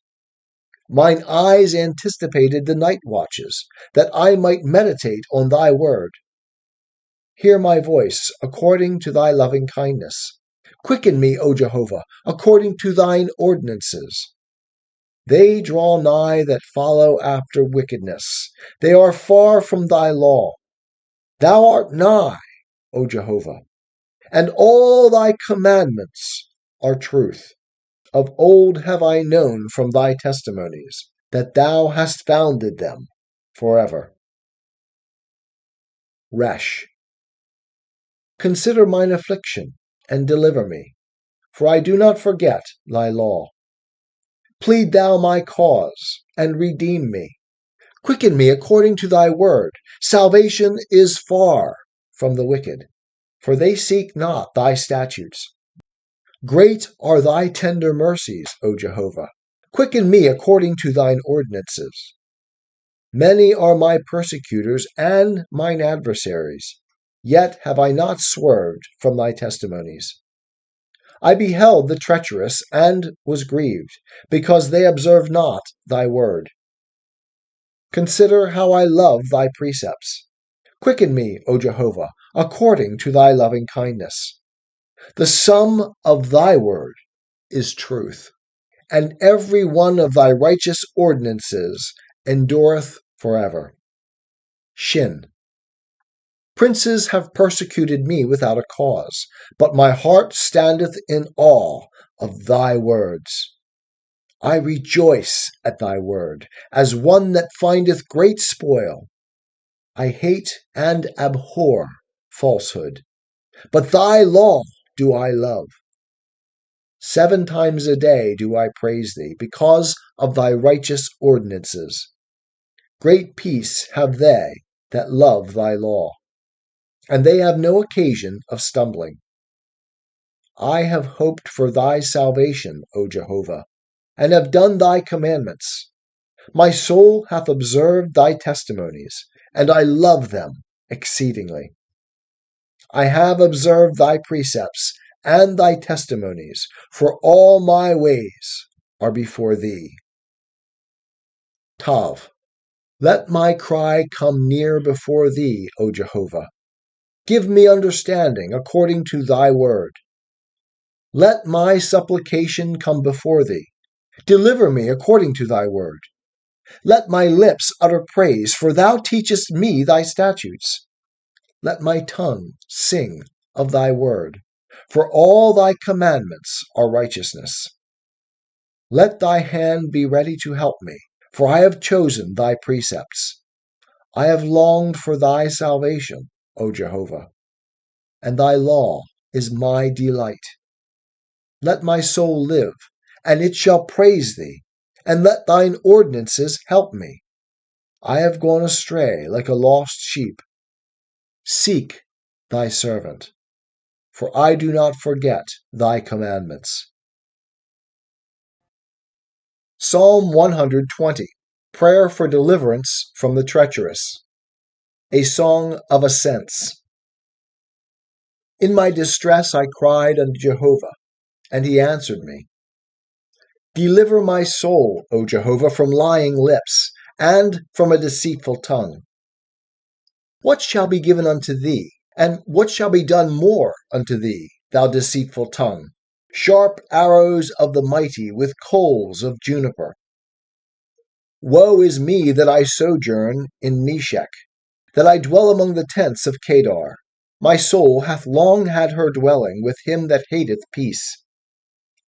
Mine eyes anticipated the night watches, that I might meditate on thy word. Hear my voice according to thy loving kindness. Quicken me, O Jehovah, according to thine ordinances. They draw nigh that follow after wickedness. They are far from thy law. Thou art nigh, O Jehovah, and all thy commandments are truth. Of old have I known from thy testimonies that thou hast founded them forever. Resh. Consider mine affliction and deliver me, for I do not forget thy law. Plead thou my cause and redeem me. Quicken me according to thy word. Salvation is far from the wicked, for they seek not thy statutes. Great are thy tender mercies, O Jehovah. Quicken me according to thine ordinances. Many are my persecutors and mine adversaries, yet have I not swerved from thy testimonies. I beheld the treacherous and was grieved, because they observe not thy word. Consider how I love thy precepts. Quicken me, O Jehovah, according to thy loving kindness. The sum of thy word is truth, and every one of thy righteous ordinances endureth forever. Shin. Princes have persecuted me without a cause, but my heart standeth in awe of thy words. I rejoice at thy word, as one that findeth great spoil. I hate and abhor falsehood, but thy law do I love. 7 times a day do I praise thee, because of thy righteous ordinances. Great peace have they that love thy law, and they have no occasion of stumbling. I have hoped for thy salvation, O Jehovah, and have done thy commandments. My soul hath observed thy testimonies, and I love them exceedingly. I have observed thy precepts and thy testimonies, for all my ways are before thee. Tav. Let my cry come near before thee, O Jehovah. Give me understanding according to thy word. Let my supplication come before thee. Deliver me according to thy word. Let my lips utter praise, for thou teachest me thy statutes. Let my tongue sing of thy word, for all thy commandments are righteousness. Let thy hand be ready to help me, for I have chosen thy precepts. I have longed for thy salvation, O Jehovah, and thy law is my delight. Let my soul live, and it shall praise thee, and let thine ordinances help me. I have gone astray like a lost sheep. Seek thy servant, for I do not forget thy commandments. Psalm 120, Prayer for Deliverance from the Treacherous, a Song of Ascents. In my distress I cried unto Jehovah, and he answered me. Deliver my soul, O Jehovah, from lying lips, and from a deceitful tongue. What shall be given unto thee, and what shall be done more unto thee, thou deceitful tongue? Sharp arrows of the mighty with coals of juniper. Woe is me that I sojourn in Meshech, that I dwell among the tents of Kedar. My soul hath long had her dwelling with him that hateth peace.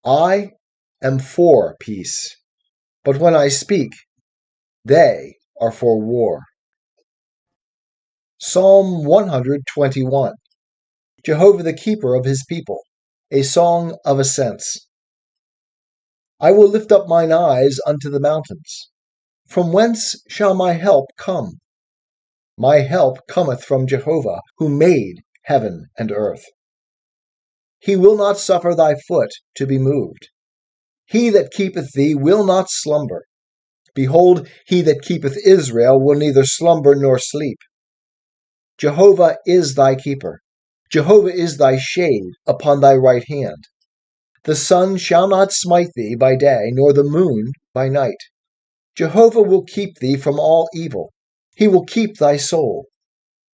I am for peace, but when I speak, they are for war. Psalm 121, Jehovah the keeper of his people, a song of ascents. I will lift up mine eyes unto the mountains. From whence shall my help come? My help cometh from Jehovah, who made heaven and earth. He will not suffer thy foot to be moved. He that keepeth thee will not slumber. Behold, he that keepeth Israel will neither slumber nor sleep. Jehovah is thy keeper. Jehovah is thy shade upon thy right hand. The sun shall not smite thee by day, nor the moon by night. Jehovah will keep thee from all evil. He will keep thy soul.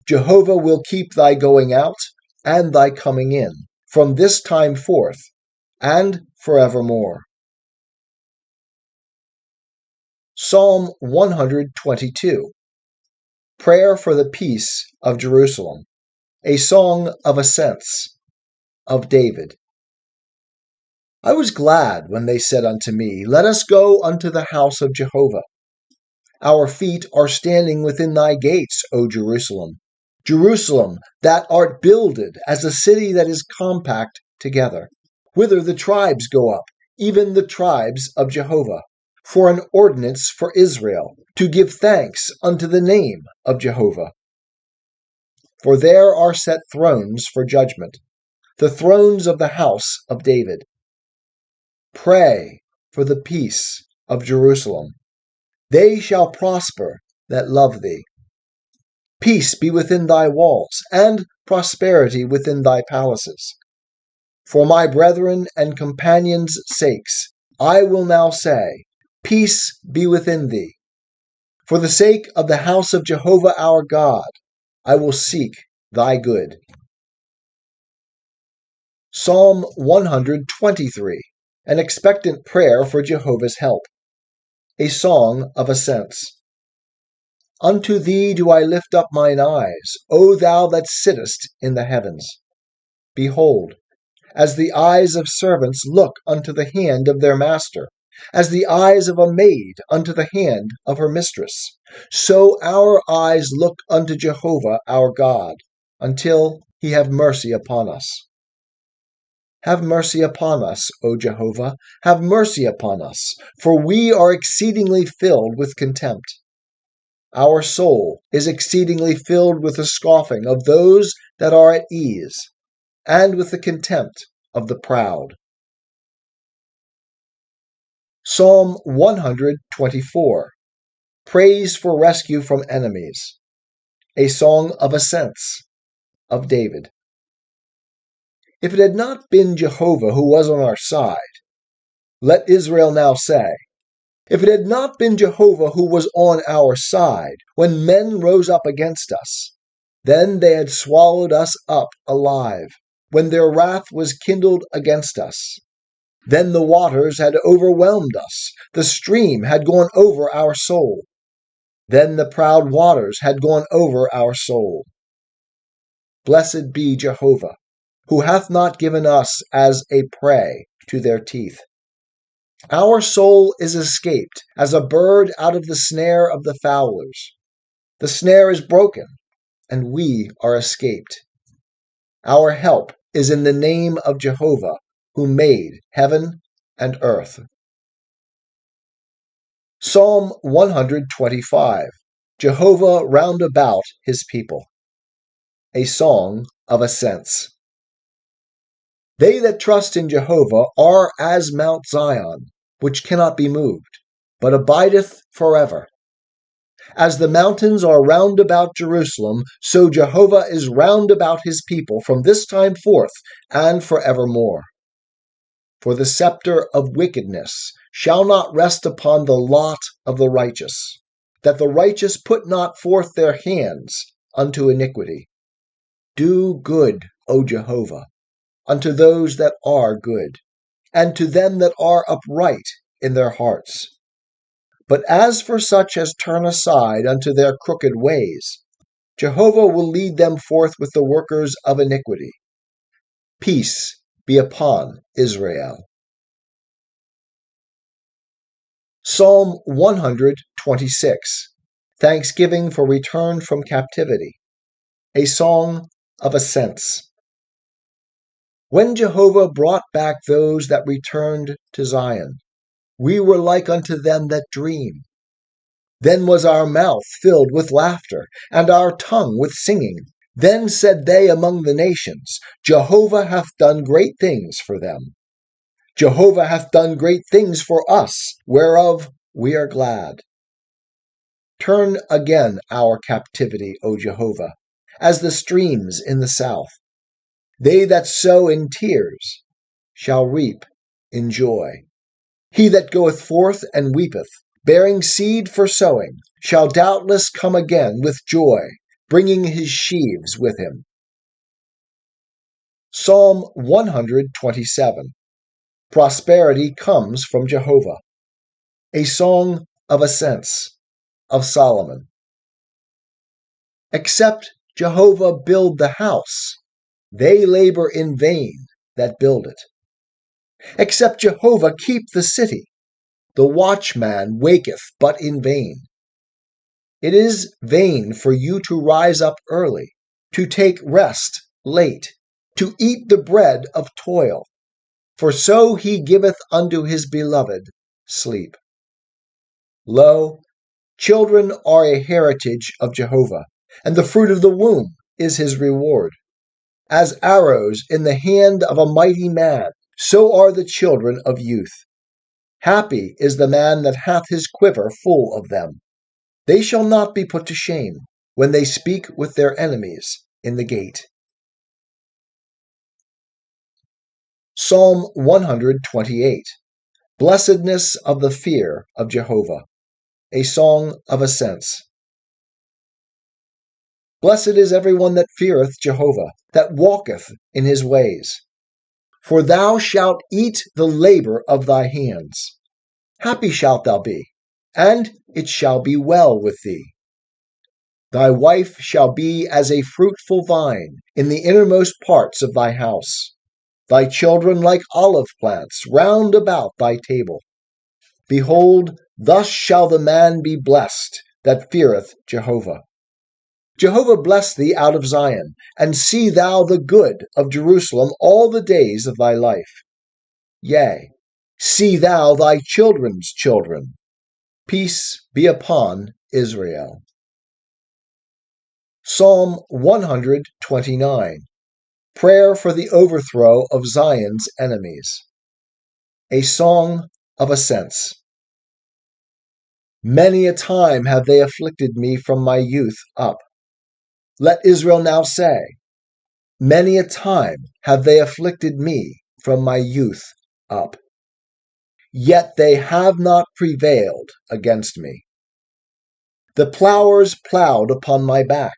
Jehovah will keep thy going out and thy coming in, from this time forth and forevermore. Psalm 122, Prayer for the Peace of Jerusalem, a Song of Ascents, of David. I was glad when they said unto me, Let us go unto the house of Jehovah. Our feet are standing within thy gates, O Jerusalem. Jerusalem, that art builded as a city that is compact together, whither the tribes go up, even the tribes of Jehovah, for an ordinance for Israel, to give thanks unto the name of Jehovah. For there are set thrones for judgment, the thrones of the house of David. Pray for the peace of Jerusalem. They shall prosper that love thee. Peace be within thy walls, and prosperity within thy palaces. For my brethren and companions' sakes, I will now say, Peace be within thee. For the sake of the house of Jehovah our God, I will seek thy good. Psalm 123, an expectant prayer for Jehovah's help, a song of ascents. Unto thee do I lift up mine eyes, O thou that sittest in the heavens. Behold, as the eyes of servants look unto the hand of their master, as the eyes of a maid unto the hand of her mistress, so our eyes look unto Jehovah our God, until he have mercy upon us. Have mercy upon us, O Jehovah, have mercy upon us, for we are exceedingly filled with contempt. Our soul is exceedingly filled with the scoffing of those that are at ease, and with the contempt of the proud. Psalm 124, Praise for rescue from enemies, a song of ascents, of David. If it had not been Jehovah who was on our side, let Israel now say, if it had not been Jehovah who was on our side, when men rose up against us, then they had swallowed us up alive, when their wrath was kindled against us. Then the waters had overwhelmed us, the stream had gone over our soul. Then the proud waters had gone over our soul. Blessed be Jehovah, who hath not given us as a prey to their teeth. Our soul is escaped as a bird out of the snare of the fowlers. The snare is broken, and we are escaped. Our help is in the name of Jehovah, who made heaven and earth. Psalm 125. Jehovah round about his people. A song of ascents. They that trust in Jehovah are as Mount Zion, which cannot be moved, but abideth forever. As the mountains are round about Jerusalem, so Jehovah is round about his people from this time forth and forevermore. For the scepter of wickedness shall not rest upon the lot of the righteous, that the righteous put not forth their hands unto iniquity. Do good, O Jehovah, unto those that are good, and to them that are upright in their hearts. But as for such as turn aside unto their crooked ways, Jehovah will lead them forth with the workers of iniquity. Peace be upon Israel. Psalm 126. Thanksgiving for return from captivity. A song of ascents. When Jehovah brought back those that returned to Zion, we were like unto them that dream. Then was our mouth filled with laughter, and our tongue with singing. Then said they among the nations, Jehovah hath done great things for them. Jehovah hath done great things for us, whereof we are glad. Turn again our captivity, O Jehovah, as the streams in the south. They that sow in tears shall reap in joy. He that goeth forth and weepeth, bearing seed for sowing, shall doubtless come again with joy, bringing his sheaves with him. Psalm 127. Prosperity comes from Jehovah. A song of ascents of Solomon. Except Jehovah build the house, they labor in vain that build it. Except Jehovah keep the city, the watchman waketh but in vain. It is vain for you to rise up early, to take rest late, to eat the bread of toil, for so he giveth unto his beloved sleep. Lo, children are a heritage of Jehovah, and the fruit of the womb is his reward. As arrows in the hand of a mighty man, so are the children of youth. Happy is the man that hath his quiver full of them. They shall not be put to shame when they speak with their enemies in the gate. Psalm 128. Blessedness of the fear of Jehovah. A song of ascents. Blessed is every one that feareth Jehovah, that walketh in his ways. For thou shalt eat the labor of thy hands. Happy shalt thou be, and it shall be well with thee. Thy wife shall be as a fruitful vine in the innermost parts of thy house, thy children like olive plants round about thy table. Behold, thus shall the man be blessed that feareth Jehovah. Jehovah bless thee out of Zion, and see thou the good of Jerusalem all the days of thy life. Yea, see thou thy children's children. Peace be upon Israel. Psalm 129. Prayer for the overthrow of Zion's enemies. A song of ascents. Many a time have they afflicted me from my youth up. Let Israel now say, many a time have they afflicted me from my youth up. Yet they have not prevailed against me. The plowers plowed upon my back.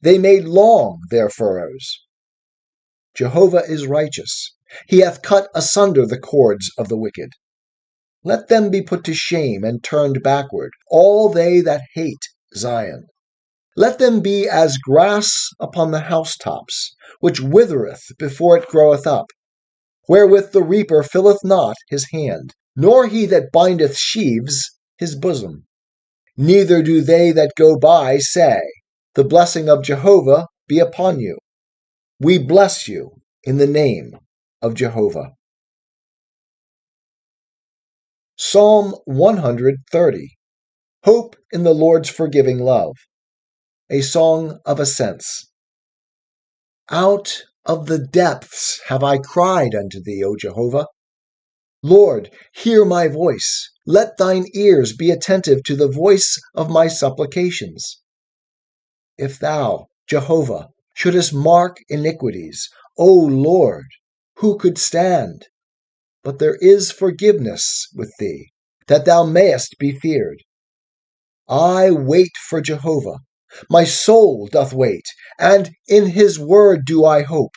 They made long their furrows. Jehovah is righteous. He hath cut asunder the cords of the wicked. Let them be put to shame and turned backward, all they that hate Zion. Let them be as grass upon the housetops, which withereth before it groweth up, wherewith the reaper filleth not his hand, nor he that bindeth sheaves his bosom. Neither do they that go by say, The blessing of Jehovah be upon you. We bless you in the name of Jehovah. Psalm 130. Hope in the Lord's forgiving love. A song of ascents. Out of the depths have I cried unto thee, O Jehovah. Lord, hear my voice. Let thine ears be attentive to the voice of my supplications. If thou, Jehovah, shouldest mark iniquities, O Lord, who could stand? But there is forgiveness with thee, that thou mayest be feared. I wait for Jehovah. My soul doth wait, and in his word do I hope.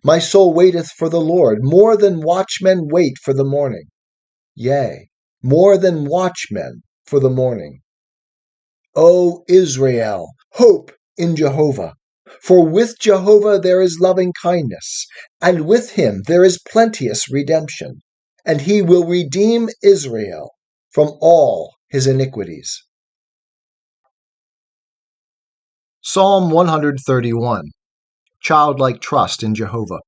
My soul waiteth for the Lord, more than watchmen wait for the morning. Yea, more than watchmen for the morning. O Israel, hope in Jehovah. For with Jehovah there is loving kindness, and with him there is plenteous redemption, and he will redeem Israel from all his iniquities. Psalm 131. Childlike trust in Jehovah.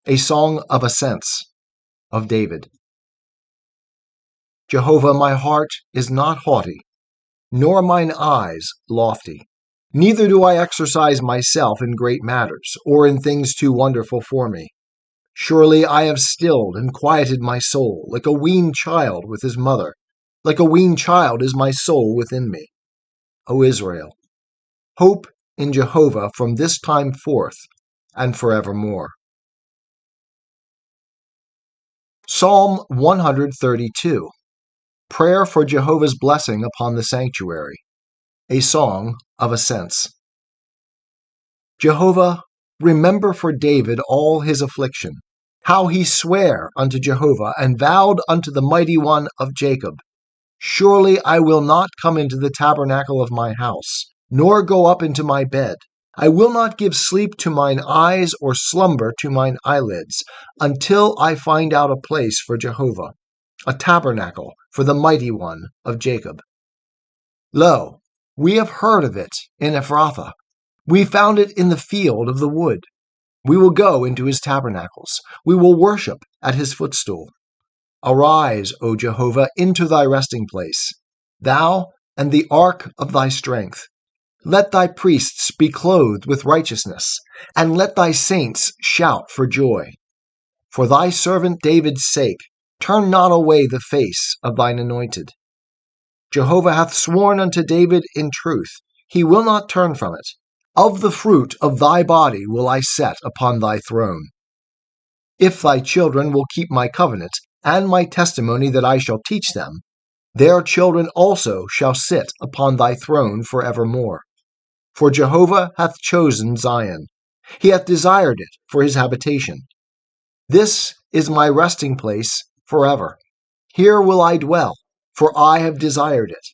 A song of ascents of David. Jehovah, my heart is not haughty, nor mine eyes lofty. Neither do I exercise myself in great matters, or in things too wonderful for me. Surely I have stilled and quieted my soul, like a weaned child with his mother. Like a weaned child is my soul within me. O Israel, hope in Jehovah from this time forth and forevermore. Psalm 132. Prayer for Jehovah's blessing upon the sanctuary. A song of ascents. Jehovah, remember for David all his affliction, how he sware unto Jehovah, and vowed unto the mighty one of Jacob, Surely I will not come into the tabernacle of my house, nor go up into my bed. I will not give sleep to mine eyes, or slumber to mine eyelids, until I find out a place for Jehovah, a tabernacle for the mighty one of Jacob. Lo, we have heard of it in Ephrathah. We found it in the field of the wood. We will go into his tabernacles. We will worship at his footstool. Arise, O Jehovah, into thy resting place, thou and the ark of thy strength. Let thy priests be clothed with righteousness, and let thy saints shout for joy. For thy servant David's sake, turn not away the face of thine anointed. Jehovah hath sworn unto David in truth, he will not turn from it. Of the fruit of thy body will I set upon thy throne. If thy children will keep my covenant, and my testimony that I shall teach them, their children also shall sit upon thy throne for evermore. For Jehovah hath chosen Zion. He hath desired it for his habitation. This is my resting place forever. Here will I dwell, for I have desired it.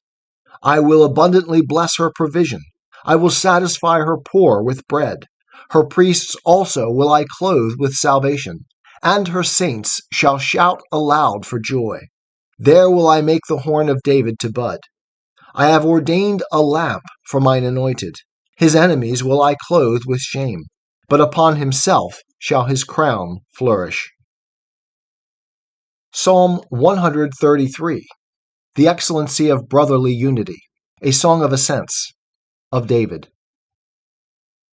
I will abundantly bless her provision. I will satisfy her poor with bread. Her priests also will I clothe with salvation, and her saints shall shout aloud for joy. There will I make the horn of David to bud. I have ordained a lamp for mine anointed. His enemies will I clothe with shame, but upon himself shall his crown flourish. Psalm 133. The excellency of brotherly unity. A song of ascents of David.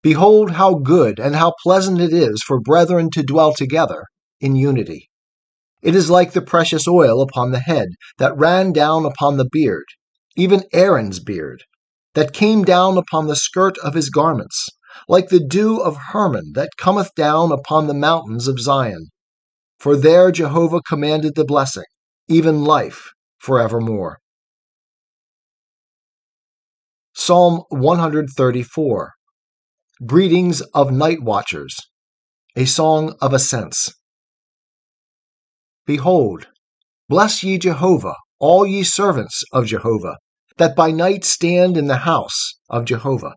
Behold how good and how pleasant it is for brethren to dwell together in unity. It is like the precious oil upon the head that ran down upon the beard, even Aaron's beard, that came down upon the skirt of his garments, like the dew of Hermon that cometh down upon the mountains of Zion. For there Jehovah commanded the blessing, even life forevermore. Psalm 134. Greetings of night watchers. A song of ascents. Behold, bless ye Jehovah, all ye servants of Jehovah, that by night stand in the house of Jehovah.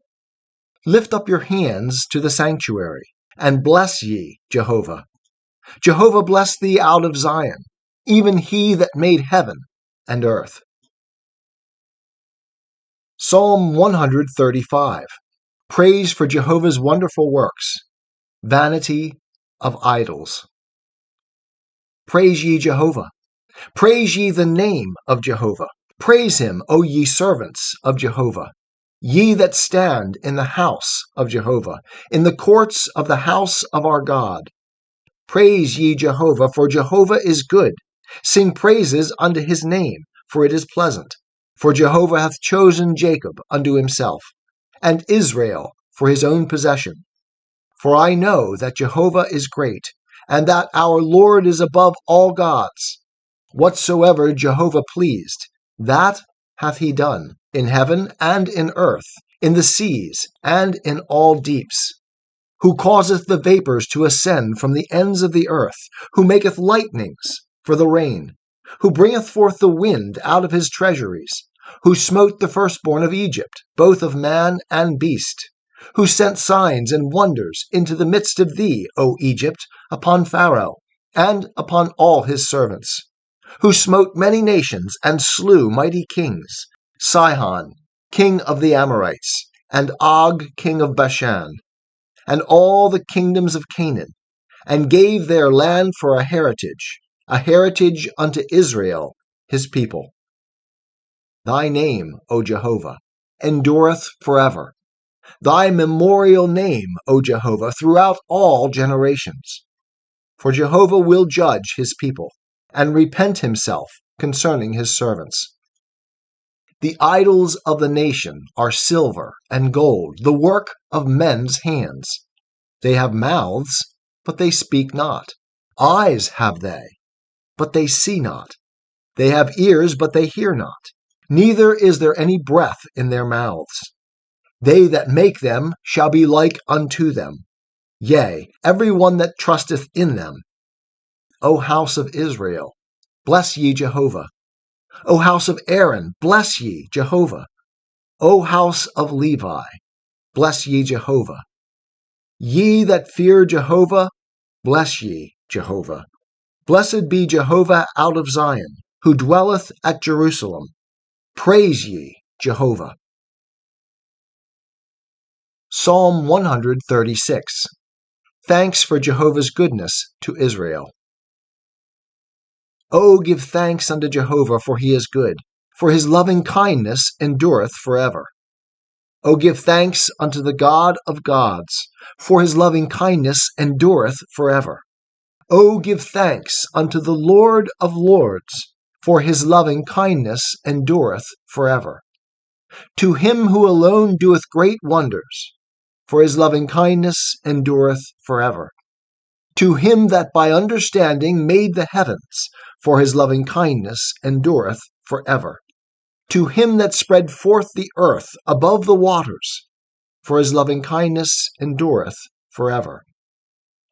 Lift up your hands to the sanctuary, and bless ye Jehovah. Jehovah bless thee out of Zion. even he that made heaven and earth. Psalm 135. Praise for Jehovah's wonderful works. Vanity of idols. Praise ye Jehovah. Praise ye the name of Jehovah. Praise him, O ye servants of Jehovah, ye that stand in the house of Jehovah, in the courts of the house of our God. Praise ye Jehovah, for Jehovah is good. Sing praises unto his name, for it is pleasant. For Jehovah hath chosen Jacob unto himself, and Israel for his own possession. For I know that Jehovah is great, and that our Lord is above all gods. Whatsoever Jehovah pleased, that hath he done, in heaven and in earth, in the seas and in all deeps. Who causeth the vapors to ascend from the ends of the earth, who maketh lightnings for the rain, who bringeth forth the wind out of his treasuries, who smote the firstborn of Egypt, both of man and beast, who sent signs and wonders into the midst of thee, O Egypt, upon Pharaoh, and upon all his servants, who smote many nations and slew mighty kings, Sihon, king of the Amorites, and Og, king of Bashan, and all the kingdoms of Canaan, and gave their land for a heritage unto Israel, his people. Thy name, O Jehovah, endureth forever. Thy memorial name, O Jehovah, throughout all generations. For Jehovah will judge his people, and repent himself concerning his servants. The idols of the nation are silver and gold, the work of men's hands. They have mouths, but they speak not. Eyes have they, but they see not. They have ears, but they hear not. Neither is there any breath in their mouths. They that make them shall be like unto them. Yea, every one that trusteth in them. O house of Israel, bless ye Jehovah. O house of Aaron, bless ye Jehovah. O house of Levi, bless ye Jehovah. Ye that fear Jehovah, bless ye Jehovah. Blessed be Jehovah out of Zion, who dwelleth at Jerusalem. Praise ye Jehovah. Psalm 136. Thanks for Jehovah's goodness to Israel. O give thanks unto Jehovah, for he is good, for his loving kindness endureth forever. O give thanks unto the God of gods, for his loving kindness endureth forever. O give thanks unto the Lord of lords, for his loving kindness endureth forever. To him who alone doeth great wonders, for his loving kindness endureth forever. To him that by understanding made the heavens, for his loving kindness endureth forever. To him that spread forth the earth above the waters, for his loving kindness endureth forever.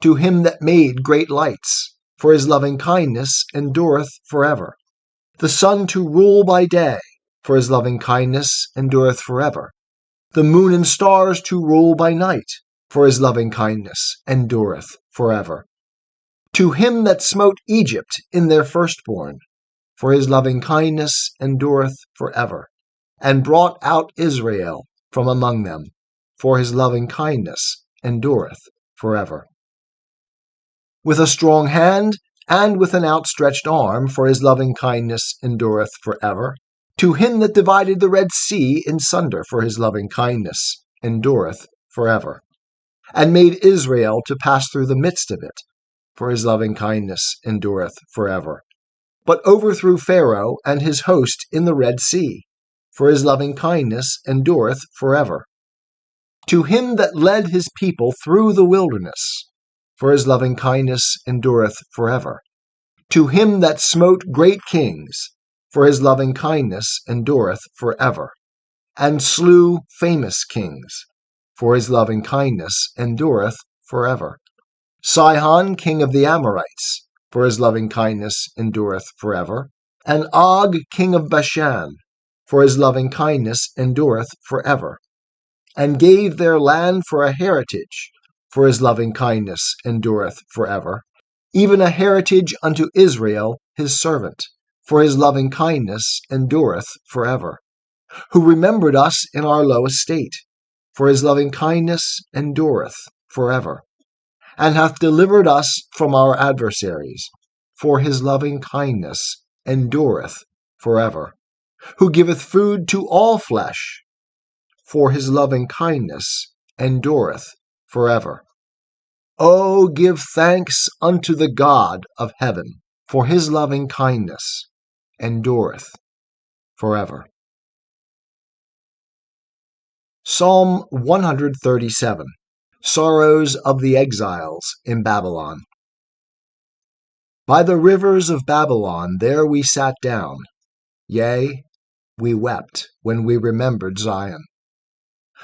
To him that made great lights, for his loving kindness endureth forever. The sun to rule by day, for his loving kindness endureth forever. The moon and stars to rule by night, for his loving kindness endureth forever. To him that smote Egypt in their firstborn, for his loving kindness endureth forever, and brought out Israel from among them, for his loving kindness endureth forever. With a strong hand and with an outstretched arm, for his loving kindness endureth forever. To him that divided the Red Sea in sunder, for his loving kindness endureth forever, and made Israel to pass through the midst of it, for his loving kindness endureth forever, but overthrew Pharaoh and his host in the Red Sea, for his loving kindness endureth forever. To him that led his people through the wilderness, for his loving kindness endureth forever. To him that smote great kings, for his loving kindness endureth forever, and slew famous kings, for his loving kindness endureth forever. Sihon, king of the Amorites, for his loving kindness endureth forever, and Og, king of Bashan, for his loving kindness endureth forever, and gave their land for a heritage, for his loving kindness endureth forever, even a heritage unto Israel, his servant, for his loving kindness endureth forever. Who remembered us in our low estate, for his loving kindness endureth forever. And hath delivered us from our adversaries, for his loving kindness endureth forever. Who giveth food to all flesh, for his loving kindness endureth forever. O give thanks unto the God of heaven, for his loving kindness endureth forever. Psalm 137. Sorrows of the exiles in Babylon. By the rivers of Babylon there we sat down, yea, we wept when we remembered Zion.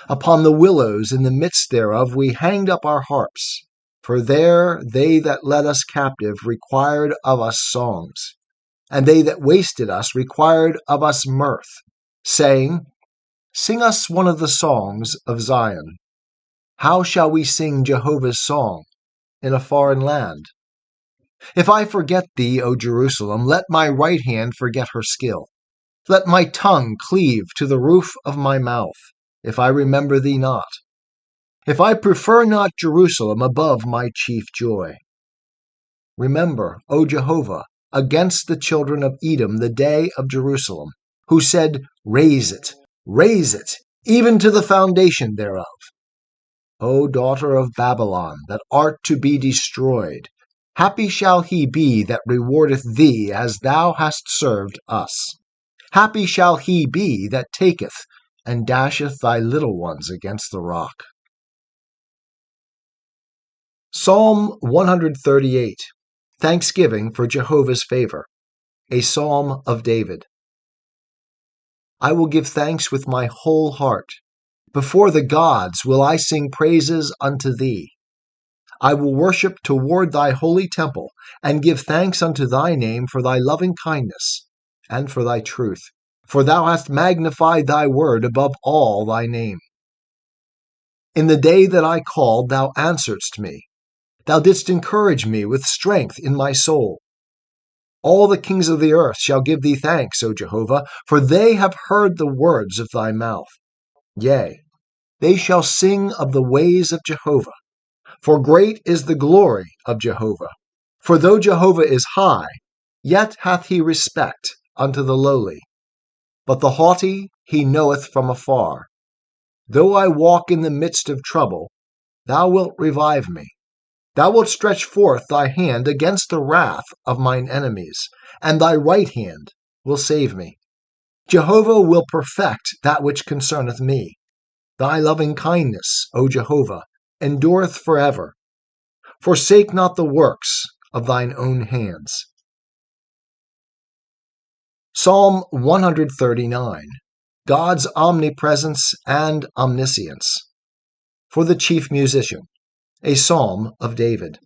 Upon the willows in the midst thereof we hanged up our harps, for there they that led us captive required of us songs, and they that wasted us required of us mirth, saying, Sing us one of the songs of Zion. How shall we sing Jehovah's song in a foreign land? If I forget thee, O Jerusalem, let my right hand forget her skill. Let my tongue cleave to the roof of my mouth, if I remember thee not. If I prefer not Jerusalem above my chief joy. Remember, O Jehovah, against the children of Edom the day of Jerusalem, who said, raise it, even to the foundation thereof. O daughter of Babylon, that art to be destroyed, happy shall he be that rewardeth thee as thou hast served us. Happy shall he be that taketh and dasheth thy little ones against the rock. Psalm 138. Thanksgiving for Jehovah's favor. A psalm of David. I will give thanks with my whole heart. Before the gods will I sing praises unto thee. I will worship toward thy holy temple, and give thanks unto thy name for thy loving kindness, and for thy truth. For thou hast magnified thy word above all thy name. In the day that I called, thou answeredst me. Thou didst encourage me with strength in my soul. All the kings of the earth shall give thee thanks, O Jehovah, for they have heard the words of thy mouth. Yea, they shall sing of the ways of Jehovah. For great is the glory of Jehovah. For though Jehovah is high, yet hath he respect unto the lowly. But the haughty he knoweth from afar. Though I walk in the midst of trouble, thou wilt revive me. Thou wilt stretch forth thy hand against the wrath of mine enemies, and thy right hand will save me. Jehovah will perfect that which concerneth me. Thy loving kindness, O Jehovah, endureth forever. Forsake not the works of thine own hands. Psalm 139. God's omnipresence and omniscience. For the chief musician. A psalm of David.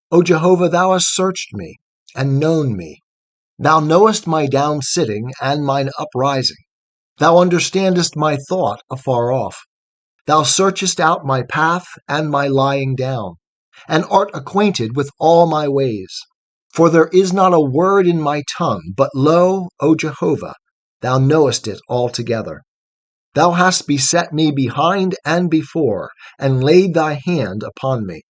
O Jehovah, thou hast searched me, and known me. Thou knowest my down sitting and mine uprising. Thou understandest my thought afar off. Thou searchest out my path and my lying down, and art acquainted with all my ways. For there is not a word in my tongue, but lo, O Jehovah, thou knowest it altogether. Thou hast beset me behind and before, and laid thy hand upon me.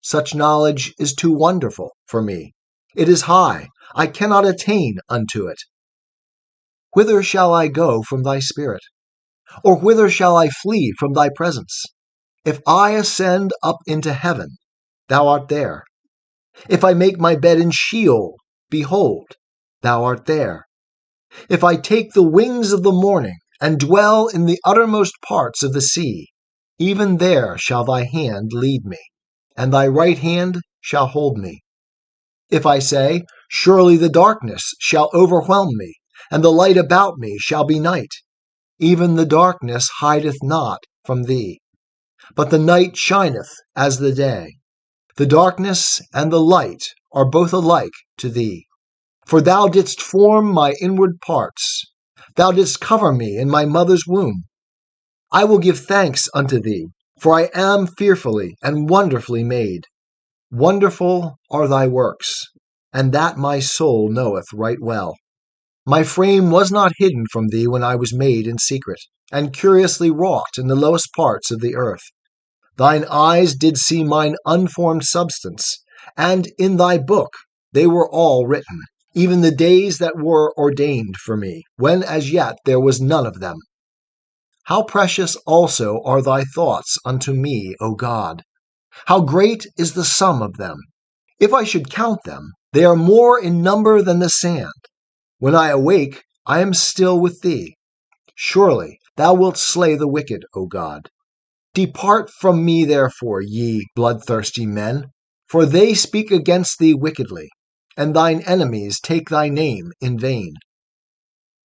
Such knowledge is too wonderful for me. It is high, I cannot attain unto it. Whither shall I go from thy spirit? Or whither shall I flee from thy presence? If I ascend up into heaven, thou art there. If I make my bed in Sheol, behold, thou art there. If I take the wings of the morning, and dwell in the uttermost parts of the sea, even there shall thy hand lead me, and thy right hand shall hold me. If I say, surely the darkness shall overwhelm me, and the light about me shall be night, even the darkness hideth not from thee, but the night shineth as the day. The darkness and the light are both alike to thee. For thou didst form my inward parts. Thou didst cover me in my mother's womb. I will give thanks unto thee, for I am fearfully and wonderfully made. Wonderful are thy works, and that my soul knoweth right well. My frame was not hidden from thee when I was made in secret, and curiously wrought in the lowest parts of the earth. Thine eyes did see mine unformed substance, and in thy book they were all written, even the days that were ordained for me, when as yet there was none of them. How precious also are thy thoughts unto me, O God! How great is the sum of them! If I should count them, they are more in number than the sand. When I awake, I am still with thee. Surely thou wilt slay the wicked, O God. Depart from me, therefore, ye bloodthirsty men, for they speak against thee wickedly, and thine enemies take thy name in vain.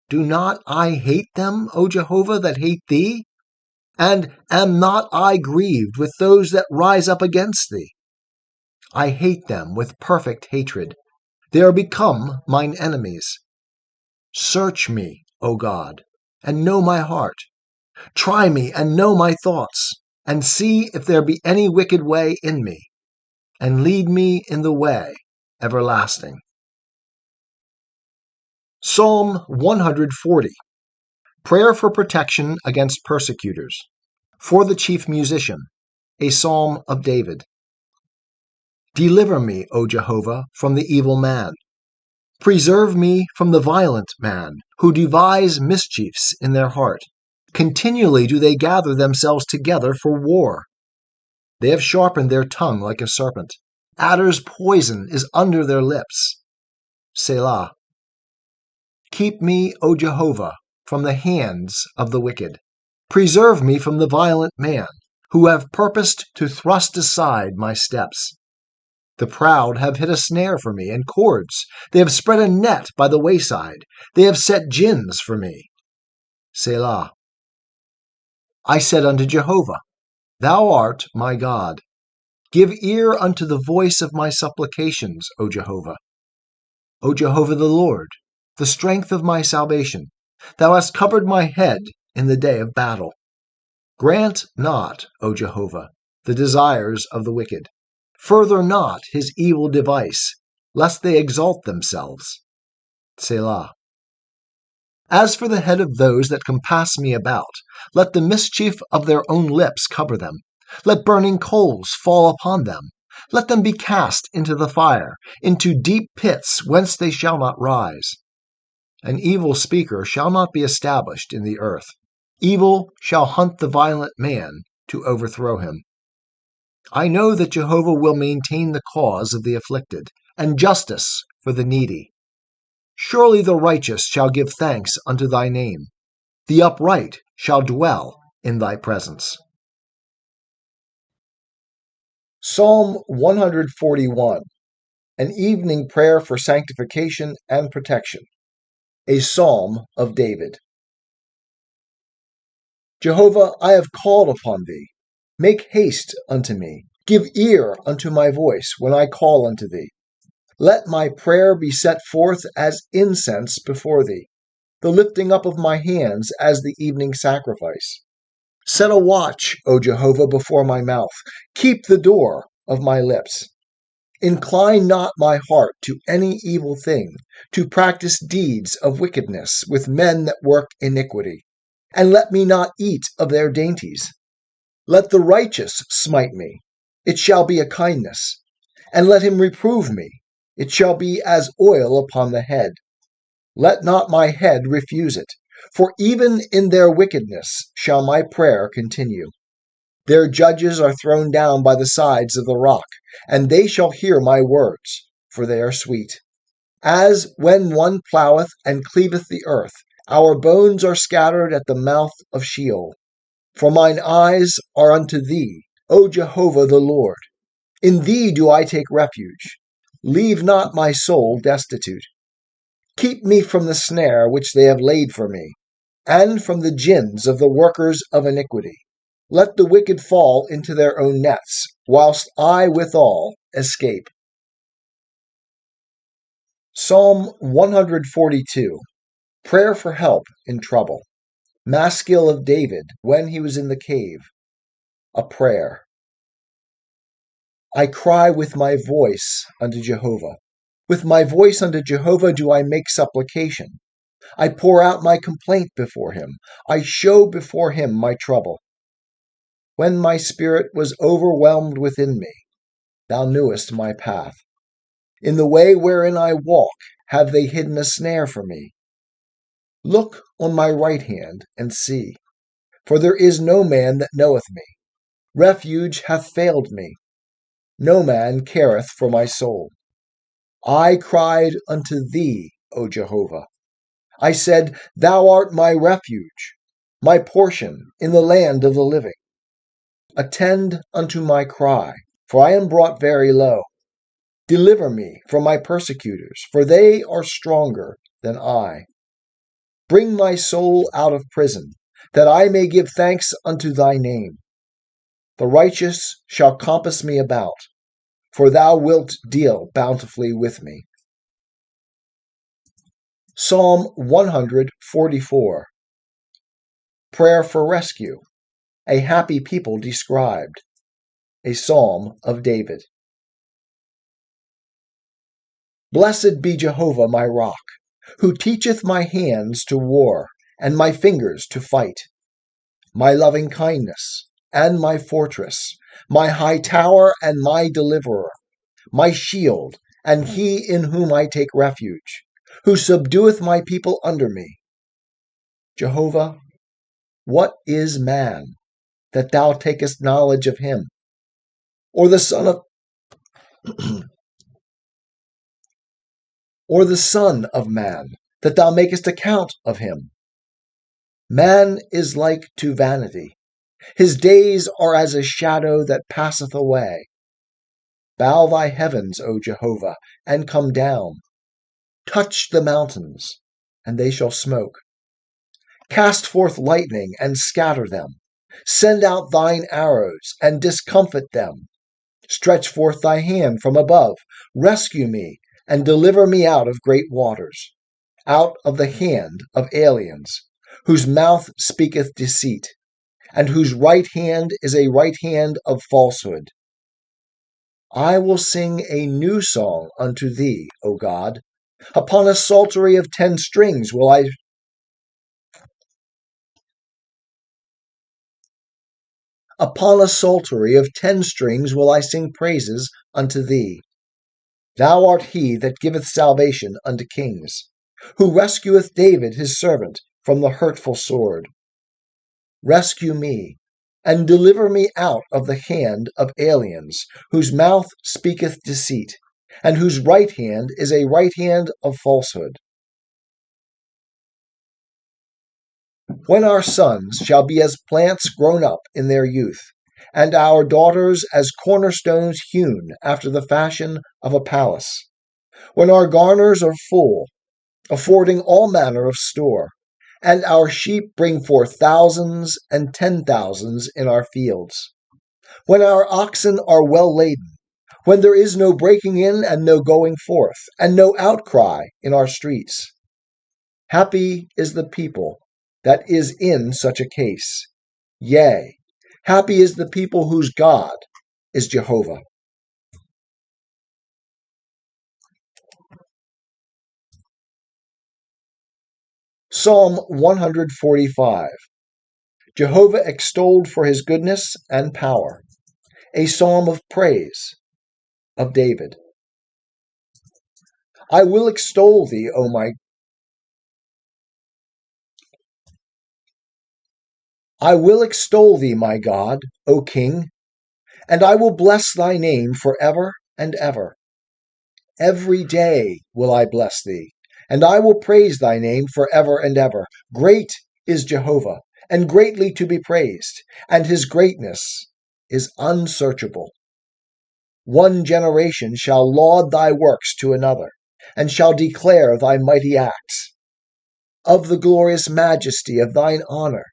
Do not I hate them, O Jehovah, that hate thee? And am not I grieved with those that rise up against thee? I hate them with perfect hatred. They are become mine enemies. Search me, O God, and know my heart. Try me and know my thoughts, and see if there be any wicked way in me, and lead me in the way everlasting. Psalm 140. Prayer for protection against persecutors. For the chief musician, a psalm of David. Deliver me, O Jehovah, from the evil man. Preserve me from the violent man, who devise mischiefs in their heart. Continually do they gather themselves together for war. They have sharpened their tongue like a serpent. Adder's poison is under their lips. Selah. Keep me, O Jehovah, from the hands of the wicked. Preserve me from the violent man, who have purposed to thrust aside my steps. The proud have hid a snare for me, and cords. They have spread a net by the wayside. They have set gins for me. Selah. I said unto Jehovah, Thou art my God. Give ear unto the voice of my supplications, O Jehovah. O Jehovah the Lord, the strength of my salvation, thou hast covered my head in the day of battle. Grant not, O Jehovah, the desires of the wicked. Further not his evil device, lest they exalt themselves. Selah. As for the head of those that compass me about, let the mischief of their own lips cover them. Let burning coals fall upon them. Let them be cast into the fire, into deep pits whence they shall not rise. An evil speaker shall not be established in the earth. Evil shall hunt the violent man to overthrow him. I know that Jehovah will maintain the cause of the afflicted, and justice for the needy. Surely the righteous shall give thanks unto thy name. The upright shall dwell in thy presence. Psalm 141. An evening prayer for sanctification and protection. A psalm of David. Jehovah, I have called upon thee. Make haste unto me. Give ear unto my voice when I call unto thee. Let my prayer be set forth as incense before thee, the lifting up of my hands as the evening sacrifice. Set a watch, O Jehovah, before my mouth. Keep the door of my lips. Incline not my heart to any evil thing, to practice deeds of wickedness with men that work iniquity, and let me not eat of their dainties. Let the righteous smite me, it shall be a kindness, and let him reprove me, it shall be as oil upon the head. Let not my head refuse it, for even in their wickedness shall my prayer continue. Their judges are thrown down by the sides of the rock, and they shall hear my words, for they are sweet. As when one ploweth and cleaveth the earth, our bones are scattered at the mouth of Sheol. For mine eyes are unto thee, O Jehovah the Lord. In thee do I take refuge. Leave not my soul destitute. Keep me from the snare which they have laid for me, and from the gins of the workers of iniquity. Let the wicked fall into their own nets, whilst I withal escape. Psalm 142. Prayer for help in trouble. Maskil of David when he was in the cave. A prayer. I cry with my voice unto Jehovah. With my voice unto Jehovah do I make supplication. I pour out my complaint before him. I show before him my trouble. When my spirit was overwhelmed within me, thou knewest my path. In the way wherein I walk have they hidden a snare for me. Look on my right hand and see, for there is no man that knoweth me. Refuge hath failed me. No man careth for my soul. I cried unto thee, O Jehovah. I said, Thou art my refuge, my portion in the land of the living. Attend unto my cry, for I am brought very low. Deliver me from my persecutors, for they are stronger than I. Bring my soul out of prison, that I may give thanks unto thy name. The righteous shall compass me about, for thou wilt deal bountifully with me. Psalm 144. Prayer for rescue. A happy people described. A psalm of David. Blessed be Jehovah my rock, who teacheth my hands to war, and my fingers to fight. My loving kindness, and my fortress, my high tower, and my deliverer, my shield, and he in whom I take refuge, who subdueth my people under me. Jehovah, what is man, that thou takest knowledge of him? Or the son of man, that thou makest account of him? Man is like to vanity. His days are as a shadow that passeth away. Bow thy heavens, O Jehovah, and come down. Touch the mountains, and they shall smoke. Cast forth lightning, and scatter them. Send out thine arrows, and discomfit them. Stretch forth thy hand from above. Rescue me, and deliver me out of great waters, out of the hand of aliens, whose mouth speaketh deceit, and whose right hand is a right hand of falsehood. I will sing a new song unto thee, O God. Upon a psaltery of 10 strings will I sing praises unto thee. Thou art he that giveth salvation unto kings, who rescueth David his servant from the hurtful sword. Rescue me, and deliver me out of the hand of aliens, whose mouth speaketh deceit, and whose right hand is a right hand of falsehood. When our sons shall be as plants grown up in their youth, and our daughters as cornerstones hewn after the fashion of a palace, when our garners are full, affording all manner of store, and our sheep bring forth thousands and 10,000s in our fields, when our oxen are well laden, when there is no breaking in and no going forth, and no outcry in our streets. Happy is the people that is in such a case. Yea, happy is the people whose God is Jehovah. Psalm 145. Jehovah extolled for his goodness and power. A psalm of praise of David. I will extol thee, my God, O King, and I will bless thy name forever and ever. Every day will I bless thee, and I will praise thy name forever and ever. Great is Jehovah, and greatly to be praised, and his greatness is unsearchable. One generation shall laud thy works to another, and shall declare thy mighty acts. Of the glorious majesty of thine honor,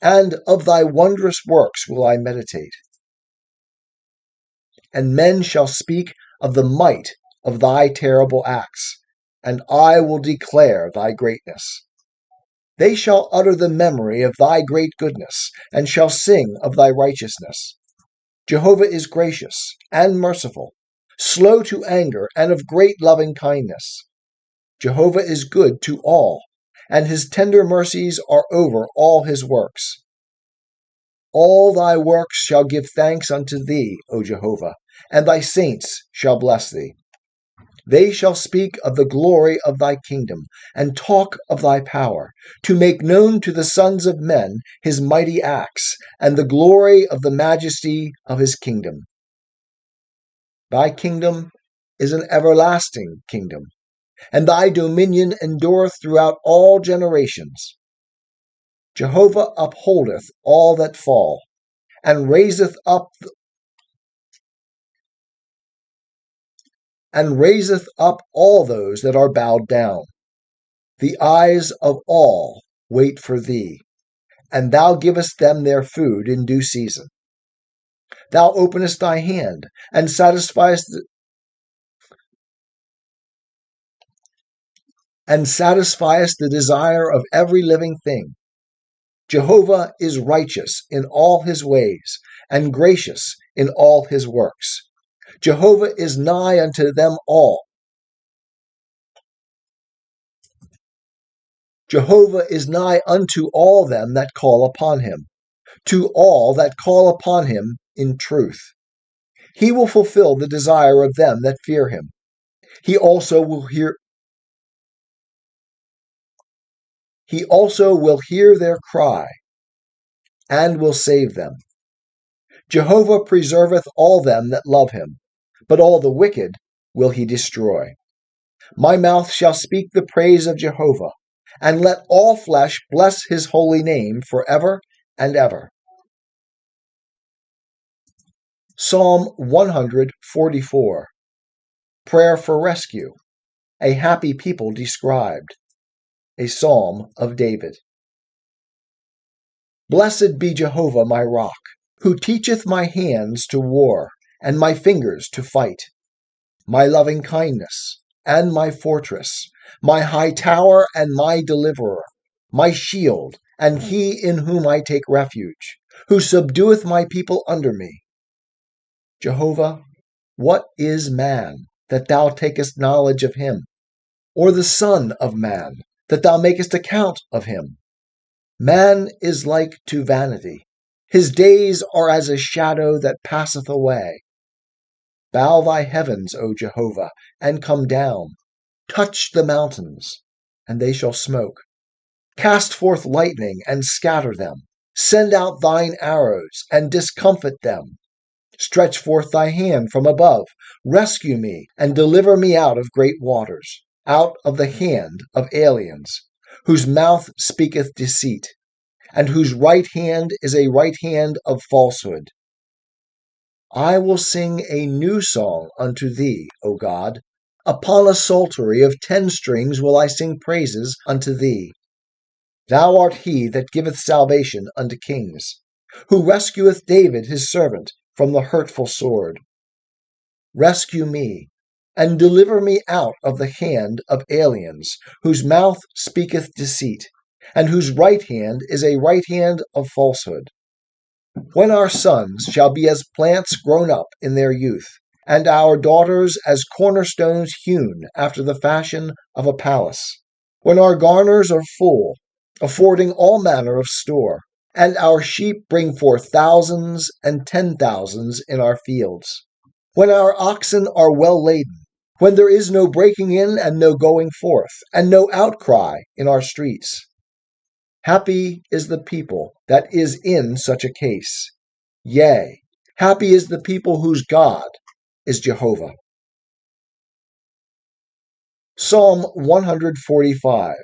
and of thy wondrous works will I meditate. And men shall speak of the might of thy terrible acts, and I will declare thy greatness. They shall utter the memory of thy great goodness, and shall sing of thy righteousness. Jehovah is gracious and merciful, slow to anger, and of great loving kindness. Jehovah is good to all, and his tender mercies are over all his works. All thy works shall give thanks unto thee, O Jehovah, and thy saints shall bless thee. They shall speak of the glory of thy kingdom, and talk of thy power, to make known to the sons of men his mighty acts, and the glory of the majesty of his kingdom. Thy kingdom is an everlasting kingdom, and thy dominion endureth throughout all generations. Jehovah upholdeth all that fall, and raiseth up all those that are bowed down. The eyes of all wait for thee, and thou givest them their food in due season. Thou openest thy hand, and satisfiest the desire of every living thing. Jehovah is righteous in all his ways, and gracious in all his works. Jehovah is nigh unto them all. Jehovah is nigh unto all them that call upon him, to all that call upon him in truth. He will fulfill the desire of them that fear him. He also will hear their cry, and will save them. Jehovah preserveth all them that love him, but all the wicked will he destroy. My mouth shall speak the praise of Jehovah, and let all flesh bless his holy name forever and ever. Psalm 144. Prayer for rescue. A happy people described. A psalm of David. Blessed be Jehovah my rock, who teacheth my hands to war, and my fingers to fight. My loving kindness, and my fortress, my high tower, and my deliverer, my shield, and he in whom I take refuge, who subdueth my people under me. Jehovah, what is man, that thou takest knowledge of him? Or the son of man, that thou makest account of him? Man is like to vanity. His days are as a shadow that passeth away. Bow thy heavens, O Jehovah, and come down. Touch the mountains, and they shall smoke. Cast forth lightning, and scatter them. Send out thine arrows, and discomfit them. Stretch forth thy hand from above. Rescue me, and deliver me out of great waters, out of the hand of aliens, whose mouth speaketh deceit, and whose right hand is a right hand of falsehood. I will sing a new song unto thee, O God. Upon a psaltery of 10 strings will I sing praises unto thee. Thou art he that giveth salvation unto kings, who rescueth David his servant from the hurtful sword. Rescue me, and deliver me out of the hand of aliens, whose mouth speaketh deceit, and whose right hand is a right hand of falsehood. When our sons shall be as plants grown up in their youth, and our daughters as cornerstones hewn after the fashion of a palace, when our garners are full, affording all manner of store, and our sheep bring forth thousands and 10,000s in our fields, when our oxen are well laden, when there is no breaking in and no going forth, and no outcry in our streets. Happy is the people that is in such a case. Yea, happy is the people whose God is Jehovah. Psalm 145.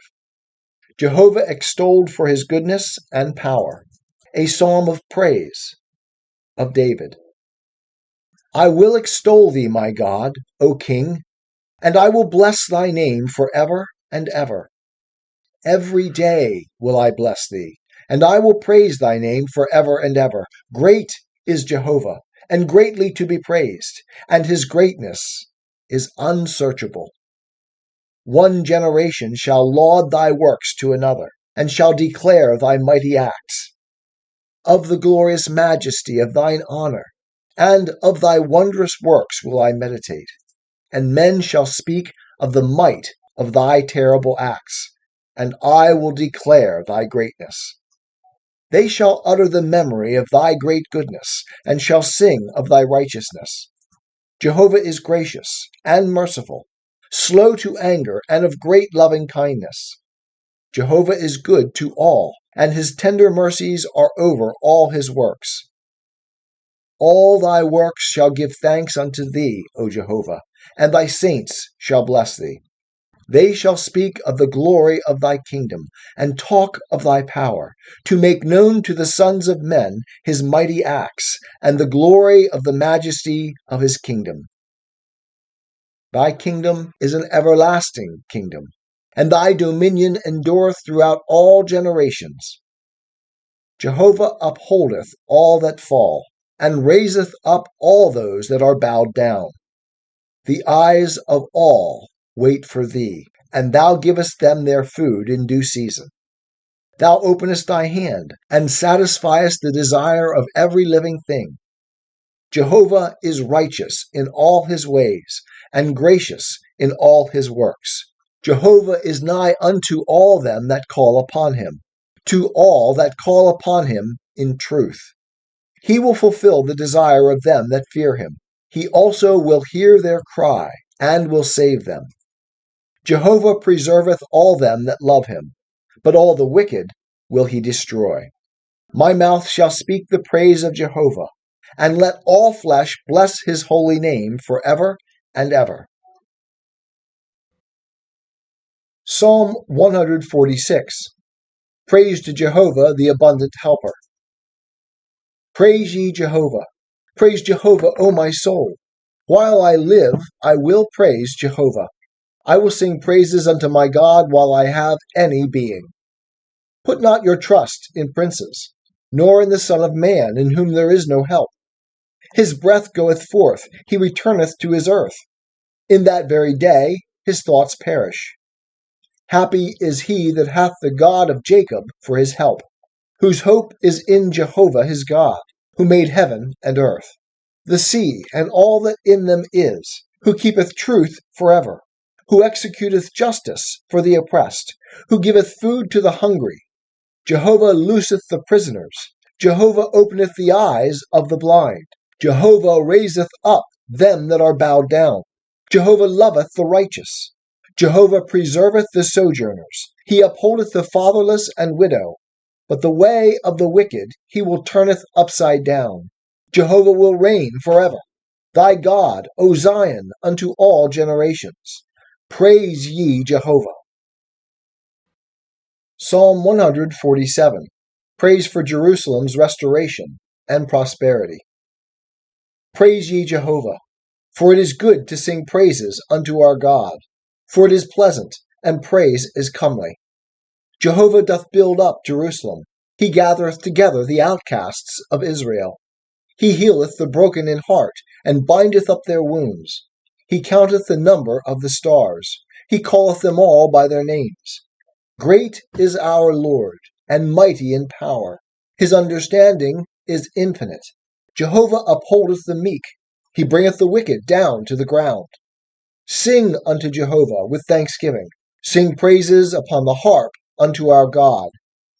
Jehovah extolled for his goodness and power. A psalm of praise of David. I will extol thee, my God, O King, and I will bless thy name forever and ever. Every day will I bless thee, and I will praise thy name forever and ever. Great is Jehovah, and greatly to be praised, and his greatness is unsearchable. One generation shall laud thy works to another, and shall declare thy mighty acts. Of the glorious majesty of thine honor, And of thy wondrous works will I meditate, and men shall speak of the might of thy terrible acts, and I will declare thy greatness. They shall utter the memory of thy great goodness, and shall sing of thy righteousness. Jehovah is gracious and merciful, slow to anger, and of great loving kindness. Jehovah is good to all, and his tender mercies are over all his works. All thy works shall give thanks unto thee, O Jehovah, and thy saints shall bless thee. They shall speak of the glory of thy kingdom, and talk of thy power, to make known to the sons of men his mighty acts, and the glory of the majesty of his kingdom. Thy kingdom is an everlasting kingdom, and thy dominion endureth throughout all generations. Jehovah upholdeth all that fall, and raiseth up all those that are bowed down. The eyes of all wait for thee, and thou givest them their food in due season. Thou openest thy hand, and satisfiest the desire of every living thing. Jehovah is righteous in all his ways, and gracious in all his works. Jehovah is nigh unto all them that call upon him, to all that call upon him in truth. He will fulfill the desire of them that fear him. He also will hear their cry, and will save them. Jehovah preserveth all them that love him, but all the wicked will he destroy. My mouth shall speak the praise of Jehovah, and let all flesh bless his holy name forever and ever. Psalm 146. Praise to Jehovah, the abundant helper. Praise ye Jehovah. Praise Jehovah, O my soul. While I live, I will praise Jehovah. I will sing praises unto my God while I have any being. Put not your trust in princes, nor in the Son of Man, in whom there is no help. His breath goeth forth, he returneth to his earth. In that very day his thoughts perish. Happy is he that hath the God of Jacob for his help, whose hope is in Jehovah his God, who made heaven and earth, the sea and all that in them is, who keepeth truth forever, who executeth justice for the oppressed, who giveth food to the hungry. Jehovah looseth the prisoners. Jehovah openeth the eyes of the blind. Jehovah raiseth up them that are bowed down. Jehovah loveth the righteous. Jehovah preserveth the sojourners. He upholdeth the fatherless and widow. But the way of the wicked he will turneth upside down. Jehovah will reign forever. Thy God, O Zion, unto all generations. Praise ye Jehovah. Psalm 147. Praise for Jerusalem's restoration and prosperity. Praise ye Jehovah, for it is good to sing praises unto our God, for it is pleasant, and praise is comely. Jehovah doth build up Jerusalem. He gathereth together the outcasts of Israel. He healeth the broken in heart, and bindeth up their wounds. He counteth the number of the stars. He calleth them all by their names. Great is our Lord, and mighty in power. His understanding is infinite. Jehovah upholdeth the meek. He bringeth the wicked down to the ground. Sing unto Jehovah with thanksgiving. Sing praises upon the harp unto our God,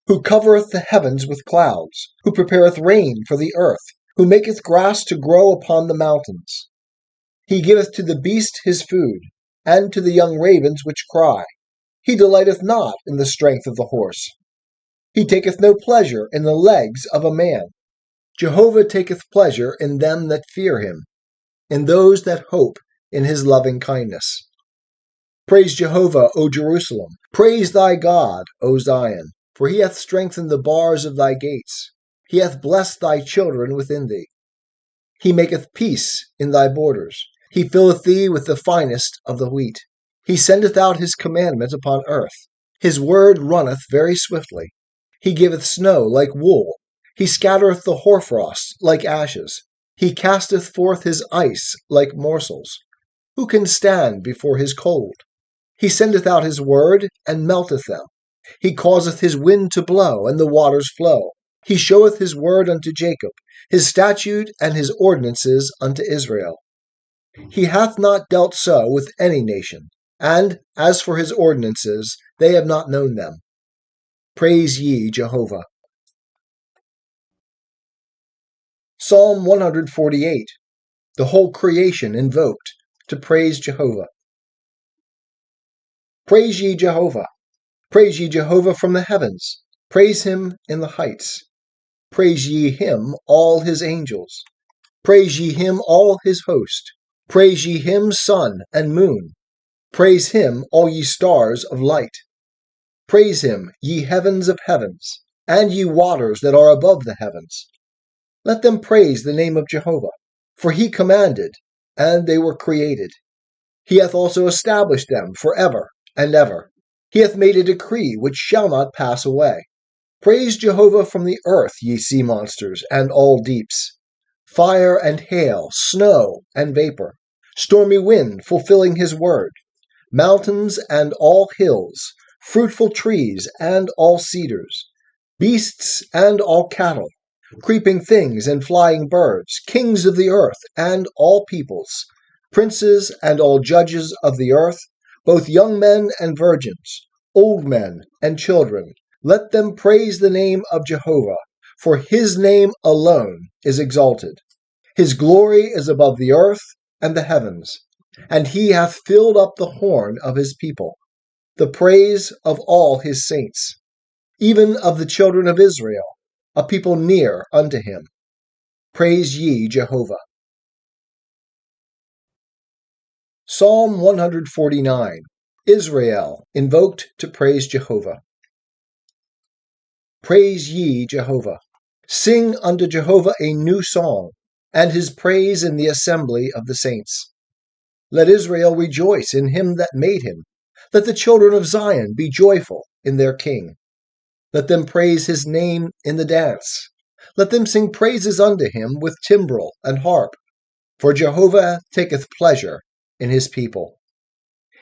who covereth the heavens with clouds, who prepareth rain for the earth, who maketh grass to grow upon the mountains. He giveth to the beast his food, and to the young ravens which cry. He delighteth not in the strength of the horse. He taketh no pleasure in the legs of a man. Jehovah taketh pleasure in them that fear him, in those that hope in his loving kindness. Praise Jehovah, O Jerusalem. Praise thy God, O Zion, for he hath strengthened the bars of thy gates. He hath blessed thy children within thee. He maketh peace in thy borders. He filleth thee with the finest of the wheat. He sendeth out his commandment upon earth. His word runneth very swiftly. He giveth snow like wool. He scattereth the hoarfrost like ashes. He casteth forth his ice like morsels. Who can stand before his cold? He sendeth out his word, and melteth them. He causeth his wind to blow, and the waters flow. He showeth his word unto Jacob, his statute and his ordinances unto Israel. He hath not dealt so with any nation, and as for his ordinances, they have not known them. Praise ye Jehovah. Psalm 148. The whole creation invoked to praise Jehovah. Praise ye Jehovah. Praise ye Jehovah from the heavens. Praise him in the heights. Praise ye him, all his angels. Praise ye him, all his host. Praise ye him, sun and moon. Praise him, all ye stars of light. Praise him, ye heavens of heavens, and ye waters that are above the heavens. Let them praise the name of Jehovah, for he commanded, and they were created. He hath also established them for ever and ever. He hath made a decree which shall not pass away. Praise Jehovah from the earth, ye sea monsters, and all deeps. Fire and hail, snow and vapor, stormy wind fulfilling his word, mountains and all hills, fruitful trees and all cedars, beasts and all cattle, creeping things and flying birds, kings of the earth and all peoples, princes and all judges of the earth, both young men and virgins, old men and children. Let them praise the name of Jehovah, for his name alone is exalted. His glory is above the earth and the heavens, and he hath filled up the horn of his people, the praise of all his saints, even of the children of Israel, a people near unto him. Praise ye Jehovah. Psalm 149. Israel invoked to praise Jehovah. Praise ye Jehovah. Sing unto Jehovah a new song, and his praise in the assembly of the saints. Let Israel rejoice in him that made him. Let the children of Zion be joyful in their king. Let them praise his name in the dance. Let them sing praises unto him with timbrel and harp. For Jehovah taketh pleasure in his people.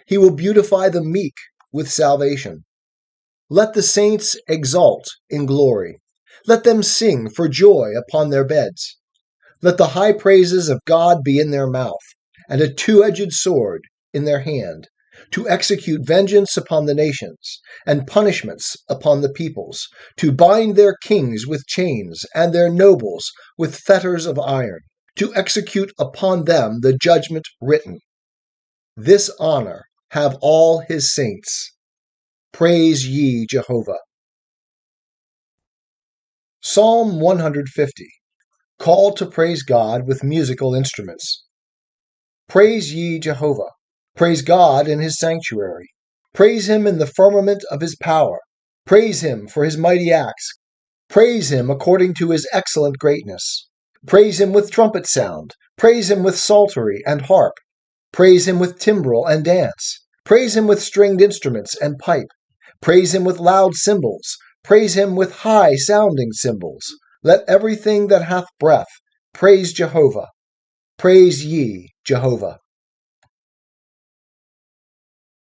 He will beautify the meek with salvation. Let the saints exult in glory. Let them sing for joy upon their beds. Let the high praises of God be in their mouth, and a two-edged sword in their hand, to execute vengeance upon the nations, and punishments upon the peoples, to bind their kings with chains, and their nobles with fetters of iron, to execute upon them the judgment written. This honor have all his saints. Praise ye Jehovah. Psalm 150. Call to praise God with musical instruments. Praise ye Jehovah. Praise God in his sanctuary. Praise him in the firmament of his power. Praise him for his mighty acts. Praise him according to his excellent greatness. Praise him with trumpet sound. Praise him with psaltery and harp. Praise him with timbrel and dance. Praise him with stringed instruments and pipe. Praise him with loud cymbals. Praise him with high-sounding cymbals. Let everything that hath breath praise Jehovah. Praise ye Jehovah.